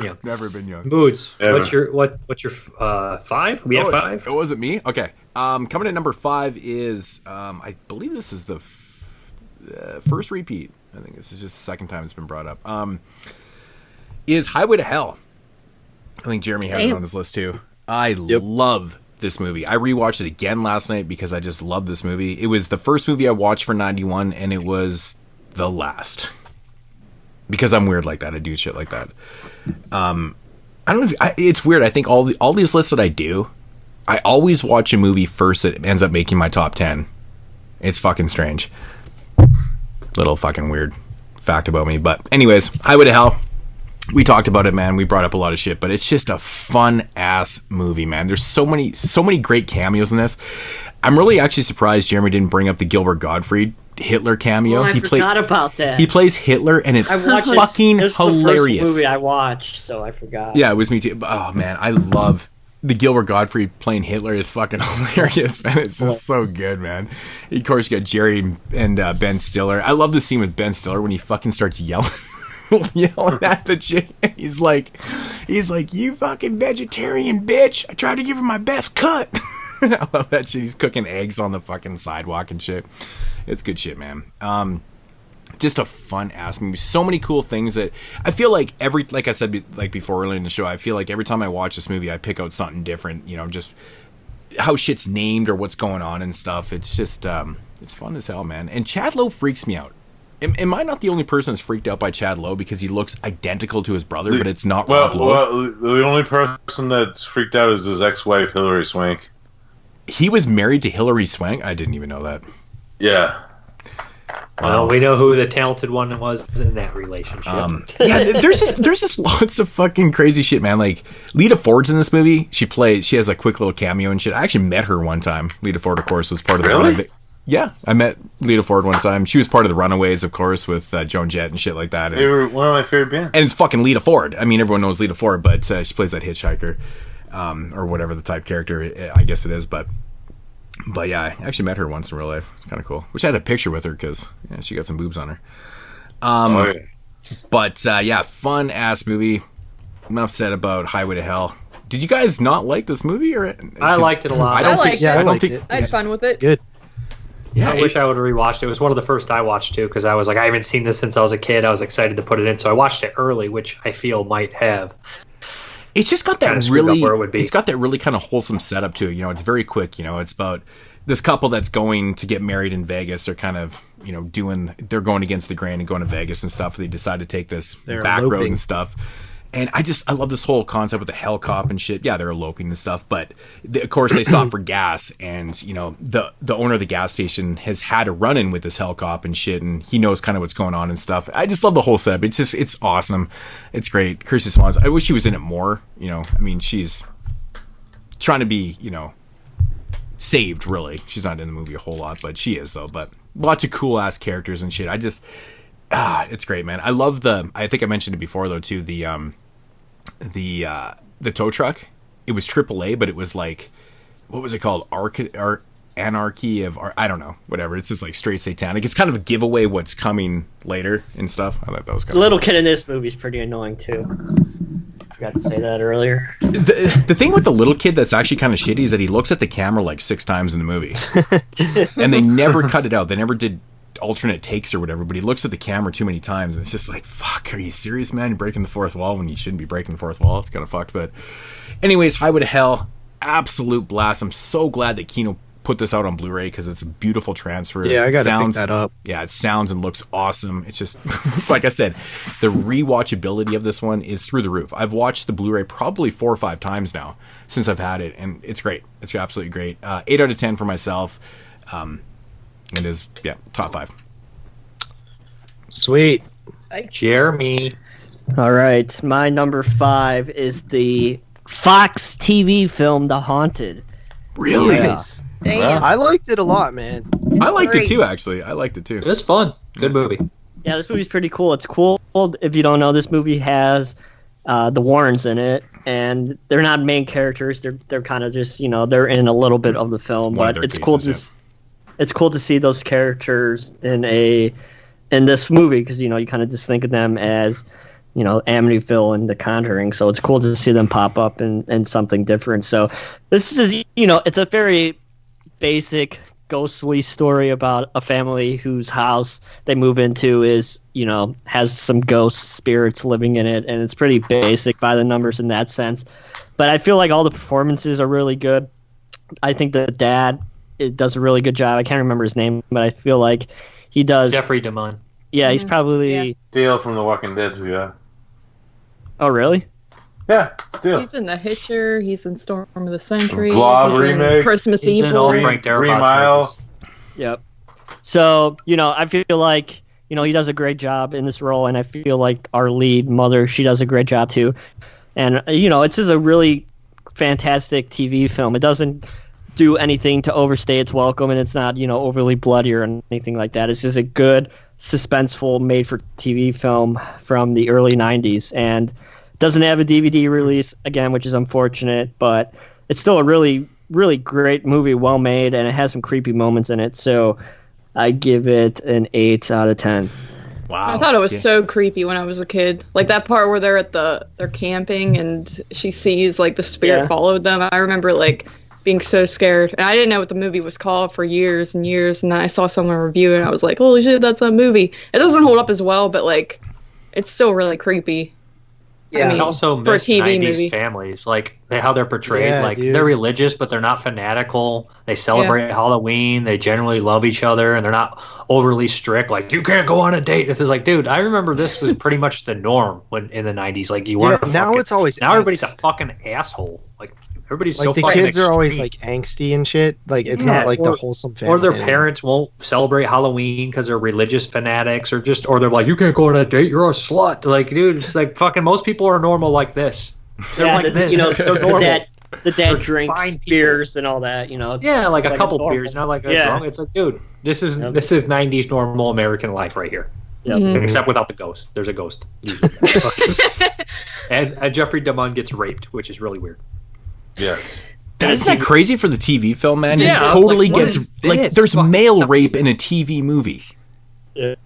been young. Moods. Ever. What's your 5? We have 5. It wasn't me. Okay. Coming in number 5 is I believe this is the first repeat. I think this is just the second time it's been brought up. Is Highway to Hell. I think Jeremy had it on his list too. I love this movie. I rewatched it again last night because I just love this movie. It was the first movie I watched for 91, and it was the last. Because I'm weird like that. I do shit like that. I don't know if it's weird. I think all these lists that I do, I always watch a movie first that ends up making my top 10. It's fucking strange. Little fucking weird fact about me. But anyways, Highway to Hell. We talked about it, man. We brought up a lot of shit, but it's just a fun ass movie, man. There's so many great cameos in this. I'm really actually surprised Jeremy didn't bring up the Gilbert Gottfried Hitler cameo. I forgot about that. He plays Hitler, and it's fucking hilarious. The first movie I watched, so I forgot. Yeah, it was me too. Oh man, I love the Gilbert Gottfried playing Hitler. Is fucking hilarious, man. It's just so good, man. Of course, you got Jerry and Ben Stiller. I love the scene with Ben Stiller when he fucking starts yelling at the chick. He's like, you fucking vegetarian bitch. I tried to give her my best cut. I love that shit. He's cooking eggs on the fucking sidewalk and shit. It's good shit, man. Just a fun ass movie. So many cool things that I feel like like I said, like before earlier in the show, I feel like every time I watch this movie, I pick out something different, just how shit's named or what's going on and stuff. It's just, it's fun as hell, man. And Chad Lowe freaks me out. Am I not the only person that's freaked out by Chad Lowe because he looks identical to his brother, but it's not Rob Lowe? Well, the only person that's freaked out is his ex-wife, Hilary Swank. He was married to Hilary Swank? I didn't even know that. Yeah. Well, we know who the talented one was in that relationship. Yeah, there's just lots of fucking crazy shit, man. Like Lita Ford's in this movie. She has a quick little cameo and shit. I actually met her one time. Lita Ford, of course, was part of the Runaways. Yeah, I met Lita Ford one time. She was part of the Runaways, of course, with Joan Jett and shit like that. They were one of my favorite bands. And it's fucking Lita Ford. I mean, everyone knows Lita Ford, but she plays that hitchhiker, or whatever the type character I guess it is. But yeah, I actually met her once in real life. It's kind of cool. Wish I had a picture with her because she got some boobs on her. But yeah, fun ass movie. Enough said about Highway to Hell. Did you guys not like this movie? Or I liked it a lot. I liked it. I had fun with it. Good. Yeah, I wish I would have rewatched it. It was one of the first I watched too because I was like, I haven't seen this since I was a kid. I was excited to put it in, so I watched it early, which I feel might have. It's just got that really. It's got that really kind of wholesome setup to it. It's very quick. It's about this couple that's going to get married in Vegas. They're kind of they're going against the grain and going to Vegas and stuff. They decide to take this back road and stuff. And I love this whole concept with the hell cop and shit. Yeah, they're eloping and stuff, but of course they stop for gas, and the owner of the gas station has had a run-in with this hell cop and shit, and he knows kind of what's going on and stuff. I just love the whole setup. it's awesome. It's great. Kirsten Swans. I wish she was in it more. I mean, she's trying to be saved. Really, she's not in the movie a whole lot, but she is though. But lots of cool ass characters and shit. It's great, man. I love I think I mentioned it before though too. The tow truck. It was AAA, but it was like, what was it called? Anarchy of I don't know, whatever. It's just like straight satanic. It's kind of a giveaway what's coming later and stuff. I thought that was kind of little kid in this movie is pretty annoying too. Forgot to say that earlier. The thing with the little kid that's actually kind of shitty is that he looks at the camera like 6 times in the movie, and they never cut it out. They never did alternate takes or whatever, but he looks at the camera too many times, and it's just like, fuck, are you serious, man? You're breaking the fourth wall when you shouldn't be breaking the fourth wall. It's kind of fucked. But anyways, Highway to Hell, absolute blast. I'm so glad that Kino put this out on Blu-ray because it's a beautiful transfer. Yeah, I gotta pick that up. Yeah, it sounds and looks awesome. It's just like I said, the rewatchability of this one is through the roof. I've watched the Blu-ray probably 4 or 5 times now since I've had it, and it's great. It's absolutely great. 8 out of 10 for myself. It is, top 5. Sweet. Jeremy. All right, my number 5 is the Fox TV film The Haunted. Really? Nice. Damn. I liked it a lot, man. I liked it too, actually. I liked it too. It was fun. Good movie. Yeah, this movie's pretty cool. It's cool. If you don't know, this movie has the Warrens in it, and they're not main characters. They're kind of just, they're in a little bit of the film, but it's cool to see those characters in this movie because you kind of just think of them as Amityville and The Conjuring. So it's cool to see them pop up in something different. So this is it's a very basic ghostly story about a family whose house they move into is has some ghost spirits living in it, and it's pretty basic by the numbers in that sense. But I feel like all the performances are really good. I think the dad does a really good job. I can't remember his name, but I feel like he does. Jeffrey DeMunn. Yeah, he's probably Dale from The Walking Dead. Yeah. Oh, really? Yeah, still. He's in The Hitcher. He's in Storm of the Century. Blob he's remake. In Christmas He's Evil. in all Frank Darabont's Miles. Yep. So, I feel like, he does a great job in this role, and I feel like our lead mother, she does a great job too. And, it's just a really fantastic TV film. It doesn't do anything to overstay its welcome, and it's not, overly bloody or anything like that. It's just a good, suspenseful, made-for-TV film from the early 90s, and doesn't have a DVD release, again, which is unfortunate, but it's still a really, really great movie, well made, and it has some creepy moments in it, so I give it an 8 out of 10. Wow. I thought it was so creepy when I was a kid. Like that part where they're camping and she sees like the spirit followed them. I remember like being so scared. And I didn't know what the movie was called for years and years, and then I saw someone review it and I was like, holy shit, that's a movie. It doesn't hold up as well, but like it's still really creepy. Yeah, and also for a miss TV 90s movie. families, like how they're portrayed. Yeah, like dude. they're religious, but they're not fanatical. They celebrate Halloween. They generally love each other, and they're not overly strict. Like you can't go on a date. This is like, dude, I remember this was pretty much the norm when in the 90s. Like you weren't. Now it's always now everybody's a angst. fucking asshole. Like everybody's Like so the fucking kids are always extreme. like angsty and shit. Like it's not like the wholesome family. Or their anymore. parents won't celebrate Halloween because they're religious fanatics, or they're like, you can't go on a date, you're a slut. Like, dude, it's like fucking most people are normal like this. They're like this. They're normal. The dad They're drinks fine people. beers and all that, It's like just a couple normal. beers, not like a drunk. It's like, dude, this is 90s normal American life right here. Yep. Except without the ghost. There's a ghost. and Jeffrey DeMunn gets raped, which is really weird. Yeah. Isn't that crazy for the TV film, man? Yeah, He I was totally like, what gets is like this? there's Fucking male something. rape in a TV movie. Yeah.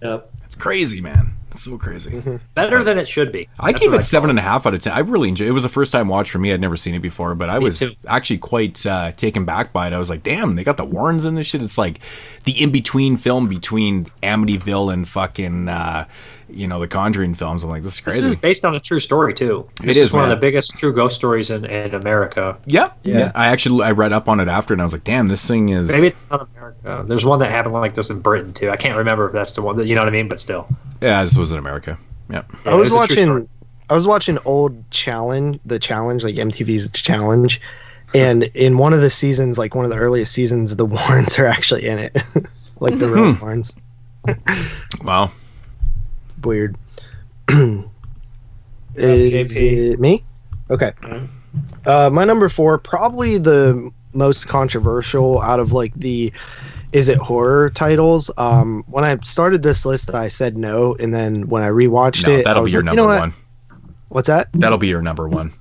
It's crazy, man. It's so crazy. Better than it should be. I That's gave what it 7.5 out of 10. I really enjoyed it. It was a first time watch for me. I'd never seen it before, but I was too. actually quite taken back by it. I was like, damn, they got the Warrens in this shit. It's like the in-between film between Amityville and fucking, the Conjuring films. I'm like, this is crazy. This is based on a true story, too. This It is, one man. of the biggest true ghost stories in America. Yeah. I read up on it after, and I was like, damn, this thing is... Maybe it's not America. There's one that happened like this in Britain, too. I can't remember if that's the one that, you know what I mean? But still. Yeah, this was in America. Yep. I was watching old Challenge, like MTV's Challenge, and in one of the seasons, like one of the earliest seasons, the Warrens are actually in it, like the real Warrens. Wow. Weird. Is it me? Okay. My number 4, probably the most controversial out of like the is it horror titles. When I started this list, I said no, and then when I rewatched it, that'll I be was your like, number one. What's that? That'll be your number one.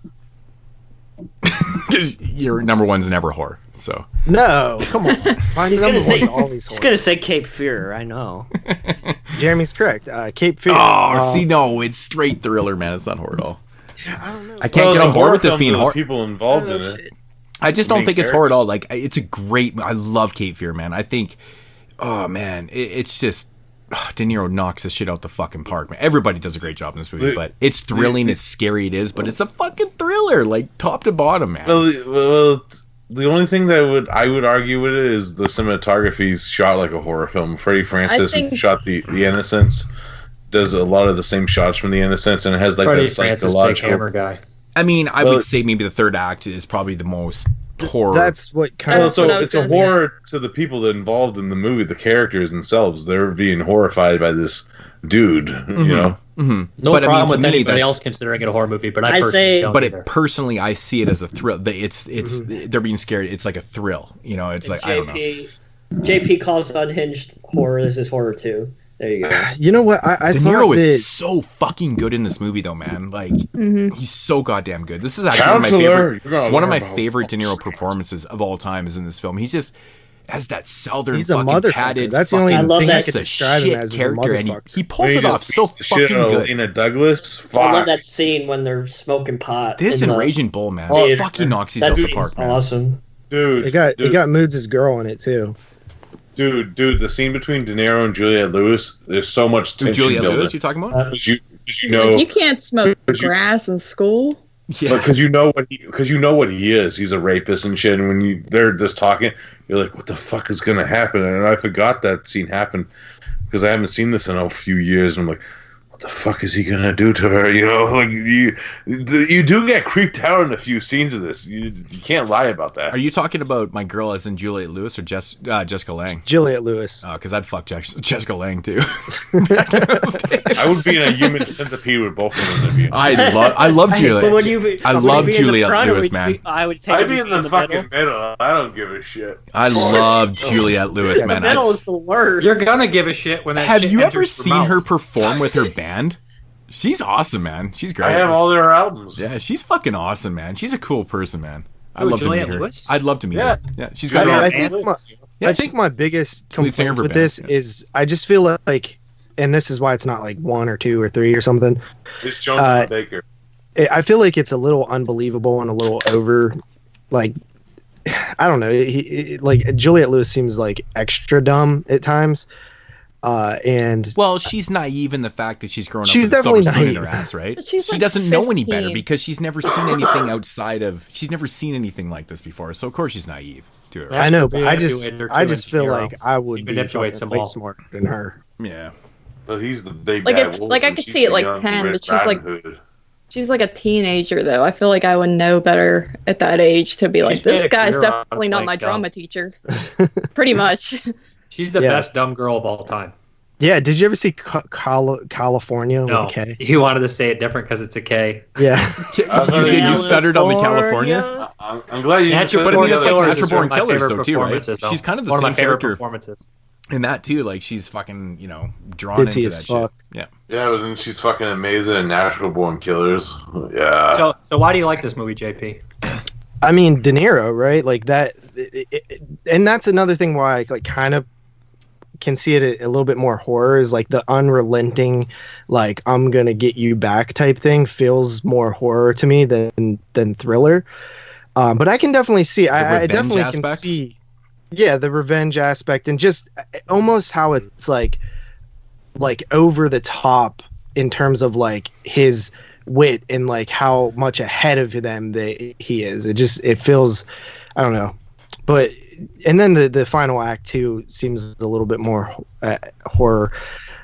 Because your number one's never horror. So no, come on. My number one's always horror. He's gonna say Cape Fear. I know. Jeremy's correct. Cape Fear. No, it's straight thriller, man. It's not horror at all. I don't know. I can't get on board with this being horror. People involved in it. I just don't Main think it's horror at characters. all. Like, it's a great. I love Cape Fear, man. I think, oh man, it's just De Niro knocks this shit out the fucking park, man. Everybody does a great job in this movie, but it's thrilling, it's scary, it is, but it's a fucking thriller, like top to bottom, man. Well, the only thing that I would argue with it is the cinematography's shot like a horror film. Freddie Francis who shot the Innocents does a lot of the same shots from the Innocents, and it has like Freddie that Francis, big psychological hammer guy. I mean, I would say maybe the third act is probably the most horror. That's what kind of. So it's a horror to the people that involved in the movie, the characters themselves. They're being horrified by this dude. Mm-hmm. You know, No But, I mean, problem to with me, anybody that's- else considering it a horror movie, but I personally don't But either. personally, I see it as a thrill. It's they're being scared. It's like a thrill. You know, it's like I don't know. JP calls Unhinged horror. This is horror too. There you go. You know what? I De thought Niro that is so fucking good in this movie, though, man. Like, he's so goddamn good. This is actually Counselor, you're gonna one of my learn about favorite De Niro performances of all time is in this film. He's just as that southern He's a fucking motherfucker. tatted That's the only fucking thing I piece could of describe him shit as is a character, and motherfucker. he pulls He it just off so beats the shit fucking out of good. Lena Douglas. Fuck. I love that scene when they're smoking pot. This in and the Raging Bull, man. theater. Fuck, he knocks these That out the scene's park, man. awesome. Dude, it got Moods' girl in it too. Dude, the scene between De Niro and Juliette Lewis, there's so much tension Juliette building. Lewis, you talking about? Because you know, You can't smoke grass in school. because you know what he is. He's a rapist and shit. And when they're just talking, you're like, what the fuck is gonna happen? And I forgot that scene happened because I haven't seen this in a few years. And I'm like, what the fuck is he gonna do to her? You know, like you do get creeped out in a few scenes of this. You can't lie about that. Are you talking about my girl as in Juliette Lewis or Jessica Lange? Juliette Lewis. Oh, because I'd fuck Jessica Lange too. I would be in a human centipede with both of them. I love Juliette. But would you be- I would you love be in the Juliette front or Lewis, would you man. be- I would take I'd him be to in the fucking middle. I don't give a shit. I love Juliette Lewis, The man. middle is the worst. You're gonna give a shit when that Have shit you ever enters your seen mouth. her perform with her band? She's awesome, man. She's great. I have all their albums. Yeah, she's fucking awesome, man. She's a cool person, man. I'd Who, love Juliette to meet her. Lewis? I'd love to meet Yeah. her. Yeah, she's got I her own think band. I think my biggest lead singer complaints of with her this band, is I just feel like, and this is why it's not like 1 or 2 or 3 or something. It's Jonathan Baker. I feel like it's a little unbelievable and a little over, like, I don't know. Like Juliette Lewis seems like extra dumb at times, and well, she's naive in the fact that she's grown up She's with a silver definitely spoon in her naive. ass, right? But she's She like doesn't know any better 15. because she's never seen anything outside of. She's never seen anything like this before, so of course she's naive to her. I know, but I Manipulate her just too, feel and like I would He be manipulates fucking them way all. smarter than her. Yeah. But he's the big Like bad if, wolf, like I and could she's see it the like young 10, Red but she's like Riding Hood. she's like a teenager though. I feel like I would know better at that age to be like, She's made this a guy's career out of definitely not playing my dumb. drama teacher. Pretty much. She's the Yeah. best dumb girl of all time. Yeah, did you ever see California No, with a K? you wanted to say it different because it's a K. Yeah. You did. You stuttered on the California. I'm glad you Natural But I Born mean, it's like Killers Natural is Born one of my Killers, favorite though, too, right? performances, though. She's kind of the one same of my favorite character. performances. In that too, like she's fucking, drawn Ditzy into as that fuck. shit. Yeah, but then she's fucking amazing in Natural Born Killers. Yeah. So why do you like this movie, JP? I mean, De Niro, right? Like that, and that's another thing why I like kind of can see it a little bit more horror is like the unrelenting, like I'm gonna get you back type thing feels more horror to me than thriller. But I can definitely see, I definitely aspect? can see, yeah, the revenge aspect and just almost how it's like over the top in terms of like his wit and like how much ahead of them he is. It feels, I don't know, but and then the final act too seems a little bit more horror,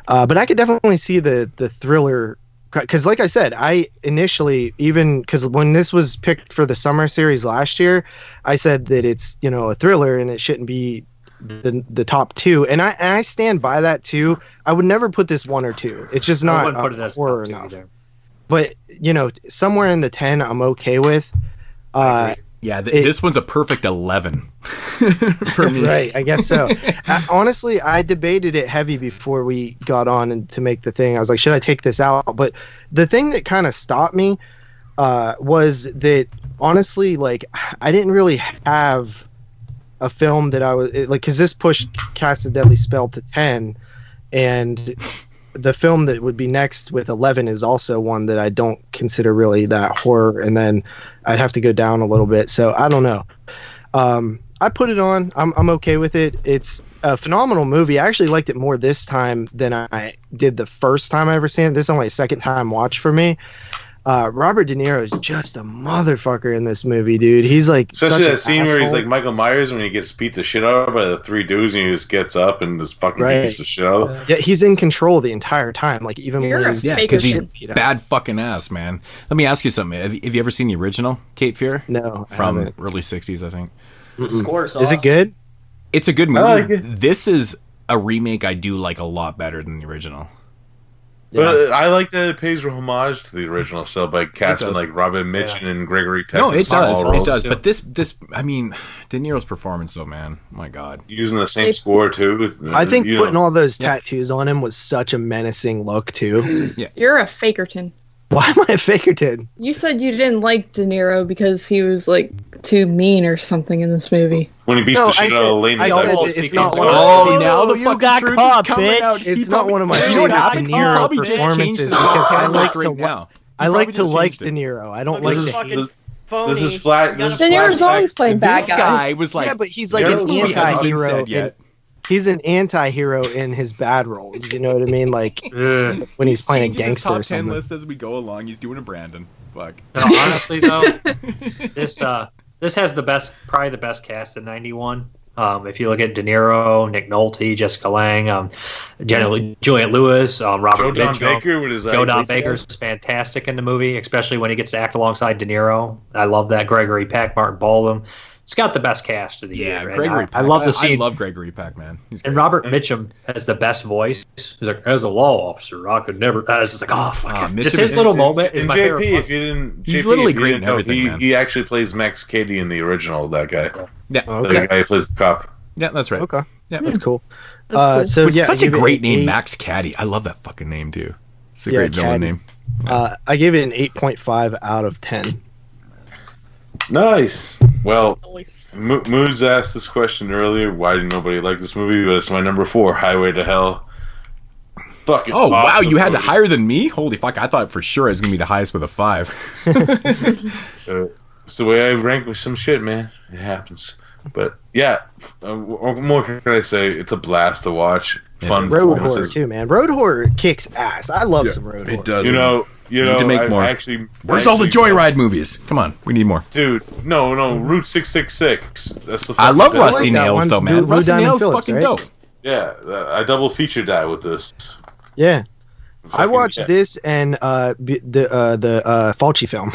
but I could definitely see the thriller because like I said, I initially, even because when this was picked for the summer series last year, I said that it's a thriller and it shouldn't be the top 2, and I stand by that too. I would never put this 1 or 2. It's just I not wouldn't put it as horror top 2 enough. either. But somewhere in the 10, I'm okay with. Yeah, this one's a perfect 11 for me. Right, I guess so. Honestly, I debated it heavy before we got on and to make the thing. I was like, should I take this out? But the thing that kind of stopped me was that honestly, like, I didn't really have a film that I was like, because this pushed Cast a Deadly Spell to 10, and the film that would be next with 11 is also one that I don't consider really that horror, and then I'd have to go down a little bit. So I don't know. I put it on. I'm okay with it. It's a phenomenal movie. I actually liked it more this time than I did the first time I ever seen it. This is only a second time watch for me. Robert De Niro is just a motherfucker in this movie, dude. He's like Especially such that scene where he's asshole. like Michael Myers when he gets beat the shit out of by the 3 dudes and he just gets up and just fucking beats the shit out of them. Yeah, he's in control the entire time. Like even when he's because he's bad fucking ass, man. Let me ask you something. Have you ever seen the original Cape Fear? No, I from haven't. early 60s, I think. Score's Is it good? It's a good movie. I like it. This is a remake I do like a lot better than the original. But I like that it pays homage to the original still by casting like Robin Mitchum and Gregory Peck. No, it does. It does. But this, I mean, De Niro's performance, though, man, my God, using the same score too. I think putting all those tattoos on him was such a menacing look too. Yeah, You're a fakerton. Why am I a fakerton? You said you didn't like De Niro because he was like too mean or something in this movie. When he beats the shit out of Lane, it's not one now the fucking got truth caught, is coming bitch. out. It's not one of my You know what favorite happened? De He Niro probably just changed performances his because I like right now. I like to like changed De Niro. I don't This like is- to hate. this- Phony. This is flat. This is De Niro's always flashbacks. playing bad This guys. guy was like, Yeah, but he's like Niro's an movie hasn't been anti-hero. said yet. He's an anti-hero in his bad roles. You know what I mean? Like when he's playing a changing his gangster top or 10 something. list as we go along. He's doing a Brandon. Fuck. No, honestly though, this has probably the best cast in '91. If you look at De Niro, Nick Nolte, Jessica Lange, Juliette Lewis, Robert Joe Don Mitchum. Baker with his Joe Don lazy Baker's fantastic in the movie, especially when he gets to act alongside De Niro. I love that. Gregory Peck, Martin Baldwin. It's got the best cast of the year. And Gregory Peck. I love the scene. I love Gregory Peck, man. He's and great. Robert Mitchum has the best voice. He's like, as a law officer, I could never. I was just like, oh, fuck it. Just his little moment is And my JP, favorite. if you didn't, He's JP, literally if you great didn't in know, everything, man. He actually plays Max Cady in the original. That guy. Yeah. The guy who plays the cop. Yeah, that's right. Okay. Yeah, That's cool. That's So Which is yeah, such I a give it great an name, 8. Max Caddy. I love that fucking name too. It's a Yeah, great villain Caddy. name. I gave it an 8.5 out of 10. Nice. Well, Moods asked this question earlier. Why did nobody like this movie? But it's my number 4, Highway to Hell. Fucking Oh wow, awesome you had it movie. higher than me? Holy fuck! I thought for sure I was gonna be the highest with a 5. It's the way I rank with some shit, man. It happens. But yeah, what more can I say? It's a blast to watch. Fun Road horror performances. too, man. Road horror kicks ass. I love some road horror. It does. You know, We need to make I more. actually. Where's all the Joyride movies? Come on, we need more. Dude, no, Route 666. That's the. I love fucking- Rusty that Nails one. though, man. Lou Rusty Diamond Nails Phillips, fucking right? dope. Yeah, I double featured that with this. Yeah. I watched yeah. this and the Fulci film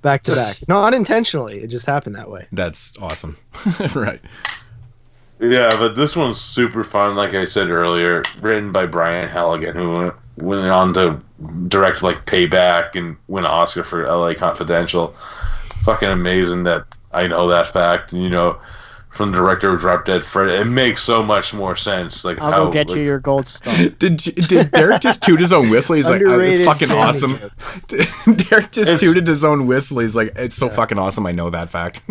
back to back. No, unintentionally. It just happened that way. That's awesome. Right. Yeah, but this one's super fun. Like I said earlier, written by Brian Halligan, who went on to direct like Payback and win an Oscar for L.A. Confidential. Fucking amazing that I know that fact. And, you know, from the director of Drop Dead Freddy, it makes so much more sense. Like I'll how go get you your gold star. Did Derek just toot his own whistle? He's like, it's Underrated fucking candy awesome. Derek just tooted his own whistle. He's like, it's so fucking awesome. I know that fact.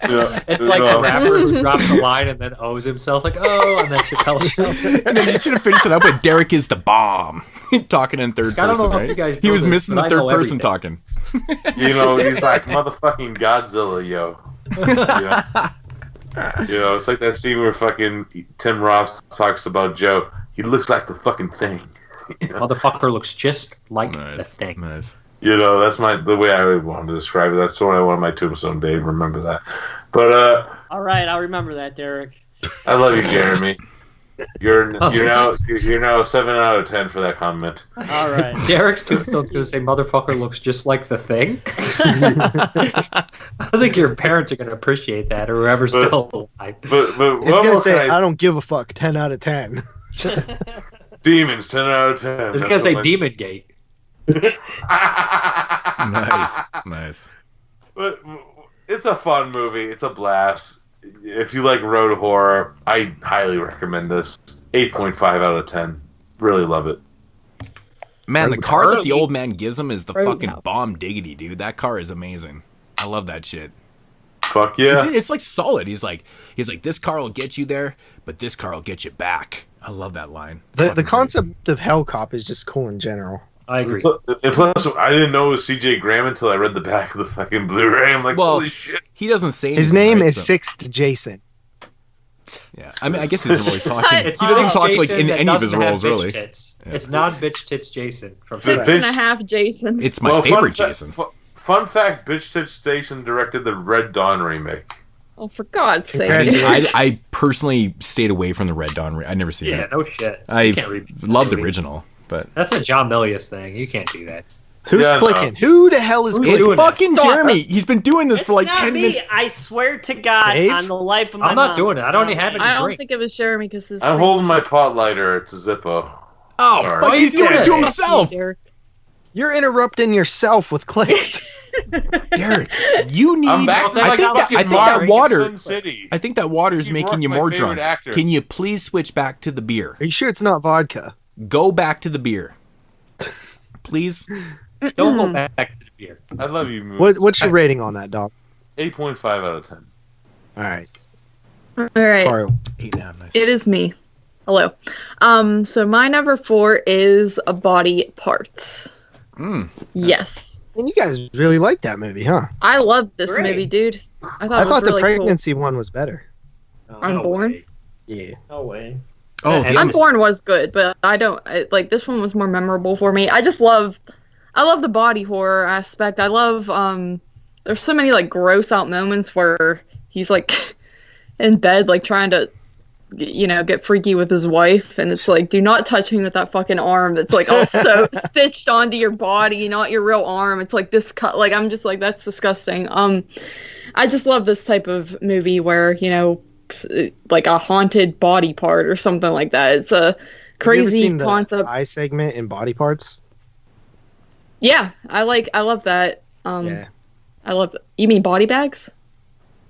It's like the rapper who drops a line and then owes himself, like, oh, and then Chappelle shows. And then you should have finished it up with Derek is the bomb. Talking in third I don't person, know if right? you guys He know was this, missing but the I third know person everything. talking. You know, he's like motherfucking Godzilla, yo. You know, it's like that scene where fucking Tim Roth talks about Joe. He looks like the fucking thing. You know? Motherfucker looks just like the thing. Nice. You know, that's the way I would want to describe it. That's what I want my tombstone day. Remember that. But All right, I'll remember that, Derek. I love you, Jeremy. You're now 7 out of 10 for that comment. All right. Derek's tombstone's going to say, motherfucker looks just like the thing. I think your parents are going to appreciate that, or whoever's still alive. But It's what going to more say, can I don't give a fuck, 10 out of 10. Demons, 10 out of 10. It's going to say Demon Gate. Nice. But it's a fun movie. It's a blast. If you like road horror, I highly recommend this. 8.5 out of 10. Really love it. Man, the car that the old man gives him is the Road fucking now. bomb diggity, dude. That car is amazing. I love that shit. Fuck yeah. It's like solid. He's like, this car will get you there, but this car will get you back. I love that line. The concept of Hell Cop is just cool in general. I agree. And plus, I didn't know it was C.J. Graham until I read the back of the fucking Blu-ray. I'm like, Well, holy shit. he doesn't say His anything, name right? is So- Sixth Jason. Yeah, I mean, I guess he doesn't really talk. He It's doesn't not talk like Jason in that any of his doesn't have roles, bitch really. Tits. Yeah. It's not bitch tits Jason from The Six Fred. and a half, Jason. It's my Well, favorite Jason. Fun fact, Bitch Titch Station directed the Red Dawn remake. Oh, for God's sake. I personally stayed away from the Red Dawn. I never seen Yeah, it. no shit. I You can't read loved the movie. original, but That's a John Milius thing. You can't do that. Who's Yeah, no. clicking? Who the hell is it's clicking? fucking Jeremy. He's been doing this for like Not 10 me. minutes. I swear to God, Dave? on the life of my I'm not mom, doing it. it's I don't not even have me. any I don't drink. think it was Jeremy because his I'm thing- holding my pot lighter. It's a Zippo. Oh, fuck, he's doing it to himself. You're interrupting yourself with clicks. Derek, you need. I'm back to I think that water. Sun City. I think that water is Steve making you Rourke's my more favorite drunk. actor. Can you please switch back to the beer? Are you sure it's not vodka? Go back to the beer, please. Don't go back to the beer. I love you. Moose. What's your rating on that, dog? 8.5 out of 10. All right. All right. Carl. 8.5. Nice. It is me. Hello. So my number 4 is Body Parts. Yes. And you guys really like that movie, huh? I love this movie, dude. I thought, it was the really pregnancy one was better. Unborn? Yeah. No way. Oh, Unborn was good, but like this one was more memorable for me. I love the body horror aspect. I love there's so many like gross out moments where he's like in bed like trying to get freaky with his wife, and it's like, do not touch me with that fucking arm that's like all so stitched onto your body, not your real arm. It's like this cut. Like I'm just like, that's disgusting. I just love this type of movie where like a haunted body part or something like that. It's a crazy Have you ever seen concept. The eye segment in Body Parts. Yeah, I love that. Yeah. I love. You mean Body Bags?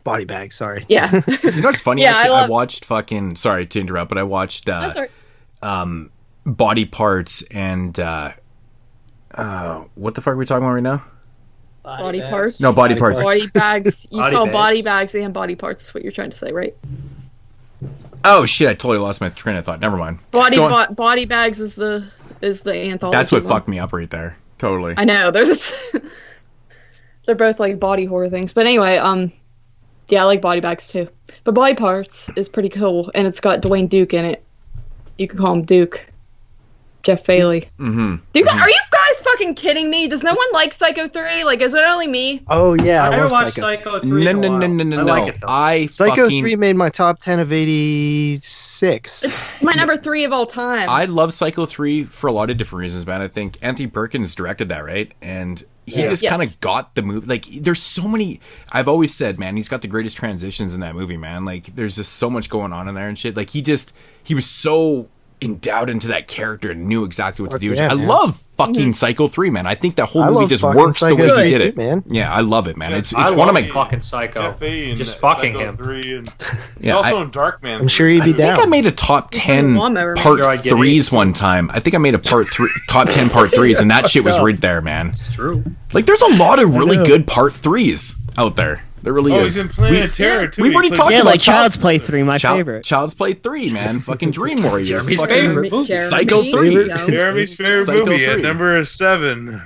Body Bag, sorry. Yeah. You know what's funny? Yeah, Actually, I watched fucking. Sorry to interrupt, but I watched Body Parts and what the fuck are we talking about right now? Body parts. No, Body Parts. Body bags. You Body saw bags. body bags and body parts. Is what you're trying to say, right? Oh shit! I totally lost my train of thought. Never mind. Body Go on. body bags is the anthology. That's what one. fucked me up right there. Totally. I know. They're both like body horror things. But anyway, yeah, I like body bags too. But Body Parts is pretty cool, and it's got Dwayne Duke in it. You can call him Duke. Jeff Faley. Mm-hmm. Are you guys fucking kidding me? Does no one like Psycho 3? Like, is it only me? Oh yeah, I I never love watched Psycho. Psycho 3 in a while. No. I like it though. I Psycho fucking 3 made my top 10 of 86. It's my number 3 of all time. I love Psycho 3 for a lot of different reasons, man. I think Anthony Perkins directed that, right? And he just kind of got the movie. Like, there's so many. I've always said, man, he's got the greatest transitions in that movie, man. Like, there's just so much going on in there and shit. Like, he was so endowed into that character and knew exactly what to do. Yeah, I man. love fucking Psycho 3, man. I think that whole I movie love just fucking works the Psycho way he 3 did it, too, man. Yeah, I love it, man. It's I one of love my. fucking Psycho. Jeff A. and Just fucking Psycho him. 3 and Yeah, also in Darkman. I'm sure he'd be I think down. I made a top 10 lawnmower man. part Sure, I'd get 3s one time. I think I made a top 10 part 3s, and that shit was right there, man. It's true. Like, there's a lot of really good part 3s out there. There really Oh, is. he's in Planet of Terror too. We've He already plays- talked Yeah, about like Child's Play 3, my Child- favorite. Child's Play 3, man. Fucking Dream Warriors. Jeremy's Fucking favorite movie. Psycho 3. Jeremy's favorite Psycho movie 3. at number 7.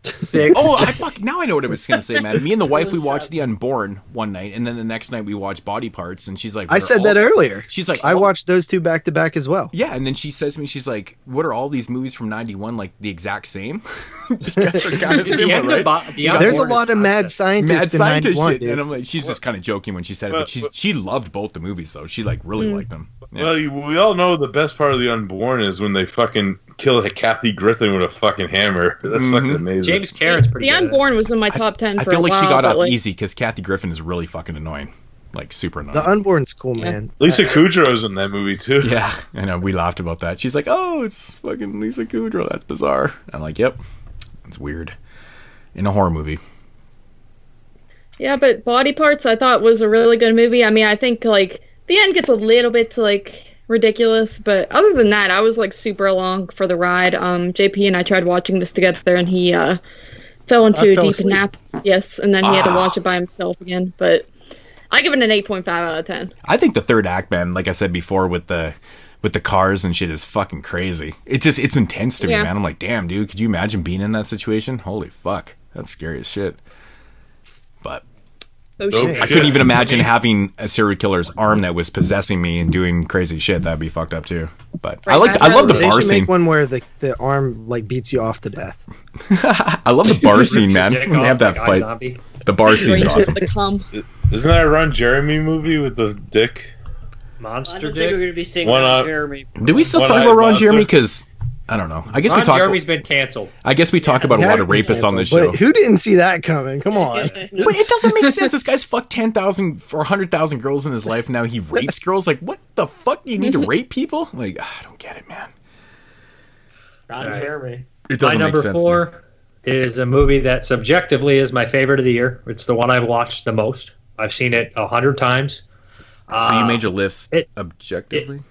6. Oh, now I know what I was gonna say, man. Me and the wife, we watched The Unborn one night, and then the next night we watched Body Parts, and she's like, I said that earlier. She's like, I watched those two back to back as well. yeah, and then she says to me, she's like, what are all these movies from '91 like the exact same? Because they're kind of The similar, end of right? the Unborn There's a is lot of mad scientists Mad in scientist 91, shit, dude. and I'm like, she's just kind of joking when she said it, but she loved both the movies though. She like really liked them. Yeah. Well, we all know the best part of The Unborn is when they fucking kill Kathy Griffin with a fucking hammer. That's fucking amazing. James Cameron's pretty The good. Unborn was in my top 10 I for feel a like while. she got but, off like, easy because Kathy Griffin is really fucking annoying, like super annoying. The Unborn's cool, man. Lisa Kudrow's in that movie too. Yeah, I know. We laughed about that. She's like, "Oh, it's fucking Lisa Kudrow. That's bizarre." I'm like, "Yep, it's weird." In a horror movie. Yeah, but Body Parts I thought was a really good movie. I mean, I think like the end gets a little bit like ridiculous, but other than that, I was like super along for the ride. JP and I tried watching this together, and he fell into a fell deep asleep. nap. Yes, and then he had to watch it by himself again. But I give it an 8.5 out of 10. I think the third act, man, like I said before, with the cars and shit, is fucking crazy. It's intense to me, Yeah. man. I'm like, damn, dude, could you imagine being in that situation? Holy fuck, that's scary as shit. But Oh Dope shit. I couldn't even imagine having a serial killer's arm that was possessing me and doing crazy shit. That'd be fucked up too. But I love the They bar should scene. make one where the arm like beats you off to death. I love the bar scene, man. Dick When they have off that like fight. iZombie. The bar scene's Straight awesome. to the cum. Isn't that a Ron Jeremy movie with the dick? I Monster don't think we're Dick. going to be seeing One Ron up. Jeremy. Do we still talk One-eyed about Ron monster. Jeremy? Because I don't know. I guess Ron we talk. Jeremy's been canceled. I guess we talk about a He lot has of been rapists on this canceled, show. but who didn't see that coming? Come on. But it doesn't make sense. This guy's fucked 10,000 or 100,000 girls in his life. And now he rapes girls. Like, what the fuck? You need to rape people? Like, I don't get it, man. Ron Jeremy. It doesn't my make number sense. 4 is a movie that subjectively is my favorite of the year. It's the one I've watched the most. I've seen it 100 times. So you made your list objectively?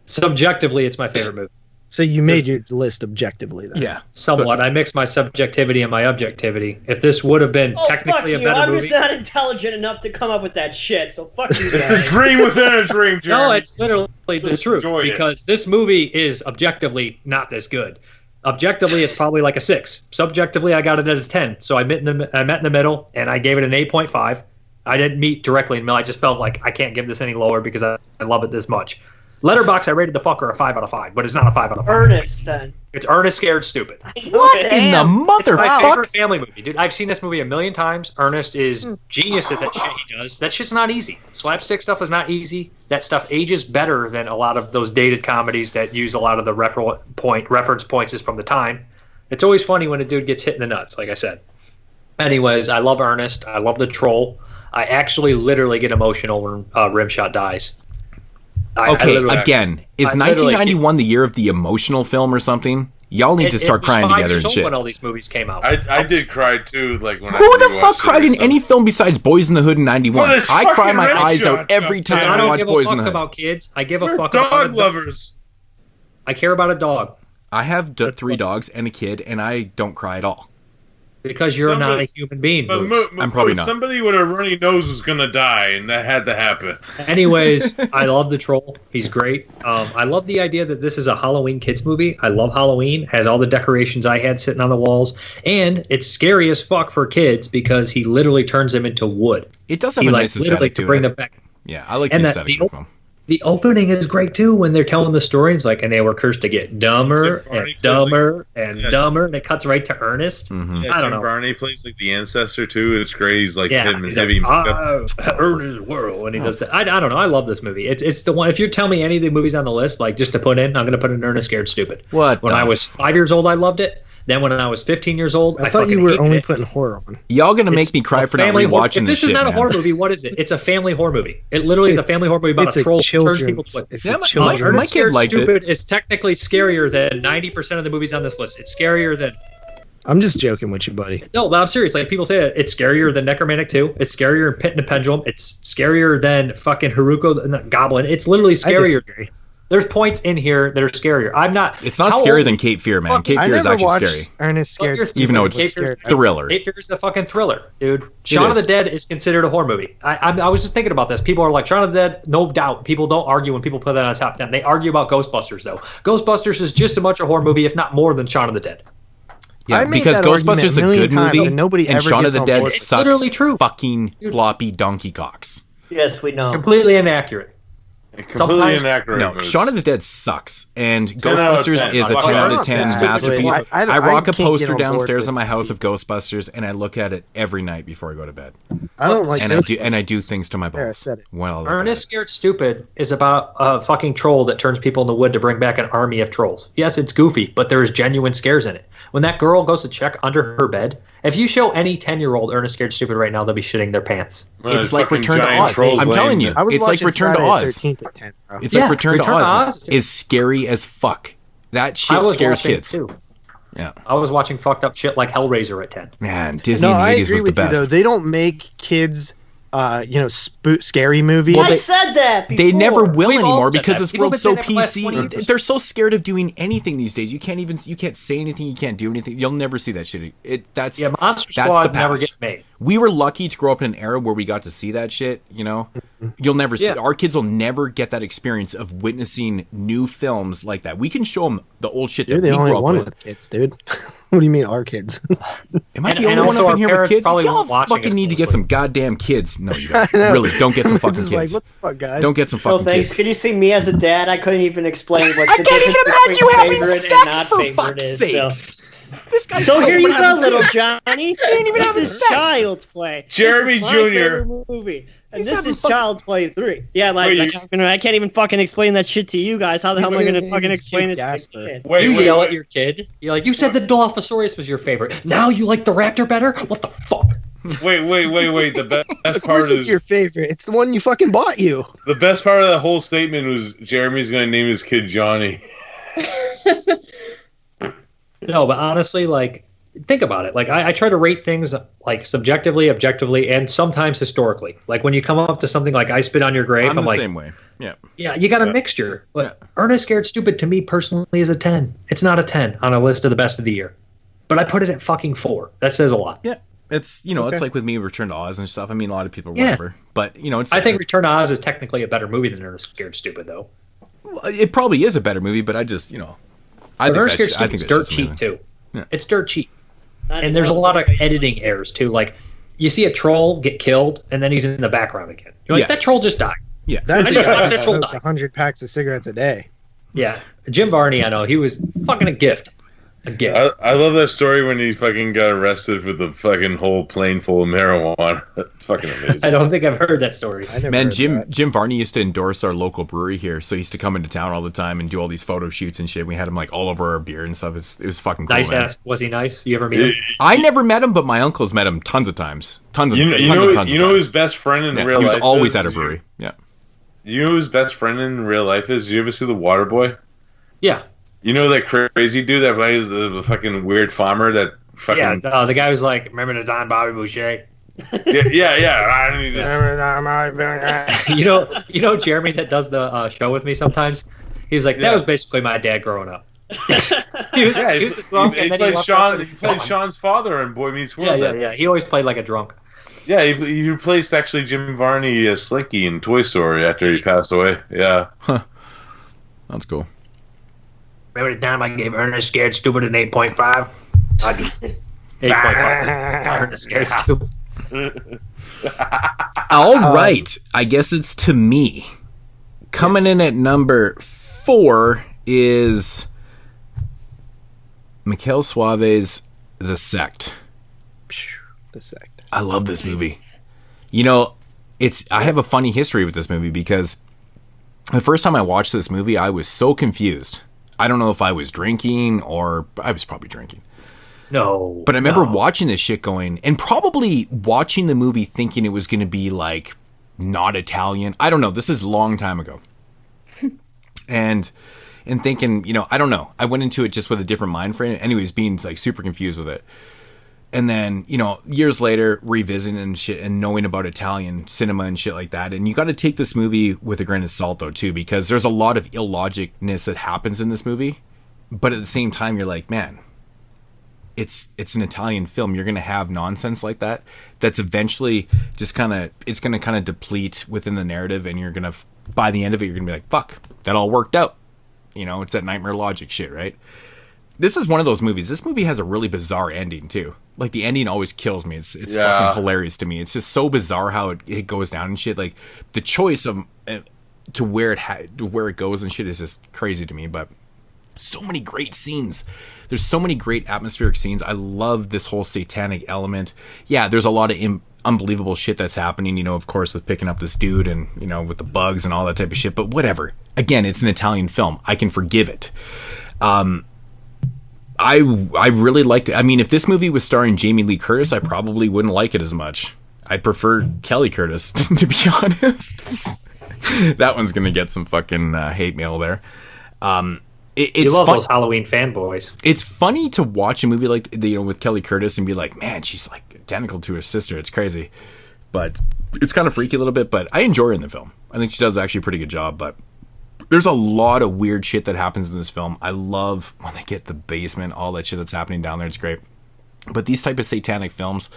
Subjectively, it's my favorite movie. So you made your list objectively, then? Yeah. Somewhat. I mix my subjectivity and my objectivity. If this would have been technically a better I'm movie... just not intelligent enough to come up with that shit, so fuck you guys. It's a dream within a dream, Jeremy. No, it's literally the truth. Because this movie is objectively not this good. Objectively, it's probably like a 6. Subjectively, I got it at a 10. So I met in the middle, and I gave it an 8.5. I didn't meet directly in the middle. I just felt like I can't give this any lower because I love it this much. Letterboxd, I rated the fucker a 5 out of 5, but it's not a 5 out of 5. Ernest, then. It's Ernest Scared Stupid. What in the It's my motherfucker? favorite family movie, dude. I've seen this movie a million times. Ernest is genius at that shit he does. That shit's not easy. Slapstick stuff is not easy. That stuff ages better than a lot of those dated comedies that use a lot of the reference points is from the time. It's always funny when a dude gets hit in the nuts, like I said. Anyways, I love Ernest. I love the troll. I actually literally get emotional when Rimshot dies. Okay, again, is 1991 the year of the emotional film or something? Y'all need to start crying together and shit. When all these movies came out, I did cry too. Like when Who the fuck cried in any film besides Boys in the Hood in '91? I cry my eyes out every time I watch Boys in the Hood. I don't give a fuck about kids. I give a fuck dog about lovers. I care about a dog. I have 3 dogs and a kid, and I don't cry at all. Because you're not a human being. I'm probably not. Somebody with a runny nose was gonna die, and that had to happen. Anyways, I love the troll. He's great. I love the idea that this is a Halloween kids movie. I love Halloween. Has all the decorations I had sitting on the walls, and it's scary as fuck for kids because he literally turns them into wood. It does have a nice aesthetic to bring it. them back. Yeah, I like the aesthetic of the film. The opening is great too when they're telling the story. It's like, and they were cursed to get dumber and dumber and dumber, and it cuts right to Ernest. Yeah, I don't know. Barney plays like the ancestor too. It's great. He's like him and he's heavy makeup. Ernest World, and he does that. I don't know. I love this movie. It's the one. If you tell me any of the movies on the list, like just to put in, I'm going to put in Ernest Scared Stupid. What? When I was 5 years old, I loved it. Then when I was 15 years old, I thought you were only putting horror on. Y'all gonna make me cry for not rewatching this shit, If this is not a man. horror movie, what is it? It's a family horror movie. It literally is a family horror movie about a troll who turns people to wood. My kid liked Stupid it. is technically scarier than 90% of the movies on this list. It's scarier than... I'm just joking with you, buddy. No, but I'm serious. Like, people say it. It's scarier than Necromantic 2. It's scarier than Pit and the Pendulum. It's scarier than fucking Haruko the Goblin. It's literally scarier. There's points in here that are scarier. I'm not... It's not scarier than Cape Fear, man. Cape Fear is actually scary. Ernest Scared Stupid. Even though it's thriller. Cape Fear is a fucking thriller, dude. Shaun of the Dead is considered a horror movie. I was just thinking about this. People are like, Shaun of the Dead, no doubt. People don't argue when people put that on top 10. They argue about Ghostbusters, though. Ghostbusters is just as much a horror movie, if not more, than Shaun of the Dead. Yeah, because Ghostbusters is a good movie, and Shaun of the Dead It's sucks literally true. fucking floppy donkey cocks. Yes, we know. Completely inaccurate. Completely inaccurate. No, moves. Shaun of the Dead sucks, and 10 out of 10. Ghostbusters is a 10 out of 10 masterpiece. I rock a can't get poster on board downstairs with in my this house of Ghostbusters, and I look at it every night before I go to bed. I don't like and I do things to my There, I balls. said it. Well, Ernest Scared Stupid is about a fucking troll that turns people in the wood to bring back an army of trolls. Yes, it's goofy, but there's genuine scares in it. When that girl goes to check under her bed, if you show any 10-year-old Ernest Scared Stupid right now, they'll be shitting their pants. It's like Return to Oz. I'm telling you, it's like Return to Oz. It's like Return to Oz is scary as fuck. That shit scares kids. Too. Yeah, I was watching fucked up shit like Hellraiser at 10. Man, Disney in the 80s was the best. Though. They don't make kids, scary movies. I said that before. They never will anymore because that. this People world's have so been saying that for the last 20 PC. years. They're so scared of doing anything these days. You can't say anything. You can't do anything. You'll never see that shit. That's Monster that's Squad the past. never gets made. We were lucky to grow up in an era where we got to see that shit. You'll never see. Our kids will never get that experience of witnessing new films like that. We can show them the old shit You're that the we only grew up one with. with kids, dude. What do you mean, our kids? Am I the only one up in here with kids? Y'all fucking need to get some goddamn kids. No, you don't. Really, don't get some fucking kids. Like, what the fuck, guys? Don't get some No fucking thanks. kids. Could you see me as a dad? I couldn't even explain what I the can't even difference imagine you between having favorite and sex, not for favorite fuck's is. sakes. This guy's So here you talking go, about little having Johnny. He ain't even having This is sex. Child's Play. Jeremy This is my Jr. favorite movie. And He's this having is Child's Play 3. Yeah, like, I can't even fucking explain that shit to you guys. How the hell am I going to fucking explain it to the kid? You yell at your kid. You're like, you said the Dilophosaurus was your favorite. Now you like the raptor better? What the fuck? Wait. The best Of part course it's your favorite. It's the one you fucking bought you. The best part of that whole statement was Jeremy's going to name his kid Johnny. No, but honestly, like, think about it. Like, I try to rate things like subjectively, objectively, and sometimes historically. Like when you come up to something like "I Spit on Your Grave," I'm the like, same way. Yeah. Yeah, you got a mixture. But Ernest Scared Stupid to me personally is a 10. It's not a 10 on a list of the best of the year, but I put it at fucking 4. That says a lot. Yeah. It's, it's like with me, Return to Oz and stuff. I mean, a lot of people, whatever. But, it's... I think Return to Oz is technically a better movie than Ernest Scared Stupid, though. Well, it probably is a better movie, but I just, I think Ernest Scared Stupid's dirt cheap, too. Yeah. It's dirt cheap. And there's a lot of editing errors, too. Like, you see a troll get killed, and then he's in the background again. You're like, that troll just died. Yeah. That's I just watched that troll die. 100 packs of cigarettes a day. Yeah. Jim Varney, I know, he was fucking a gift. I love that story when he fucking got arrested with the fucking whole plane full of marijuana. It's fucking amazing. I don't think I've heard that story. Man, Jim Varney used to endorse our local brewery here, so he used to come into town all the time and do all these photo shoots and shit. We had him like all over our beer and stuff. It was fucking cool. Nice ass. Was he nice? You ever meet him? I never met him, but my uncles met him tons of times. Tons of You know his best friend in real life. He was always at a brewery. Yeah. You know who his best friend in real life is? You ever see The Water Boy? Yeah. You know that crazy dude that plays the fucking weird farmer that fucking... Yeah, the guy was like, remember the time Bobby Boucher? yeah. You know Jeremy that does the show with me sometimes? He was like, that was basically my dad growing up. he played Sean's father in Boy Meets World. Yeah. He always played like a drunk. Yeah, he replaced actually Jim Varney as Slinky in Toy Story after he passed away. Yeah. Huh. That's cool. Remember the time I gave Ernest Scared Stupid an 8.5? 8.5. Ernest Scared Stupid. All right. I guess it's to me. Coming in at number 4 is Mikel Suave's The Sect. The Sect. I love this movie. I have a funny history with this movie because the first time I watched this movie, I was so confused. I don't know if I was drinking or I was probably drinking. No. But I remember watching this shit going and probably watching the movie thinking it was going to be like not Italian. I don't know. This is a long time ago. and thinking, I don't know. I went into it just with a different mind frame. Anyways, being like super confused with it. And then, years later, revisiting and shit and knowing about Italian cinema and shit like that. And you got to take this movie with a grain of salt, though, too, because there's a lot of illogicness that happens in this movie. But at the same time, you're like, man, it's an Italian film. You're going to have nonsense like that. That's eventually just it's going to kind of deplete within the narrative. And you're going to, by the end of it, you're going to be like, fuck, that all worked out. It's that nightmare logic shit, right? This is one of those movies. This movie has a really bizarre ending too. Like the ending always kills me. It's fucking hilarious to me. It's just so bizarre how it goes down and shit. Like the choice of to where it goes and shit is just crazy to me. But so many great scenes. There's so many great atmospheric scenes. I love this whole satanic element. Yeah, there's a lot of unbelievable shit that's happening. Of course, with picking up this dude and with the bugs and all that type of shit. But whatever. Again, it's an Italian film. I can forgive it. I really liked it. I mean, if this movie was starring Jamie Lee Curtis, I probably wouldn't like it as much. I prefer Kelly Curtis, to be honest. That one's going to get some fucking hate mail there. It's you love those Halloween fanboys. It's funny to watch a movie like with Kelly Curtis and be like, man, she's like identical to her sister. It's crazy. But it's kind of freaky a little bit, but I enjoy her in the film. I think she does actually a pretty good job, but there's a lot of weird shit that happens in this film. I love when they get the basement, all that shit that's happening down there. It's great. But these type of satanic films,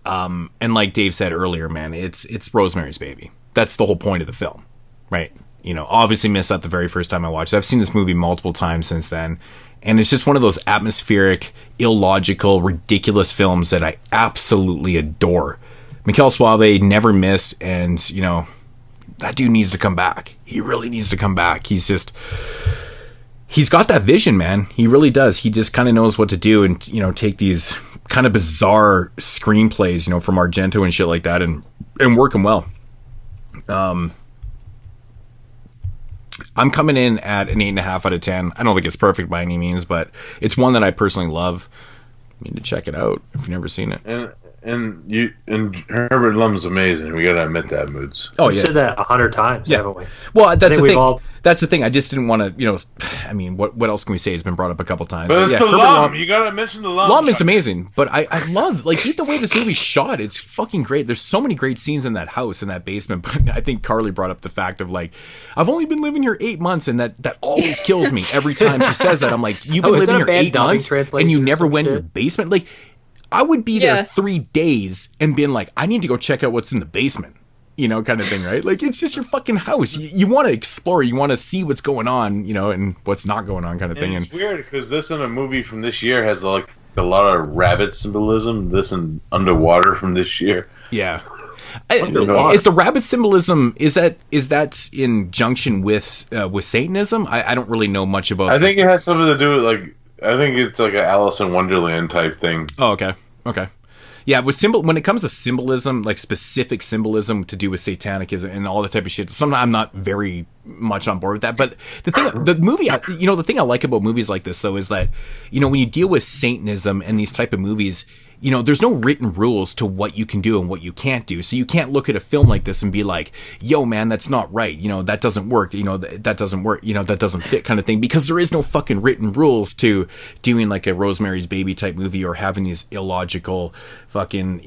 and like Dave said earlier, man, it's Rosemary's Baby. That's the whole point of the film, right? Obviously missed that the very first time I watched it. I've seen this movie multiple times since then. And it's just one of those atmospheric, illogical, ridiculous films that I absolutely adore. Mikel Suave never missed, and, that dude needs to come back. He really needs to come back. He's got that vision, man. He really does. He just kind of knows what to do and, take these kind of bizarre screenplays, from Argento and shit like that and work them well. I'm coming in at an 8.5 out of 10. I don't think it's perfect by any means, but it's one that I personally love. You need to check it out if you've never seen it. and Herbert Lum's amazing. We gotta admit that, Moods. Oh, yeah. We've said that 100 times, haven't we? Well, that's the thing. That's the thing. I just didn't want to, I mean, what else can we say? It's been brought up a couple times. But it's the Lum. You gotta mention the Lum. Lum is amazing, but I love, the way this movie's shot. It's fucking great. There's so many great scenes in that house, in that basement. But I think Carly brought up the fact of, I've only been living here 8 months, and that always kills me every time she says that. I'm like, you've been living here 8 months, and you never went in your basement? I would be there 3 days and being like, I need to go check out what's in the basement. Kind of thing, right? It's just your fucking house. You want to explore. You want to see what's going on, and what's not going on, kind of thing. And it's weird because this in a movie from this year has a lot of rabbit symbolism. This and Underwater from this year. Yeah. Is the rabbit symbolism is that in junction with Satanism? I don't really know much about. I think it has something to do with I think it's like an Alice in Wonderland type thing. Oh, okay. Yeah, when it comes to symbolism, specific symbolism to do with Satanicism and all that type of shit, sometimes I'm not very much on board with that. But the thing I like about movies like this, though, is that, when you deal with Satanism and these type of movies, there's no written rules to what you can do and what you can't do. So you can't look at a film like this and be like, yo, man, that's not right. That doesn't work. That doesn't work. That doesn't fit, kind of thing, because there is no fucking written rules to doing a Rosemary's Baby type movie or having these illogical fucking,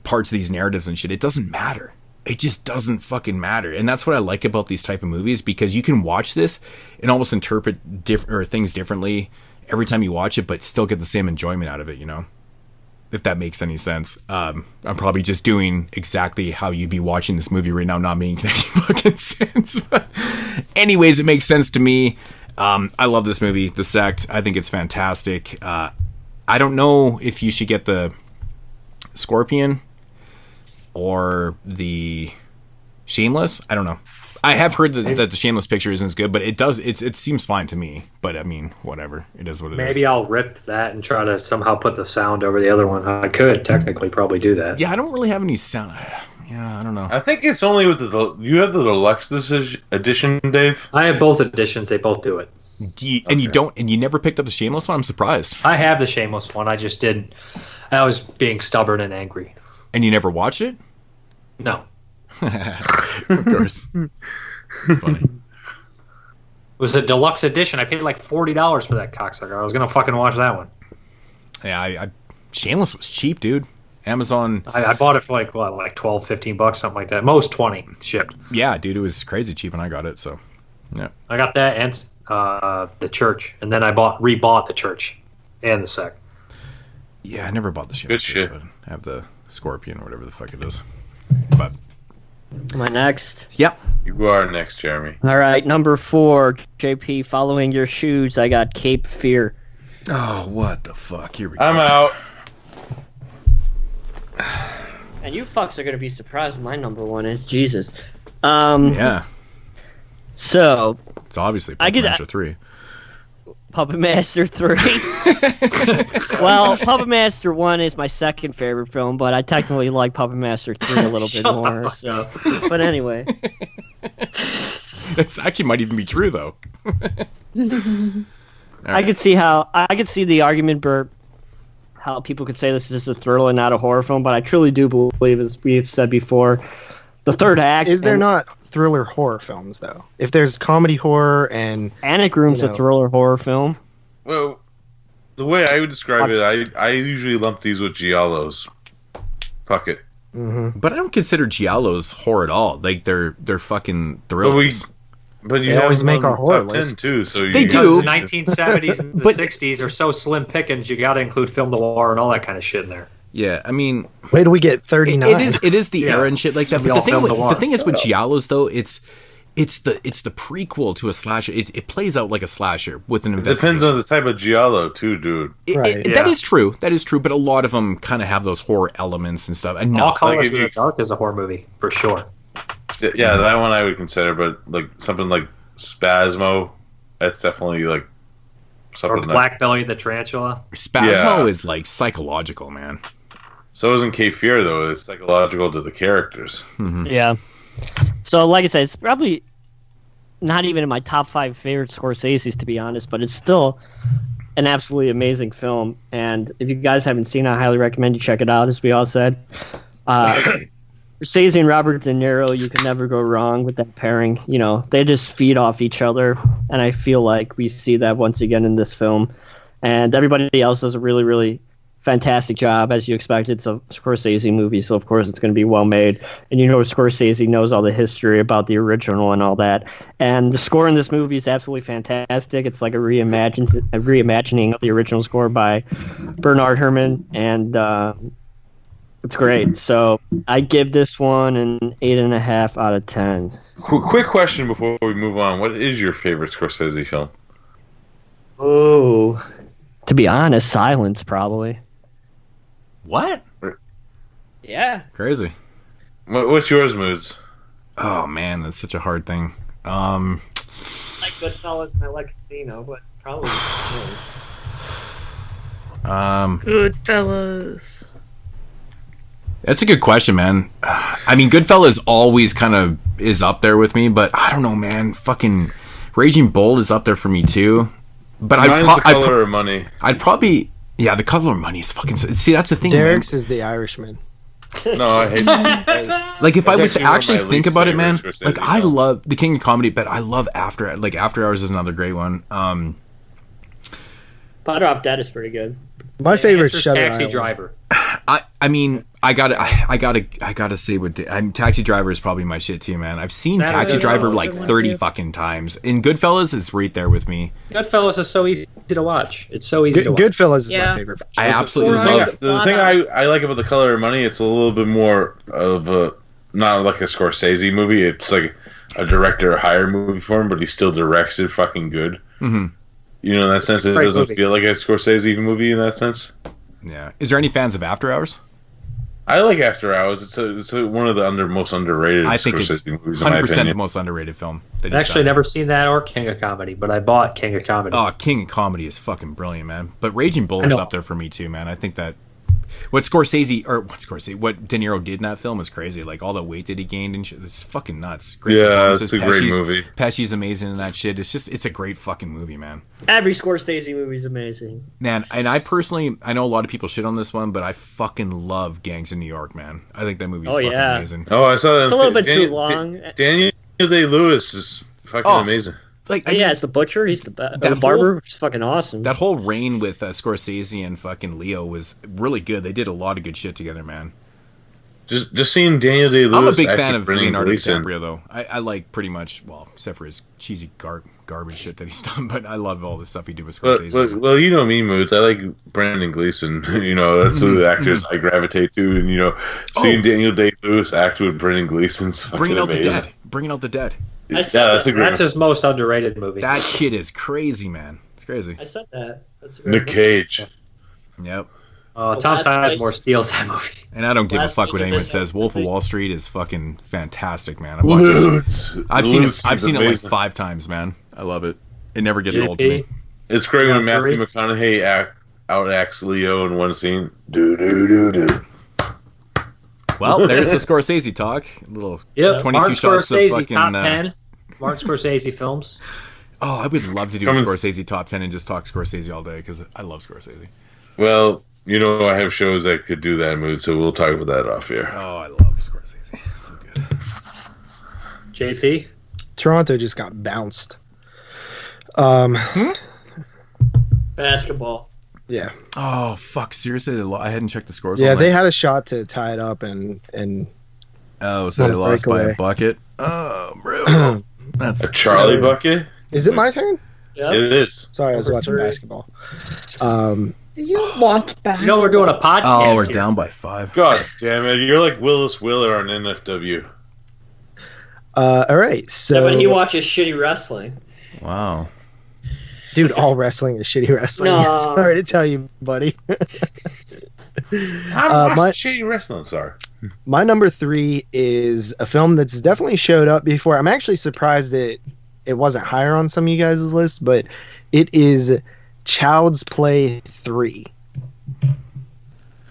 parts of these narratives and shit. It doesn't matter. It just doesn't fucking matter. And that's what I like about these type of movies, because you can watch this and almost interpret things differently every time you watch it, but still get the same enjoyment out of it, if that makes any sense. I'm probably just doing exactly how you'd be watching this movie right now, not making any fucking sense. But anyways, it makes sense to me. I love this movie, The Sect. I think it's fantastic. I don't know if you should get the Scorpion or the Shameless. I don't know. I have heard that the Shameless picture isn't as good, but it seems fine to me. But I mean, whatever. It is what it is. Maybe I'll rip that and try to somehow put the sound over the other one. I could technically probably do that. Yeah, I don't really have any sound. Yeah, I don't know. I think it's only with you have the deluxe edition, Dave. I have both editions. They both do it. You never picked up the Shameless one? I'm surprised. I have the Shameless one. I just didn't. I was being stubborn and angry. And you never watched it? No. Of course. Funny. It was a deluxe edition. I paid $40 for that cocksucker. I was gonna fucking watch that one. Yeah, Shameless was cheap, dude. Amazon. I bought it for $12, $15, something like that. Most 20 shipped. Yeah, dude, it was crazy cheap when I got it. So, yeah. I got that and the Church, and then I rebought the Church and the Sect. Yeah, I never bought the Shameless. Good shit. But I have the Scorpion or whatever the fuck it is. But. Am I next? Yep. You are next, Jeremy. All right, number 4, JP, following your shoes, I got Cape Fear. Oh, what the fuck? Here we go. I'm out. And you fucks are going to be surprised my number 1 is. Jesus. Yeah. So. It's obviously Puppet Master 3. Puppet Master 3. Well, Puppet Master 1 is my second favorite film, but I technically like Puppet Master 3 a little bit more. So. But anyway. That actually might even be true, though. I could see the argument, Bert, how people could say this is just a thriller and not a horror film, but I truly do believe, as we've said before, the third act... Is there not thriller horror films, though? If there's comedy horror and... Panic Room's a thriller horror film. Well, the way I would describe it, I usually lump these with giallos. Fuck it. Mm-hmm. But I don't consider giallos horror at all. They're fucking thrillers. But you always make our horror list too. So they do. The 1970s and the 60s are so slim pickings. You got to include film noir and all that kind of shit in there. Yeah, I mean, wait till we get 39. It is the era and shit like that. But the thing is with giallos though, it's the prequel to a slasher. It plays out like a slasher with an investigation. It depends on the type of giallo too, dude. That is true. That is true. But a lot of them kind of have those horror elements and stuff. All Colors of the Dark is a horror movie for sure. Yeah, that one I would consider, but something like Spasmo, that's definitely something. Or Black Belly the Tarantula. Spasmo is psychological, man. So isn't Cape Fear though? It's psychological to the characters. Mm-hmm. Yeah. So, like I said, it's probably not even in my top 5 favorite Scorsese's, to be honest, but it's still an absolutely amazing film. And if you guys haven't seen it, I highly recommend you check it out, as we all said. Scorsese and Robert De Niro, you can never go wrong with that pairing. You know, they just feed off each other, and I feel like we see that once again in this film. And everybody else does a really, really fantastic job, as you expect. It's a Scorsese movie, so of course it's going to be well made. And you know Scorsese knows all the history about the original and all that. And the score in this movie is absolutely fantastic. It's like a reimagining of the original score by Bernard Herrmann, and it's great. So I give this one an 8.5 out of 10. Quick question before we move on. What is your favorite Scorsese film? Oh, to be honest, Silence, probably. What? Yeah. Crazy. What's yours, Moods? Oh man, that's such a hard thing. I like Goodfellas and I like Casino, but probably Goodfellas. That's a good question, man. I mean, Goodfellas always kind of is up there with me, but I don't know, man. Fucking Raging Bull is up there for me too. But The Color of Money. I'd probably, yeah, The Color of Money is fucking. See, that's the thing. Derek's man. is The Irishman. No, I hate that. Like, if I was to actually think about it, man, Scorsese like, I love The King of Comedy, but I love After Hours is another great one. Butter Off Dead is pretty good. My favorite Shutter Taxi Island. Driver. I mean, I gotta say Taxi Driver is probably my shit too, man. I've seen Saturday Taxi Driver Night like Live. 30 fucking times. And Goodfellas is right there with me. Goodfellas is so easy to watch. It's so easy to watch. Goodfellas is Yeah. my favorite. I absolutely love. The thing I like about The Color of Money, it's a little bit more of a, not like a Scorsese movie. It's like a director hire movie for him, but he still directs it fucking good. Mm-hmm. You know, in that sense, it Great doesn't movie. feel like a Scorsese movie in that sense. Yeah. Is there any fans of After Hours? I like After Hours. It's one of the most underrated I think Scorsese it's movies, in my 100% the opinion. most underrated film. I've actually never seen that or King of Comedy, but I bought King of Comedy. Oh, King of Comedy is fucking brilliant, man. But Raging Bull I is know. up there for me too, man. I think that what De Niro did in that film is crazy. Like all the weight that he gained and shit. It's fucking nuts. Great Yeah, performances. it's a great movie. Pesci's amazing in that shit. It's a great fucking movie, man. Every Scorsese movie is amazing. Man, and I know a lot of people shit on this one, but I fucking love Gangs in New York, man. I think that movie's fucking amazing. Oh, I saw that. It's a little bit too long. Daniel Day-Lewis is fucking amazing. Like, yeah, it's the butcher. He's the barber, which is fucking awesome. That whole reign with Scorsese and fucking Leo was really good. They did a lot of good shit together, man. Just seeing Daniel Day-Lewis. I'm a big act fan with of Brendan Leonardo Gleeson. DiCaprio, though. I like pretty much, well, except for his cheesy garbage shit that he's done, but I love all the stuff he did with Scorsese. Well, you know me, Moods. I like Brendan Gleeson. You know, that's the actors I gravitate to. And, you know, seeing Daniel Day-Lewis act with Brendan Gleeson's fucking Bringing Out the amazing. Dead. Bringing Out the Dead. That's a great That's his most underrated movie. That shit is crazy, man. It's crazy. I said that. That's a Nick Cage. Yep. Oh, Tom Sizemore steals that movie. And I don't give a Last fuck what piece of anyone business. says. Wolf of Wall Street is fucking fantastic, man. I've watched it. I've seen it like 5 times, man. I love it. It never gets old to me. It's great when Matthew McConaughey outacts Leo in one scene. Do. Well, there's the Scorsese talk. A little 22 Martin shots of Scorsese fucking top 10. Martin Scorsese films. Oh, I would love to do a Scorsese top 10 and just talk Scorsese all day because I love Scorsese. Well, you know, I have shows that could do that mood, so we'll talk about that off here. Oh, I love Scorsese. So good. JP? Toronto just got bounced. Basketball. Yeah. Oh, fuck. Seriously? I hadn't checked the scores. Yeah, all they night. had a shot to tie it up and Oh, so they lost by a bucket? Oh, bro. That's a Charlie bucket? Is it my turn? Yeah. It is. Sorry, I was watching basketball. Do you watch basketball? You know we're doing a podcast. Oh, we're here. down by 5. God damn it. You're like Willis Willer on NFW. All right, so... Yeah, but he watches shitty wrestling. Wow. Dude, all wrestling is shitty wrestling. No. Sorry to tell you, buddy. I'm shitty wrestling, sorry. My number 3 is a film that's definitely showed up before. I'm actually surprised that it wasn't higher on some of you guys' list, but it is Child's Play 3.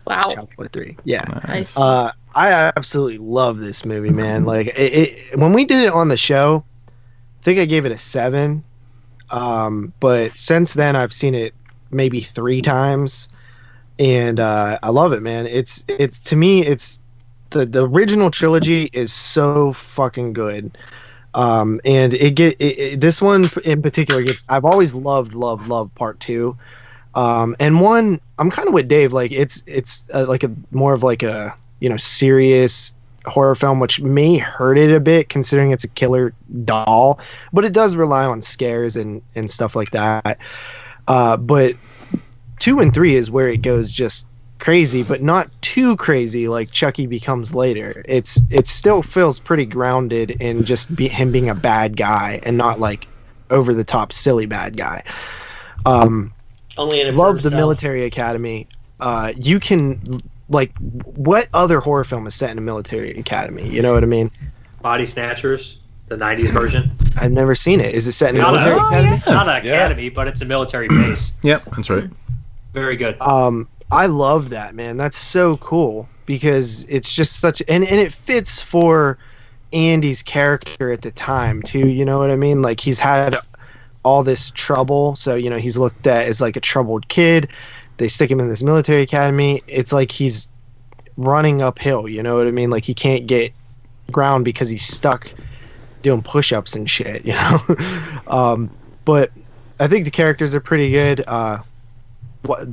Wow. Child's Play 3. Yeah. Nice. I absolutely love this movie, man. Like when we did it on the show, I think I gave it a 7. But since then I've seen it maybe 3 times, and I love it, man. It's to me, it's the original trilogy is so fucking good. And this one in particular I've always loved part 2. And 1, I'm kind of with Dave, like it's like a more of like a, you know, serious horror film, which may hurt it a bit considering it's a killer doll, but it does rely on scares and stuff like that. But 2 and 3 is where it goes just crazy, but not too crazy like Chucky becomes later. It still feels pretty grounded in just him being a bad guy and not like over the top silly bad guy. Only in it love for the himself. military academy. You can, like, what other horror film is set in a military academy? You know what I mean? Body Snatchers, the 90s version. I've never seen it. Is it set in a Not military academy? Not an academy, but it's a military base. Yep, that's right. Very good. I love that, man. That's so cool because it's just such, and it fits for Andy's character at the time too. You know what I mean? Like, he's had all this trouble, so, you know, he's looked at as like a troubled kid. They stick him in this military academy. It's like he's running uphill. You know what I mean? Like, he can't get ground because he's stuck doing push-ups and shit. You know. But I think the characters are pretty good.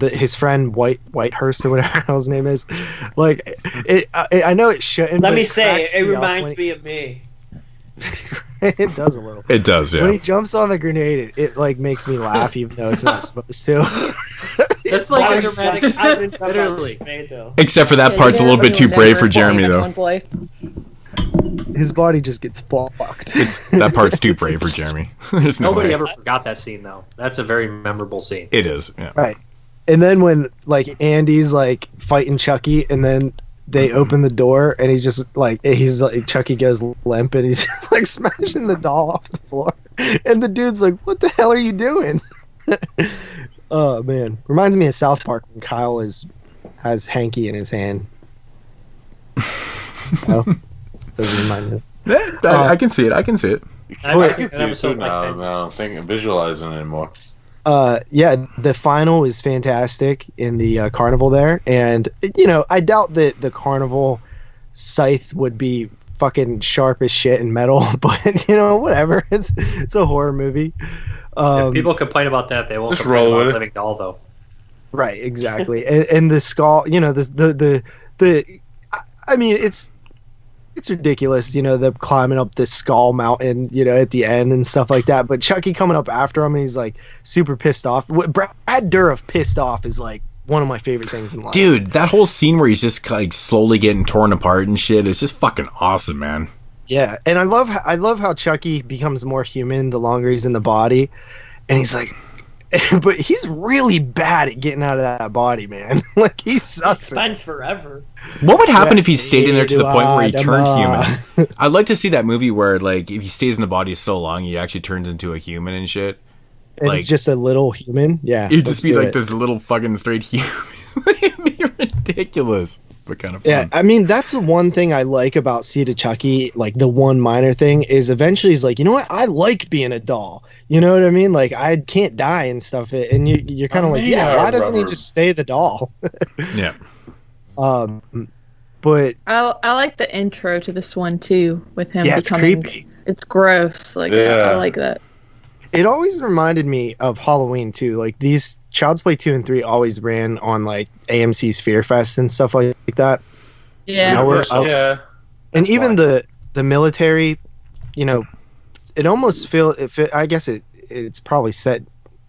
His friend Whitehurst or whatever his name is, like, I know it shouldn't. Let but me say, cracks it me up reminds when me of me. it does a little. It does, yeah. When he jumps on the grenade, it like makes me laugh, even though it's not supposed to. That's like a dramatic. Literally. Except for that part's a little bit too brave for Jeremy, though. His body just gets fucked. That part's too brave for Jeremy. There's no Nobody way. ever forgot that scene, though. That's a very memorable scene. It is, yeah. Right. And then when, like, Andy's like fighting Chucky, and then they open the door, and he's like Chucky goes limp, and he's just like smashing the doll off the floor, and the dude's like, "What the hell are you doing?" Oh man, reminds me of South Park when Kyle has Hanky in his hand. No? Doesn't remind me. Yeah, I can see it. I can see it. I can see it too now. Now I'm visualizing it more. Yeah, the final is fantastic in the carnival there, and, you know, I doubt that the carnival scythe would be fucking sharp as shit and metal, but, you know, whatever. It's a horror movie. If people complain about that, they won't just complain roll about with it. Living Doll, though. Right, exactly. And the skull, you know, the I mean, it's ridiculous, you know, them climbing up this skull mountain, you know, at the end and stuff like that. But Chucky coming up after him, and he's like super pissed off. Brad Dourif pissed off is like one of my favorite things in life. Dude, that whole scene where he's just like slowly getting torn apart and shit is just fucking awesome, man. Yeah, and I love how Chucky becomes more human the longer he's in the body, and he's like, but he's really bad at getting out of that body, man. Like, he sucks. He spends forever. What would happen if he stayed in there to the point where he turned human? I'd like to see that movie where, like, if he stays in the body so long, he actually turns into a human and shit. And like, it's just a little human. Yeah, it'd just be like this little fucking straight human. It'd be ridiculous, but kind of fun. Yeah, I mean, that's the one thing I like about Seed of Chucky. Like, the one minor thing is eventually he's like, you know what? I like being a doll. You know what I mean? Like, I can't die and stuff. And you're kind of like, yeah, why doesn't he just stay the doll? Yeah. But I like the intro to this one too, with him yeah, it's becoming. creepy. It's gross. Like, I like that. It always reminded me of Halloween too. Like, these Child's Play 2 and 3 always ran on like AMC's Fear Fest and stuff like that. Yeah. You know, and even the military, you know, it almost I guess it's probably set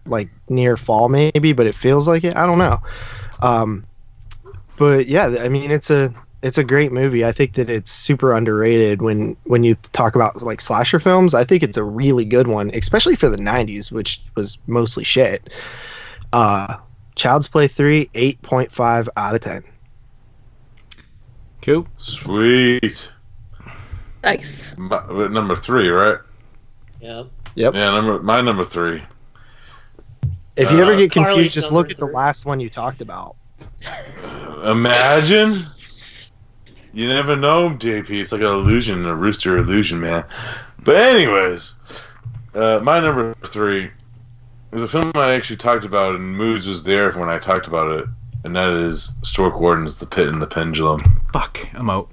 like near fall maybe, but it feels like it. I don't know. But yeah, I mean, it's a great movie. I think that it's super underrated when you talk about like slasher films. I think it's a really good one, especially for the 90s, which was mostly shit. Child's Play 3, 8.5 out of 10. Cool. Sweet. Nice. Number 3, right? Yep. Yeah, my number 3. If you ever get confused, Carly's just number look at the 3. last one you talked about. Imagine. You never know, JP. It's like an illusion, a rooster illusion, man. But anyways, my number 3 there's a film I actually talked about, and Moods was there when I talked about it, and that is Stuart Gordon's The Pit and the Pendulum. Fuck, I'm out.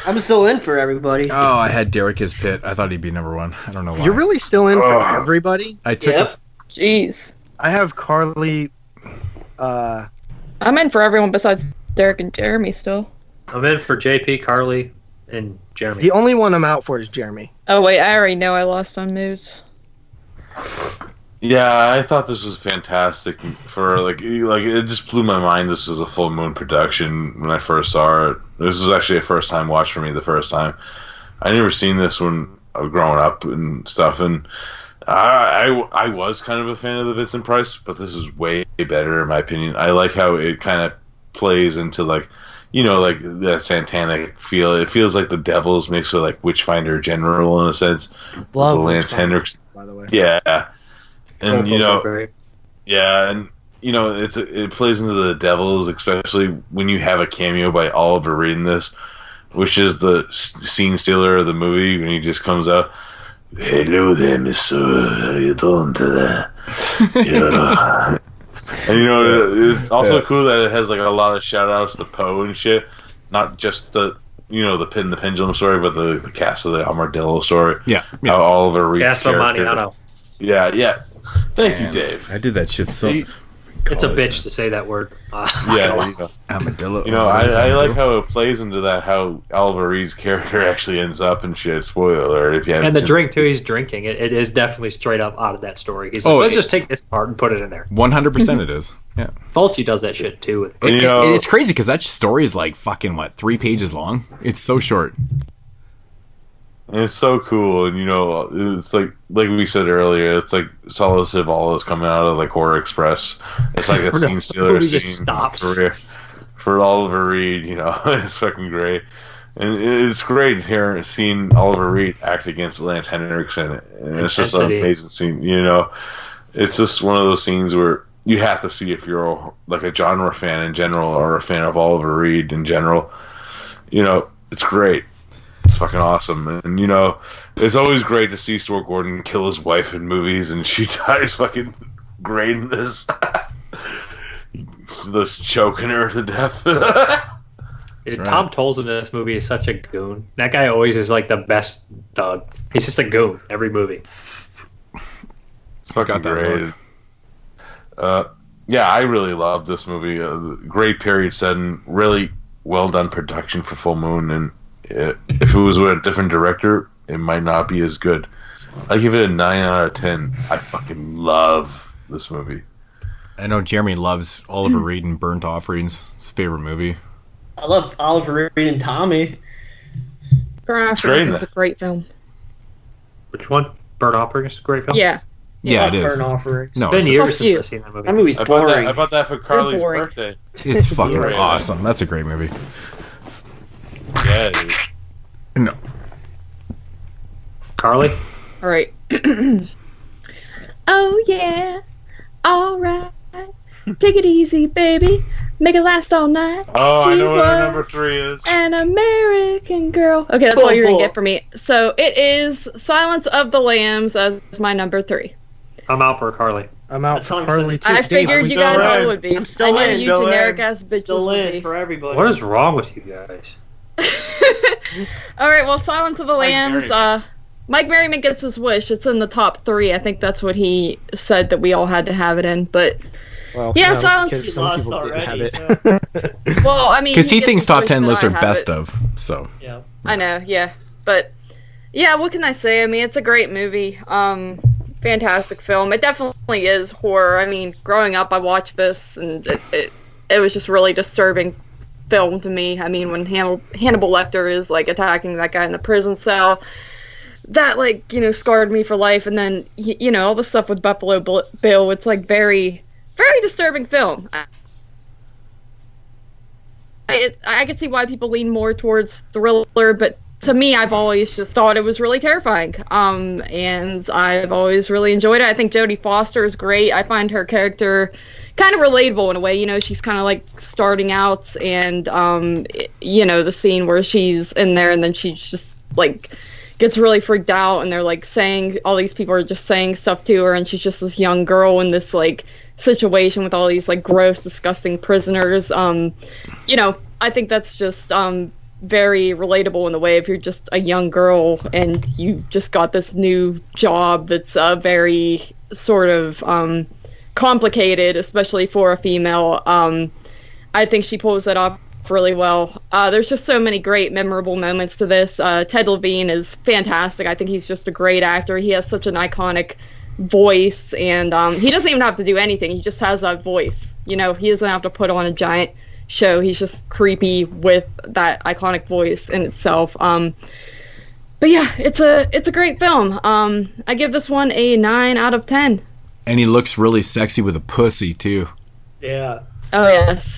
I'm still in for everybody. Oh, I had Derek as Pitt. I thought he'd be number one. I don't know why. You're really still in for everybody? I took Jeez. I have Carly. I'm in for everyone besides Derek and Jeremy still. I'm in for JP, Carly, and Jeremy. The only one I'm out for is Jeremy. Oh wait, I already know I lost on Moods. Yeah, I thought this was fantastic. For like it just blew my mind. This was a full moon production when I first saw it. This was actually a first time watch for me. The first time I never seen this when I was growing up and stuff, and I was kind of a fan of the Vincent Price, but this is way better in my opinion. I like how it kind of plays into like that satanic feel. It feels like the Devils mixed with like Witchfinder General in a sense. Love Lance Hendricks, by the way. Yeah. And great. Yeah, and it plays into the Devils, especially when you have a cameo by Oliver Reed in this, which is the scene stealer of the movie when he just comes out. Hello there, Mister. How you doing today? Yeah. And it's also cool that it has like a lot of shout outs to Poe and shit, not just the the Pit and the Pendulum story, but the cast of the Armadillo story. Yeah. How Oliver Reed's Cast of Maniano. Yeah. Thank you, Dave. I did that shit so. It's a bitch to say that word. Armadillo. I like how it plays into that, how Oliver Reed's character actually ends up and shit. Spoiler alert if you haven't. And the seen drink too he's drinking, it is definitely straight up out of that story. He's like, let's just take this part and put it in there. 100% it is. Yeah. Fulci does that shit too. It's crazy because that story is like fucking 3 pages long. It's so short. And it's so cool, and it's like we said earlier, it's like Solid Cival is coming out of like Horror Express. It's like a scene stealer scene career for Oliver Reed. It's fucking great, and it's great seeing Oliver Reed act against Lance Hendricks in it, and it's just an amazing scene. It's just one of those scenes where you have to see if you're like a genre fan in general or a fan of Oliver Reed in general. It's great. It's fucking awesome. And, it's always great to see Stuart Gordon kill his wife in movies, and she dies fucking great in this. Just choking her to death. Dude, Tom Tolles in this movie is such a goon. That guy always is like the best thug. He's just a goon every movie. It's fucking great. Yeah, I really loved this movie. Great period setting, really well done production for Full Moon, and if it was with a different director, it might not be as good. I give it a 9 out of 10. I fucking love this movie. I know Jeremy loves Oliver Reed and Burnt Offerings. His favorite movie. I love Oliver Reed and Tommy. Burnt Offerings is a great film. Which one? Burnt Offerings is a great film? Yeah. Yeah, it is. Burnt Offerings. No, it's been years since I've seen that movie. That movie's boring. I bought that for Carly's birthday. It's fucking awesome. That's a great movie. Yeah, it is. No. Carly? All right. Oh, yeah. All right. Take it easy, baby. Make it last all night. Oh, She I know what our was number 3 is. An American girl. Okay, that's all you're going to get from me. So it is Silence of the Lambs as my number 3. I'm out for Carly. I'm out for Carly too. I figured you guys all would be. I'm still I know in. you generic ass bitches Still would in be. for everybody. What is wrong with you guys? Alright, well, Silence of the Lambs, Mike Merriman gets his wish. It's in the top 3. I think that's what he said that we all had to have it in, but yeah, no, Silence. because some people already, didn't have it. Well, I mean, Because he gets thinks his top wish 10 that lists I are have best it. of, so. Yeah. I know, yeah. But, yeah, what can I say? I mean, it's a great movie. Fantastic film. It definitely is horror. I mean, growing up, I watched this, and it was just really disturbing film to me. I mean, when Hannibal Lecter is, like, attacking that guy in the prison cell, that, like, scarred me for life. And then, all the stuff with Buffalo Bill, it's, like, very, very disturbing film. I could see why people lean more towards thriller, but to me, I've always just thought it was really terrifying. And I've always really enjoyed it. I think Jodie Foster is great. I find her character kind of relatable in a way. She's kind of like starting out, and the scene where she's in there and then she's just like gets really freaked out, and they're like saying, all these people are just saying stuff to her, and she's just this young girl in this like situation with all these like gross, disgusting prisoners. You know, I think that's just very relatable in the way if you're just a young girl and you just got this new job that's very sort of complicated, especially for a female. I think she pulls that off really well. There's just so many great memorable moments to this. Ted Levine is fantastic. I think he's just a great actor. He has such an iconic voice, and he doesn't even have to do anything. He just has that voice. You know, he doesn't have to put on a giant show. He's just creepy with that iconic voice in itself. But yeah, it's a great film. I give this one a 9 out of 10. And he looks really sexy with a pussy too. Yeah. Oh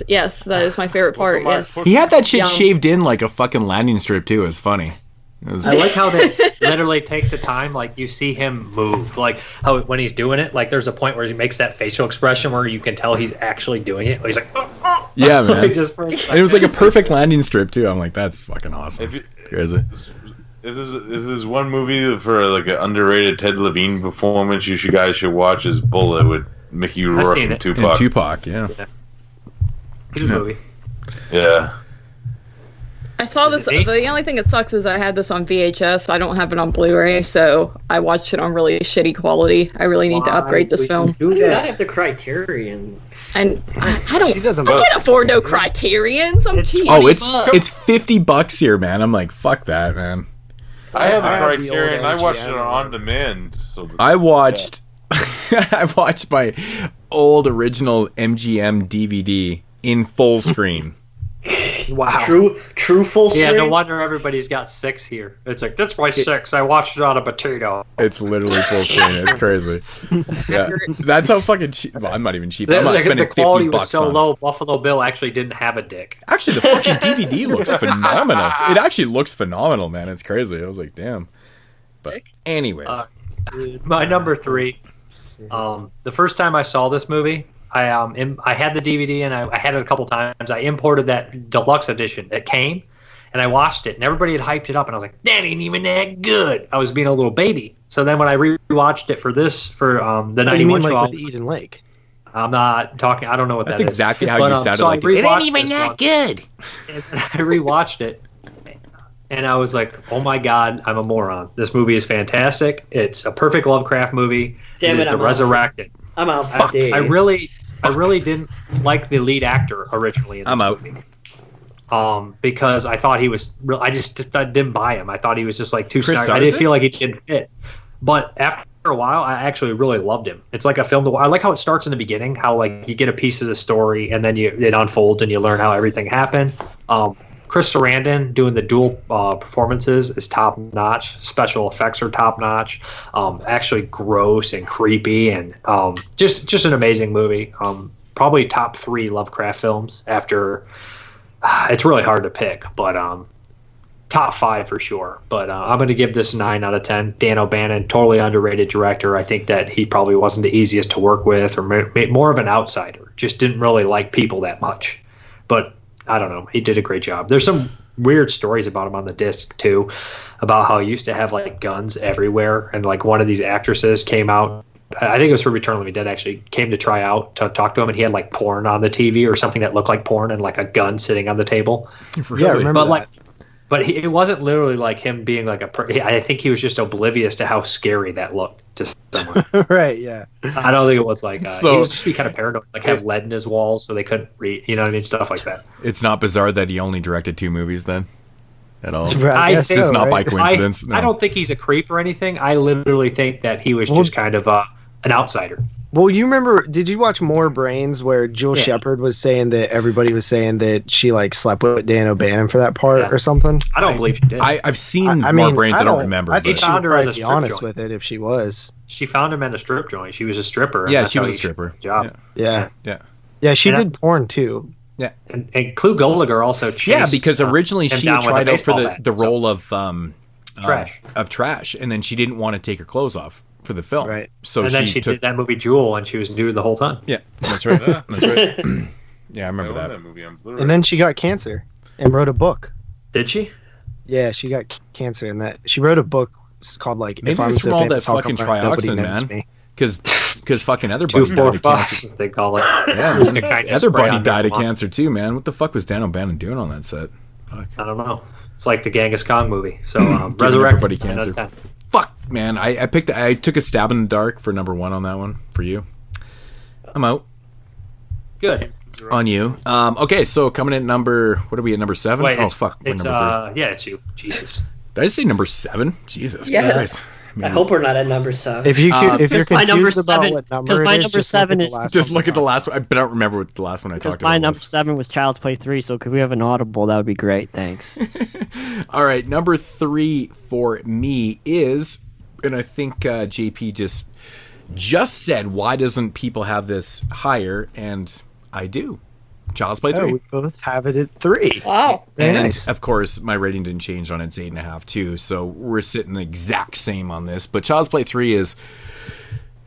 yes, that is my favorite part. Yes. He had that shit Yum. shaved in like a fucking landing strip too. It was funny. I like how they literally take the time, like you see him move, like how when he's doing it, like there's a point where he makes that facial expression where you can tell he's actually doing it. He's like, yeah, man. like, just for a And it was like a perfect landing strip too. I'm like, that's fucking awesome. Crazy. If there's one movie for like an underrated Ted Levine performance you guys should watch is Bullet with Mickey Rourke and Tupac. And Tupac, yeah. Good movie. Yeah. I saw this. The only thing that sucks is I had this on VHS. I don't have it on Blu-ray, so I watched it on really shitty quality. I really need to upgrade this film. Dude, I have the Criterion. And I don't. She doesn't. I can't afford no Criterions. I'm cheap. Oh, it's $50 here, man. I'm like, fuck that, man. I have I a have the Criterion. I old watched it MGM. on demand. So I watched I watched my old original MGM DVD in full screen. Wow. True full screen. Yeah, no wonder everybody's got 6 here. It's like, that's my 6. I watched it on a potato. It's literally full screen. It's crazy. Yeah, that's how fucking cheap. Well, I'm not even cheap. I'm not spending the quality $50 was so on. low. Buffalo Bill actually didn't have a dick. Actually, the fucking DVD looks phenomenal. It actually looks phenomenal, man. It's crazy. I was like, damn. But anyways, My number 3. The first time I saw this movie, I had the DVD and I had it a couple times. I imported that deluxe edition that came, and I watched it, and everybody had hyped it up, and I was like, that ain't even that good. I was being a little baby. So then when I rewatched it for the What do you 91 mean, show, like with Eden Lake? I'm not talking. I don't know what that's that is. exactly how But, you sounded so like. I It ain't rewatched even this that one, good. and I rewatched it, and I was like, oh my god, I'm a moron. This movie is fantastic. It's a perfect Lovecraft movie. Damn it is it, The I'm out. Resurrected. I'm out. I really didn't like the lead actor originally in this movie. Because I thought he was I didn't buy him. I thought he was just like too Chris snarky. I didn't Sarandon? feel like he didn't fit. But after a while, I actually really loved him. It's like a film. I like how it starts in the beginning, how like you get a piece of the story and then it unfolds and you learn how everything happened. Chris Sarandon doing the dual performances is top notch. Special effects are top notch. Actually gross and creepy and just an amazing movie. Probably top 3 Lovecraft films after. It's really hard to pick, but top 5 for sure. But I'm going to give this 9 out of 10. Dan O'Bannon, totally underrated director. I think that he probably wasn't the easiest to work with, or more of an outsider. Just didn't really like people that much. But I don't know. He did a great job. There's some weird stories about him on the disc too, about how he used to have like guns everywhere, and like one of these actresses came out. I think it was for Return of the Living Dead. Actually, came to try out to talk to him, and he had like porn on the TV or something that looked like porn, and like a gun sitting on the table. Really? Yeah, I remember that. But it wasn't literally like him being like I think he was just oblivious to how scary that looked to someone. Right, yeah. I don't think it was like he So- was just be kind of paranoid, like have lead in his walls so they couldn't read. You know what I mean? Stuff like that. It's not bizarre that he only directed 2 movies then, at all. I guess It's so, not by right? coincidence. No. I don't think he's a creep or anything. I literally think that he was just kind of an outsider. Well, you remember? Did you watch More Brains, where Jewel Yeah. Shepard was saying that everybody was saying that she like slept with Dan O'Bannon for that part or something? I don't believe she did. I've seen I More mean, Brains. I don't remember. I think but- she found would her as probably a be strip honest joint. with it if she was. She found him in a strip joint. She was a stripper. and Yeah, that's she how was a he stripper. did the job. Yeah, she And did porn too. Yeah. And Clu Gulager also chased. Yeah, because originally him she down had with a tried out for baseball the, bat. the role of Trash. of Trash, and then she didn't want to take her clothes off for the film. Right. So and then she took. did that movie Jewel, and she was nude the whole time. Yeah, that's right. That's right. Yeah, I remember I love that. movie. And then she got cancer and wrote a book. Did she? Yeah, she got cancer, and that she wrote a book called like Maybe "If I'm it's from So all that Famous, How fucking Come Nobody trioxin, Knows man. Me?" Because fucking everybody died of 245, cancer. they call it. Yeah, Just to kind of spray everybody on died of everyone. cancer too, man. What the fuck was Dan O'Bannon doing on that set? Fuck. I don't know. It's like the Genghis Khan movie. So Giving Resurrect. everybody cancer. Fuck, man. I took a stab in the dark for number 1 on that one for you. I'm out. Good. On you. Okay, so coming in what are we at, number 7? Wait, oh, fuck. We're It's number 3. yeah, it's you. Jesus. Did I say number 7? Jesus Yeah. Christ. I hope we're not at number 7. If you're my number confused about 7 what number because it my is, number just look 7 at the is last Just one. look at the last one. But I don't remember what the last one I because talked my about number was. 7 was Child's Play 3. So could we have an audible? That would be great. Thanks. All right, number 3 for me is, and I think JP just said, why doesn't people have this higher? And I do. Child's Play 3. Oh, we both have it at 3. Wow. Very And nice. of course, my rating didn't change on it. It's 8.5 too. So we're sitting the exact same on this. But Child's Play 3 is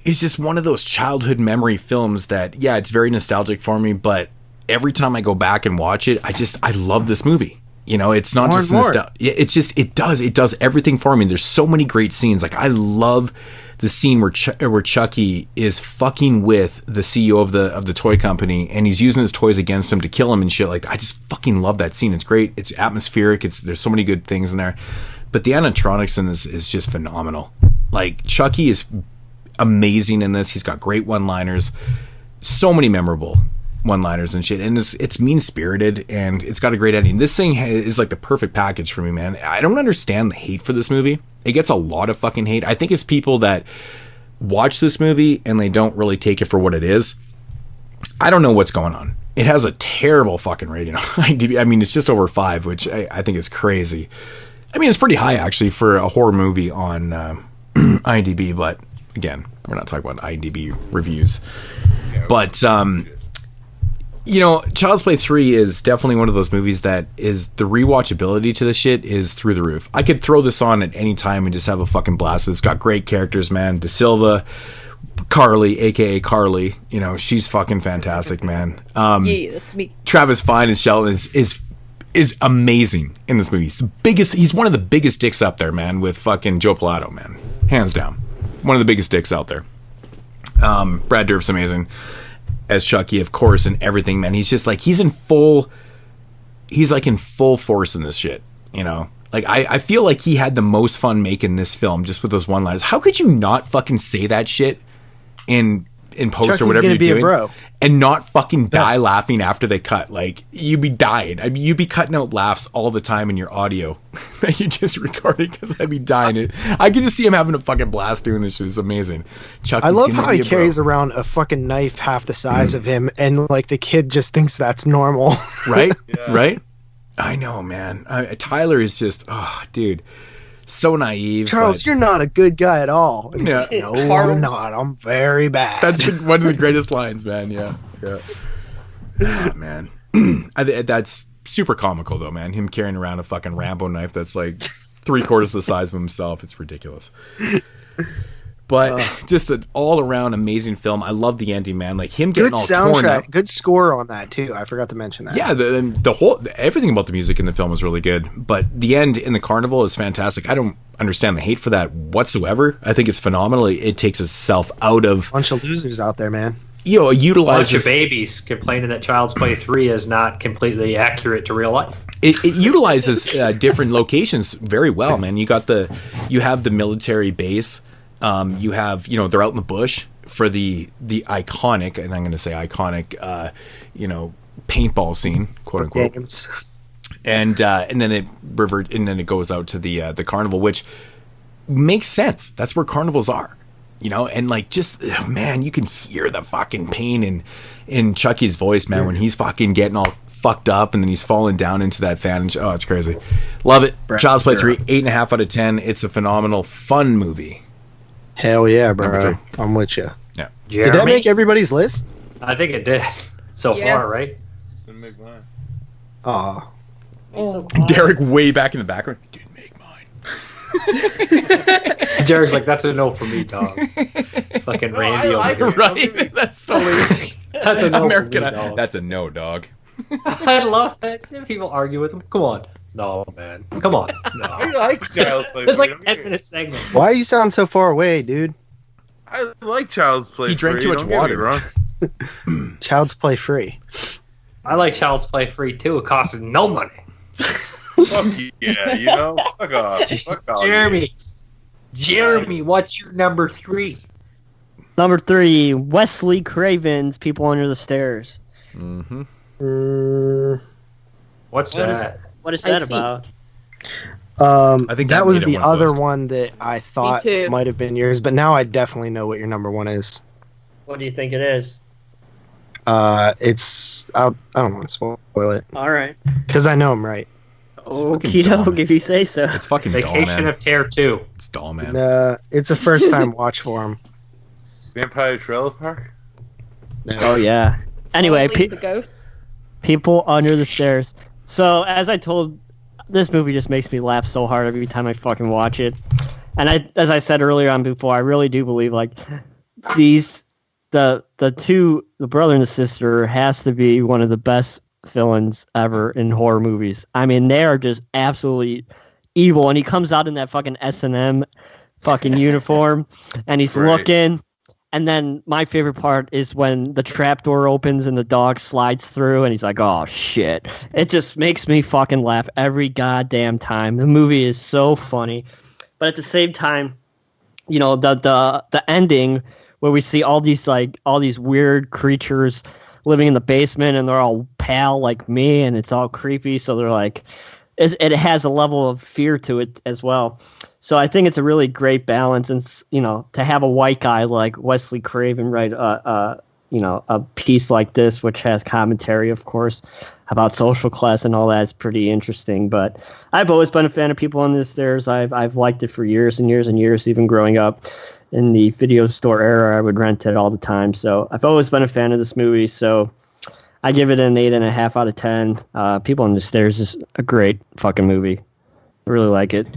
just one of those childhood memory films that, yeah, it's very nostalgic for me. But every time I go back and watch it, I love this movie. You know, it's not More just and more. nostalgia. It does everything for me. There's so many great scenes. Like, I love the scene where Chucky is fucking with the CEO of the toy company, and he's using his toys against him to kill him and shit. Like, I just fucking love that scene. It's great. It's atmospheric. There's so many good things in there. But the animatronics in this is just phenomenal. Like, Chucky is amazing in this. He's got great one-liners. So many memorable one-liners and shit, and it's mean-spirited, and it's got a great ending. This thing is like the perfect package for me, man. I don't understand the hate for this movie. It gets a lot of fucking hate. I think it's people that watch this movie and they don't really take it for what it is. I don't know what's going on. It has a terrible fucking rating on IMDb. I mean, it's just over 5, which I think is crazy. I mean, it's pretty high actually for a horror movie on IMDb, but again, we're not talking about IMDb reviews. But you know, Child's Play 3 is definitely one of those movies that is, the rewatchability to this shit is through the roof. I could throw this on at any time and just have a fucking blast with it. It's got great characters, man. De Silva, Carly, aka Carly, you know, she's fucking fantastic, man. Yeah, that's me. Travis Fiennes and Sheldon is amazing in this movie. He's one of the biggest dicks up there, man, with fucking Joe Pilato, man. Hands down. One of the biggest dicks out there. Brad Dourif's amazing as Chucky, of course, and everything, man. He's just like, he's in full force in this shit, you know? Like, I feel like he had the most fun making this film just with those one-liners. How could you not fucking say that shit in post Chucky's or whatever gonna you're be a doing bro. and not fucking die Yes. laughing after they cut? Like, you'd be dying. I mean, you'd be cutting out laughs all the time in your audio that you just recorded, because I'd be dying. I could just see him having a fucking blast doing this shit. It's amazing. Chucky's I love gonna how be he a bro. carries around a fucking knife half the size of him, and like the kid just thinks that's normal. Right? Right? I know, man. Tyler is just, oh, dude, so naive. Charles, but you're not a good guy at all. And he's Yeah. like, no, I'm not. I'm very bad. that's one of the greatest lines, man. Yeah. Oh, man. That's super comical, though, man. Him carrying around a fucking Rambo knife that's like 3/4 the size of himself. It's ridiculous. But just an all-around amazing film. I love the ending, man. Like, him getting good all torn up. soundtrack, good score on that too. I forgot to mention that. Yeah, the whole everything about the music in the film is really good, but the end in the carnival is fantastic. I don't understand the hate for that whatsoever. I think it's phenomenal. It takes itself out of Bunch of losers out there, man. you know, Bunch of utilizes babies complaining that Child's Play 3 is not completely accurate to real life. it utilizes different locations very well, man. You have the military base. You have, you know, they're out in the bush for the iconic, and I'm going to say iconic, you know, paintball scene, quote unquote. Games. And then it goes out to the carnival, which makes sense. That's where carnivals are, you know. And like, just man, you can hear the fucking pain in Chucky's voice, man, when he's fucking getting all fucked up and then he's falling down into that fan. And oh, it's crazy. Love it. Child's Play 3, 8.5 out of 10. It's a phenomenal, fun movie. Hell yeah, bro. Number 3. I'm with you. Yeah. Jeremy? Did that make everybody's list? I think it did so Yeah. far, right? Didn't make mine. Aw. Derek way back in the background. Didn't make mine. Derek's like, that's a no for me, dog. Fucking Randy over here. Right? That's totally That's a no American. for me, dog. That's a no, dog. I love that. People argue with him. Come on. No, man. Come on. No. I like Child's Play. It's like a 10-minute segment. Why you sound so far away, dude? I like Child's Play. He drank too much water. Child's Play free. I like Child's Play free too. It costs no money. Fuck yeah, fuck off. Fuck off. Jeremy, what's your number 3? Number 3, Wesley Craven's People Under the Stairs. Mm-hmm. What's that? What is that about? I think that was made it the one's other list. one that I thought might have been yours, but now I definitely know what your number 1 is. What do you think it is? It's I don't want to spoil it. All right. Because I know I'm right. Okie doke, if you say so. It's fucking Vacation of Terror 2. It's dull, man. It's a first time watch for him. Vampire Trailer Park? Oh yeah. Anyway, the ghosts. People Under the Stairs. So as I told, this movie just makes me laugh so hard every time I fucking watch it. And as I said earlier on before, I really do believe like the brother and the sister has to be one of the best villains ever in horror movies. I mean, they are just absolutely evil, and he comes out in that fucking S&M fucking uniform, and he's looking, and then my favorite part is when the trapdoor opens and the dog slides through, and he's like, oh shit. It just makes me fucking laugh every goddamn time. The movie is so funny, but at the same time, the ending where we see all these weird creatures living in the basement, and they're all pale like me, and it's all creepy. So they're like, it has a level of fear to it as well. So I think it's a really great balance, and to have a white guy like Wesley Craven write a piece like this, which has commentary, of course, about social class and all that, is pretty interesting. But I've always been a fan of People Under the Stairs. I've liked it for years and years and years, even growing up. In the video store era, I would rent it all the time. So I've always been a fan of this movie. So I give it an 8.5 out of 10. People Under the Stairs is a great fucking movie. I really like it.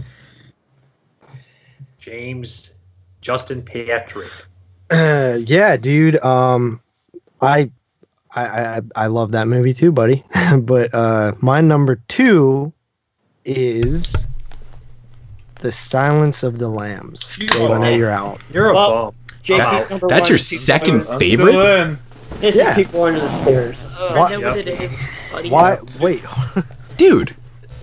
James Justin Patrick. Yeah, dude. I love that movie too, buddy. But my number 2 is The Silence of the Lambs. Dave, I know you're out. You're a bum. That's your second favorite? This is People Under the Stairs. What? I know what it is, buddy. Why? Wait. Dude,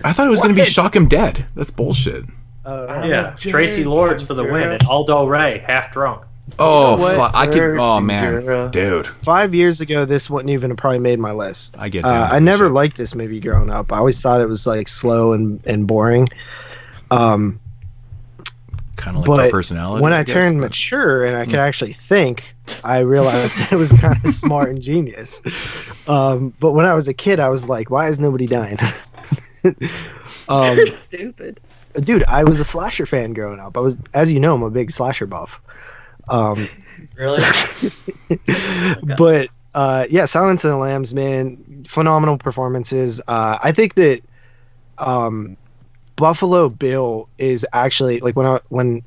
I thought it was going to be Shock 'em Dead. That's bullshit. Yeah, Tracy Lords for the win, and Aldo Ray, half drunk. Oh, fuck. Oh, man. Dude. 5 years ago, this wouldn't even have probably made my list. I get that. I never liked this movie growing up. I always thought it was like slow and boring. Kind of like my personality. When I turned mature and I could actually think, I realized it was kind of smart and genius. But when I was a kid, I was like, why is nobody dying? You're stupid. Dude, I was a slasher fan growing up. As you know, I'm a big slasher buff. Really? But yeah, Silence of the Lambs, man, phenomenal performances. I think that Buffalo Bill is actually like when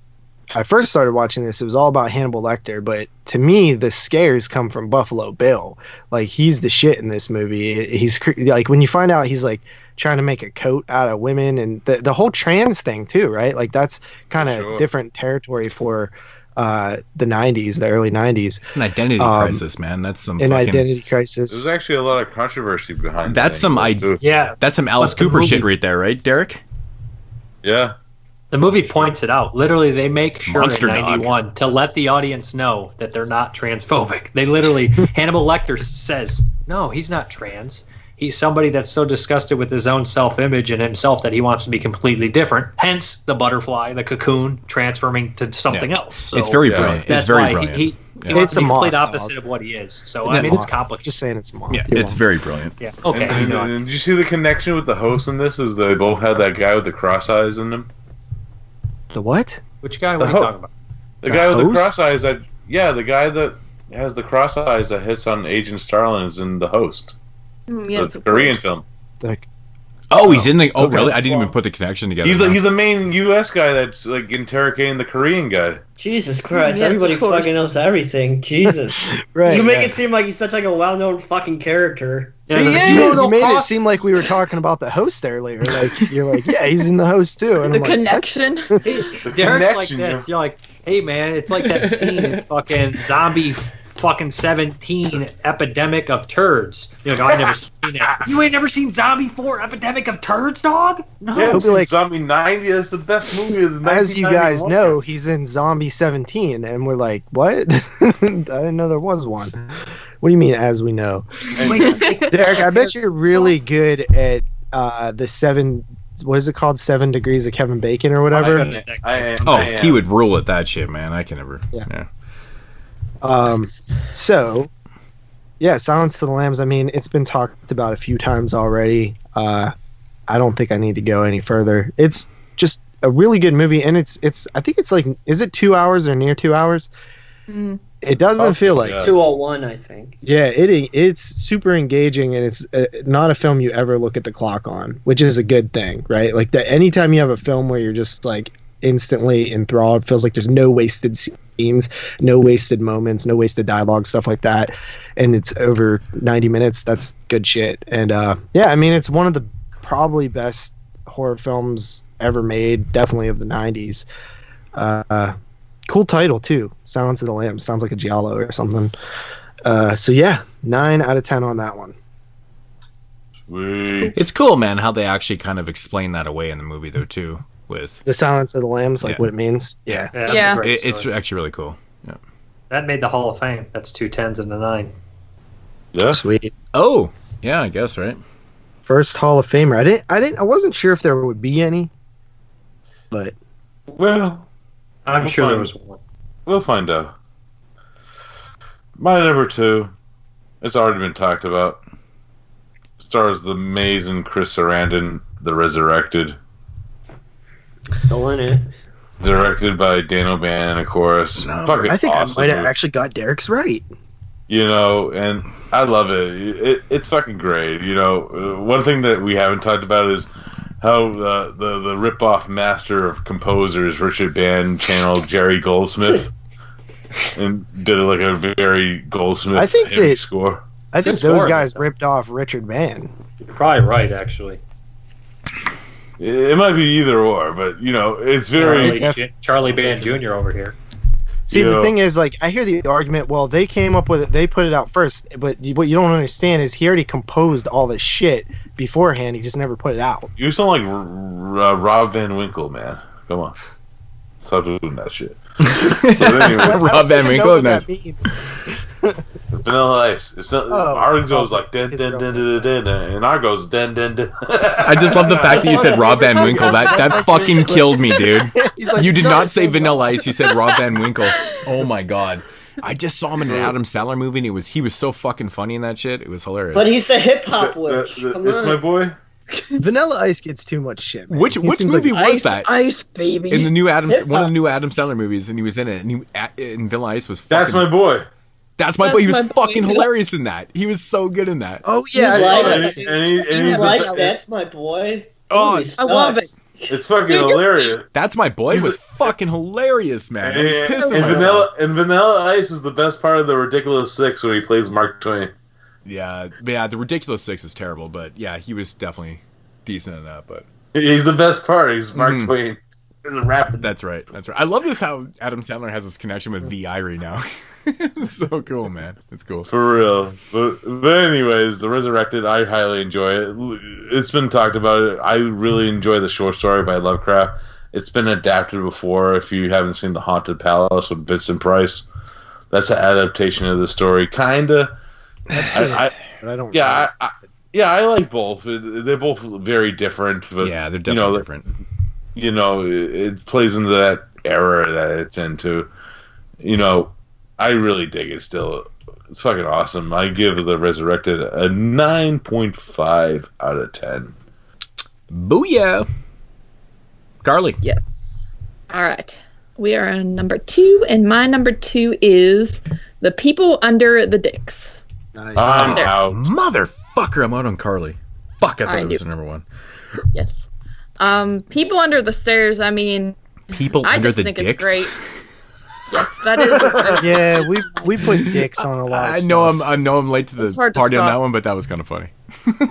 I first started watching this, it was all about Hannibal Lecter, but to me, the scares come from Buffalo Bill. Like, he's the shit in this movie. He's like, when you find out he's like trying to make a coat out of women, and the whole trans thing too, right? Like, that's kind of different territory for the 90s, the early 90s. It's an identity crisis, man. That's some identity crisis. There's actually a lot of controversy behind that's some that's some Alice Cooper shit right there, right, Derek? Yeah. The movie points it out. Literally, they make sure Monster in 91 to let the audience know that they're not transphobic. They literally, Hannibal Lecter says, no, he's not trans. He's somebody that's so disgusted with his own self-image and himself that he wants to be completely different. Hence, the butterfly, the cocoon, transforming to something else. So, it's very brilliant. It's very brilliant. He wants to be the complete opposite of what he is. So, I mean, it's complicated. Just saying it's a moth. Yeah, it's very brilliant. Yeah. Okay. And did you see the connection with the host in this? Is they both had that guy with the cross eyes in them? The what? Which guy were you talking about? The guy with the cross eyes the guy that has the cross eyes that hits on Agent Starlin is in The Host. Yes, the Korean film. Oh, he's in the. Oh, okay. Really? I didn't even put the connection together. He's the main U.S. guy that's like interrogating the Korean guy. Jesus Christ! Everybody fucking knows everything. Jesus, right? You make it seem like he's such like a well-known fucking character. Yeah, you made it seem like we were talking about the host earlier. Like you're like, yeah, he's in the host too. And the connection. Derek's like this. You're like, hey man, it's like that scene in fucking Zombie. Fucking 17 Epidemic of Turds. You know, I never seen that. You ain't never seen Zombie 4 Epidemic of Turds, dog? No. Yeah, he'll be like Zombie 90. That's the best movie of the As you guys know, he's in Zombie 17, and we're like, what? I didn't know there was one. What do you mean, as we know? Derek, I bet you're really good at the 7. What is it called? 7 Degrees of Kevin Bacon or whatever. He would rule at that shit, man. I can never. Yeah. So, yeah, Silence of the Lambs. I mean, it's been talked about a few times already. I don't think I need to go any further. It's just a really good movie, and it's. I think it's like, is it 2 hours or near 2 hours? It doesn't feel like 2:01, I think. Yeah, it's super engaging, and it's not a film you ever look at the clock on, which is a good thing, right? Like that. Anytime you have a film where you're just like instantly enthralled, feels like there's no wasted scenes, no wasted moments, no wasted dialogue, stuff like that, and it's over 90 minutes. That's good shit. And yeah, I mean, it's one of the probably best horror films ever made, definitely of the 90s. Cool title too, Silence of the Lambs. Sounds like a giallo or something. So yeah, 9 out of 10 on that one. Sweet. It's cool, man, how they actually kind of explain that away in the movie though too, with the Silence of the Lambs, like what it means. Yeah. It's actually really cool. Yeah. That made the Hall of Fame. That's 2 10s and a 9. Yeah. Sweet. Oh, yeah, I guess, right. First Hall of Famer. I wasn't sure if there would be any, but well, I'm sure there was one. We'll find out. My number 2, it's already been talked about. Stars the amazing Chris Sarandon, The Resurrected. Still in it. Directed by Dan O'Bannon, of course. I think awesome I might have actually got Derek's right. You know, and I love it. It's fucking great. You know, one thing that we haven't talked about is how the rip-off master of composers, Richard Band, channeled Jerry Goldsmith and did like a very Goldsmith score. I think those guys ripped off Richard Band. You're probably right, actually. It might be either or, but you know, it's very Charlie Band Jr. over here. See, the thing is, like, I hear the argument. Well, they came up with it; they put it out first. But what you don't understand is he already composed all this shit beforehand. He just never put it out. You sound like Rob Van Winkle, man. Come on, stop doing that shit. Rob Van Winkle is nice. Vanilla Ice. It's not, our goes like dun dun dun dun dun dun, and our goes dun dun dun. I just love the fact that you said Rob Van Winkle. That fucking killed me, dude. Like, you did not say Vanilla Ice. You said Rob Van Winkle. Oh my god. I just saw him in an Adam Sandler movie, and he was so fucking funny in that shit. It was hilarious. But he's the hip hop witch. It's my boy. Vanilla Ice gets too much shit, man. Which movie like, was that? Ice baby. In the new one of the new Adam Sandler movies, and he was in it, and Vanilla Ice was. That's my boy. That's my boy. He was fucking hilarious in that. He was so good in that. Oh yeah, That's my boy. Oh, I love it. It's fucking hilarious. That's my boy. Was fucking hilarious, man. I was pissing myself. Vanilla Ice is the best part of the Ridiculous Six when he plays Mark Twain. Yeah. The Ridiculous Six is terrible, but yeah, he was definitely decent in that. But he's the best part. He's Mark Twain. He's a rapper. That's right. I love this how Adam Sandler has this connection with V. Irie now. It's so cool, man. It's cool. For real. But anyways, The Resurrected, I highly enjoy it. It's been talked about. I really enjoy the short story by Lovecraft. It's been adapted before. If you haven't seen The Haunted Palace with Vincent Price, that's an adaptation of the story. Kinda. I don't. Yeah, I like both. They're both very different. But, yeah, they're definitely different. You know, it plays into that era that it's into. You know, I really dig it still. It's fucking awesome. I give The Resurrected a 9.5 out of 10. Booyah! Carly. Yes. All right. We are on number 2, and my number 2 is The People Under the Dicks. Nice. I'm out. Motherfucker, I'm out on Carly. Fuck. Fuck, I thought it was number 1. Yes. People Under the Stairs, I mean... People Under the Dicks? It's great. Yes, that is. Yeah, we put dicks on a lot of I know I'm late to the party on that one, but that was kind of funny.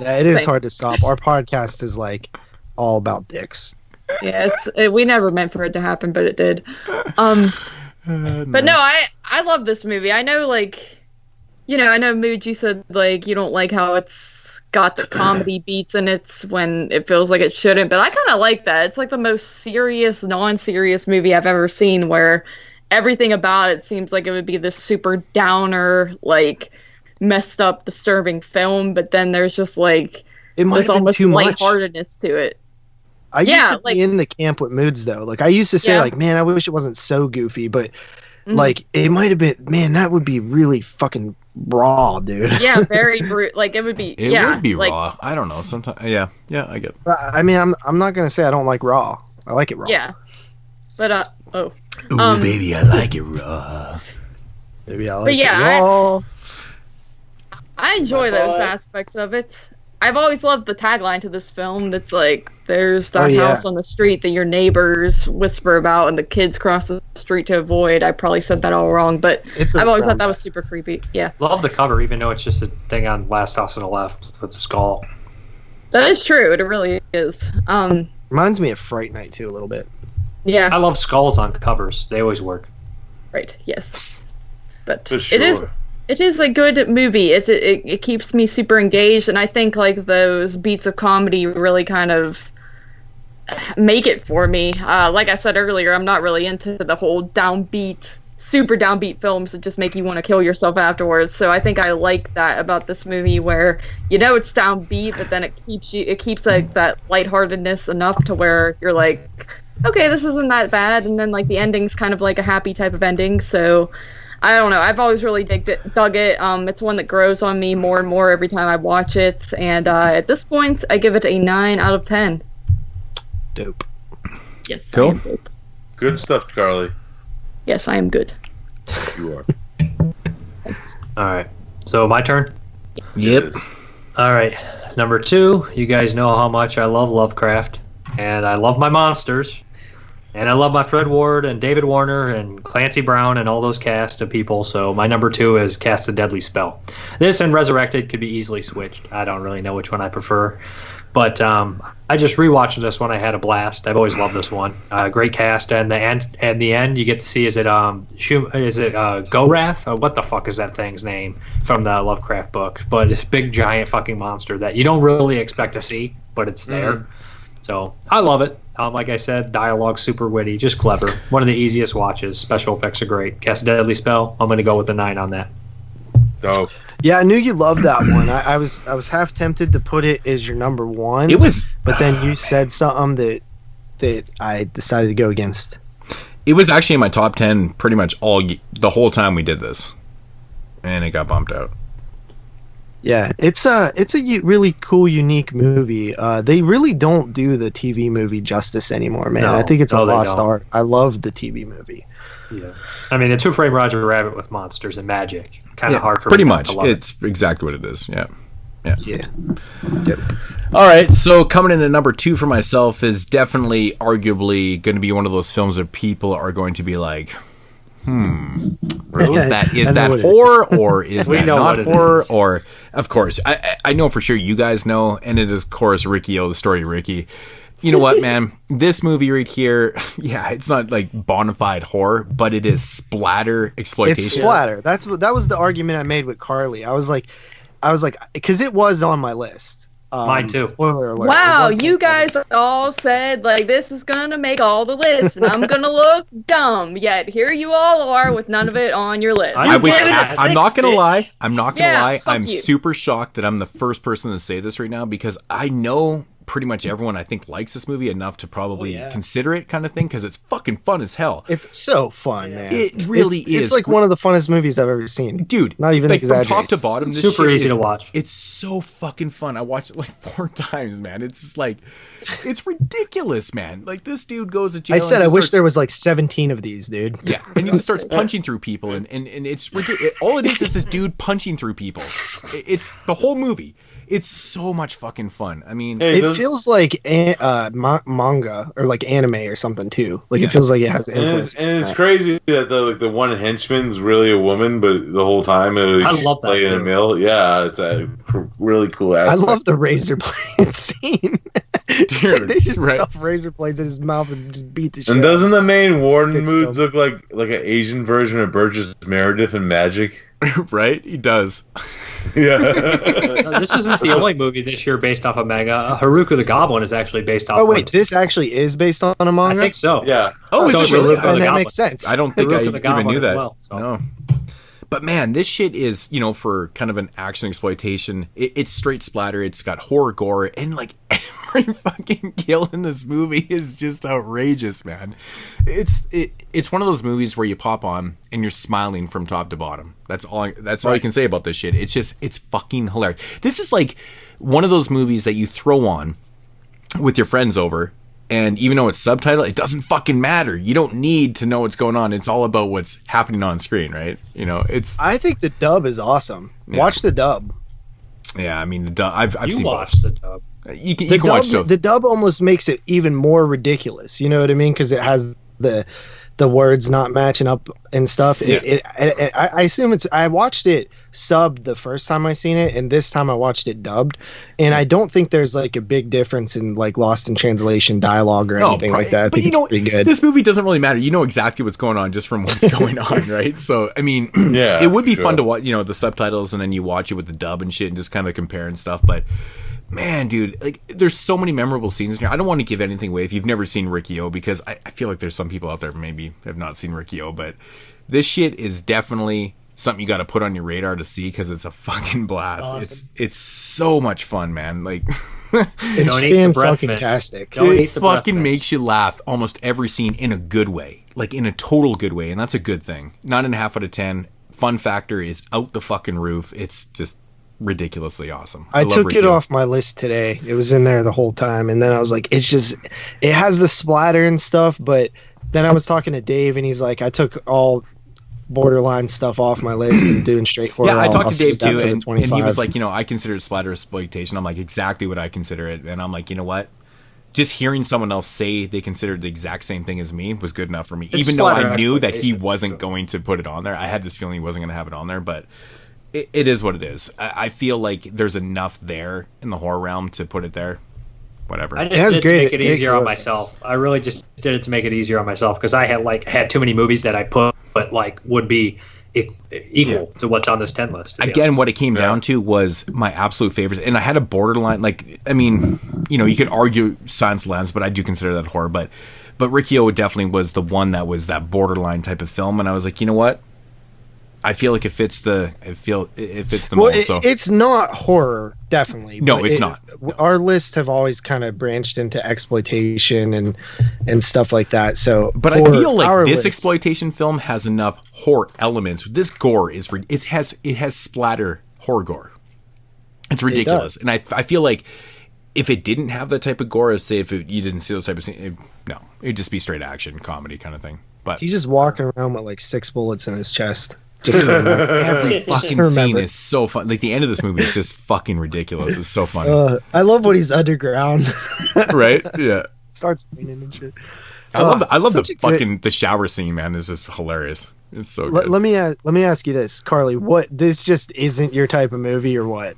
Yeah, it is hard to stop. Our podcast is like all about dicks. Yeah, we never meant for it to happen, but it did. But no, I love this movie. I know, like, I know, Mooj, you said, like, you don't like how it's got the comedy beats in it when it feels like it shouldn't, but I kind of like that. It's like the most serious, non-serious movie I've ever seen, where everything about it seems like it would be this super downer, like, messed up, disturbing film, but then there's just, like, this almost lightheartedness to it. I used to be in the camp with moods, though. Like, I used to say, like, man, I wish it wasn't so goofy, but, like, it might have been, man, that would be really fucking raw, dude. Yeah, very brutal. Like, it would be, It would be raw. I don't know. Sometimes, yeah, I get it. I mean, I'm not going to say I don't like raw. I like it raw. Yeah. But, Ooh, baby, I like it raw. Maybe I like it raw. I enjoy those aspects of it. I've always loved the tagline to this film that's like, there's that house on the street that your neighbors whisper about and the kids cross the street to avoid. I probably said that all wrong, but I've always thought that was super creepy. Yeah. Love the cover, even though it's just a thing on Last House on the Left with the skull. That is true. It really is. Reminds me of Fright Night, too, a little bit. Yeah. I love skulls on covers. They always work. Right, yes. But it is a good movie. It keeps me super engaged, and I think like those beats of comedy really kind of make it for me. Like I said earlier, I'm not really into the whole super downbeat films that just make you want to kill yourself afterwards. So I think I like that about this movie, where it's downbeat, but then it keeps like that lightheartedness enough to where you're like, okay, this isn't that bad, and then like the ending's kind of like a happy type of ending. So I don't know. I've always really dug it. It's one that grows on me more and more every time I watch it. And at this point, I give it a 9 out of 10. Dope. Yes, cool. I am dope. Good stuff, Carly. Yes, I am good. You are. Thanks. All right. So my turn? Yep. All right. Number 2, you guys know how much I love Lovecraft. And I love my monsters. And I love my Fred Ward and David Warner and Clancy Brown and all those cast of people. So my number 2 is Cast a Deadly Spell. This and Resurrected could be easily switched. I don't really know which one I prefer. But I just rewatched this one. I had a blast. I've always loved this one. Great cast. And the end, you get to see, is it Gorath? What the fuck is that thing's name from the Lovecraft book? But it's big, giant fucking monster that you don't really expect to see, but it's there. So I love it. Like I said, dialogue super witty, just clever. One of the easiest watches. Special effects are great. Cast a Deadly Spell. I'm going to go with a 9 on that. Dope. Yeah, I knew you loved that one. I was half tempted to put it as your number 1. But then you said something that I decided to go against. It was actually in my top 10 pretty much the whole time we did this, and it got bumped out. Yeah, it's a really cool, unique movie. They really don't do the TV movie justice anymore, man. I think it's a lost art. I love the TV movie. Yeah, I mean, it's Who Framed Roger Rabbit with monsters and magic. Kind of hard for pretty me much. To love It's exactly what it is. Yeah. Yep. All right, so coming in at number 2 for myself is definitely, arguably, going to be one of those films that people are going to be like, is that horror or is that not horror? Or, of course, I know for sure you guys know, and it is, of course, Ricky-O, the story of Ricky. You know what, man? This movie right here, it's not like bona fide horror, but it is splatter exploitation. It's splatter. That was the argument I made with Carly. I was like, because it was on my list. Mine too. Spoiler alert. Wow, you guys all said like this is gonna make all the lists, and I'm gonna look dumb. Yet here you all are with none of it on your list. I'm not gonna lie. I'm you. super shocked that I'm the first person to say this right now, because I know pretty much everyone I think likes this movie enough to probably consider it, kind of thing, because it's fucking fun as hell. It's so fun, man. It really is. It's like one of the funnest movies I've ever seen, dude. Not even like from exaggerating. top to bottom. This super easy to watch. It's so fucking fun. I watched it like 4 times, man. It's like, it's ridiculous, man. Like this dude goes to jail. I said I wish there was like 17 of these, dude. Yeah, and he just starts punching through people, and it's ridiculous. All it is this dude punching through people. It's the whole movie. It's so much fucking fun. I mean, it feels like manga or like anime or something too. Like it feels like it has influence. And it's crazy that the one henchman's really a woman, but the whole time I love that in a male. Yeah, it's a really cool aspect. I love the razor blade scene. Dude, they just stuff razor blades in his mouth and just beat the shit. And doesn't the main Warden mood look like an Asian version of Burgess Meredith in Magic? Right? He does. Yeah. This isn't the only movie this year based off a manga. Haruka the Goblin is actually based off. Oh wait, this actually is based on a manga? I think so. Yeah. Oh, is it really? And that makes sense. I don't think I even knew that. Well, so. No. But man, this shit is, for kind of an action exploitation, it's straight splatter, it's got horror gore, and like every fucking kill in this movie is just outrageous, man. It's one of those movies where you pop on and you're smiling from top to bottom. That's all I can say about this shit. It's fucking hilarious. This is like one of those movies that you throw on with your friends over, and even though it's subtitled, it doesn't fucking matter. You don't need to know what's going on. It's all about what's happening on screen, right? I think the dub is awesome. Yeah. Watch the dub. Yeah, I mean the dub. I've seen watch both. The dub. You can watch both. The dub almost makes it even more ridiculous. You know what I mean? Because it has the words not matching up and stuff. Yeah. I assume I watched it subbed the first time I seen it, and this time I watched it dubbed, and I don't think there's like a big difference in like lost in translation dialogue or anything like that. I think it's pretty good. This movie doesn't really matter. You know exactly what's going on just from what's going on, right? So I mean, yeah, it would be fun to watch, the subtitles, and then you watch it with the dub and shit, and just kind of compare and stuff. But man, dude, like there's so many memorable scenes in here. I don't want to give anything away if you've never seen Riki-Oh, because I feel like there's some people out there who maybe have not seen Riki-Oh, but this shit is definitely something you got to put on your radar to see, because it's a fucking blast. Awesome. It's so much fun, man. Like it's fan-fucking-tastic. It fucking makes you laugh almost every scene in a good way, like in a total good way, and that's a good thing. 9.5 out of 10. Fun factor is out the fucking roof. It's just ridiculously awesome. I took it off my list today. It was in there the whole time, and then I was like, it has the splatter and stuff, but then I was talking to Dave, and he's like, I took all borderline stuff off my list and doing straight horror. Yeah, I talked to Dave too, and he was like, I consider it splatter exploitation. I'm like, exactly what I consider it, and I'm like, you know what? Just hearing someone else say they considered the exact same thing as me was good enough for me. Even though I knew that he wasn't going to put it on there, I had this feeling he wasn't going to have it on there, but it is what it is. I feel like there's enough there in the horror realm to put it there. Whatever. I just did it to make it easier on myself. I really just did it to make it easier on myself, because I had too many movies that I put like would be equal to what's on this 10 list. Again, what it came down to was my absolute favorites, and I had a borderline. Like, I mean, you could argue Silence of the Lambs, but I do consider that horror. But Riki-Oh definitely was the one that was that borderline type of film, and I was like, you know what? I feel like it fits the mold. So it's not horror, definitely. No, it's not. Our lists have always kind of branched into exploitation and stuff like that. So, but I feel like this exploitation film has enough horror elements. This gore it has splatter horror gore. It's ridiculous, and I feel like if it didn't have that type of gore, say if you didn't see those type of scenes, it'd just be straight action comedy kind of thing. But he's just walking around with like 6 bullets in his chest. Just every fucking scene is so fun. Like the end of this movie is just fucking ridiculous. It's so funny. I love when he's underground. Right? Yeah. Starts painting and shit. I love the shower scene, man. It's just hilarious. It's so good. Let me ask you this, Carly. This just isn't your type of movie, or what?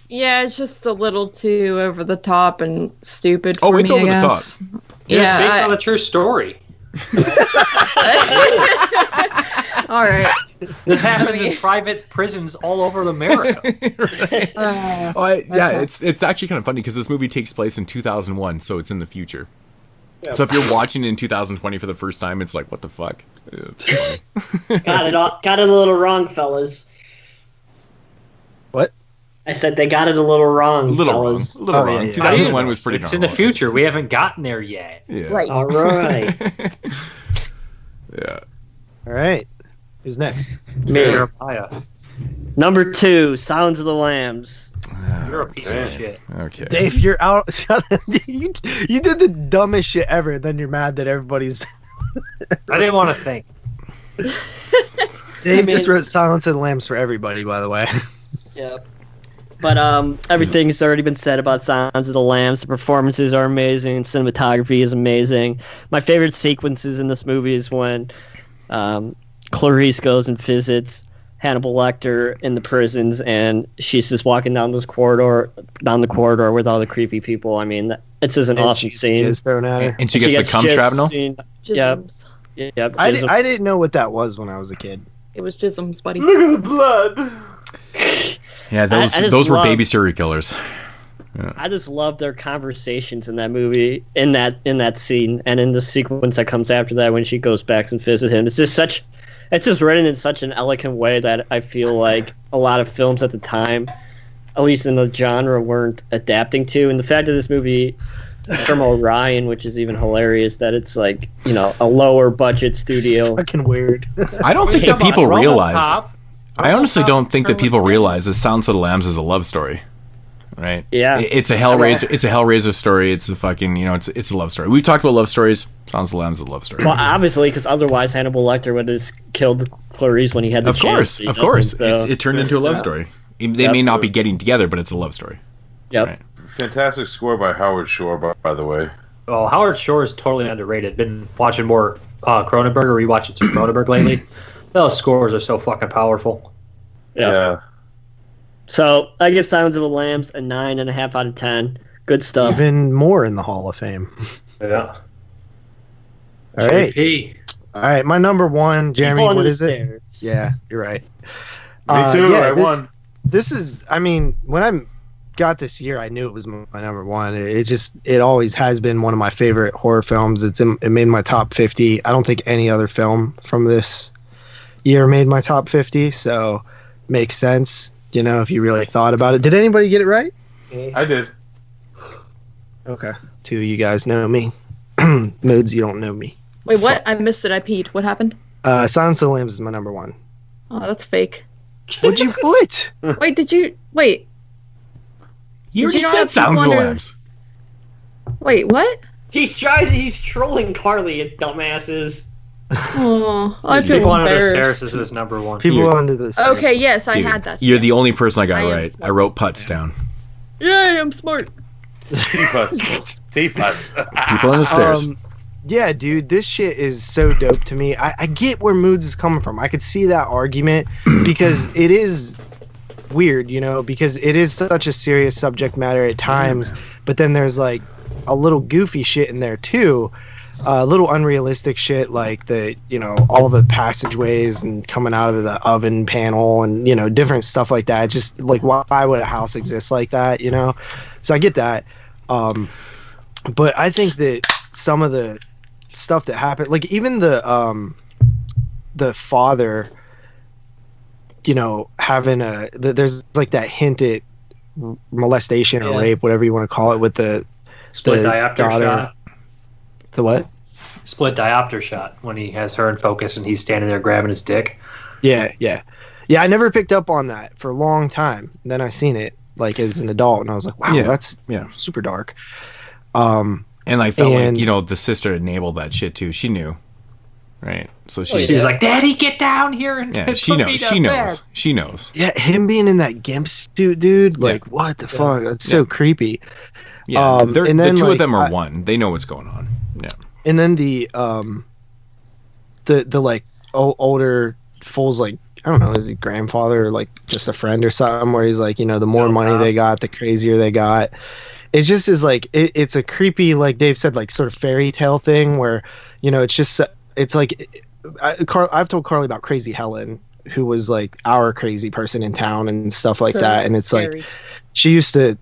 Yeah, it's just a little too over the top and stupid. For it's me, over the top. Yeah, it's based on a true story. All right. This happens in private prisons all over America. It's actually kind of funny because this movie takes place in 2001, so it's in the future. Yeah. So if you're watching it in 2020 for the first time, it's like, what the fuck? It's funny. Got it a little wrong, fellas. What? I said they got it a little wrong, fellas. A little wrong. 2001 was pretty. It's in the future. We haven't gotten there yet. Yeah. Right. All right. Yeah. All right. Who's next? Me. Number 2, Silence of the Lambs. You're a piece of shit. Okay. Dave, you're out. Shut up. You did the dumbest shit ever, and then you're mad that everybody's... I didn't want to think. Dave just wrote Silence of the Lambs for everybody, by the way. Yep. But everything's already been said about Silence of the Lambs. The performances are amazing. Cinematography is amazing. My favorite sequences in this movie is when Clarice goes and visits Hannibal Lecter in the prisons, and she's just walking down the corridor with all the creepy people. I mean, it's just an awesome scene. Is thrown at her. And she gets the cum shrapnel? Yep. I didn't know what that was when I was a kid. It was jisms, buddy. Look at the blood. Yeah, I those were baby serial killers. Yeah. I just love their conversations in that movie, in that scene, and in the sequence that comes after that when she goes back and visits him. It's just written in such an elegant way that I feel like a lot of films at the time, at least in the genre, weren't adapting to. And the fact that this movie is from Orion, which is even hilarious, that it's like, you know, a lower budget studio. It's fucking weird. I don't think that people realize. I honestly don't think that people realize that Silence of the Lambs is a love story. Right? Yeah. It's a Hellraiser. It's a Hellraiser story. It's a fucking, you know, it's a love story. We've talked about love stories. Silence of the Lambs is a love story. Well, obviously, because otherwise Hannibal Lecter would have killed Clarice when he had the chance. Of course. So. It turned into a love story. They may not be getting together, but it's a love story. Yep. Right. Fantastic score by Howard Shore, by the way. Oh, Howard Shore is totally underrated. Been watching more Cronenberg or rewatching some Cronenberg lately. Those scores are so fucking powerful. Yeah. So I give Silence of the Lambs a 9.5 out of 10. Good stuff. Even more in the Hall of Fame. Yeah. All right. JP. All right. My number one, Jeremy. People What under is the it? stairs. Yeah, you're right. Me too. I won. This is. I mean, when I got this year, I knew it was my number one. It always has been one of my favorite horror films. It made my top 50. I don't think any other film from this year made my top 50. So makes sense. You know, if you really thought about it. Did anybody get it right? I did. Okay. Two of you guys know me. Moods, you don't know me. Wait, what? I missed it. I peed. What happened? Silence of the Lambs is my number one. Oh, that's fake. What'd you put? Wait, did you... Wait. You already Did you said not Silence of the wonder- Lambs. Wait, what? He's trolling Carly, you dumbasses. Oh, I feel People Under the Stairs embarrassed. is his number one. People under the stairs. Okay, yes, I Dude, had that. you're the only person I got I am right. smart. I wrote putts down. Yay, I'm smart. Teapots. Teapots. People on the stairs. Yeah, dude, this shit is so dope to me. I get where Moods is coming from. I could see that argument because it is weird, you know, because it is such a serious subject matter at times, but then there's like a little goofy shit in there too. A little unrealistic shit like the, you know, all the passageways and coming out of the oven panel and, you know, different stuff like that. Just like, why would a house exist like that, you know? So I get that. But I think that some of the stuff that happened, like even the father, you know, having there's like that hint at molestation or rape, whatever you want to call it, with the Split diopter daughter. shot. The what? Split diopter shot when he has her in focus and he's standing there grabbing his dick. Yeah. I never picked up on that for a long time. Then I seen it like as an adult, and I was like, wow, that's super dark. And I felt like, you know, the sister enabled that shit too. She knew, right? So she was like, "Daddy, get down here and yeah, she put knows. me She to knows. bed." She knows. Yeah, him being in that gimp suit, dude. Like, what the fuck? That's so creepy. Yeah, and the then, two like, of them are one. They know what's going on. Yeah. And then the like older fool's like, I don't know, is he grandfather or like just a friend or something, where he's like, you know, the more money they got, the crazier they got. It just is like it's a creepy, like Dave said, like sort of fairy tale thing where, you know, it's like I've told Carly about Crazy Helen, who was like our crazy person in town and stuff like that, and it's scary. like she used to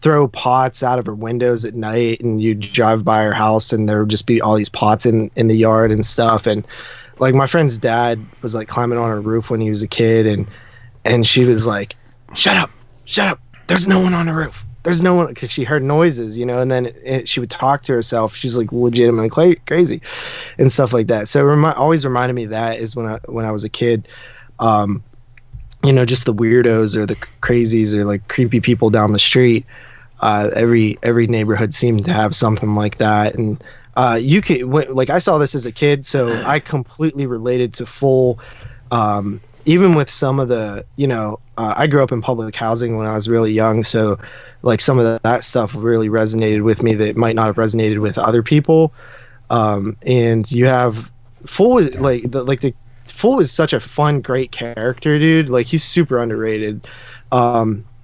throw pots out of her windows at night, and you'd drive by her house and there would just be all these pots in the yard and stuff. And like my friend's dad was like climbing on her roof when he was a kid, and she was like, shut up, there's no one on the roof, there's no one, because she heard noises, you know. And then she would talk to herself. She's like legitimately crazy and stuff like that. So it always reminded me of that is when I was a kid. You know, just the weirdos or the crazies or like creepy people down the street. Every neighborhood seemed to have something like that. And you could, like, I saw this as a kid, so I completely related to full even with some of the, I grew up in public housing when I was really young, so like some of that stuff really resonated with me that might not have resonated with other people. And you have Fool Fool is such a fun, great character, dude. Like, he's super underrated.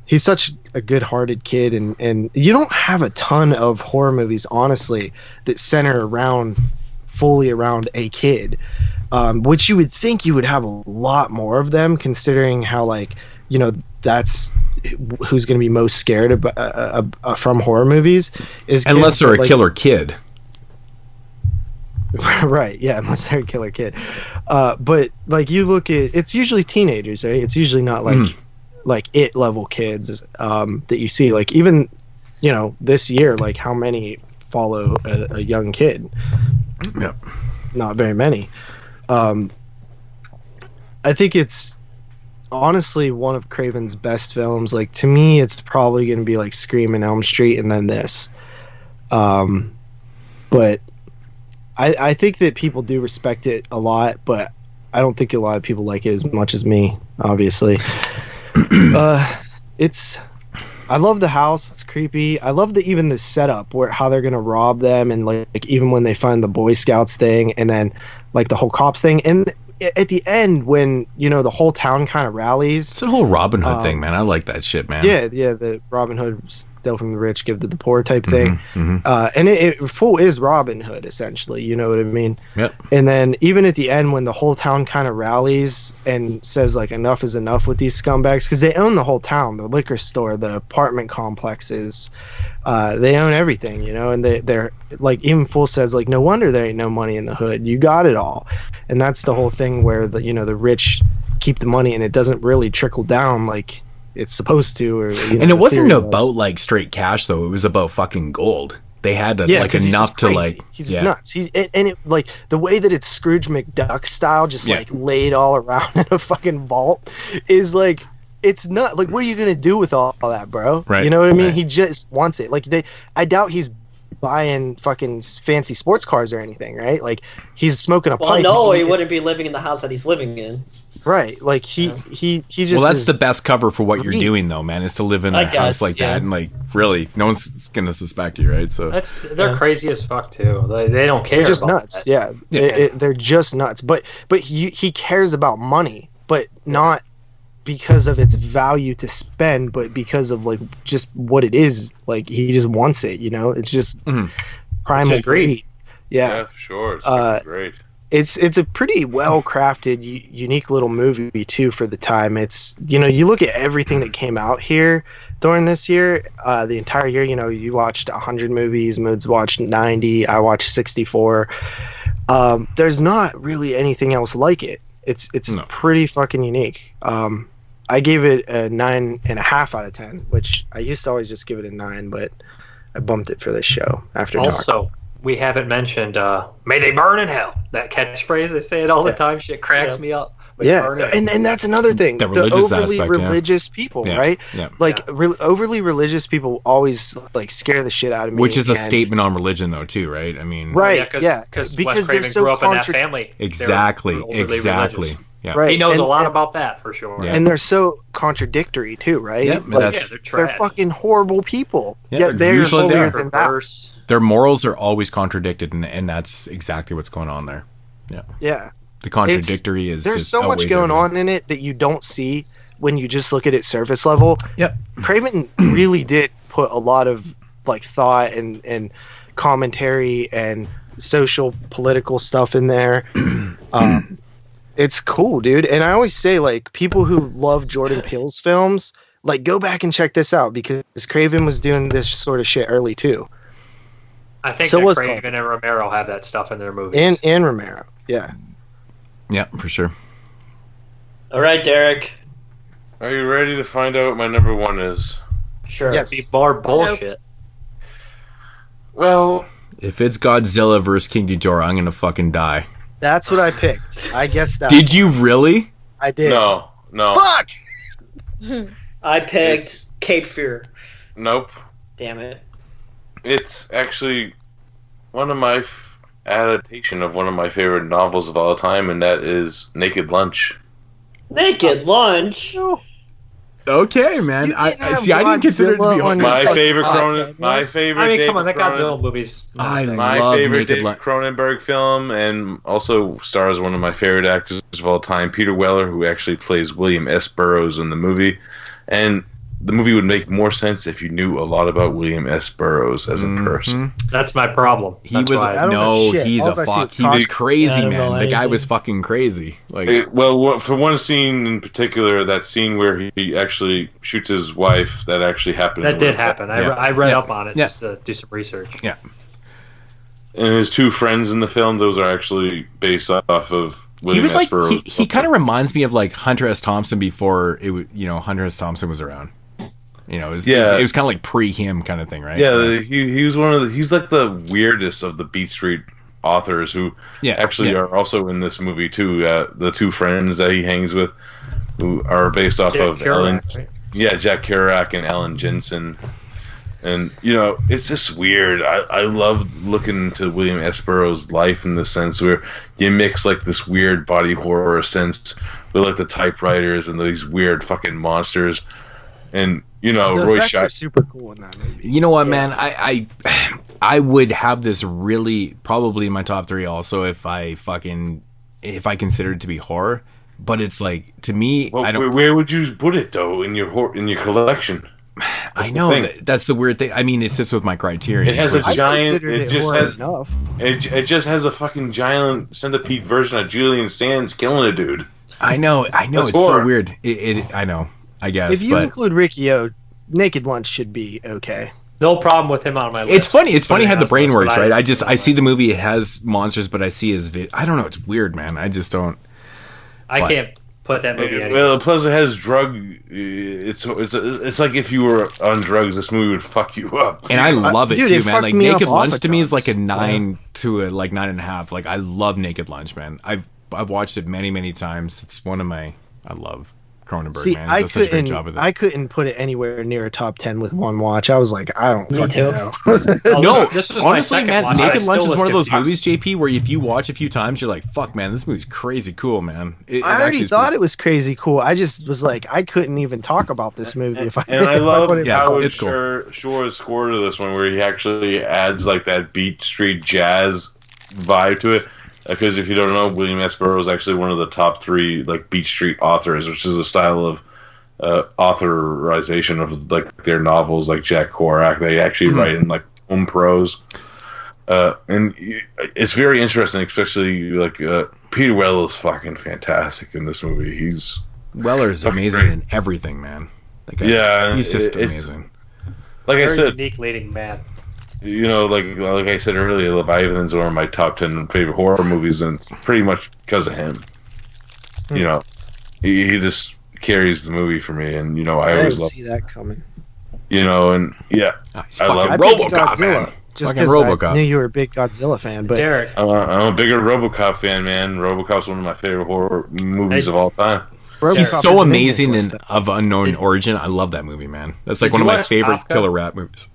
He's such a good-hearted kid, and you don't have a ton of horror movies, honestly, that center fully around a kid, which you would think you would have a lot more of them, considering how, like, that's who's going to be most scared from horror movies. Unless they're a killer kid. Right, yeah, unless they're a killer kid. But, like, you look at, it's usually teenagers, right? It's usually not, like It level kids that you see. Like, even, this year, like, how many follow a young kid? Yep. Not very many. I think it's honestly one of Craven's best films. Like, to me, it's probably going to be, like, Scream and Elm Street and then this. But I think that people do respect it a lot, but I don't think a lot of people like it as much as me, obviously. I love the house. It's creepy. I love even the setup how they're gonna rob them, and like even when they find the Boy Scouts thing, and then like the whole cops thing, and at the end when the whole town kind of rallies. It's a whole Robin Hood thing, man. I like that shit, man. Yeah, the Robin Hood, steal from the rich, give to the poor type thing. Mm-hmm. And Fool is Robin Hood, essentially. You know what I mean? Yep. And then even at the end when the whole town kind of rallies and says, like, enough is enough with these scumbags, because they own the whole town, the liquor store, the apartment complexes, they own everything, and they're like, even Fool says, like, no wonder there ain't no money in the hood. You got it all. And that's the whole thing where the rich keep the money and it doesn't really trickle down like it's supposed to. And it wasn't about like straight cash though. It was about fucking gold. They had to, like, enough to like. He's nuts. Like the way that it's Scrooge McDuck style, just like laid all around in a fucking vault, is like, it's not like, what are you gonna do with all that, bro? Right. You know what I mean? Right. He just wants it. Like I doubt he's buying fucking fancy sports cars or anything, right? Like, he's smoking a pipe. No, he wouldn't be living in the house that he's living in. Right, like he just. Well, that's the best cover for what you're doing, though, man. Is to live in a house like that, and like, really, no one's gonna suspect you, right? So they're crazy as fuck too. They don't care. They're just about nuts. that. Yeah, they're just nuts. But he cares about money, but not because of its value to spend, but because of like just what it is. Like, he just wants it. It's just primal greed. Yeah, for sure. It's great. It's a pretty well crafted, unique little movie too for the time. It's you look at everything that came out here during this year, the entire year. You watched 100 movies, Moods watched 90, I watched 64. There's not really anything else like it. It's pretty fucking unique. I gave it a 9.5 out of 10, which I used to always just give it a 9, but I bumped it for this show after Also, we haven't mentioned "May they burn in hell." That catchphrase, they say it all the time. Shit cracks me up. And that's another thing. The overly religious people, right? Yeah. Like, overly religious people always like scare the shit out of me. Which is a statement on religion, though, too, right? I mean, right? Because Wes Craven grew up in that family. Exactly. Yeah. Right. He knows a lot about that for sure. Yeah. And they're so contradictory too, right? Yep. They're fucking horrible people. Yeah, they're holier than that. Their morals are always contradicted, and that's exactly what's going on there. Yeah. Yeah. The contradictory is there's just so much going on in it that you don't see when you just look at it surface level. Yep. Craven really did put a lot of like thought and commentary and social political stuff in there. It's cool, dude. And I always say, like, people who love Jordan Peele's films, like, go back and check this out, because Craven was doing this sort of shit early too. I think that Craven and Romero have that stuff in their movies. And Romero, yeah. Yeah, for sure. All right, Derek. Are you ready to find out what my number one is? Sure. Yes. Be more bullshit. Well, if it's Godzilla versus King Ghidorah, I'm gonna fucking die. That's what I picked. I guess that. Did you really? I did. No. Fuck! I picked Cape Fear. Nope. Damn it. It's actually one of my adaptation of one of my favorite novels of all time, and that is Naked Lunch. Naked Lunch. Okay, man. I didn't consider it to be my favorite Cronen. My favorite. I mean, come David on, that Cronen, Godzilla movie's. my favorite David Cronenberg film, and also stars one of my favorite actors of all time, Peter Weller, who actually plays William S. Burroughs in the movie, and the movie would make more sense if you knew a lot about William S. Burroughs as a person. That's my problem. He was crazy, man. The guy was fucking crazy. Like, for one scene in particular, that scene where he actually shoots his wife, that actually happened. That did happen. I read up on it just to do some research. Yeah. And his two friends in the film, those are actually based off of William he was S. like Burroughs. he kind of reminds me of like Hunter S. Thompson before Hunter S. Thompson was around. It was kind of like pre him kind of thing, right? Yeah, he was he's like the weirdest of the Beat Street authors who are also in this movie too. The two friends that he hangs with, who are based off of Ellen, right? Jack Kerouac and Ellen Jensen. And it's just weird. I loved looking into William S. Burroughs' life in the sense where you mix like this weird body horror sense with like the typewriters and these weird fucking monsters. And Roy Scheider are super cool in that movie. You know what, man? I would have this really probably in my top 3 also if I considered it to be horror. But it's like, to me, I don't. Where would you put it though in your collection? I know that's the weird thing. I mean, it's just with my criteria. It has a giant. It just has a fucking giant centipede version of Julian Sands killing a dude. I know. It's so weird. I know. I guess. If you include Riccio, Naked Lunch should be okay. No problem with him on my list. It's funny. It's funny how the brain works, right? I see the movie. It has monsters, but I see his I don't know. It's weird, man. I just don't. I can't put that movie anywhere. Well, plus it has drug. It's like if you were on drugs, this movie would fuck you up. And I love it too, man. Like Naked Lunch to me is like a 9 to a 9.5. Like I love Naked Lunch, man. I've watched it many, many times. It's one of my. I love Cronenberg, man. He does such a great job with it. I couldn't put it anywhere near a top 10 with one watch. I was like, I don't fucking know. No, honestly, man, Naked Lunch is one of those movies, JP, where if you watch a few times, you're like, fuck, man, this movie's crazy cool, man. I already thought it was crazy cool. I just was like, I couldn't even talk about this movie if I. And I love Howard Shore's score to this one, where he actually adds like that Beat Street jazz vibe to it. Because if you don't know, William S. Burroughs is actually one of the top 3 like Beat Street authors, which is a style of authorization of like their novels, like Jack Kerouac. They actually write in like home prose, and it's very interesting, especially like Peter Weller is fucking fantastic in this movie. Weller's amazing in everything, man. He's just amazing. Like I said, unique leading man. Like I said earlier, Leviathan's one of my top 10 favorite horror movies, and it's pretty much because of him. He just carries the movie for me, and I always see that coming. And I love RoboCop, man. Just because I knew you were a big Godzilla fan, but Derek, I'm a bigger RoboCop fan, man. RoboCop's one of my favorite horror movies of all time. He's so amazing and of unknown origin. I love that movie, man. That's like one of my favorite killer rat movies.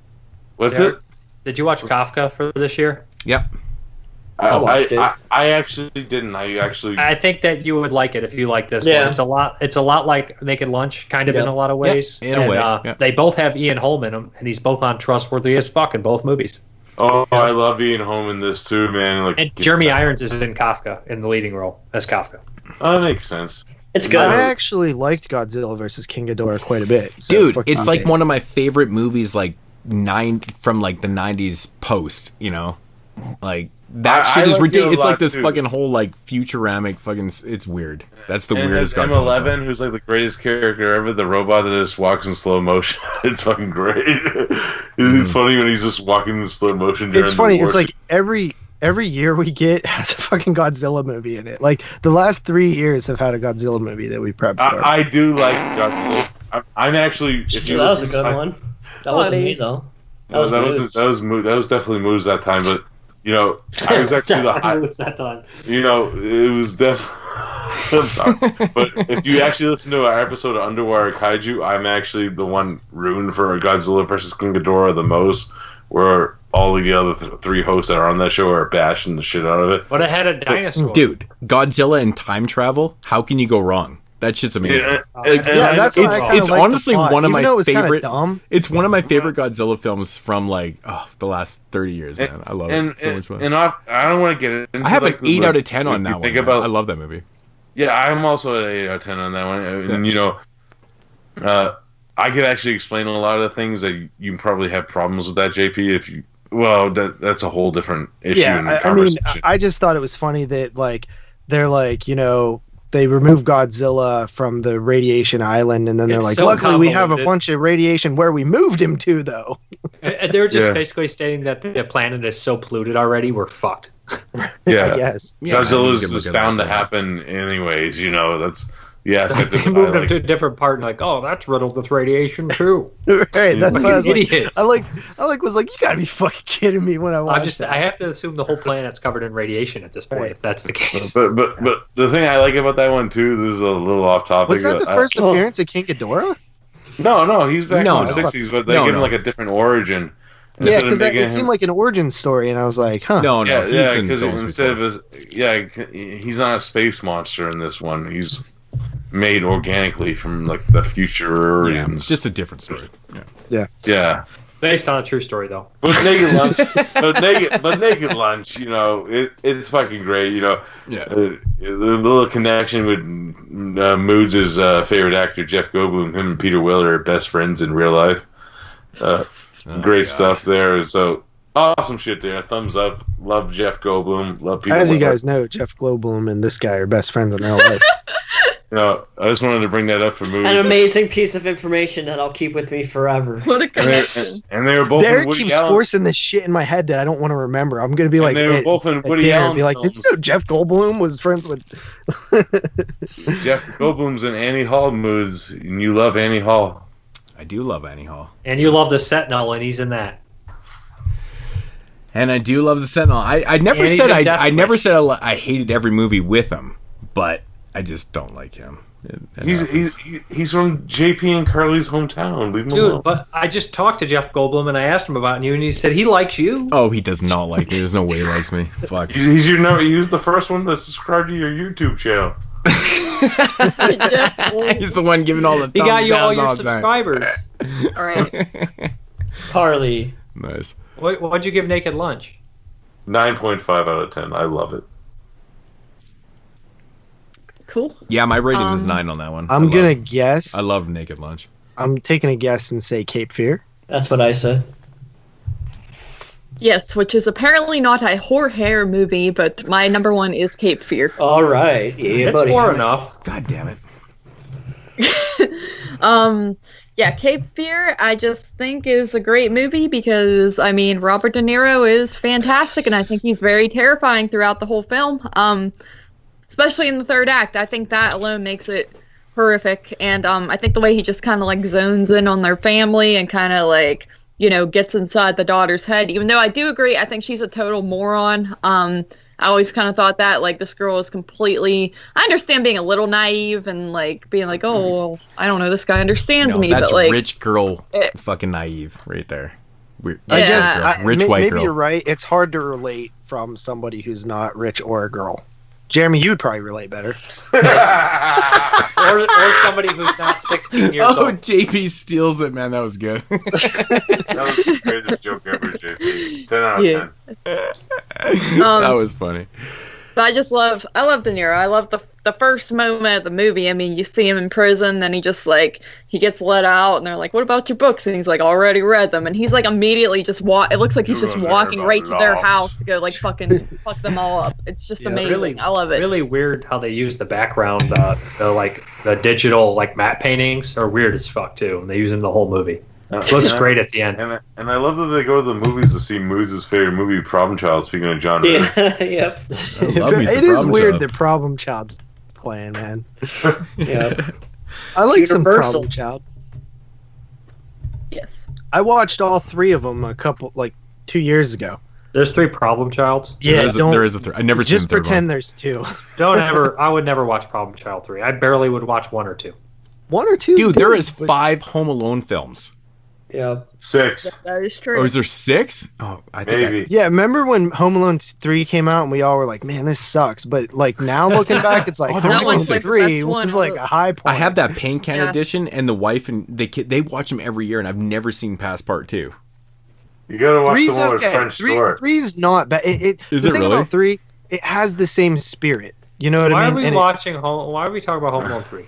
What's it? Did you watch Kafka for this year? Yep. I actually didn't. I think that you would like it if you like this one. It's a lot like Naked Lunch, kind of in a lot of ways. In a way. They both have Ian Holm in them, and he's both on Trustworthy as fuck in both movies. Oh, I love Ian Holm in this too, man. And Jeremy Irons is in Kafka in the leading role as Kafka. Oh, that makes sense. It's good. I actually liked Godzilla vs. King Ghidorah quite a bit. Dude, it's like one of my favorite movies, like from like the 90s post, like that shit is ridiculous. It's like this fucking whole like futuramic fucking, it's weird. That's the weirdest Godzilla M11 film. Who's like the greatest character ever, the robot that just walks in slow motion. It's fucking great. It's funny when he's just walking in slow motion. It's funny. It's like every year we get has a fucking Godzilla movie in it. Like the last 3 years have had a Godzilla movie that we prepped for. I do like Godzilla. I'm actually. That was a good one. That wasn't me though. That was definitely moves that time, but I was actually the high. That time. It was definitely. I'm sorry, but if you actually listen to our episode of Underwater Kaiju, I'm actually the one rooting for Godzilla vs. King Ghidorah the most, where all of the other 3 hosts that are on that show are bashing the shit out of it. But it had a dinosaur. Dude, Godzilla and time travel. How can you go wrong? That shit's amazing. That's it's honestly one of my favorite. Dumb. It's one of my favorite Godzilla films from like the last 30 years, man. I love it. So much fun. And I don't want to get it. I have an 8 out of 10 on that one. I love that movie. Yeah, I'm also at 8 out of 10 on that one. And I could actually explain a lot of things that you probably have problems with that, JP. That's a whole different issue. Yeah, I mean, I just thought it was funny that like they're like, they removed Godzilla from the radiation island, and then they're like, luckily we have a bunch of radiation where we moved him to, though. And they're just basically stating that the planet is so polluted already, we're fucked. Yeah, I guess. Godzilla's was bound to happen anyways. That's they moved him to a different part, and like, oh, that's riddled with radiation too. Right, that's what I was idiots. like. I was like, you gotta be fucking kidding me when I watched I have to assume the whole planet's covered in radiation at this point, if that's the case. But the thing I like about that one too, this is a little off topic. Was that the first appearance of King Ghidorah? No, he's back in the 60s, but they give him like a different origin. Yeah, because it seemed like an origin story, and I was like, huh. No, because he's not a space monster in this one. He's made organically from like the Futurians. Just a different story. Yeah. Based on a true story, though. But Naked Lunch, it's fucking great. The little connection with Moods' favorite actor Jeff Goldblum. Him and Peter Weller are best friends in real life. Great stuff there. So awesome shit there. Thumbs up. Love Jeff Goldblum. Love Peter As Weller. you guys know, Jeff Goldblum and this guy are best friends in real life. I just wanted to bring that up for movies. An amazing piece of information that I'll keep with me forever. What a connection. And they were both Derek in Woody keeps Allen. forcing this shit in my head that I don't want to remember. I'm going to be like, they were both in Woody Allen be like, did you know Jeff Goldblum was friends with... Jeff Goldblum's in Annie Hall Moods, and you love Annie Hall. I do love Annie Hall. And you love the Sentinel, and he's in that. And I do love the Sentinel. I never said I hated every movie with him, but I just don't like him. He's from JP and Carly's hometown. Leave him alone. But I just talked to Jeff Goldblum and I asked him about you, and he said he likes you. Oh, he does not like me. There's no way he likes me. Fuck. He's the first one that subscribed to your YouTube channel. He's the one giving all the thumbs he got you all downs your all the time. subscribers. All right. Carly. Nice. What'd you give Naked Lunch? 9.5 out of 10. I love it. Cool. Yeah, my rating is 9 on that one. I'm going to guess. I love Naked Lunch. I'm taking a guess and say Cape Fear. That's what I said. Yes, which is apparently not a horror movie, but my number one is Cape Fear. All right. Yeah, it's far enough. God damn it. Yeah, Cape Fear, I just think is a great movie because, I mean, Robert De Niro is fantastic, and I think he's very terrifying throughout the whole film. Especially in the third act. I think that alone makes it horrific. And I think the way he just kind of like zones in on their family and kind of like, gets inside the daughter's head. Even though I do agree, I think she's a total moron. I always kind of thought that, like, this girl is completely... I understand being a little naive and, like, being like, oh, well, I don't know, this guy understands me. That's but, like, rich girl fucking naive right there. I guess rich white maybe girl. You're right. It's hard to relate from somebody who's not rich or a girl. Jeremy, you'd probably relate better. or somebody who's not 16 years old. Oh, JP steals it, man. That was good. That was the greatest joke ever, JP. 10 out of 10. That was funny. But I love De Niro. I love the first moment of the movie. I mean, you see him in prison, then he just, like, he gets let out, and they're like, what about your books? And he's like, already read them. And he's, like, immediately just it looks like he's just walking right to their house to go, like, fucking fuck them all up. It's just amazing. Really, I love it. Really weird how they use the background, the digital, like, matte paintings are weird as fuck, too. And they use them the whole movie. It looks great at the end. And I love that they go to the movies to see Moods' favorite movie, Problem Child, speaking of John Ritter. Yep. It is weird that Problem Child's playing, man. Yeah. I like some Problem Child. Yes. I watched all 3 of them 2 years ago. There's 3 Problem Childs? Yeah, there is a 3. I never seen the third one. Just pretend there's 2. I would never watch Problem Child 3. I barely would watch 1 or 2. 1 or 2? Dude, there is 5 Home Alone films. Yeah. 6. That is true. Oh, is there 6? Oh, I think Maybe. Yeah, remember when Home Alone 3 came out and we all were like, man, this sucks. But like now looking back, it's like Oh, Home that Alone one's like the 3 best one. was like a high point. I have that paint can Yeah. edition, and the wife and they watch them every year, and I've never seen past part 2. You gotta watch the Three's one with okay. French Door. Three's not bad. Is the it thing really? about 3, it has the same spirit. You know what Why I are mean? we And watching Why are we talking about Home Alone 3?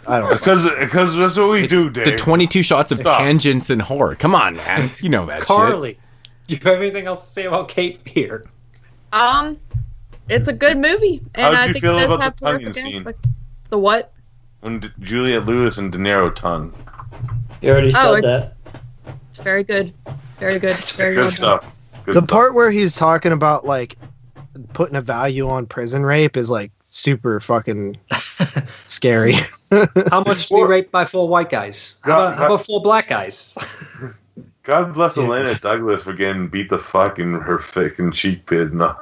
I don't know. Because that's what we do, Dave. The 22 shots of Stop. tangents and horror. Come on, man. You know that shit. Carly, do you have anything else to say about Cape Fear? It's a good movie, and How'd I you think feel it does about have the tongue terrific scene? aspects. The what? When Juliette Lewis and De Niro ton. You already Oh, said it's- that. It's very good. Very good. Very Good well done. stuff. Good The stuff. part where he's talking about like putting a value on prison rape is like super fucking scary. How much to be raped by full white guys? How about full black guys? God bless Elena Douglas for getting beat the fuck in her fucking cheek pit enough.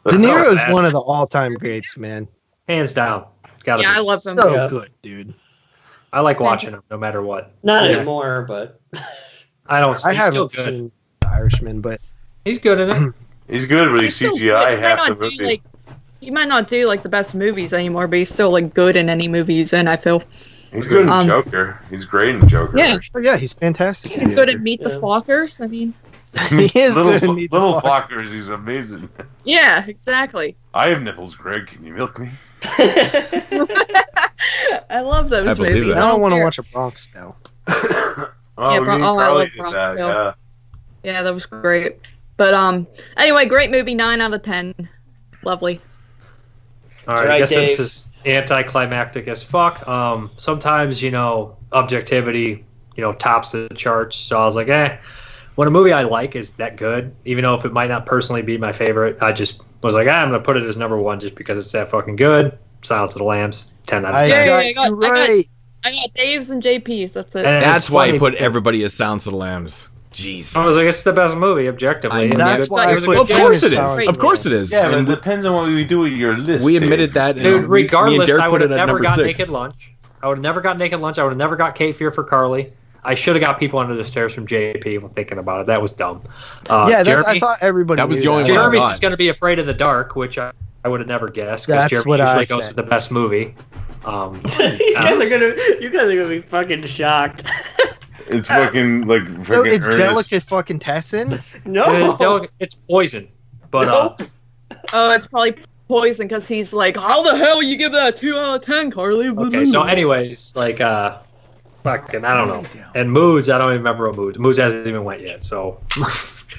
De Niro is one of the all-time greats, man. Hands down. Gotta Yeah, be. I love him. So Yeah. good, dude. I like watching him no matter what. Not Yeah. anymore, but I don't. I He's still haven't good. seen The Irishman, but He's good in it. He's good, but he's He's still CGI good. half the He might not do, movie. like, he might not do like the best movies anymore, but he's still like good in any movies. And I feel He's good in Joker. He's great in Joker. yeah, oh, yeah, he's fantastic. he's good in Meet the Fockers. I mean, He is little, good in Meet the Little Fockers. Fockers, he's amazing. yeah, exactly. I have nipples, Greg. Can you milk me? I love those I believe movies. that. I don't want to care. watch a Bronx Tale. Oh, Yeah, me Bron- and oh, I Carly love did Bronx that, Tale. yeah. Yeah, that was great. But anyway, great movie. 9 out of 10. Lovely. All right, I right, guess Dave. this is anticlimactic as fuck. Sometimes, objectivity, tops the charts. So I was like, when a movie I like is that good, even though if it might not personally be my favorite, I just was like, I'm going to put it as number 1 just because it's that fucking good. Silence of the Lambs, 10 out of 10. I got, right. I got Dave's and JP's. That's it. And That's it's why funny you put because everybody as Sounds of the Lambs. Jesus. I was like, it's the best movie, objectively. I know. And That's it- why it I was a put good Of game. course it Sounds is. Of course it is. Yeah, but it And depends on what we do with your list. we Dave. admitted that. And Dude, me and regardless, Derek I put would it have at never number got 6. Naked Lunch. I would have never got Naked Lunch. I would have never got Cape Fear for Carly. I should have got People Under the Stairs from JP when thinking about it. That was dumb. Yeah, that's, I Jeremy, thought everybody. That was knew the only one I Jeremy's thought. is going to be Afraid of the Dark, which I would have never guessed. Because That's Jeremy what I usually goes said. to the best movie. you guys are gonna be fucking shocked. It's fucking like So freaking it's Ernest. delicatessen. No, It's poison. But Nope. Oh, it's probably Poison because he's like, how the hell you give that a 2 out of 10, Carly? okay. So, anyways, like, fucking, I don't know. And Moods, I don't even remember what Moods. Moods hasn't even went yet. So,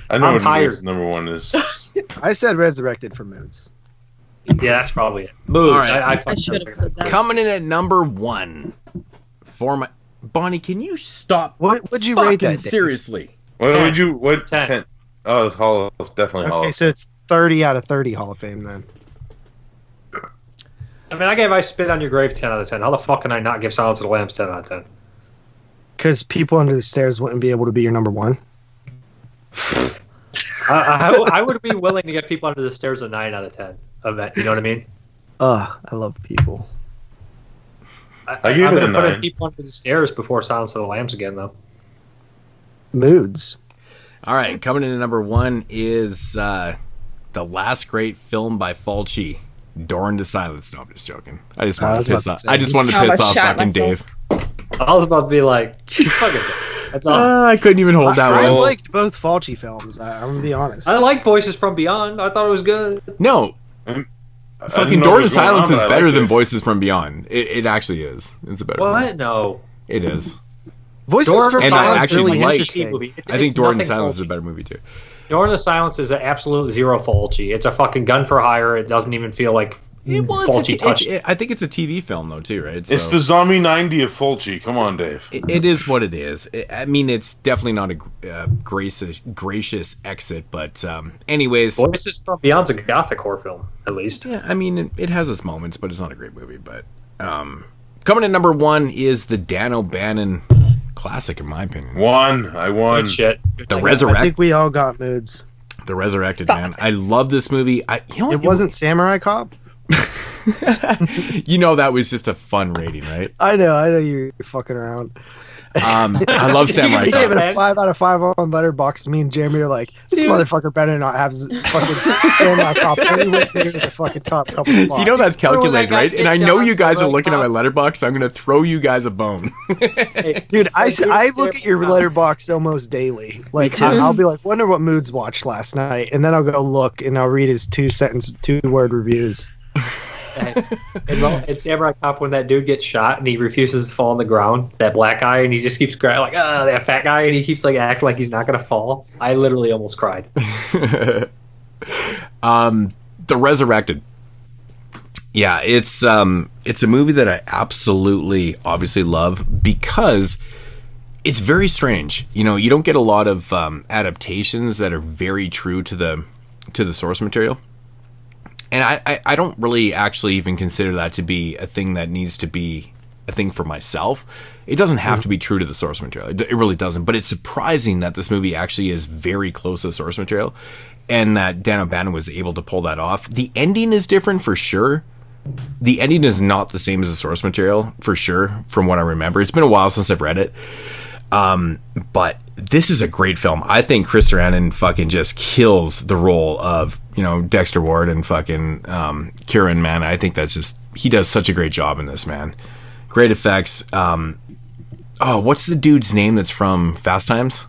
I know I'm what tired. Moods number 1 is. I said Resurrected for Moods. yeah, that's probably it. Moods. All right. I I fucking should have said that. Coming in at number 1 for my Bonnie. Can you stop? What would you fucking rate that? Dave? seriously? What 10. would you? What 10. 10? Oh, it's Hollow. It's definitely Hollow. Okay, so it's 30 out of 30 Hall of Fame then. I mean, I gave I Spit on Your Grave 10 out of 10. How the fuck can I not give Silence of the Lambs 10 out of 10? Because People Under the Stairs wouldn't be able to be your number 1. I would be willing to get People Under the Stairs a 9 out of 10 of that. You know what I mean? I love People. I give I'm it a gonna put 9. in People Under the Stairs before Silence of the Lambs again, though. Moods. All right, coming in at number 1 is the last great film by Fulci, Door into Silence. No, I'm just joking. I just wanted to piss off. I just wanted to piss off fucking Dave. I was about to be like, fucking. That's all. I couldn't even hold that I one. liked both Fulci films. I'm gonna be honest. I liked Voices from Beyond. I thought it was good. No. I Fucking didn't know Door what to was going Silence on, is but I better liked than it. Voices from Beyond. It actually is. It's a better movie. What? No. It is. Voices Door for to And I Silence actually really like. interesting. movie. I think It's Door into nothing Silence is a Fulci. better movie too. Door into Silence is an absolute zero Fulci. It's a fucking gun for hire. It doesn't even feel like Fulci touched. I think it's a TV film though too, right? It's the Zombie 90 of Fulci. Come on, Dave. It is what it is. I mean, it's definitely not a gracious exit, but anyways. Voices from Beyond's a gothic horror film, at least. Yeah, I mean, it has its moments, but it's not a great movie. But coming in number 1 is the Dan O'Bannon classic, in my opinion. I won. Good shit. The I Resurrect. think we all got Moods. The Resurrected, man. I love this movie. It wasn't Samurai Cop. You know that was just a fun rating, right? I know you're fucking around. I love Samurai He gave it a Cop. 5 out of 5 on Letterboxd. Me and Jeremy are like, this motherfucker better not have fucking Samurai Cop anywhere near the fucking top couple spots. You know that's calculated, right? And I know you guys are Samurai looking at my letterbox, so I'm going to throw you guys a bone. Dude, I look at your Letterboxd almost daily. Like, I'll be like, wonder what Moods watched last night, and then I'll go look and I'll read his 2-word reviews. It's Samurai Cop when that dude gets shot and he refuses to fall on the ground. That black guy, and he just keeps crying like, that fat guy, and he keeps like acting like he's not gonna fall. I literally almost cried. The Resurrected. Yeah, it's a movie that I absolutely, obviously love because it's very strange. You know, you don't get a lot of adaptations that are very true to the source material. And I don't really actually even consider that to be a thing that needs to be a thing for myself. It doesn't have to be true to the source material. It really doesn't. But it's surprising that this movie actually is very close to the source material and that Dan O'Bannon was able to pull that off. The ending is different for sure. The ending is not the same as the source material for sure, from what I remember. It's been a while since I've read it. But this is a great film. I think Chris Sarandon fucking just kills the role of, you know, Dexter Ward and fucking Kieran, man. I think that's just, he does such a great job in this, man. Great effects. What's the dude's name that's from Fast Times?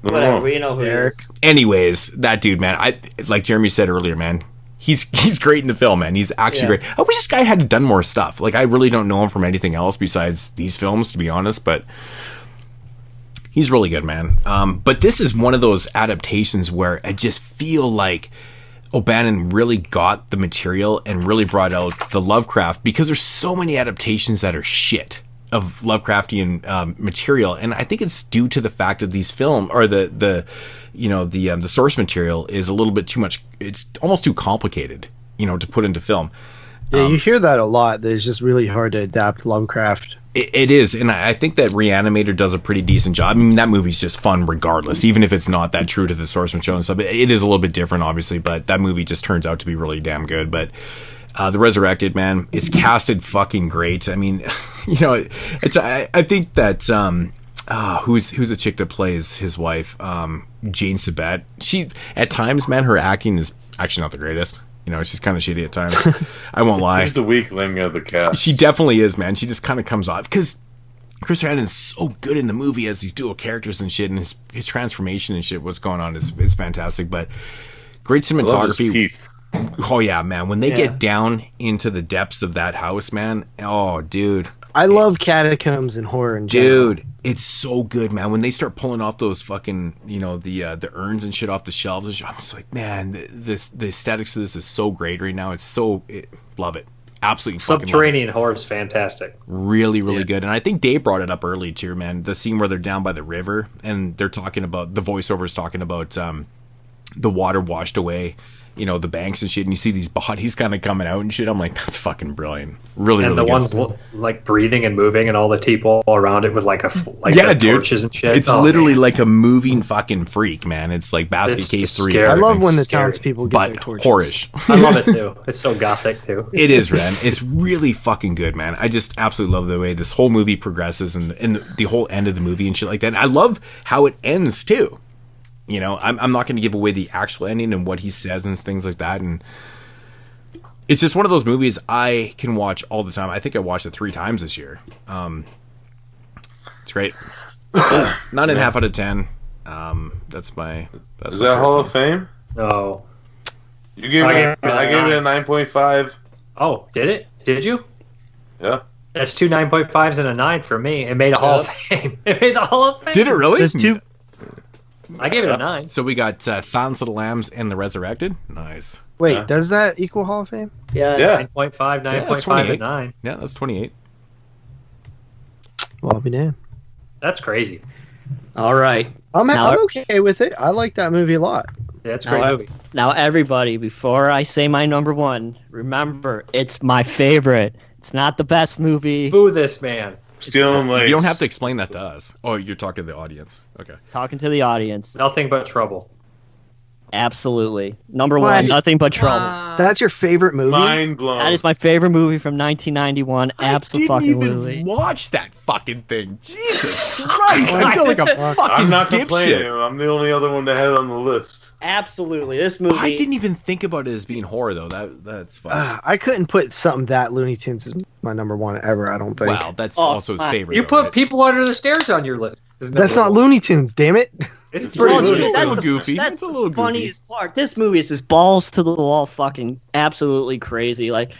Whatever, we know who Eric. Anyways, that dude, man. Like Jeremy said earlier, man. He's great in the film, man. He's actually great. I wish this guy had done more stuff. Like, I really don't know him from anything else besides these films, to be honest, but he's really good, man. But this is one of those adaptations where I just feel like O'Bannon really got the material and really brought out the Lovecraft, because there's so many adaptations that are shit of Lovecraftian material, and I think it's due to the fact that these film or the source material is a little bit too much. It's almost too complicated, you know, to put into film. Yeah, you hear that a lot. That it's just really hard to adapt Lovecraft. It is, and I think that Reanimator does a pretty decent job. I mean, that movie's just fun regardless, even if it's not that true to the source material and stuff. It is a little bit different, obviously, but that movie just turns out to be really damn good. But The Resurrected, man, it's casted fucking great. I mean, you know, I think that who's the chick that plays his wife, Jane Sabet. She, at times, man, her acting is actually not the greatest. You know, she's kind of shitty at times. I won't lie. She's the weakling of the cast. She definitely is, man. She just kind of comes off because Chris Sarandon's so good in the movie as these dual characters and shit, and his transformation and shit, what's going on is fantastic. But great cinematography. I love his teeth. Oh yeah, man. When they get down into the depths of that house, man. Oh, dude. I love catacombs and horror in general. Dude, it's so good, man. When they start pulling off those fucking, you know, the urns and shit off the shelves, and shit, I'm just like, man, the aesthetics of this is so great right now. Love it. Absolutely fucking Subterranean horror is fantastic. Really, really good. And I think Dave brought it up early too, man. The scene where they're down by the river and they're talking about, the voiceover is talking about the water washed away, you know, the banks and shit, and you see these bodies kind of coming out and shit. I'm like, that's fucking brilliant. Really, and really the good. ones like breathing and moving, and all the people around it with like dude, torches and shit. It's literally like a moving fucking freak, man. It's like Basket It's Case 3. I love when the townspeople get their torches. Horish. I love it too. It's so gothic too. It is, man. It's really fucking good, man. I just absolutely love the way this whole movie progresses and the whole end of the movie and shit like that. And I love how it ends too. You know, I'm not going to give away the actual ending and what he says and things like that. And it's just one of those movies I can watch all the time. I think I watched it 3 times this year. It's great. 9.5 out of 10. That's my. Is that Hall of Fame? No. You gave it. I gave it a 9.5. Oh, did it? Did you? Yeah. That's 2 9.5s and a 9 for me. It made a Hall of Fame. It made the Hall of Fame. Did it really? There's 2. I gave it a 9. So we got Silence of the Lambs and The Resurrected. Nice. Wait, does that equal Hall of Fame? Yeah. 9.5, 9.5, and 9. 9. Yeah, that's 28. Well, I'll be damned. That's crazy. All right. I'm okay with it. I like that movie a lot. Yeah, it's a great movie. Now, everybody, before I say my number 1, remember, it's my favorite. It's not the best movie. Boo this man. Stealing legs. You don't have to explain that to us. Oh, you're talking to the audience. Okay. Talking to the audience. Nothing but trouble. Absolutely. Number What? one, Nothing But Trouble. That's your favorite movie? Mind blown. That is my favorite movie from 1991. I didn't Absolutely. even watch that fucking thing. Jesus Christ! I feel like a fucking I'm not dipshit. complaining. I'm the only other one that had it on the list. Absolutely. This movie. I didn't even think about it as being horror though. That's fine. I couldn't put something that Looney Tunes is my number one ever. I don't think. Wow, that's also his favorite. You though, put right? People Under the Stairs on your list. That's not Looney Tunes. Damn it! It's pretty Well, Looney that's Tunes. the- goofy. That's It's a the little goofy. funniest part. This movie is just balls to the wall, fucking absolutely crazy. Like,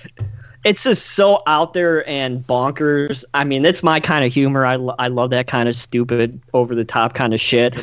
it's just so out there and bonkers. I mean, it's my kind of humor. I love that kind of stupid, over the top kind of shit.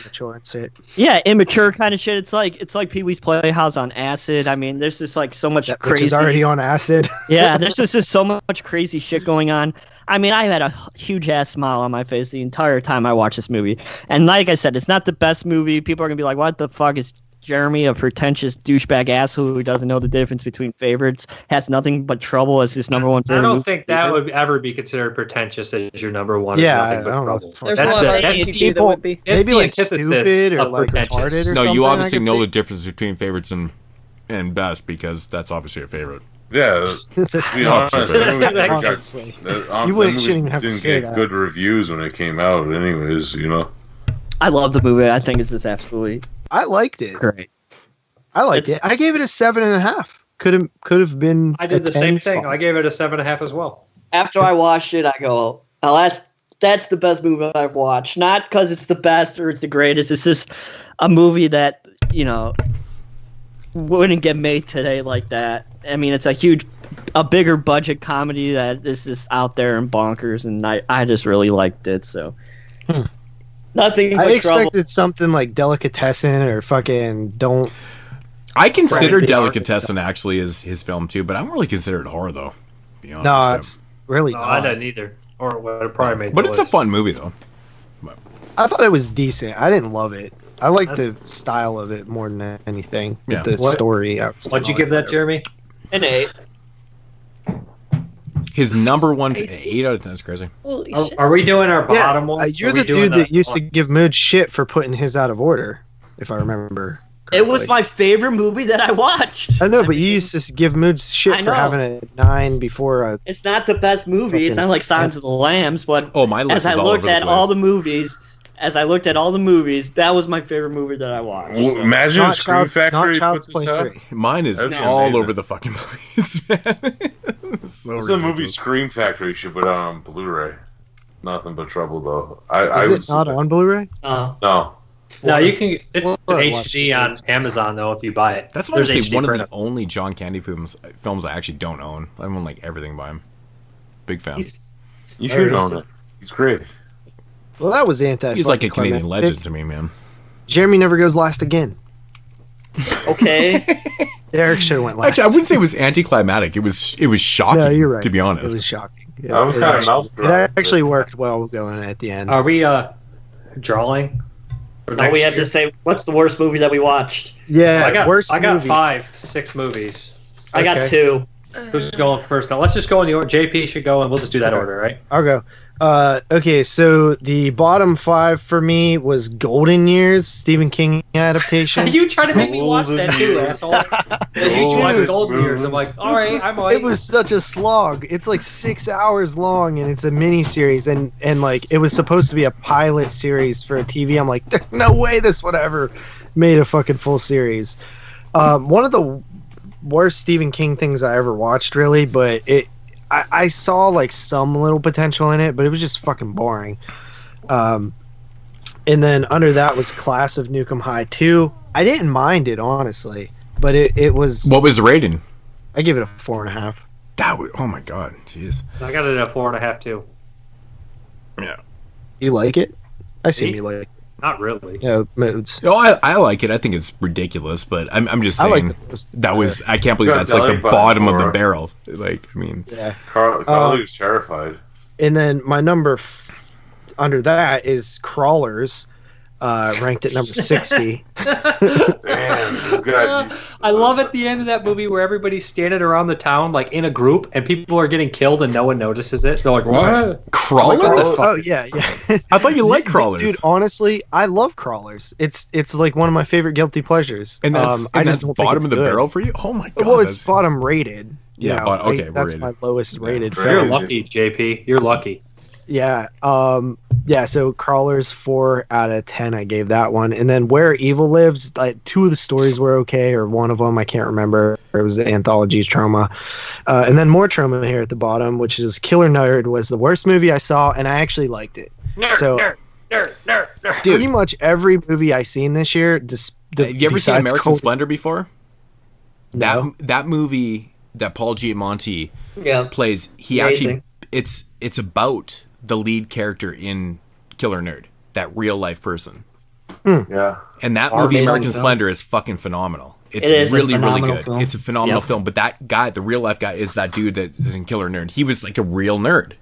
Yeah, immature kind of shit. It's like Pee Wee's Playhouse on acid. I mean, there's just like so much Which crazy. is already on acid. Yeah, there's just so much crazy shit going on. I mean, I had a huge ass smile on my face the entire time I watched this movie. And like I said, it's not the best movie. People are gonna be like, "What the fuck is Jeremy, a pretentious douchebag asshole who doesn't know the difference between favorites, has Nothing But Trouble as his number one I favorite don't movie?" think that would ever be considered pretentious as your number one. Yeah, Nothing I But don't know. Trouble. There's That's a lot the, of that's ADD the that people. would be. It's Maybe the like antithesis stupid or of like pretentious. retarded or No, something. you I obviously could know see. the difference between favorites and best because that's obviously a favorite. Yeah, That's to be not honest, fair. that movie got- Honestly. that You movie shouldn't even have to didn't say get that. good reviews when it came out. Anyways, you know. I love the movie. I think it's just absolutely I liked it. great. I liked it. I gave it a 7.5. Could have been. I did a the same 10 thing. spot. I gave it a 7.5 as well. After I watched it, I go, "Oh, that's the best movie I've watched." Not because it's the best or it's the greatest. It's just a movie that, you know, wouldn't get made today like that. I mean, it's a bigger budget comedy that is just out there and bonkers, and I just really liked it. So, Nothing But I Trouble. expected something like Delicatessen or fucking Don't. I consider Right. Delicatessen actually as his film too, but I don't really consider it horror though. To be honest, No, it's really No, I not. didn't either. Or would have probably made but the it's a list. fun movie though. I thought it was decent. I didn't love it. I like the That's- style of it more than anything. Yeah. The What- story. What'd you give that, Jeremy? An 8. His number one 8 out of 10 is crazy. Holy Are, shit. are we doing our Yeah, bottom one? you're Are we the doing dude that used to give Mood shit for putting his out of order, if I remember. It was correctly. my favorite movie that I watched. I know, but you used to give Mood shit I for know. having a 9 before a. It's not the best movie. It's not like Silence of the Lambs, but Oh, my list as I is all looked over the at all place. the movies, that was my favorite movie that I watched. Well, imagine Not if Scream Child's- Factory not Child's puts this Play out. 3. Mine is That'd be all amazing. over the fucking place, man. It's so It's a movie ridiculous. Scream Factory should put out on Blu-ray. Nothing but trouble though. I Is would it not on Blu-ray? No. No, you can. It's Or HD on Amazon though if you buy it. That's There's honestly HD one of print the only John Candy films I actually don't own. I own like everything by him. Big fan. You should own it. He's great. Well, that was anti. He's like a Canadian legend to me, man. Jeremy never goes last again. Okay. Eric should have went last. Actually, I wouldn't say it was anticlimactic. It was shocking. No, you're right. To be honest, It was shocking. Yeah, I was it kinda actually- mouth-dry. It actually worked well going at the end. Are we drawing? For No, next we have year? to say what's the worst movie that we watched. Yeah, I got worst movie. 6 movies. I got Okay. 2. Who's going first? Now let's just go in the order. JP should go, and we'll just do that order, right? I'll go. Okay, so the bottom 5 for me was Golden Years, Stephen King adaptation. You trying to make me watch that too, asshole? You watch Dude. Golden Years. I'm like, all right, I might. It was such a slog. It's like 6 hours long, and it's a mini series, and like it was supposed to be a pilot series for a TV. I'm like, there's no way this would ever made a fucking full series. One of the worst Stephen King things I ever watched, really, but I saw like some little potential in it, but it was just fucking boring. And then under that was Class of Nukem High 2. I didn't mind it, honestly, but it was. what was the rating? I give it a 4.5. That was, oh my god, jeez. I got it at 4.5 too. Yeah. You like it? I see Me? you like it. Not really. Yeah, Moods. No, I like it. I think it's ridiculous, but I'm just I saying like the first that was. I can't believe Got that's like the belly button bottom of the for it. barrel. Like, I mean, Yeah. Carly was terrified. And then my number under that is Crawlers. ranked at number 60. Damn, good. I love at the end of that movie where everybody's standing around the town like in a group and people are getting killed and no one notices it. They're like, what? Crawlers? Oh yeah. I thought you liked crawlers. Dude, honestly, I love crawlers. It's like one of my favorite guilty pleasures. And that's, I that's just don't think bottom it's of the good. barrel for you? Oh my god. Well, it's bottom rated. Yeah, okay, that's rated. my lowest rated film. You're lucky, JP. You're lucky. Yeah. So Crawlers 4 out of 10. I gave that one, and then Where Evil Lives. Like 2 of the stories were okay, or one of them I can't remember. It was the anthology Trauma, and then more Trauma here at the bottom, which is Killer Nerd was the worst movie I saw, and I actually liked it. Nerd. Dude, pretty much every movie I seen this year. You ever seen American Splendor before? No. That movie that Paul Giamatti Yeah. plays, he Amazing. actually it's about the lead character in Killer Nerd, that real life person. Yeah. And that Our movie, amazing American film. Splendor, is fucking phenomenal. It's It is a really, really phenomenal good. film. It's a phenomenal Yep. film. But that guy, the real life guy, is that dude that is in Killer Nerd. He was like a real nerd.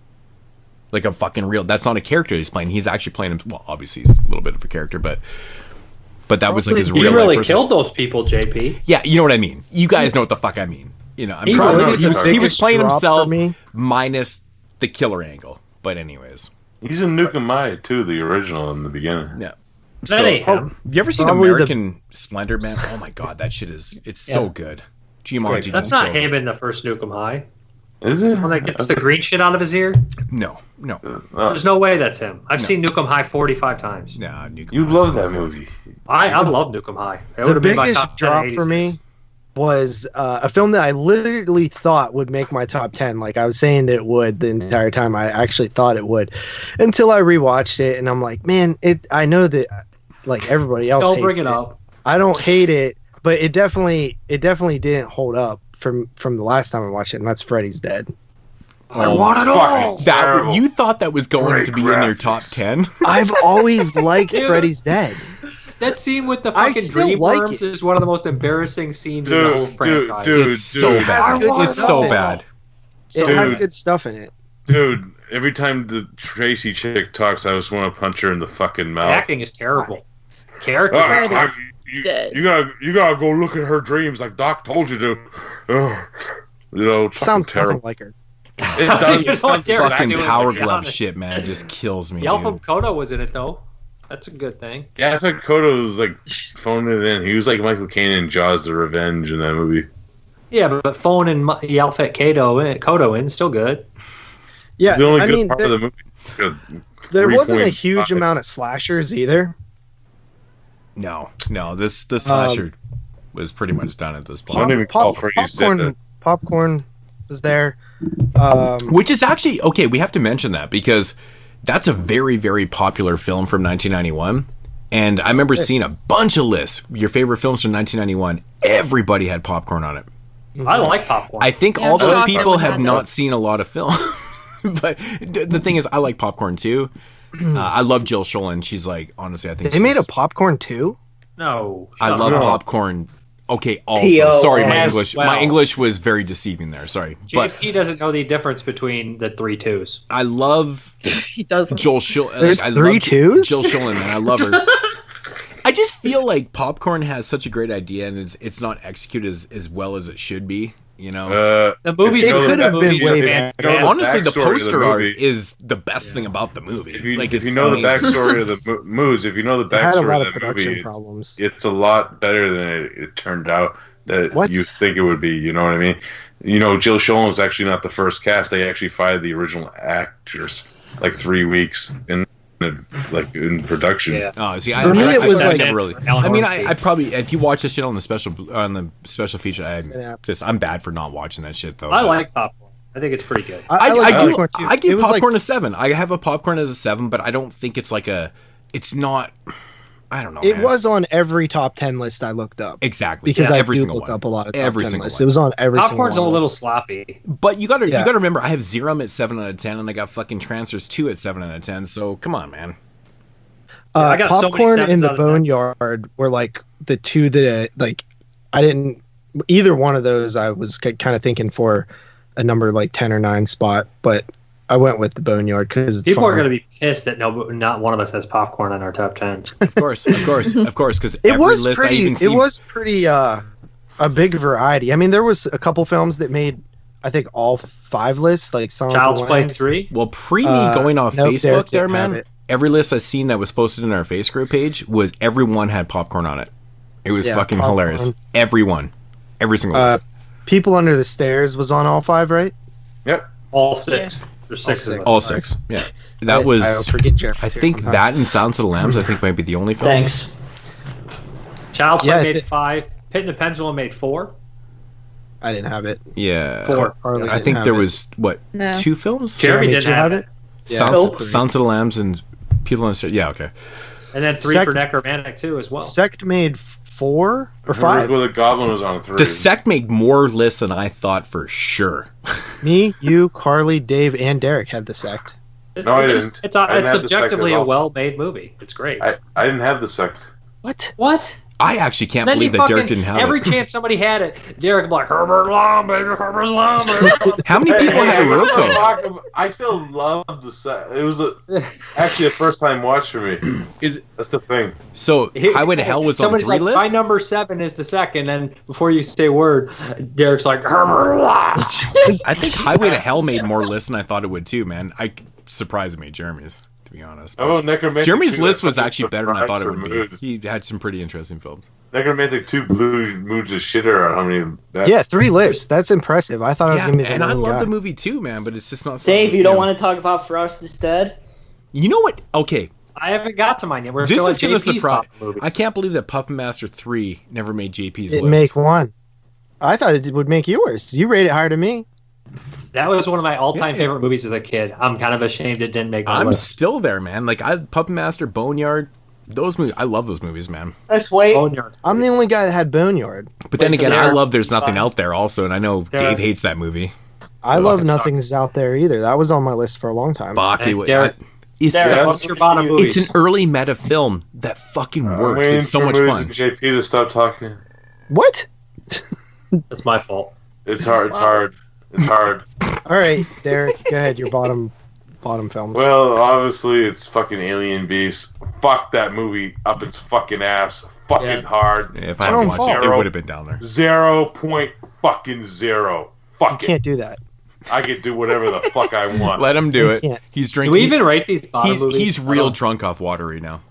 Like a fucking real. That's not a character he's playing. He's actually playing him. Well, obviously he's a little bit of a character, but that was like his He real really life person. killed those people, JP. Yeah, you know what I mean. You guys know what the fuck I mean. You know, He's Probably he was the playing biggest drop himself for me. minus the killer angle. But anyways, He's in Nukem Maya too, the original in the beginning. yeah. That ain't him. Have you ever seen Probably American Splendor, man? Oh my god, that shit it's so good. Giamatti That's just not kills it. him in the first Nukem High. Is it? When that gets the green shit out of his ear? No. There's no way that's him. I've seen Nukem High 45 times. Nah, Nukem You High's love one that of my favorites. movie. I love Nukem High. It The would have been my biggest top 10 drop 80s. for me was a film that I literally thought would make my top 10. Like I was saying that it would the entire time. I actually thought it would until I rewatched it, and I'm like, man, I know that like everybody else Don't hates bring it up. I don't hate it, but it definitely didn't hold up from the last time I watched it, and that's Freddy's Dead. I want it all. That you thought that was going to be in your top 10? I've always liked Dude. Freddy's Dead. That scene with the I fucking still dream like worms it. is one of the most embarrassing scenes in the whole franchise. It's so bad. It's so bad. It has Dude. good stuff in it. Dude, every time the Tracy chick talks, I just want to punch her in the fucking The mouth. acting is terrible. Character. You gotta go look at her dreams like Doc told you to. Ugh. You know, it's Sounds fucking terrible. nothing like her. It does. You know what, Derek, Fucking doing it, power to be glove honest. shit, man. It just kills me, Yelp dude. Kodo was in it though. That's a good thing. Yeah, I thought Kodo was like phoning it in. He was like Michael Caine in Jaws: The Revenge in that movie. Yeah, but phone and Yalfet Kodo in still good. Yeah, It's the only I good mean, part of the movie. Good. there wasn't a 3.5. huge amount of slashers either. No, the slasher was pretty much done at this I don't point. even call Freddy's Dead. Popcorn was there. Which is actually, okay, we have to mention that because that's a very, very popular film from 1991. And I remember seeing a bunch of lists, your favorite films from 1991. Everybody had popcorn on it. I like popcorn. I think Yeah, all those popcorn people was have on not there. seen a lot of film. But the thing is, I like popcorn too. I love Jill Schoelen. She's like, honestly, I think They made a she's- popcorn too. No, I shut love up. popcorn. Okay, also, P.O. sorry, my as English, well. my English was very deceiving there. Sorry, but JP doesn't know the difference between the 3 2s. I love He doesn't. Joel Schoelen. There's I three love twos? Jill Schoelen, man. I love her. I just feel like popcorn has such a great idea, and it's not executed as well as it should be. You know, The movies It could have been way better. honestly, the backstory of the poster art movie. is the best thing about the movie. If you, like, if you it's know amazing. the backstory of the moods, if you know the It had a backstory lot of of the production movie, problems. it's a lot better than it turned out that What? you think it would be. You know what I mean? You know, Jill Schoelen was actually not the first cast. They actually fired the original actors like 3 weeks in production. Yeah. Oh, see, For me, it was I like- never really. Alan I mean, Hornstein. I probably if you watch this shit on the special feature, I'm bad for not watching that shit though. I but- like popcorn. I think it's pretty good. I like do. popcorn too. I It give was like- popcorn a 7. I have a popcorn as a 7, but I don't think it's like a. It's not. I don't know. It man. was on every top 10 list I looked up. Exactly Because yeah, I every do single look one. up a lot of top Every 10 single lists. one. It was on every Popcorn's a single one. little sloppy. But you gotta Yeah. remember, I have Zerum at 7 out of 10, and I got fucking Transfers 2 at 7 out of 10. So come on, man. I got so many Popcorn sevens and the out of 10. Boneyard were like the two that like I didn't either one of those I was kind of thinking for a number like 10 or 9 spot, but I went with the Boneyard because it's People fun. are going to be pissed that not one of us has popcorn on our top 10s. Of course. Because It was pretty a big variety. I mean, there was a couple films that made, I think, all 5 lists, like Child's Play 3. Well, me going off nope, Facebook Derek man. Every list I seen that was posted in our face group page was everyone had popcorn on it. It was fucking popcorn. hilarious. Everyone, every single list. People Under the Stairs was on all 5, right? Yep, all 6. There's 6 of us. All 6. Yeah, that was. I forget Jeff. I think that and Silence of the Lambs. I think might be the only films. Thanks. Child's Play made 5. Pit and the Pendulum made 4. I didn't have it. Yeah, 4. I think there was 2 films. Jeremy didn't have it. Silence of the Lambs and People on the Stairs. Yeah, okay. And then 3 for Necromantic too, as well. Sect made 4 or 5. Well, the Goblin was on 3. The Sect made more lists than I thought for sure. Me, you, Carly, Dave, and Derek had the Sect. No, I didn't. It's I didn't have the objectively Sect at a all. well-made movie. It's great. I didn't have the Sect. What? I actually can't Then believe you that Derek fucking- didn't have every it. chance somebody had it, Derek would be like, Herbert Lom, baby, Herbert Lom, baby. How many people had a Rocco? I still love the Sect. It was actually a first time watch for me. That's the thing. So Highway to Hell was on Somebody's 3 like, lists. my number 7 is the second, and before you say a word, Derek's like, Herbert Lom. I think Highway to Hell made more lists than I thought it would too, man. Surprised me, Jeremy's, to be honest. Oh, Necromantic Jeremy's 2, list that's was fucking actually better than I thought it would surprise be. He had some pretty interesting films. Necromantic 2 blew moods of shitter on how many. Yeah, 3 lists. That's impressive. I thought I was going to be the and I one love guy. the movie too, man, but it's just not. Dave, you don't want to talk about Frost is Dead? You know what? Okay, I haven't got to mine yet. We're this still is at going to JP's surprise. pop movies. I can't believe that Puppet Master 3 never made JP's Didn't list. make one. I thought it would make yours. You rate it higher than me. That was one of my all-time favorite movies as a kid. I'm kind of ashamed it didn't make my I'm list. still there, man. Like Puppet Master, Boneyard, those movies. I love those movies, man. Let's wait. I'm the only guy that had Boneyard. But then again, I Derek. love There's Nothing Out There also, and I know Derek. Dave hates that movie. I love Nothing's Out There either. That was on my list for a long time. Fuck it. It's Derek, what's your bottom movies? It's an early meta film that fucking works. It's so much fun. JP to stop talking. What? That's my fault. It's hard. It's hard. It's hard. All right, Derek, go ahead. Your bottom films. Well, obviously it's fucking Alien Beast. Fuck that movie up its fucking ass. Fucking hard. Yeah, if I hadn't watched it, it would have been down there. 0.0. Fuck you it. can't do that. I can do whatever the fuck I want. Let him do You it. can't. He's drinking. Do we even rate these bottom movies? He's real drunk off water right now.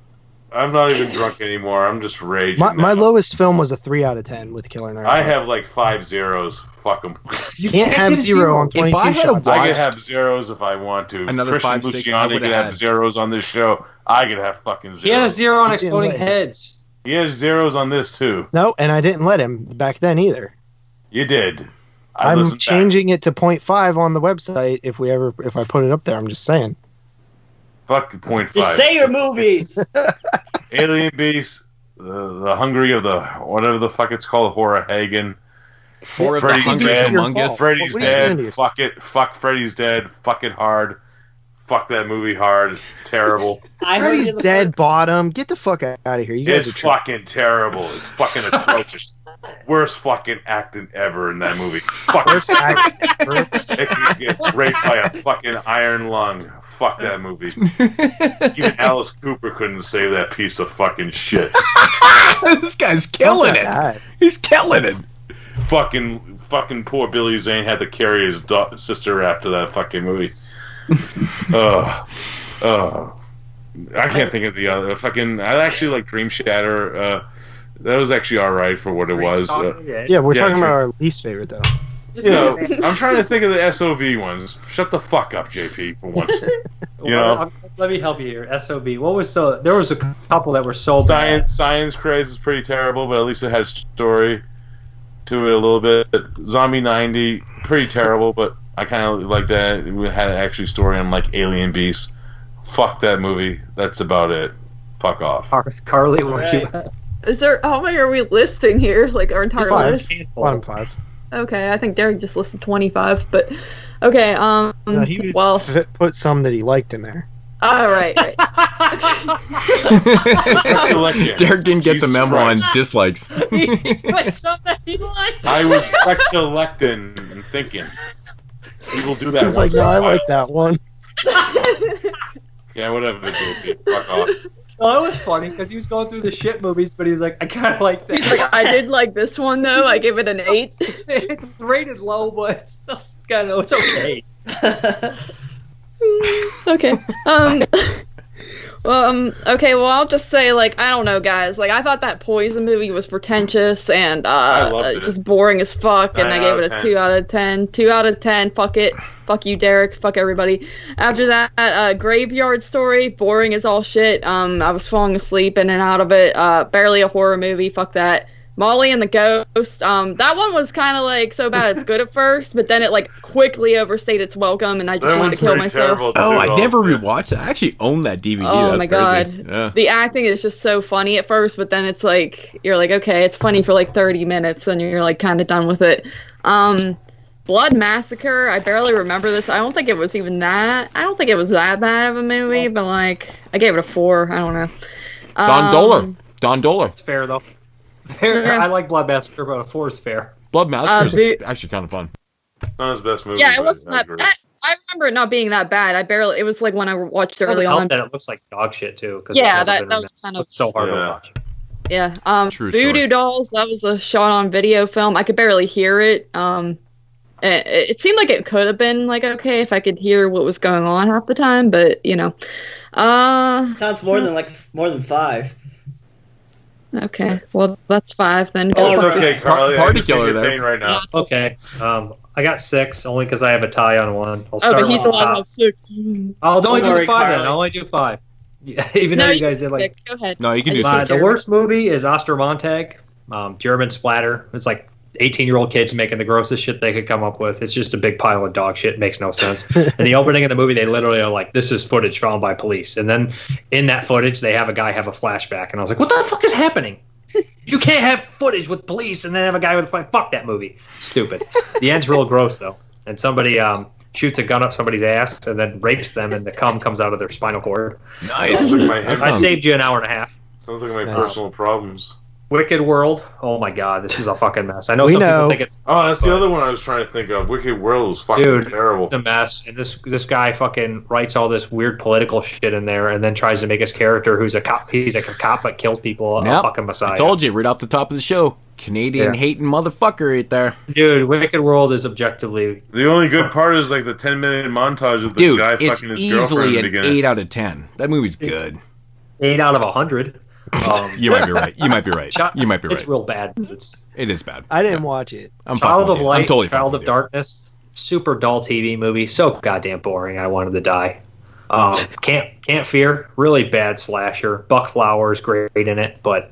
I'm not even drunk anymore. I'm just raging. My lowest film was a 3 out of 10 with Killer Night. I have like 5 zeros. Fuck them. You can't have 0 on 22 shots. I can have zeros if I want to. Another Christian 5, 6, I Luciani would've could have had. zeros on this show. I could have fucking zeros. He had a 0 on You didn't Exploding let him. Heads. He has zeros on this too. No, and I didn't let him back then either. You did. I'm changing it to 0.5 on the website if I put it up there. I'm just saying. Fuck 0.5. Just say your movies. Alien Beast, the Hungry of the whatever the fuck it's called, Horror Hagen. Horror of the Hungry Humongous. Freddy's What are you dead. doing? Fuck it. Fuck Freddy's dead. Fuck it hard. Fuck that movie hard. It's terrible. Freddy's dead. Bottom. Get the fuck out of here. You guys It's are tripping. fucking terrible. It's fucking atrocious. Worst fucking acting ever in that movie. Fucking Worst acting ever. It could get raped by a fucking iron lung. Fuck that movie. Even Alice Cooper couldn't save that piece of fucking shit. This guy's killing it. God. He's killing it. Fucking poor Billy Zane had to carry his sister after that fucking movie. I can't think of the other fucking. I actually like Dream Shatter. That was actually all right for what it was. Yeah, we're talking about our least favorite though. You know, I'm trying to think of the SOV ones. Shut the fuck up, JP, for once. You know, Let me help you here. SOB. What was so? There was a couple that were so bad. Science Craze is pretty terrible, but at least it has story to it a little bit. Zombie 90, pretty terrible, but I kind of like that. It had actually story on like Alien Beast. Fuck that movie. That's about it. Fuck off. Carly, what you? Is there? How many are we listing here? Like our entire 5. list? Bottom 5. Okay, I think Derek just listed 25, but okay. No, he put some that he liked in there. All right. Derek didn't get the memo on dislikes. I was recollecting and thinking. He will do that. He's like, no, I like that one. Yeah, whatever, JP. Fuck off. Well, it was funny because he was going through the shit movies, but he was like, I kind of like that. He's like, I did like this one though. I give it an 8. It's rated low, but it's still kind of, it's okay. Okay. Okay, well, I'll just say, like, I don't know, guys. Like, I thought that Poison movie was pretentious and just boring as fuck, and I gave it a 2 out of 10. 2 out of 10, fuck it. Fuck you, Derek. Fuck everybody. After that, Graveyard Story, boring as all shit. I was falling asleep in and out of it. Barely a horror movie, fuck that. Molly and the Ghost, that one was kind of like so bad it's good at first, but then it like quickly overstayed its welcome, and I just wanted to kill myself. I never rewatched it. I actually own that DVD. Oh That's my crazy. god, Yeah. the acting is just so funny at first, but then it's like you're like, okay, it's funny for like 30 minutes, and you're like kind of done with it. Blood Massacre, I barely remember this. I don't think it was that bad of a movie, but like I gave it a 4. I don't know. Don Doler. It's fair though. Fair. Yeah. I like Blood Massacre, but a 4 is fair. Blood Massacre is actually kind of fun. Not his best movie. Yeah, it wasn't that bad. I remember it not being that bad. It was like when I watched early on. That it looks like dog shit too. Yeah, that was kind of so hard to watch. Yeah. True Voodoo story. Dolls, that was a shot on video film. I could barely hear it. It seemed like it could have been like okay if I could hear what was going on half the time, but you know. Sounds more than 5. Okay, well that's 5 then. Oh, it's okay, Carly. Party I killer understand your there. pain right now. Okay. I got 6 only because I have a tie on one. I'll Oh, start but he's with allowed to have 6. I'll only do Sorry, 5 then. Carly. I'll only do 5. Yeah, even though you guys did like 6. Go ahead. No, you can do the 6. worst movie is Ostermontag, German splatter. It's like 18-year-old kids making the grossest shit they could come up with. It's just a big pile of dog shit. It makes no sense. And the opening of the movie, they literally are like, this is footage found by police. And then in that footage, they have a guy have a flashback. And I was like, what the fuck is happening? You can't have footage with police and then have a guy with a flashback. Fuck that movie. Stupid. The end's real gross, though. And somebody shoots a gun up somebody's ass and then rapes them, and the cum comes out of their spinal cord. Nice. I saved you an hour and a half. Sounds like my personal problems. Wicked World. Oh my god, this is a fucking mess. I know We some know. people think it's Oh, that's the other one I was trying to think of. Wicked World was fucking terrible. It's a mess. And this guy fucking writes all this weird political shit in there, and then tries to make his character, who's a cop, he's like a cop but kills people, a fucking messiah. I told you right off the top of the show. Canadian hating motherfucker right there. Dude, Wicked World is objectively The only good part is like the 10-minute montage of the guy it's fucking his girlfriend easily in the an beginning. 8 out of 10. That movie's good. 8 out of 100. You might be right. You might be right. You might be right. It's real bad. It is bad. I didn't watch it. I'm Child fucking of with you. Light, I'm totally Child fucking of with you. Darkness, super dull TV movie, so goddamn boring. I wanted to die. Can't Fear, really bad slasher. Buck Flowers, great in it, but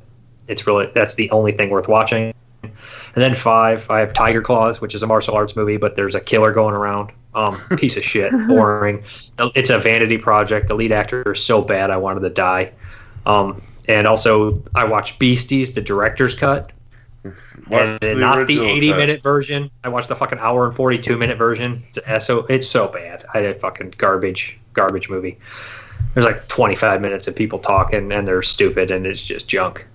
that's the only thing worth watching. And then 5, I have Tiger Claws, which is a martial arts movie, but there's a killer going around. Piece of shit, boring. It's a vanity project. The lead actor is so bad, I wanted to die. And also, I watched Beasties, the director's cut. And not the 80-minute version. I watched the fucking hour and 42-minute version. It's so bad. I had fucking garbage movie. There's like 25 minutes of people talking, and they're stupid, and it's just junk.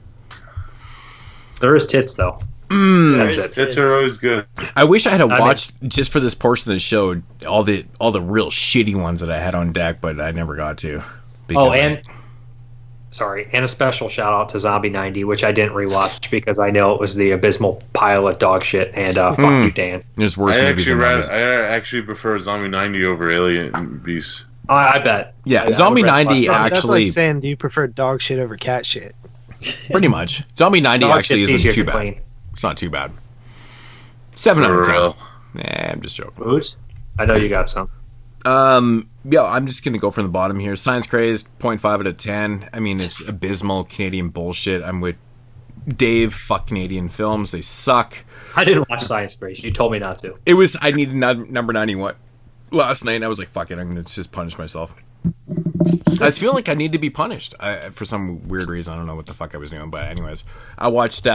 There is tits, though. That's it. Tits are always good. I wish I had watched just for this portion of the show all the real shitty ones that I had on deck, but I never got to. And a special shout out to Zombie 90, which I didn't rewatch because I know it was the abysmal pile of dog shit. And fuck you, Dan. There's worse movies than that. I actually prefer Zombie 90 over Alien Beast. I bet. Yeah, Zombie 90 That's actually. like saying, do you prefer dog shit over cat shit? Pretty much. Zombie 90 Dog actually shit's isn't easier too to bad. clean. It's not too bad. 7 out of 10. real. Nah, I'm just joking. Who's? I know you got some. Yeah, I'm just gonna go from the bottom here. Science Crazed, 0.5 out of 10. I mean, it's abysmal Canadian bullshit. I'm with Dave. Fuck Canadian films. They suck. I didn't watch Science Crazed. You told me not to. I needed number 91 last night, and I was like, fuck it, I'm gonna just punish myself. I feel like I need to be punished for some weird reason. I don't know what the fuck I was doing, but anyways, I watched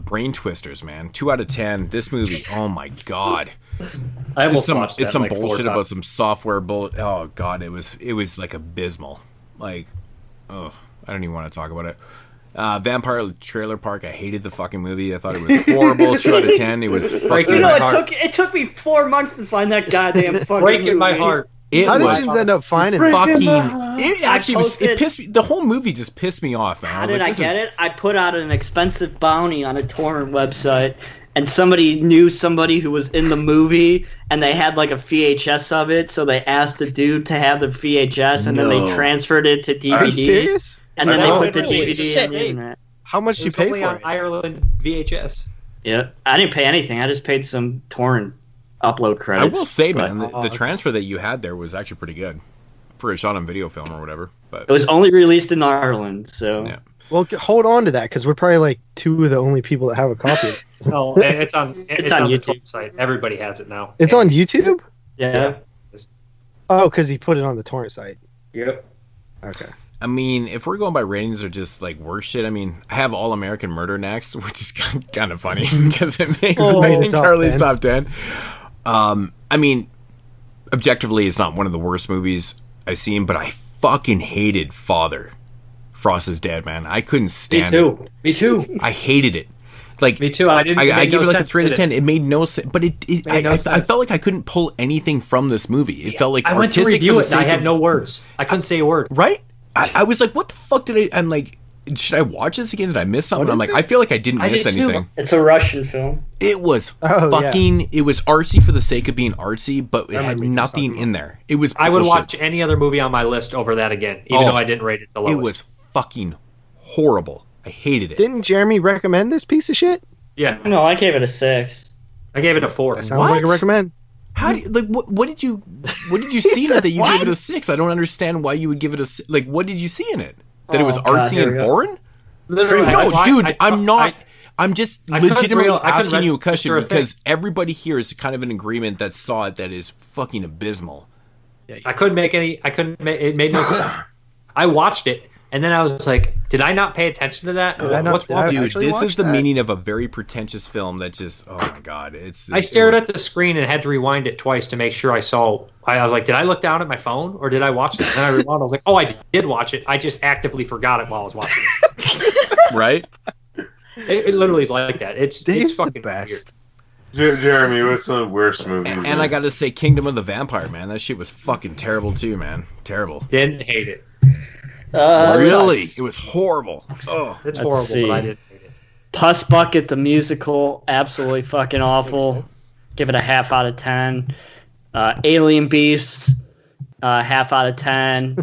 Brain Twisters, man. 2 out of 10. This movie, oh my god. I almost watched that it's some like 4 bullshit times. about some software bullet. Oh god, it was like abysmal. Like, oh, I don't even want to talk about it. Vampire Trailer Park. I hated the fucking movie. I thought it was horrible. 2 out of 10. It was Breaking You my know, heart. it took me 4 months to find that goddamn fucking Breaking movie. my heart. How did you end up finding that? fucking. It actually was. It pissed me. The whole movie just pissed me off, man. How did I get it? I put out an expensive bounty on a torrent website, and somebody knew somebody who was in the movie, and they had like a VHS of it, so they asked the dude to have the VHS, and then they transferred it to DVD. Are you serious? And then they put the DVD in the internet. How much did you pay for on it? Ireland VHS. Yeah, I didn't pay anything. I just paid some torrent upload credits. I will say, man, the transfer that you had there was actually pretty good for a shot on video film or whatever. But it was only released in Ireland, so. Yeah. Well, hold on to that because we're probably like two of the only people that have a copy. of it. No, it's on on the YouTube site. Everybody has it now. It's on YouTube? Yeah. Oh, because he put it on the torrent site. Yep. Okay. I mean, if we're going by ratings or just like worse shit, I mean, I have All American Murder next, which is kind of funny because it made Carly's top 10. I mean, objectively, it's not one of the worst movies I've seen, but I fucking hated Father. Frost is Dead, man. I couldn't stand it. Me too. I hated it. Like me too. I give it like a 3 out of 10. It made no sense, but I felt like I couldn't pull anything from this movie. It felt like I went to review it and I had no words. I couldn't say a word. Right? I was like, what the fuck did I'm like, should I watch this again? Did I miss something? I'm like, I feel like I didn't miss anything. It's a Russian film. It was it was artsy for the sake of being artsy, but it had nothing in there. It was I would watch any other movie on my list over that again, even though I didn't rate it the lowest. It was fucking horrible. I hated it. Didn't Jeremy recommend this piece of shit? Yeah. No, I gave it a 6. I gave it a 4. That sounds like a recommend. How do you, like what did you see in it that you gave it a 6? I don't understand why you would give it a like. What did you see in it? That it was artsy and foreign? Literally, no, dude, I'm not. I'm just legitimately asking you a question because everybody here is kind of in agreement that saw it that is fucking abysmal. I couldn't make any. It made no sense. I watched it. And then I was like, did I not pay attention to that? What's wrong? Dude, this is the meaning of a very pretentious film that just, oh my God. I stared at the screen and had to rewind it twice to make sure I saw. I was like, did I look down at my phone or did I watch it? And then I rewound. I was like, oh, I did watch it. I just actively forgot it while I was watching it. Right? It literally is like that. It's fucking the best. Weird. Jeremy, what's the worst movies? And I got to say, Kingdom of the Vampire, man. That shit was fucking terrible too, man. Terrible. Didn't hate it. Really? It was horrible. Oh, it's horrible, but I didn't hate it. Puss Bucket, the musical, absolutely fucking awful. Give it a half out of 10. Alien Beasts, half out of 10.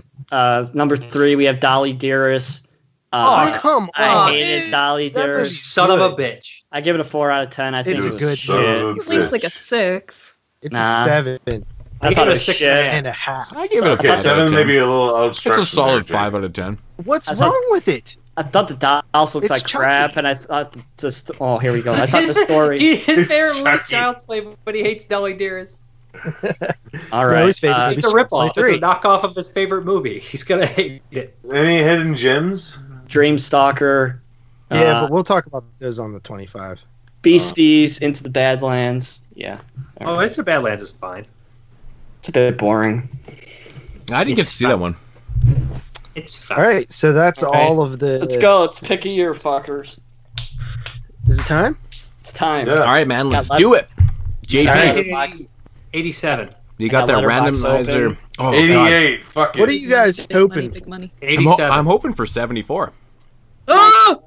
Number 3, we have Dolly Dearest. Come on! I hated Dolly Dearest. Son of a bitch. I give it a 4 out of 10. I think it's it a good shit. At least like a 6. It's a 7. I thought it was 6 and a half. I gave it a 7, maybe a little outstretched. It's a solid 5 out of 10. What's wrong with it? I thought the dolls looked like crap, and I thought just here we go. I thought the story. His favorite was Child's Play, but he hates Dolly Dearest. All right, it's a ripoff. It's a knockoff of his favorite movie. He's gonna hate it. Any hidden gems? Dreamstalker. Yeah, but we'll talk about those on the 25. Beasties, Into the Badlands. Yeah. Into the Badlands is fine. It's a bit boring. I didn't get to see that one. It's fine. All right, so that's all of the. Let's go. Let's pick a year, fuckers. Is it time? It's time. Yeah. All right, man. Let's do it. JP. 87. You got that randomizer. Oh, 88. God. Fuck it. What are you guys hoping? Big money. 87. I'm hoping for 74. Oh!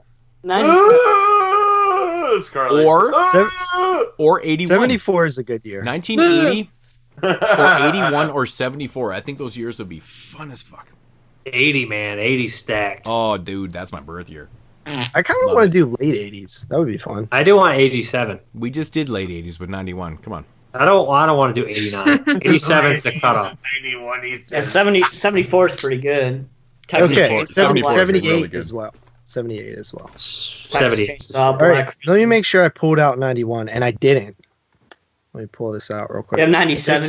Or 81. 74 is a good year. 1980 or 81 or 74. I think those years would be fun as fuck. 80, man. 80 stacked. Oh, dude, that's my birth year. I kind of want to do late 80s. That would be fun. I do want 87. We just did late 80s with 91. Come on. I don't want to do 89. 87 is the cutoff. 91, yeah, 74 is pretty good. Okay, 74 78 really good. as well. 78 as well. 78. All right, let me make sure I pulled out 91, and I didn't. Let me pull this out real quick. You have 97.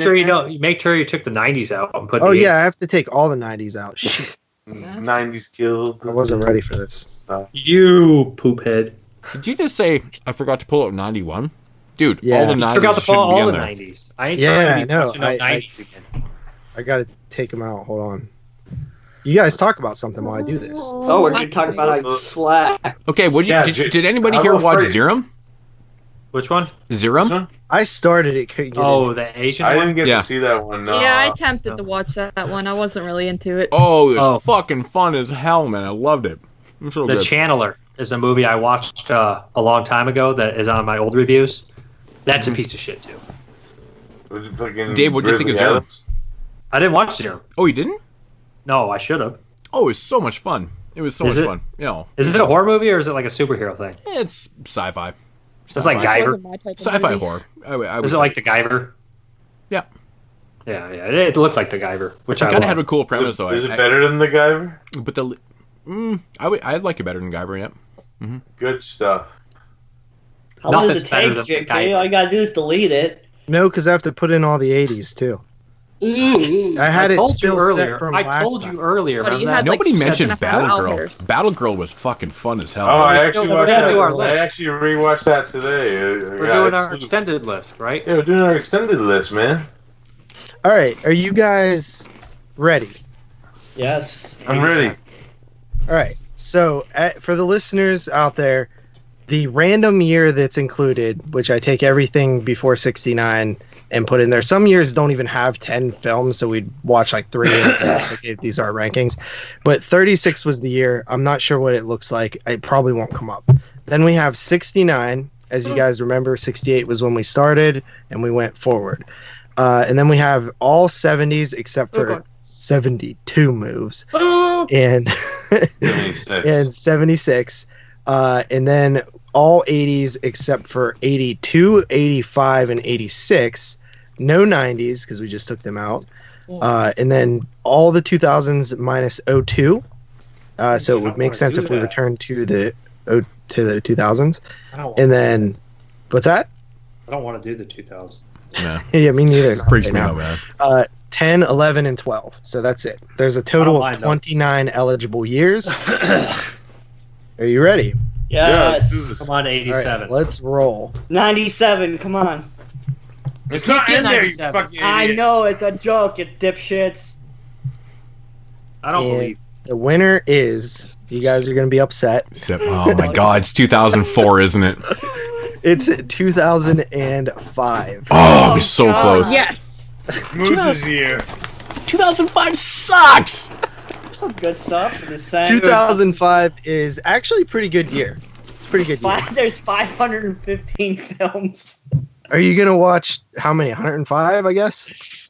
Make sure you took the 90s out and put. Oh yeah, I have to take all the 90s out. Shit. 90s killed. I wasn't ready for this. You poop head. Did you just say I forgot to pull out 91? Dude, Yeah. all the You 90s forgot to pull shouldn't be all in the there. 90s. I ain't Yeah, trying to be I know. punching up 90s again. I got to take them out. Hold on. You guys talk about something while I do this. Oh, we're going to talk about how slack. Okay, did anybody here watch Zerum? Which one? Zerum? I started it. Couldn't get into the Asian I one? didn't get to see that one. No. Yeah, I attempted to watch that one. I wasn't really into it. Oh, it was fucking fun as hell, man. I loved it. It was so The good. Channeler is a movie I watched a long time ago that is on my old reviews. That's a piece of shit, too. Dave, what do you think of Zero? I didn't watch Zero. Oh, you didn't? No, I should have. Oh, it was so much fun. It was so much fun. You know, is it a horror movie or is it like a superhero thing? It's sci-fi. It's like Guyver. Sci-fi horror. I would Is it say. like the Guyver? Yeah. Yeah. It looked like the Guyver, which It I kind of loved. had a cool premise, though. Is it better than the Guyver? But I'd like it better than Guyver. Yep. Mm-hmm. Good stuff. How long does Nothing's it better take, than the JK? All you gotta do is delete it. No, because I have to put in all the 80s too. I had it told you still earlier. set from I last told time. you earlier. But you remember had, that? Nobody mentioned Battle Battle Girl. Hours. Battle Girl was fucking fun as hell. Oh, I We're actually still watched gonna that. do our I list. actually rewatched that today. We're doing our extended list, right? Yeah, we're doing our extended list, man. All right, are you guys ready? Yes. I'm ready. All right. So, for the listeners out there, the random year that's included, which I take everything before 69 and put in there. Some years don't even have 10 films, so we'd watch like 3 and okay, these are rankings. But 36 was the year. I'm not sure what it looks like. It probably won't come up. Then we have 69. As you guys remember, 68 was when we started, and we went forward. And then we have all 70s except for 72 moves. And 76. And then all 80s except for 82, 85, and 86. No 90s because we just took them out. And then all the 2000s minus 02. So it would make sense if we returned to the 2000s. And then, what's that? I don't want to do the 2000s. No. Yeah, me neither. Freaks me Right out, now. man. 10, 11, and 12. So that's it. There's a total of 29 eligible years. Are you ready? Yes. Come on, 87. All right, let's roll. 97. Come on. It's not in there, you 97. fucking I idiot. know it's a joke, you dipshits. I don't And believe. the winner is. You guys are going to be upset. Oh my God, it's 2004, isn't it? It's 2005. Oh, it was so close. Yes. Moods year. 2005 sucks. Some good stuff. The same. 2005 is actually a pretty good year. It's a pretty good year. There's 515 films. Are you going to watch how many? 105, I guess?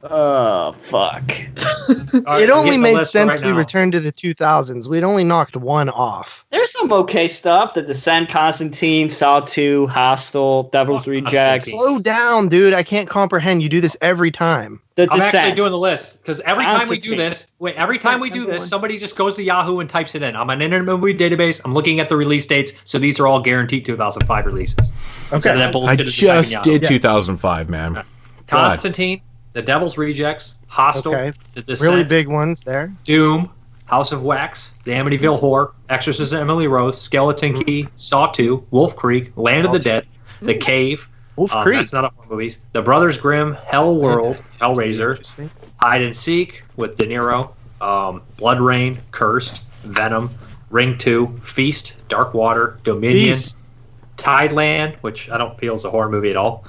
Oh, fuck. It only made sense we returned to the 2000s. We'd only knocked one off. There's some okay stuff. The Descent, Constantine, Saw 2, Hostel, Devil's Rejects. Slow down, dude. I can't comprehend. You do this every time. The I'm actually Descent. doing the list because every time we do Constantine. this, somebody just goes to Yahoo and types it in. I'm an Internet Movie Database. I'm looking at the release dates, so these are all guaranteed 2005 releases. Instead of that I bullshit of just typing did Yahoo. 2005, man. God. Constantine, The Devil's Rejects, Hostel, Okay. The Descent, Really big ones there. Doom, House of Wax, The Amityville Horror, Exorcism of Emily Rose, Skeleton Key, Saw 2, Wolf Creek, Land of the Dead, The Cave. Wolf Creek. That's not a horror movies. The Brothers Grimm, Hell World, Hellraiser, Hide and Seek with De Niro, Blood Rain, Cursed, Venom, Ring 2, Feast, Dark Water, Dominion, Feast. Tideland, which I don't feel is a horror movie at all.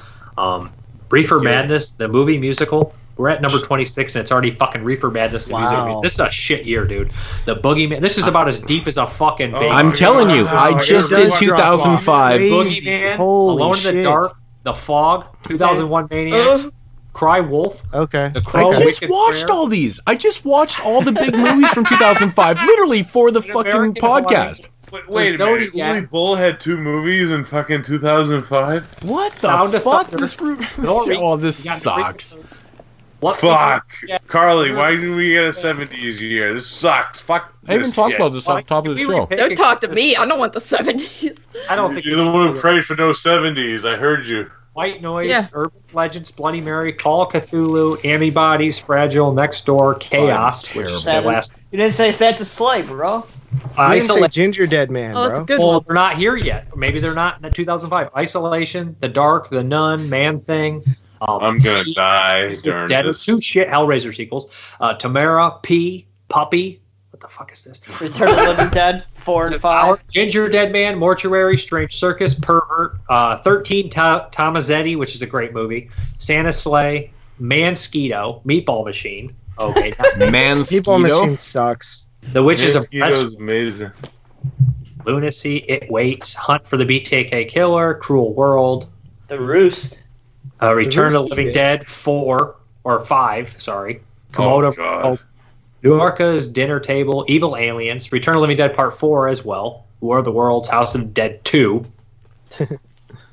Reefer Madness, the movie musical. We're at number 26, and it's already fucking Reefer Madness, the music. This is a shit year, dude. The Boogeyman. This is about as deep as a fucking baby. I'm telling you, I just did 2005. Boogeyman, Holy Alone in shit. the Dark, The Fog, 2001 Maniacs, Cry Wolf, Okay. The Crow, I just Wicked watched Prayer, all these. I just watched all the big movies from 2005, literally for the fucking American podcast. Wait a minute. Zodiac. Uli Bull had 2 movies in fucking 2005? What the Sound of fuck? Thunder. This You got sucks. What Fuck. Yeah. Carly, why didn't we get a 70s year? This sucks. Fuck I even this talked shit. about this off the top of the show. Don't talk to me. I don't want the 70s. I don't think You're the one who prayed for no 70s. I heard you. White Noise, Yeah. Urban Legends, Bloody Mary, Call of Cthulhu, Antibodies, Fragile, Next Door, Chaos, Five which is is the terrible. last. You didn't say Santa Slay, bro. You didn't say Isolation. Ginger Dead Man, Oh, that's bro. a good Well, one. they're not here yet. Maybe they're not in 2005. Isolation, The Dark, The Nun, Man Thing. I'm gonna die during Dead this. 2 shit Hellraiser sequels. Tamara, P, Puppy. What What the fuck is this? Return of the Living Dead 4 and 5. Ginger Dead Man, Mortuary, Strange Circus, Pervert, 13 Tomazetti, which is a great movie, Santa Sleigh, Mansquito, Meatball Machine. Okay, Meatball Machine sucks. The Witches of Mosquito's amazing. Lunacy, It Waits, Hunt for the BTK Killer, Cruel World, The Roost, Return of the Living Dead 4 or 5. Sorry, Komodo. New York's Dinner Table, Evil Aliens, Return of the Living Dead Part 4 as well, War of the Worlds, House of the Dead 2.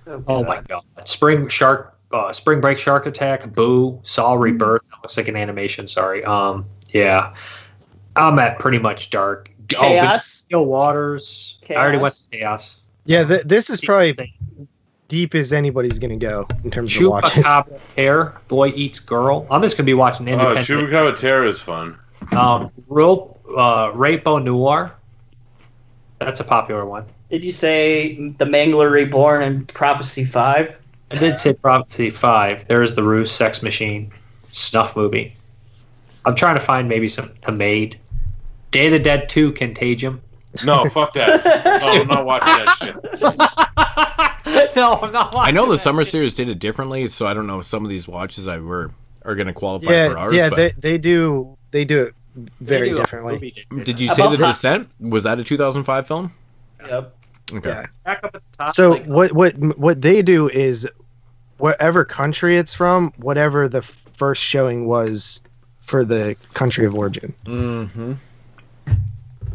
Oh my god. Spring Break Shark Attack, Boo, Saw Rebirth. That looks like an animation, sorry. Yeah. I'm at pretty much dark. Chaos? Still Waters. Chaos? I already went to Chaos. Yeah, this is probably deep as anybody's going to go in terms of watches. Chupacabra Tear, Boy Eats Girl. I'm just going to be watching independent. Chupacabra Tear is fun. Rainbow Noir. That's a popular one. Did you say The Mangler Reborn and Prophecy 5? I did say Prophecy 5. There's The Roost, Sex Machine, Snuff Movie. I'm trying to find maybe some The Maid. Day of the Dead 2, Contagion. No, fuck that. Oh, I'm not watching that shit. No, I'm not watching I know the that summer shit. series did it differently, so I don't know if some of these watches are going to qualify for ours. Yeah, but they do it very differently. Did you say The Descent? Was that a 2005 film? Yep. Okay. Yeah. Back up at the top. So what they do is whatever country it's from, whatever the first showing was for the country of origin. Mm-hmm.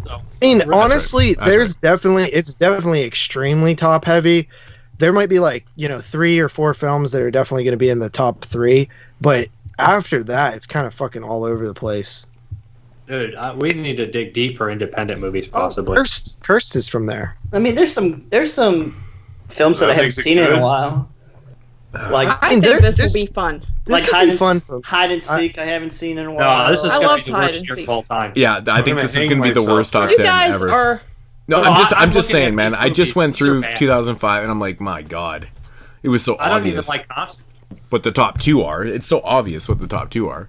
I mean, honestly, it's definitely extremely top heavy. There might be 3 or 4 films that are definitely going to be in the top 3, but after that, it's kind of fucking all over the place. Dude, we need to dig deep for independent movies, possibly. Cursed is from there. I mean, there's some films that I haven't seen in a while. I think this will be fun. Hide and Seek, I haven't seen in a while. No, this is going to be the worst year of all time. Yeah, I think this is going to be the worst top You 10 guys ever. are. No, I'm just saying, man. I just went through bad. 2005, and I'm like, my god, it was so I don't even obvious. like Constant. What the top 2 are. It's so obvious what the top 2 are.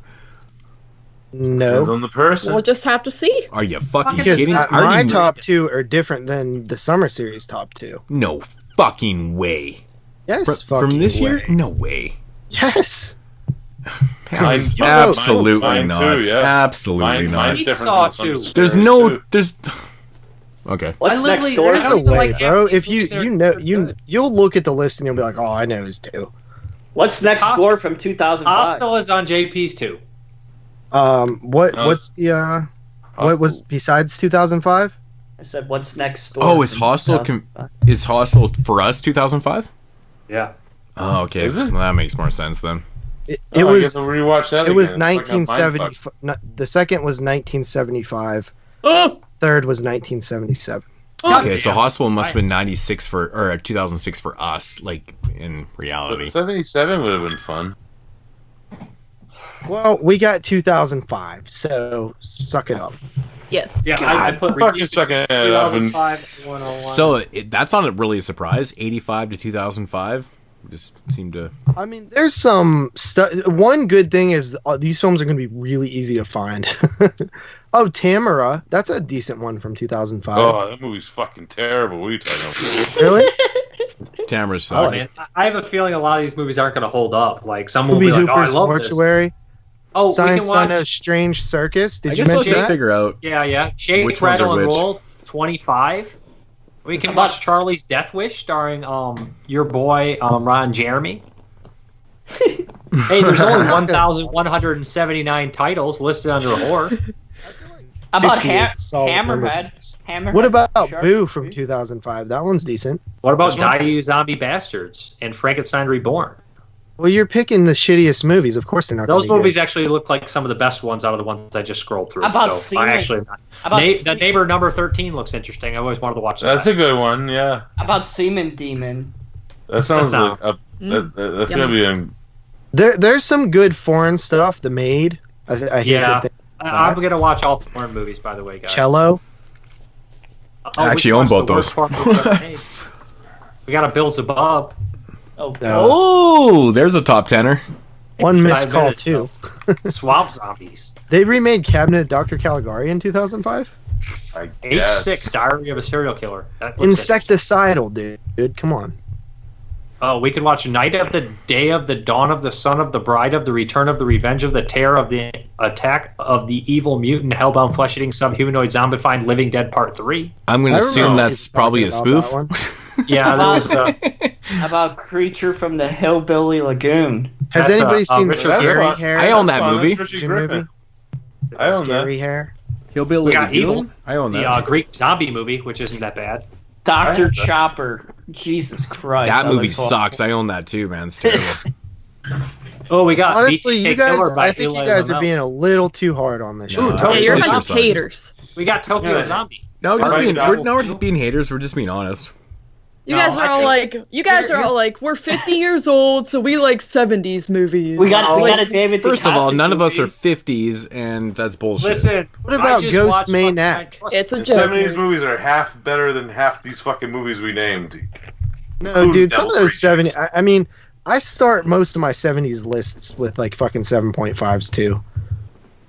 No, on the person. We'll just have to see. Are you fucking because kidding? my top 2 are different than the summer series top 2. No fucking way. Yes, from this way. year? No way. Yes. Absolutely mine not. too, yeah. Absolutely not. Mine's different than some There's series, no. too. There's. Okay. What's next door? There's a way, bro. If you'll look at the list and you'll be like, oh, I know his 2. What's next door from 2005? Hostel is on JP's too. What's the what was besides 2005? I said, what's next door? Oh, is Hostel is Hostel for us 2005 Yeah. Oh, okay. Is it? Well, that makes more sense then. It I was. guess I'll rewatch that. It was again. It's fucking 1970. The second was 1975. Third was 1977. Okay, so Hostel must have been 96 or 2006 for us, like in reality. 77 would have been fun. Well, we got 2005, so suck it up. Yes. Yeah, I put fucking sucking it up. 2005 101. So that's not really a surprise. 85 to 2005 just seemed to. I mean, there's some stuff. One good thing is these films are going to be really easy to find. Oh, Tamara, that's a decent one from 2005. Oh, that movie's fucking terrible. What are you talking about? Really? Tamara sucks. Man, I have a feeling a lot of these movies aren't going to hold up. Like some will be Movie like, "Oh, I Hooper's love Mortuary. this." Oh, we Science can watch. on a Strange Circus. Did I you guess I'll mention try to that? figure out. Yeah. Shake, Which ones Rattle, are and which? Roll 25. We can watch Charlie's Death Wish, starring your boy Ron Jeremy. Hey, there's only 1,179 titles listed under horror. How about 50 is a solid number. Hammerhead? What about Shark? Boo from 2005? That one's decent. What about Die You Zombie Bastards and Frankenstein Reborn? Well, you're picking the shittiest movies. Of course they're not. Those gonna be movies good. actually look like some of the best ones out of the ones I just scrolled through. How about so Seaman? I actually not. How about The Neighbor number 13 looks interesting. I always wanted to watch that. That's a good one, yeah. How about Seaman Demon? That sounds That's like that's gonna be a. There's some good foreign stuff. The Maid. I hate Yeah. to think I'm going to watch all foreign movies, by the way, guys. Cello. I actually own both those. We got a Bill Zabub. Oh, Oh, there's a top tenner. One missed call too. Swamp zombies. They remade Cabinet Dr. Caligari in 2005. H6 Diary of a Serial Killer. Insecticidal, dude. Come on. Oh, we could watch Night of the Day of the Dawn of the Son of the Bride of the Return of the Revenge of the Terror of the Attack of the Evil Mutant Hellbound Flesh-Eating Subhumanoid Zombified Living Dead Part 3. I'm going to assume that's probably a spoof. Yeah, that was How about Creature from the Hillbilly Lagoon? Has anybody seen Scary Hair? I own that movie. I own Scary that. Hair. Hillbilly We got Lagoon? Evil. I own that. The Greek zombie movie, which isn't that bad. Dr. Chopper. Jesus Christ. That movie looks awful. sucks. I own that too, man. It's terrible. Oh, we got Honestly, BTK you guys, Killer by I think Eli you guys are Lamel. being a little too hard on this show. Ooh, Tokyo you're a bunch Zombie. of haters. We got Tokyo Zombie. No, just Alright, being, Double. we're not being haters. We're just being honest. You guys are all like, we're 50 years old, so we like 70s movies. We got a David First of all, Duchovny none of us are movie. 50s, and that's bullshit. Listen, What about Ghost Main Act? Act? It's a The joke. 70s movies are half better than half these fucking movies we named. No, dude, some of those 70s. I mean, I start most of my 70s lists with like fucking 7.5s too.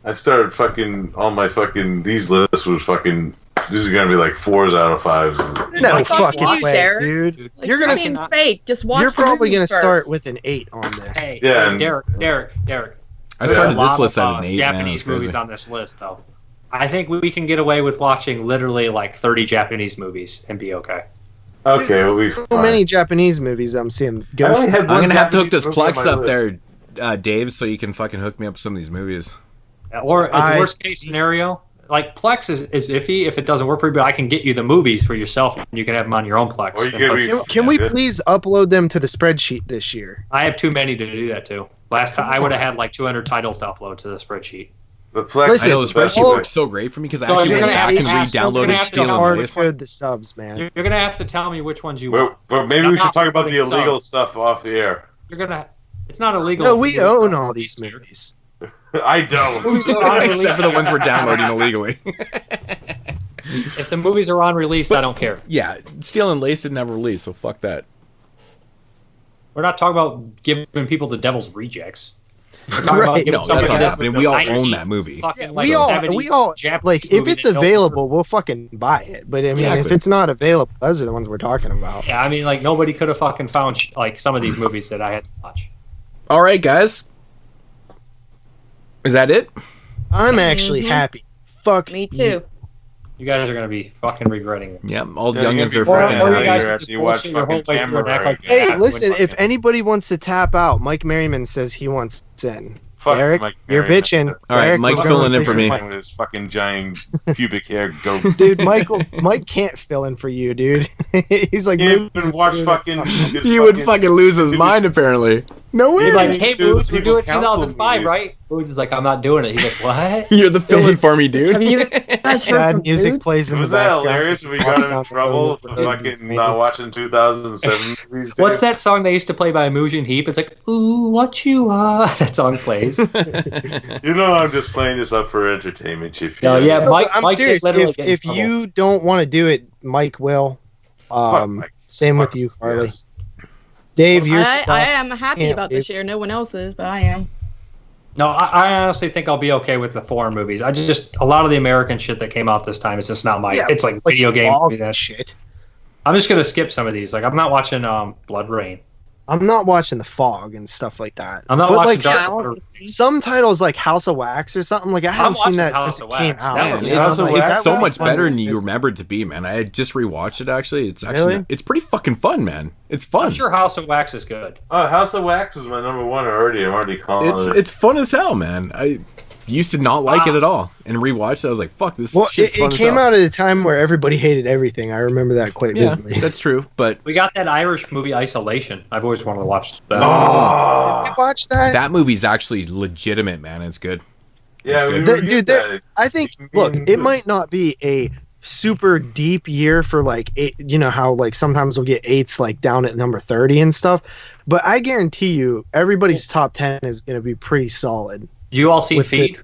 I started fucking all my fucking these lists was fucking. These are gonna be like 4s out of 5s. No fuck fucking you, way, Derek. dude. Like, You're gonna. being fake. Just watch. You're the probably movie gonna first. start with an 8 on this. Hey, Yeah, and- Derek. I started There's a lot this list of, at an 8, man. It was Japanese crazy. movies on this list, though. I think we can get away with watching literally like 30 Japanese movies and be okay. Okay, we'll be So fine. many Japanese movies I'm seeing. I only had I'm one going to have to hook Japanese this movie on Plex my up list. there, Dave, so you can fucking hook me up with some of these movies. Or the worst case scenario, like Plex is iffy if it doesn't work for you, but I can get you the movies for yourself and you can have them on your own Plex. Or you can be- Can we please upload them to the spreadsheet this year? I have too many to do that too. Last time I would have had like 200 titles to upload to the spreadsheet. The Plex. Listen, I know the spreadsheet works so great for me because I So actually you're went gonna back have and to ask- you're re-downloaded gonna have to Steel and hard Lace. code the subs, man. You're gonna have to tell me which ones you want. But maybe I'm we should not talk about the putting some. illegal stuff off the air. You're gonna. It's not illegal. No, if we you- own all these movies. I don't. Except for the ones we're downloading illegally. If the movies are on release, I don't care. Yeah, Steel and Lace didn't ever release, so fuck that. We're not talking about giving people the devil's rejects. We're talking Right. about giving No, that's somebody not this happening. the We all 90s own that movie. fucking, like, We all, 70s Japanese like, if movie it's that no- available, we'll fucking buy it. But I mean, Exactly. if it's not available, those are the ones we're talking about. Yeah, I mean, like nobody could have fucking found like some of these movies that I had to watch. All right, guys. Is that it? I'm actually happy. Fuck Me too. You guys are gonna be fucking regretting it. Yeah, all the Yeah, youngins you're are gonna freaking be Or you happy guys after just you watch bullshit your whole fucking way through and act Tamara like again. Hey, Yeah, listen, when if fucking- anybody wants to tap out, Mike Merriman says he wants in. Fuck Derek, Mike you're Merriman. bitching. All right, Derek, Mike's we're filling gonna in for fix me. your mic. With his fucking giant pubic hair goat. Dude, Mike can't fill in for you, dude. He's like, You even watch fucking. He would fucking lose his mind, apparently. No way. He's like, hey, Do Boots, we're people doing council 2005, movies. right? Boots is like, I'm not doing it. He's like, what? You're the fill-in for me, dude. Have you guys heard sad from music Boots? plays in Was the that background. hilarious? If we Walks got down in the trouble road for with fucking the- not watching 2007 movies? What's dude? that song they used to play by Mugen Heap? It's like, ooh, what you are. That song plays. You know, I'm just playing this up for entertainment. If you No, yeah, No, Mike- I'm Mike serious. literally If get in if trouble. you don't want to do it, Mike will. Mike. Same with you, Carly. Dave, you're I stuck. am happy Can't about do- this year. No one else is, but I am. No, I honestly think I'll be okay with the foreign movies. I just a lot of the American shit that came out this time is just not my. Yeah, it's like video games. all That shit. I'm just gonna skip some of these. Like I'm not watching Blood Rain. I'm not watching The Fog and stuff like that. I'm not but watching like Dark some, Water. some titles like House of Wax or something like I haven't watching seen that House since of it came Wax. out. That Man, was- it's, House of it's Wax? so much Fun. better than you remember it to be, man. I just rewatched it, actually. It's actually, Really? it's pretty fucking fun, man. It's fun. I'm sure House of Wax is good. Oh, House of Wax is my number one already. I'm already calling it. It's fun as hell, man. I used to not like it at all, and rewatched it. I was like, "Fuck, this Well, shit's it fun as came hell." out at a time where everybody hated everything. I remember that quite Yeah, vividly. that's true. But We got that Irish movie Isolation. I've always wanted to watch that. Oh, Did you watch that? that movie's actually legitimate, man. It's good. yeah, we good. That- reviewed dude, that. I think. Look, it might not be a super deep year for like eight, you know how like sometimes we'll get 8s like down at number 30 and stuff, but I guarantee you everybody's top 10 is going to be pretty solid. You all seen With Feed?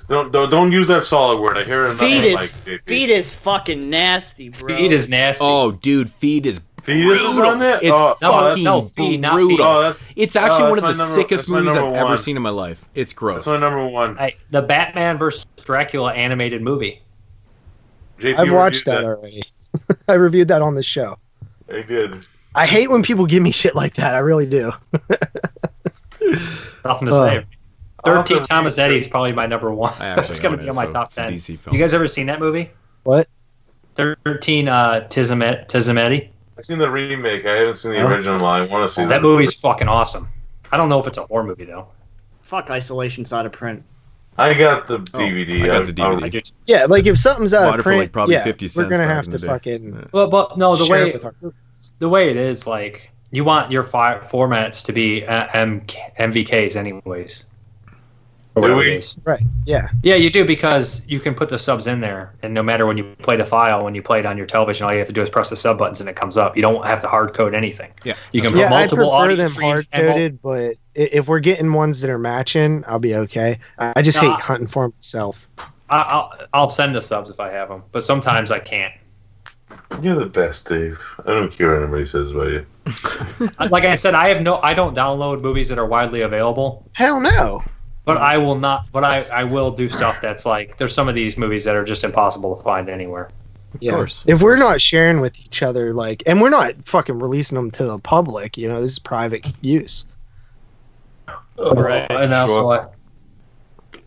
Don't use that solid word. I hear it. Feed is like feed is fucking nasty, bro. Feed is nasty. Oh, dude, Feed is Fetus is on there? It's fucking not brutal. Fetus. It's actually one of the that's my sickest number- movies that's I've my ever number seen in my life. It's gross. That's my number one. The Batman vs. Dracula animated movie. JP I've watched reviewed that already. I reviewed that on the show. I did. I hate when people give me shit like that. I really do. Nothing to say. 13 Thomas Eddie is probably my number one. It's going to be on my top 10. DC film. You guys ever seen that movie? What? 13 Tizimetti? I've seen the remake. I haven't seen the original. I want to see that movie's fucking awesome. I don't know if it's a horror movie though. Fuck, Isolation's out of print. I got the DVD. I got the DVD. Yeah, like if something's out Bought of it for, print, like, probably yeah, 50 we're cents gonna back have in to the day. fucking. But no, the share way it with our the way it is, like you want your formats to be MVKs anyways. Or whatever it is. Right. Yeah. Yeah, you do, because you can put the subs in there, and no matter when you play the file, when you play it on your television, all you have to do is press the sub buttons and it comes up. You don't have to hard code anything. Yeah. You can put Yeah, I multiple prefer audio them streams hard coded, but if we're getting ones that are matching, I'll be okay. I just hate hunting for them myself. I'll send the subs if I have them, but sometimes I can't. You're the best, Dave. I don't care what anybody says about you. Like I said, I don't download movies that are widely available. Hell no. But I will not. But I will do stuff that's like, there's some of these movies that are just impossible to find anywhere. Yeah. Of course. If we're not sharing with each other, like, and we're not fucking releasing them to the public, you know, this is private use. Right. And also,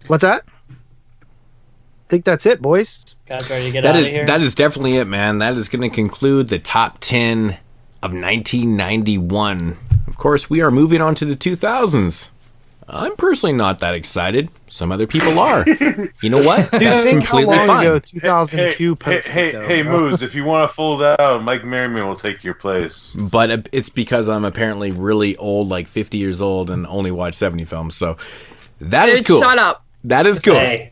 What's that? I think that's it, boys. Guys, ready to get out of here? That is definitely it, man. That is going to conclude the top 10 of 1991. Of course, we are moving on to the 2000s. I'm personally not that excited. Some other people are. You know what? That's completely how long fine. ago 2002 posted, Hey, Moose, if you want to fold out, Mike Merriman will take your place. But it's because I'm apparently really old, like 50 years old, and only watch 70 films. So that is cool. Shut up. That is cool. Hey,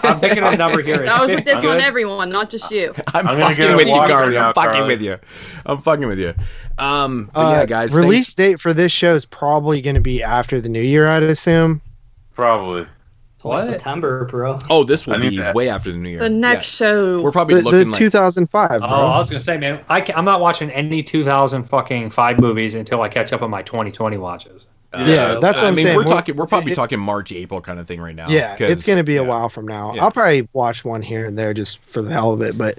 I'm picking a number here. That was a diss on everyone, not just you. I'm fucking with you, Carly. I'm fucking with you. I'm fucking with you. But yeah, guys. Release date for this show is probably going to be after the new year, I'd assume. Probably. What? September, bro. Oh, this will be way after the new year. The next show. We're probably the looking like 2005, bro. Oh, I was gonna say, man, I'm not watching any 2005 movies until I catch up on my 2020 watches. Yeah, that's what I'm saying. We're probably talking March, April kind of thing right now. Yeah, it's going to be a while from now. Yeah. I'll probably watch one here and there just for the hell of it. But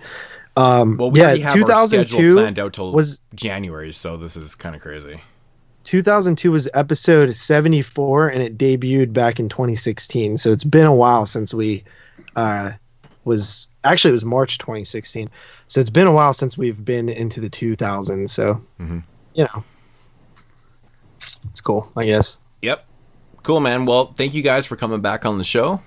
well, we already have our schedule 2002 planned out till was January, so this is kind of crazy. 2002 was episode 74, and it debuted back in 2016. So it's been a while since we it was March 2016. So it's been a while since we've been into the 2000s. So you know. It's cool, I guess. Yep. Cool, man. Well, thank you guys for coming back on the show.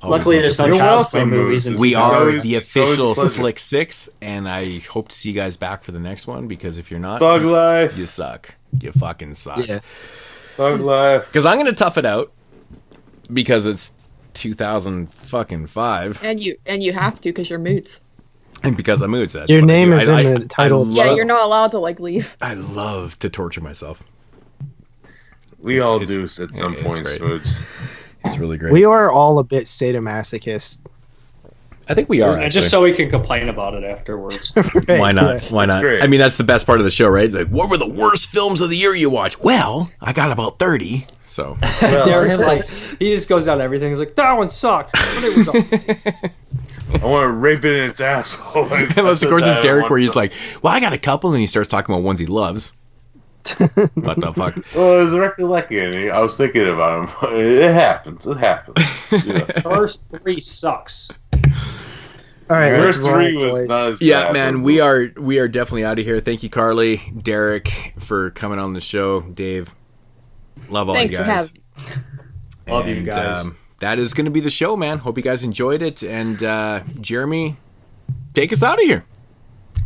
Luckily, there's no Child's Play movies. We are the official Slick Six, and I hope to see you guys back for the next one, because if you're not, Thug Life. You suck. You fucking suck. Yeah. Thug Life. Because I'm going to tough it out, because it's 2005. And you have to, because you're moods. And because I'm moods. Your name is in the title. Yeah, you're not allowed to leave. I love to torture myself. We all do at some point, Smoots. It's really great. We are all a bit sadomasochist. I think we are. And just so we can complain about it afterwards. Right, Why not? yeah. Why not? great. I mean, that's the best part of the show, right? Like, what were the worst films of the year you watched? Well, I got about 30. So Derek's like, he just goes down everything. He's like, that one sucked. But it was all- I want to rape it in its asshole. and that's, of course, it's Derek where he's like, well, I got a couple, and he starts talking about ones he loves. What the fuck? Well, it was recollecting. I was thinking about him. It happens. It happens. Yeah. First three sucks. All right, First let's roll, three was boys. not as Yeah, bad, man, but- we are definitely out of here. Thank you, Carly, Derek, for coming on the show. Dave, love all Thanks you for guys. Love you guys. That is going to be the show, man. Hope you guys enjoyed it. And Jeremy, take us out of here.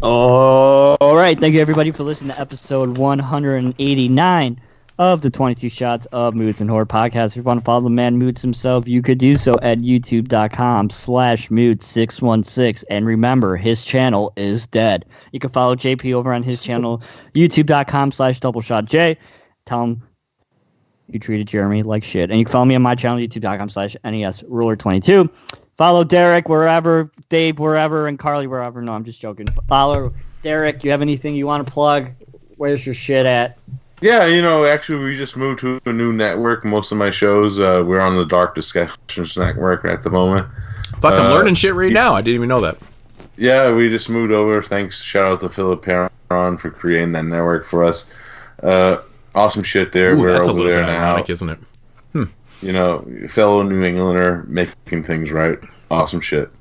All right. Thank you, everybody, for listening to episode 189 of the 22 Shots of Moods and Horror podcast. If you want to follow the man Moods himself, you could do so at youtube.com/Moods616. And remember, his channel is dead. You can follow JP over on his channel, youtube.com/DoubleShotJ. Tell him you treated Jeremy like shit. And you can follow me on my channel, youtube.com/NESRuler22. Follow Derek wherever, Dave wherever, and Carly wherever. No, I'm just joking. Follow Derek. You have anything you want to plug? Where's your shit at? Yeah, actually, we just moved to a new network. Most of my shows, we're on the Dark Discussions Network at the moment. Fuck, I'm learning shit right now. I didn't even know that. Yeah, we just moved over. Thanks. Shout out to Philip Perron for creating that network for us. Awesome shit there. Ooh, we're that's over a little there bit now. ironic, isn't it? Fellow New Englander making things right. Awesome shit.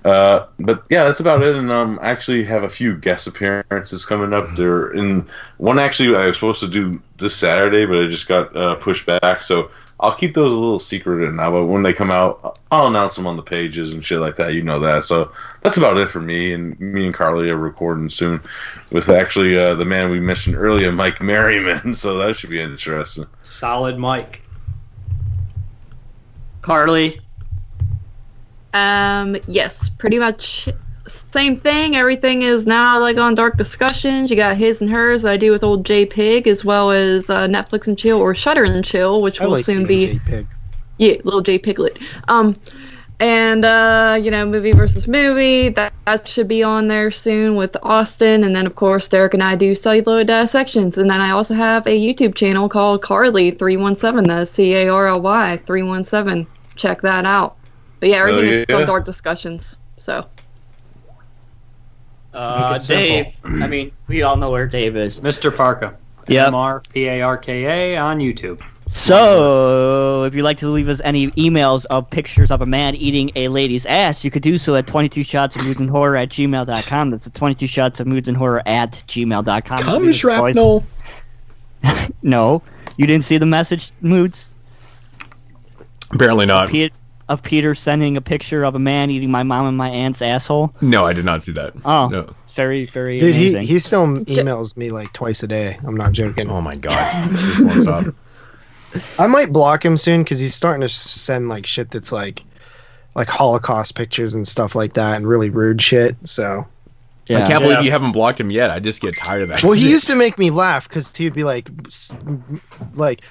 But yeah, that's about it. And actually have a few guest appearances coming up. They're in one actually I was supposed to do this Saturday, but I just got pushed back. So I'll keep those a little secret now. But when they come out, I'll announce them on the pages and shit like that. You know that. So that's about it for me. And me and Carly are recording soon with actually the man we mentioned earlier, Mike Merriman. So that should be interesting. Solid Mike. Carly. Yes, pretty much same thing. Everything is now like on Dark Discussions. You got his and hers that I do with old J Pig, as well as Netflix and Chill or Shutter and Chill, which will soon be J-Pig. Yeah, little J Piglet. And movie versus movie that should be on there soon with Austin, and then of course Derek and I do celluloid dissections, and then I also have a YouTube channel called Carly317. That's CARLY 317. Check that out. But yeah, everything is on Dark Discussions. So. Dave. I mean, we all know where Dave is. Mr. Parka. Yep. MRPARKA on YouTube. So, if you'd like to leave us any emails of pictures of a man eating a lady's ass, you could do so at 22shotsofmoodsandhorror@gmail.com. That's 22shotsofmoodsandhorror@gmail.com. Come shrapnel. No, you didn't see the message, Moods? Apparently not. Of Peter sending a picture of a man eating my mom and my aunt's asshole? No, I did not see that. Oh, no. It's very, very Dude, amazing. he still emails me like twice a day. I'm not joking. Oh my god. This won't stop. I might block him soon because he's starting to send like shit that's like Holocaust pictures and stuff like that and really rude shit. So I can't believe you haven't blocked him yet. I just get tired of that. Well, shit. he used to make me laugh because he'd be like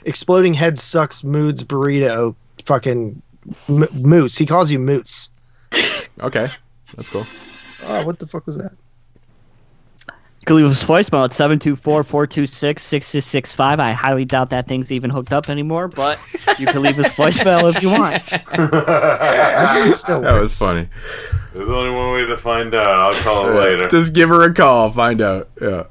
exploding head sucks moods burrito fucking moose. He calls you moose. Okay, that's cool. Oh, what the fuck was that? You can leave us voicemail at 724-426-6665. I highly doubt that thing's even hooked up anymore, but you can leave us voicemail if you want. That was funny. There's only one way to find out. I'll call her later. Just give her a call. Find out. Yeah.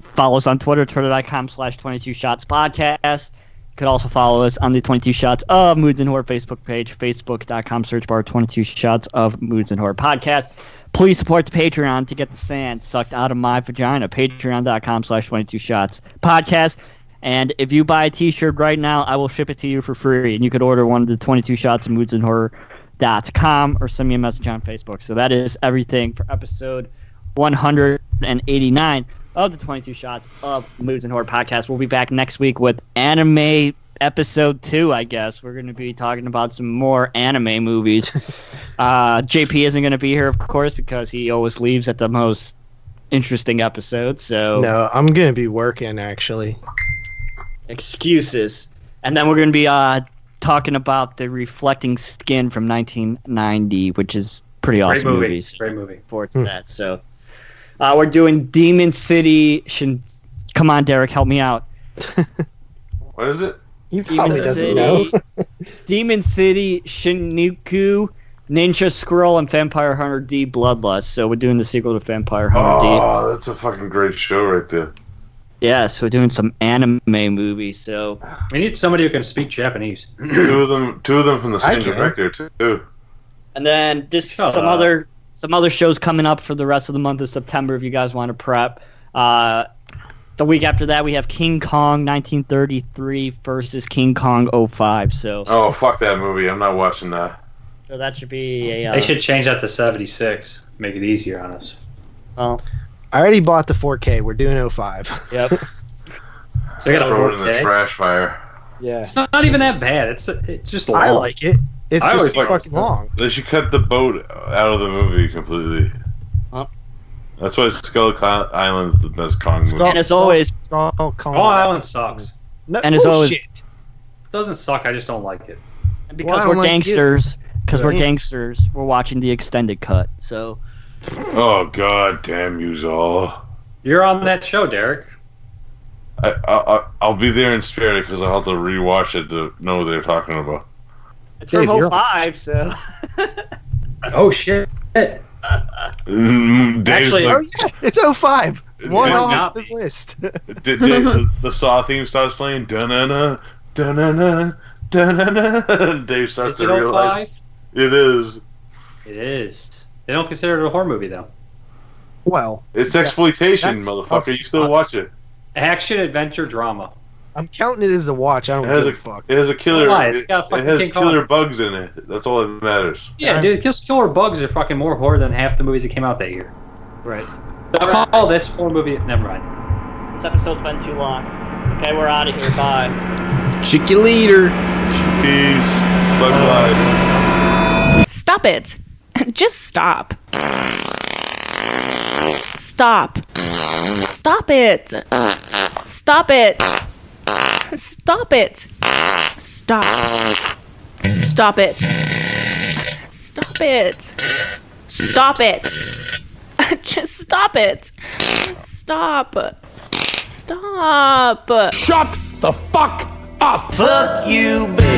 Follow us on Twitter, twitter.com/22shotspodcast. You could also follow us on the 22 Shots of Moods and Horror Facebook page, facebook.com search bar 22 Shots of Moods and Horror Podcast. Please support the Patreon to get the sand sucked out of my vagina. Patreon.com/22shots podcast. And if you buy a t-shirt right now, I will ship it to you for free. And you could order one of the 22 Shots of Moods and Horror.com or send me a message on Facebook. So that is everything for episode 189 of the 22 Shots of Moods and Horror Podcast. We'll be back next week with anime episode 2, I guess. We're going to be talking about some more anime movies. JP isn't going to be here, of course, because he always leaves at the most interesting episode. So no, I'm going to be working, actually. Excuses. And then we're going to be talking about The Reflecting Skin from 1990, which is pretty awesome movies. Great movie. Forward to that. So we're doing Demon City. Come on, Derek, help me out. What is it? He probably doesn't know. Demon City, Shinjuku, Ninja Scroll, and Vampire Hunter D Bloodlust. So we're doing the sequel to Vampire Hunter D. Oh, that's a fucking great show right there. Yeah, so we're doing some anime movies. So we need somebody who can speak Japanese. Two of them from the same director too. And then just some other shows coming up for the rest of the month of September if you guys want to prep. The week after that, we have King Kong 1933 versus King Kong 05. So. Oh, fuck that movie! I'm not watching that. So that should be a. They should change that to 76. Make it easier on us. Oh. I already bought the 4K. We're doing 05. Yep. They got throw it in the trash fire. Yeah. It's not even that bad. It's just long. I like it. It's just fucking long. They should cut the boat out of the movie completely. That's why Skull Island's the best Kong movie. And as always, Skull Island sucks. And as always, it doesn't suck. I just don't like it. And because we're gangsters, because we're gangsters. We're watching the extended cut. So. Oh God, damn you all! You're on that show, Derek. I'll be there in spirit because I'll have to rewatch it to know what they're talking about. It's from 05, so. Oh shit! Dave's Actually, like, it's 05. One Dave- off the list. the Saw theme starts playing. Da-na-na, da-na-na, da-na-na. Dave starts Is to it realize 05? it is. It is. They don't consider it a horror movie though. Well, It's exploitation, that's motherfucker. You still nuts. watch it. Action adventure drama. I'm counting it as a watch. I don't It has give a a fuck. It has a killer. Why? It's It, got it fucking has King killer Kong. bugs in it. That's all that matters. Yeah, dude, just killer bugs are fucking more horror than half the movies that came out that year. Right. I'll call this horror movie. Never mind. This episode's been too long. Okay, we're out of here. Bye. Chick you later. Peace. Bye-bye. Stop it. Just stop. Stop. Stop it. Stop it. Stop it. Stop. Stop it. Stop it. Stop it. Just stop it. Stop. Stop. Shut the fuck up. Fuck you, bitch.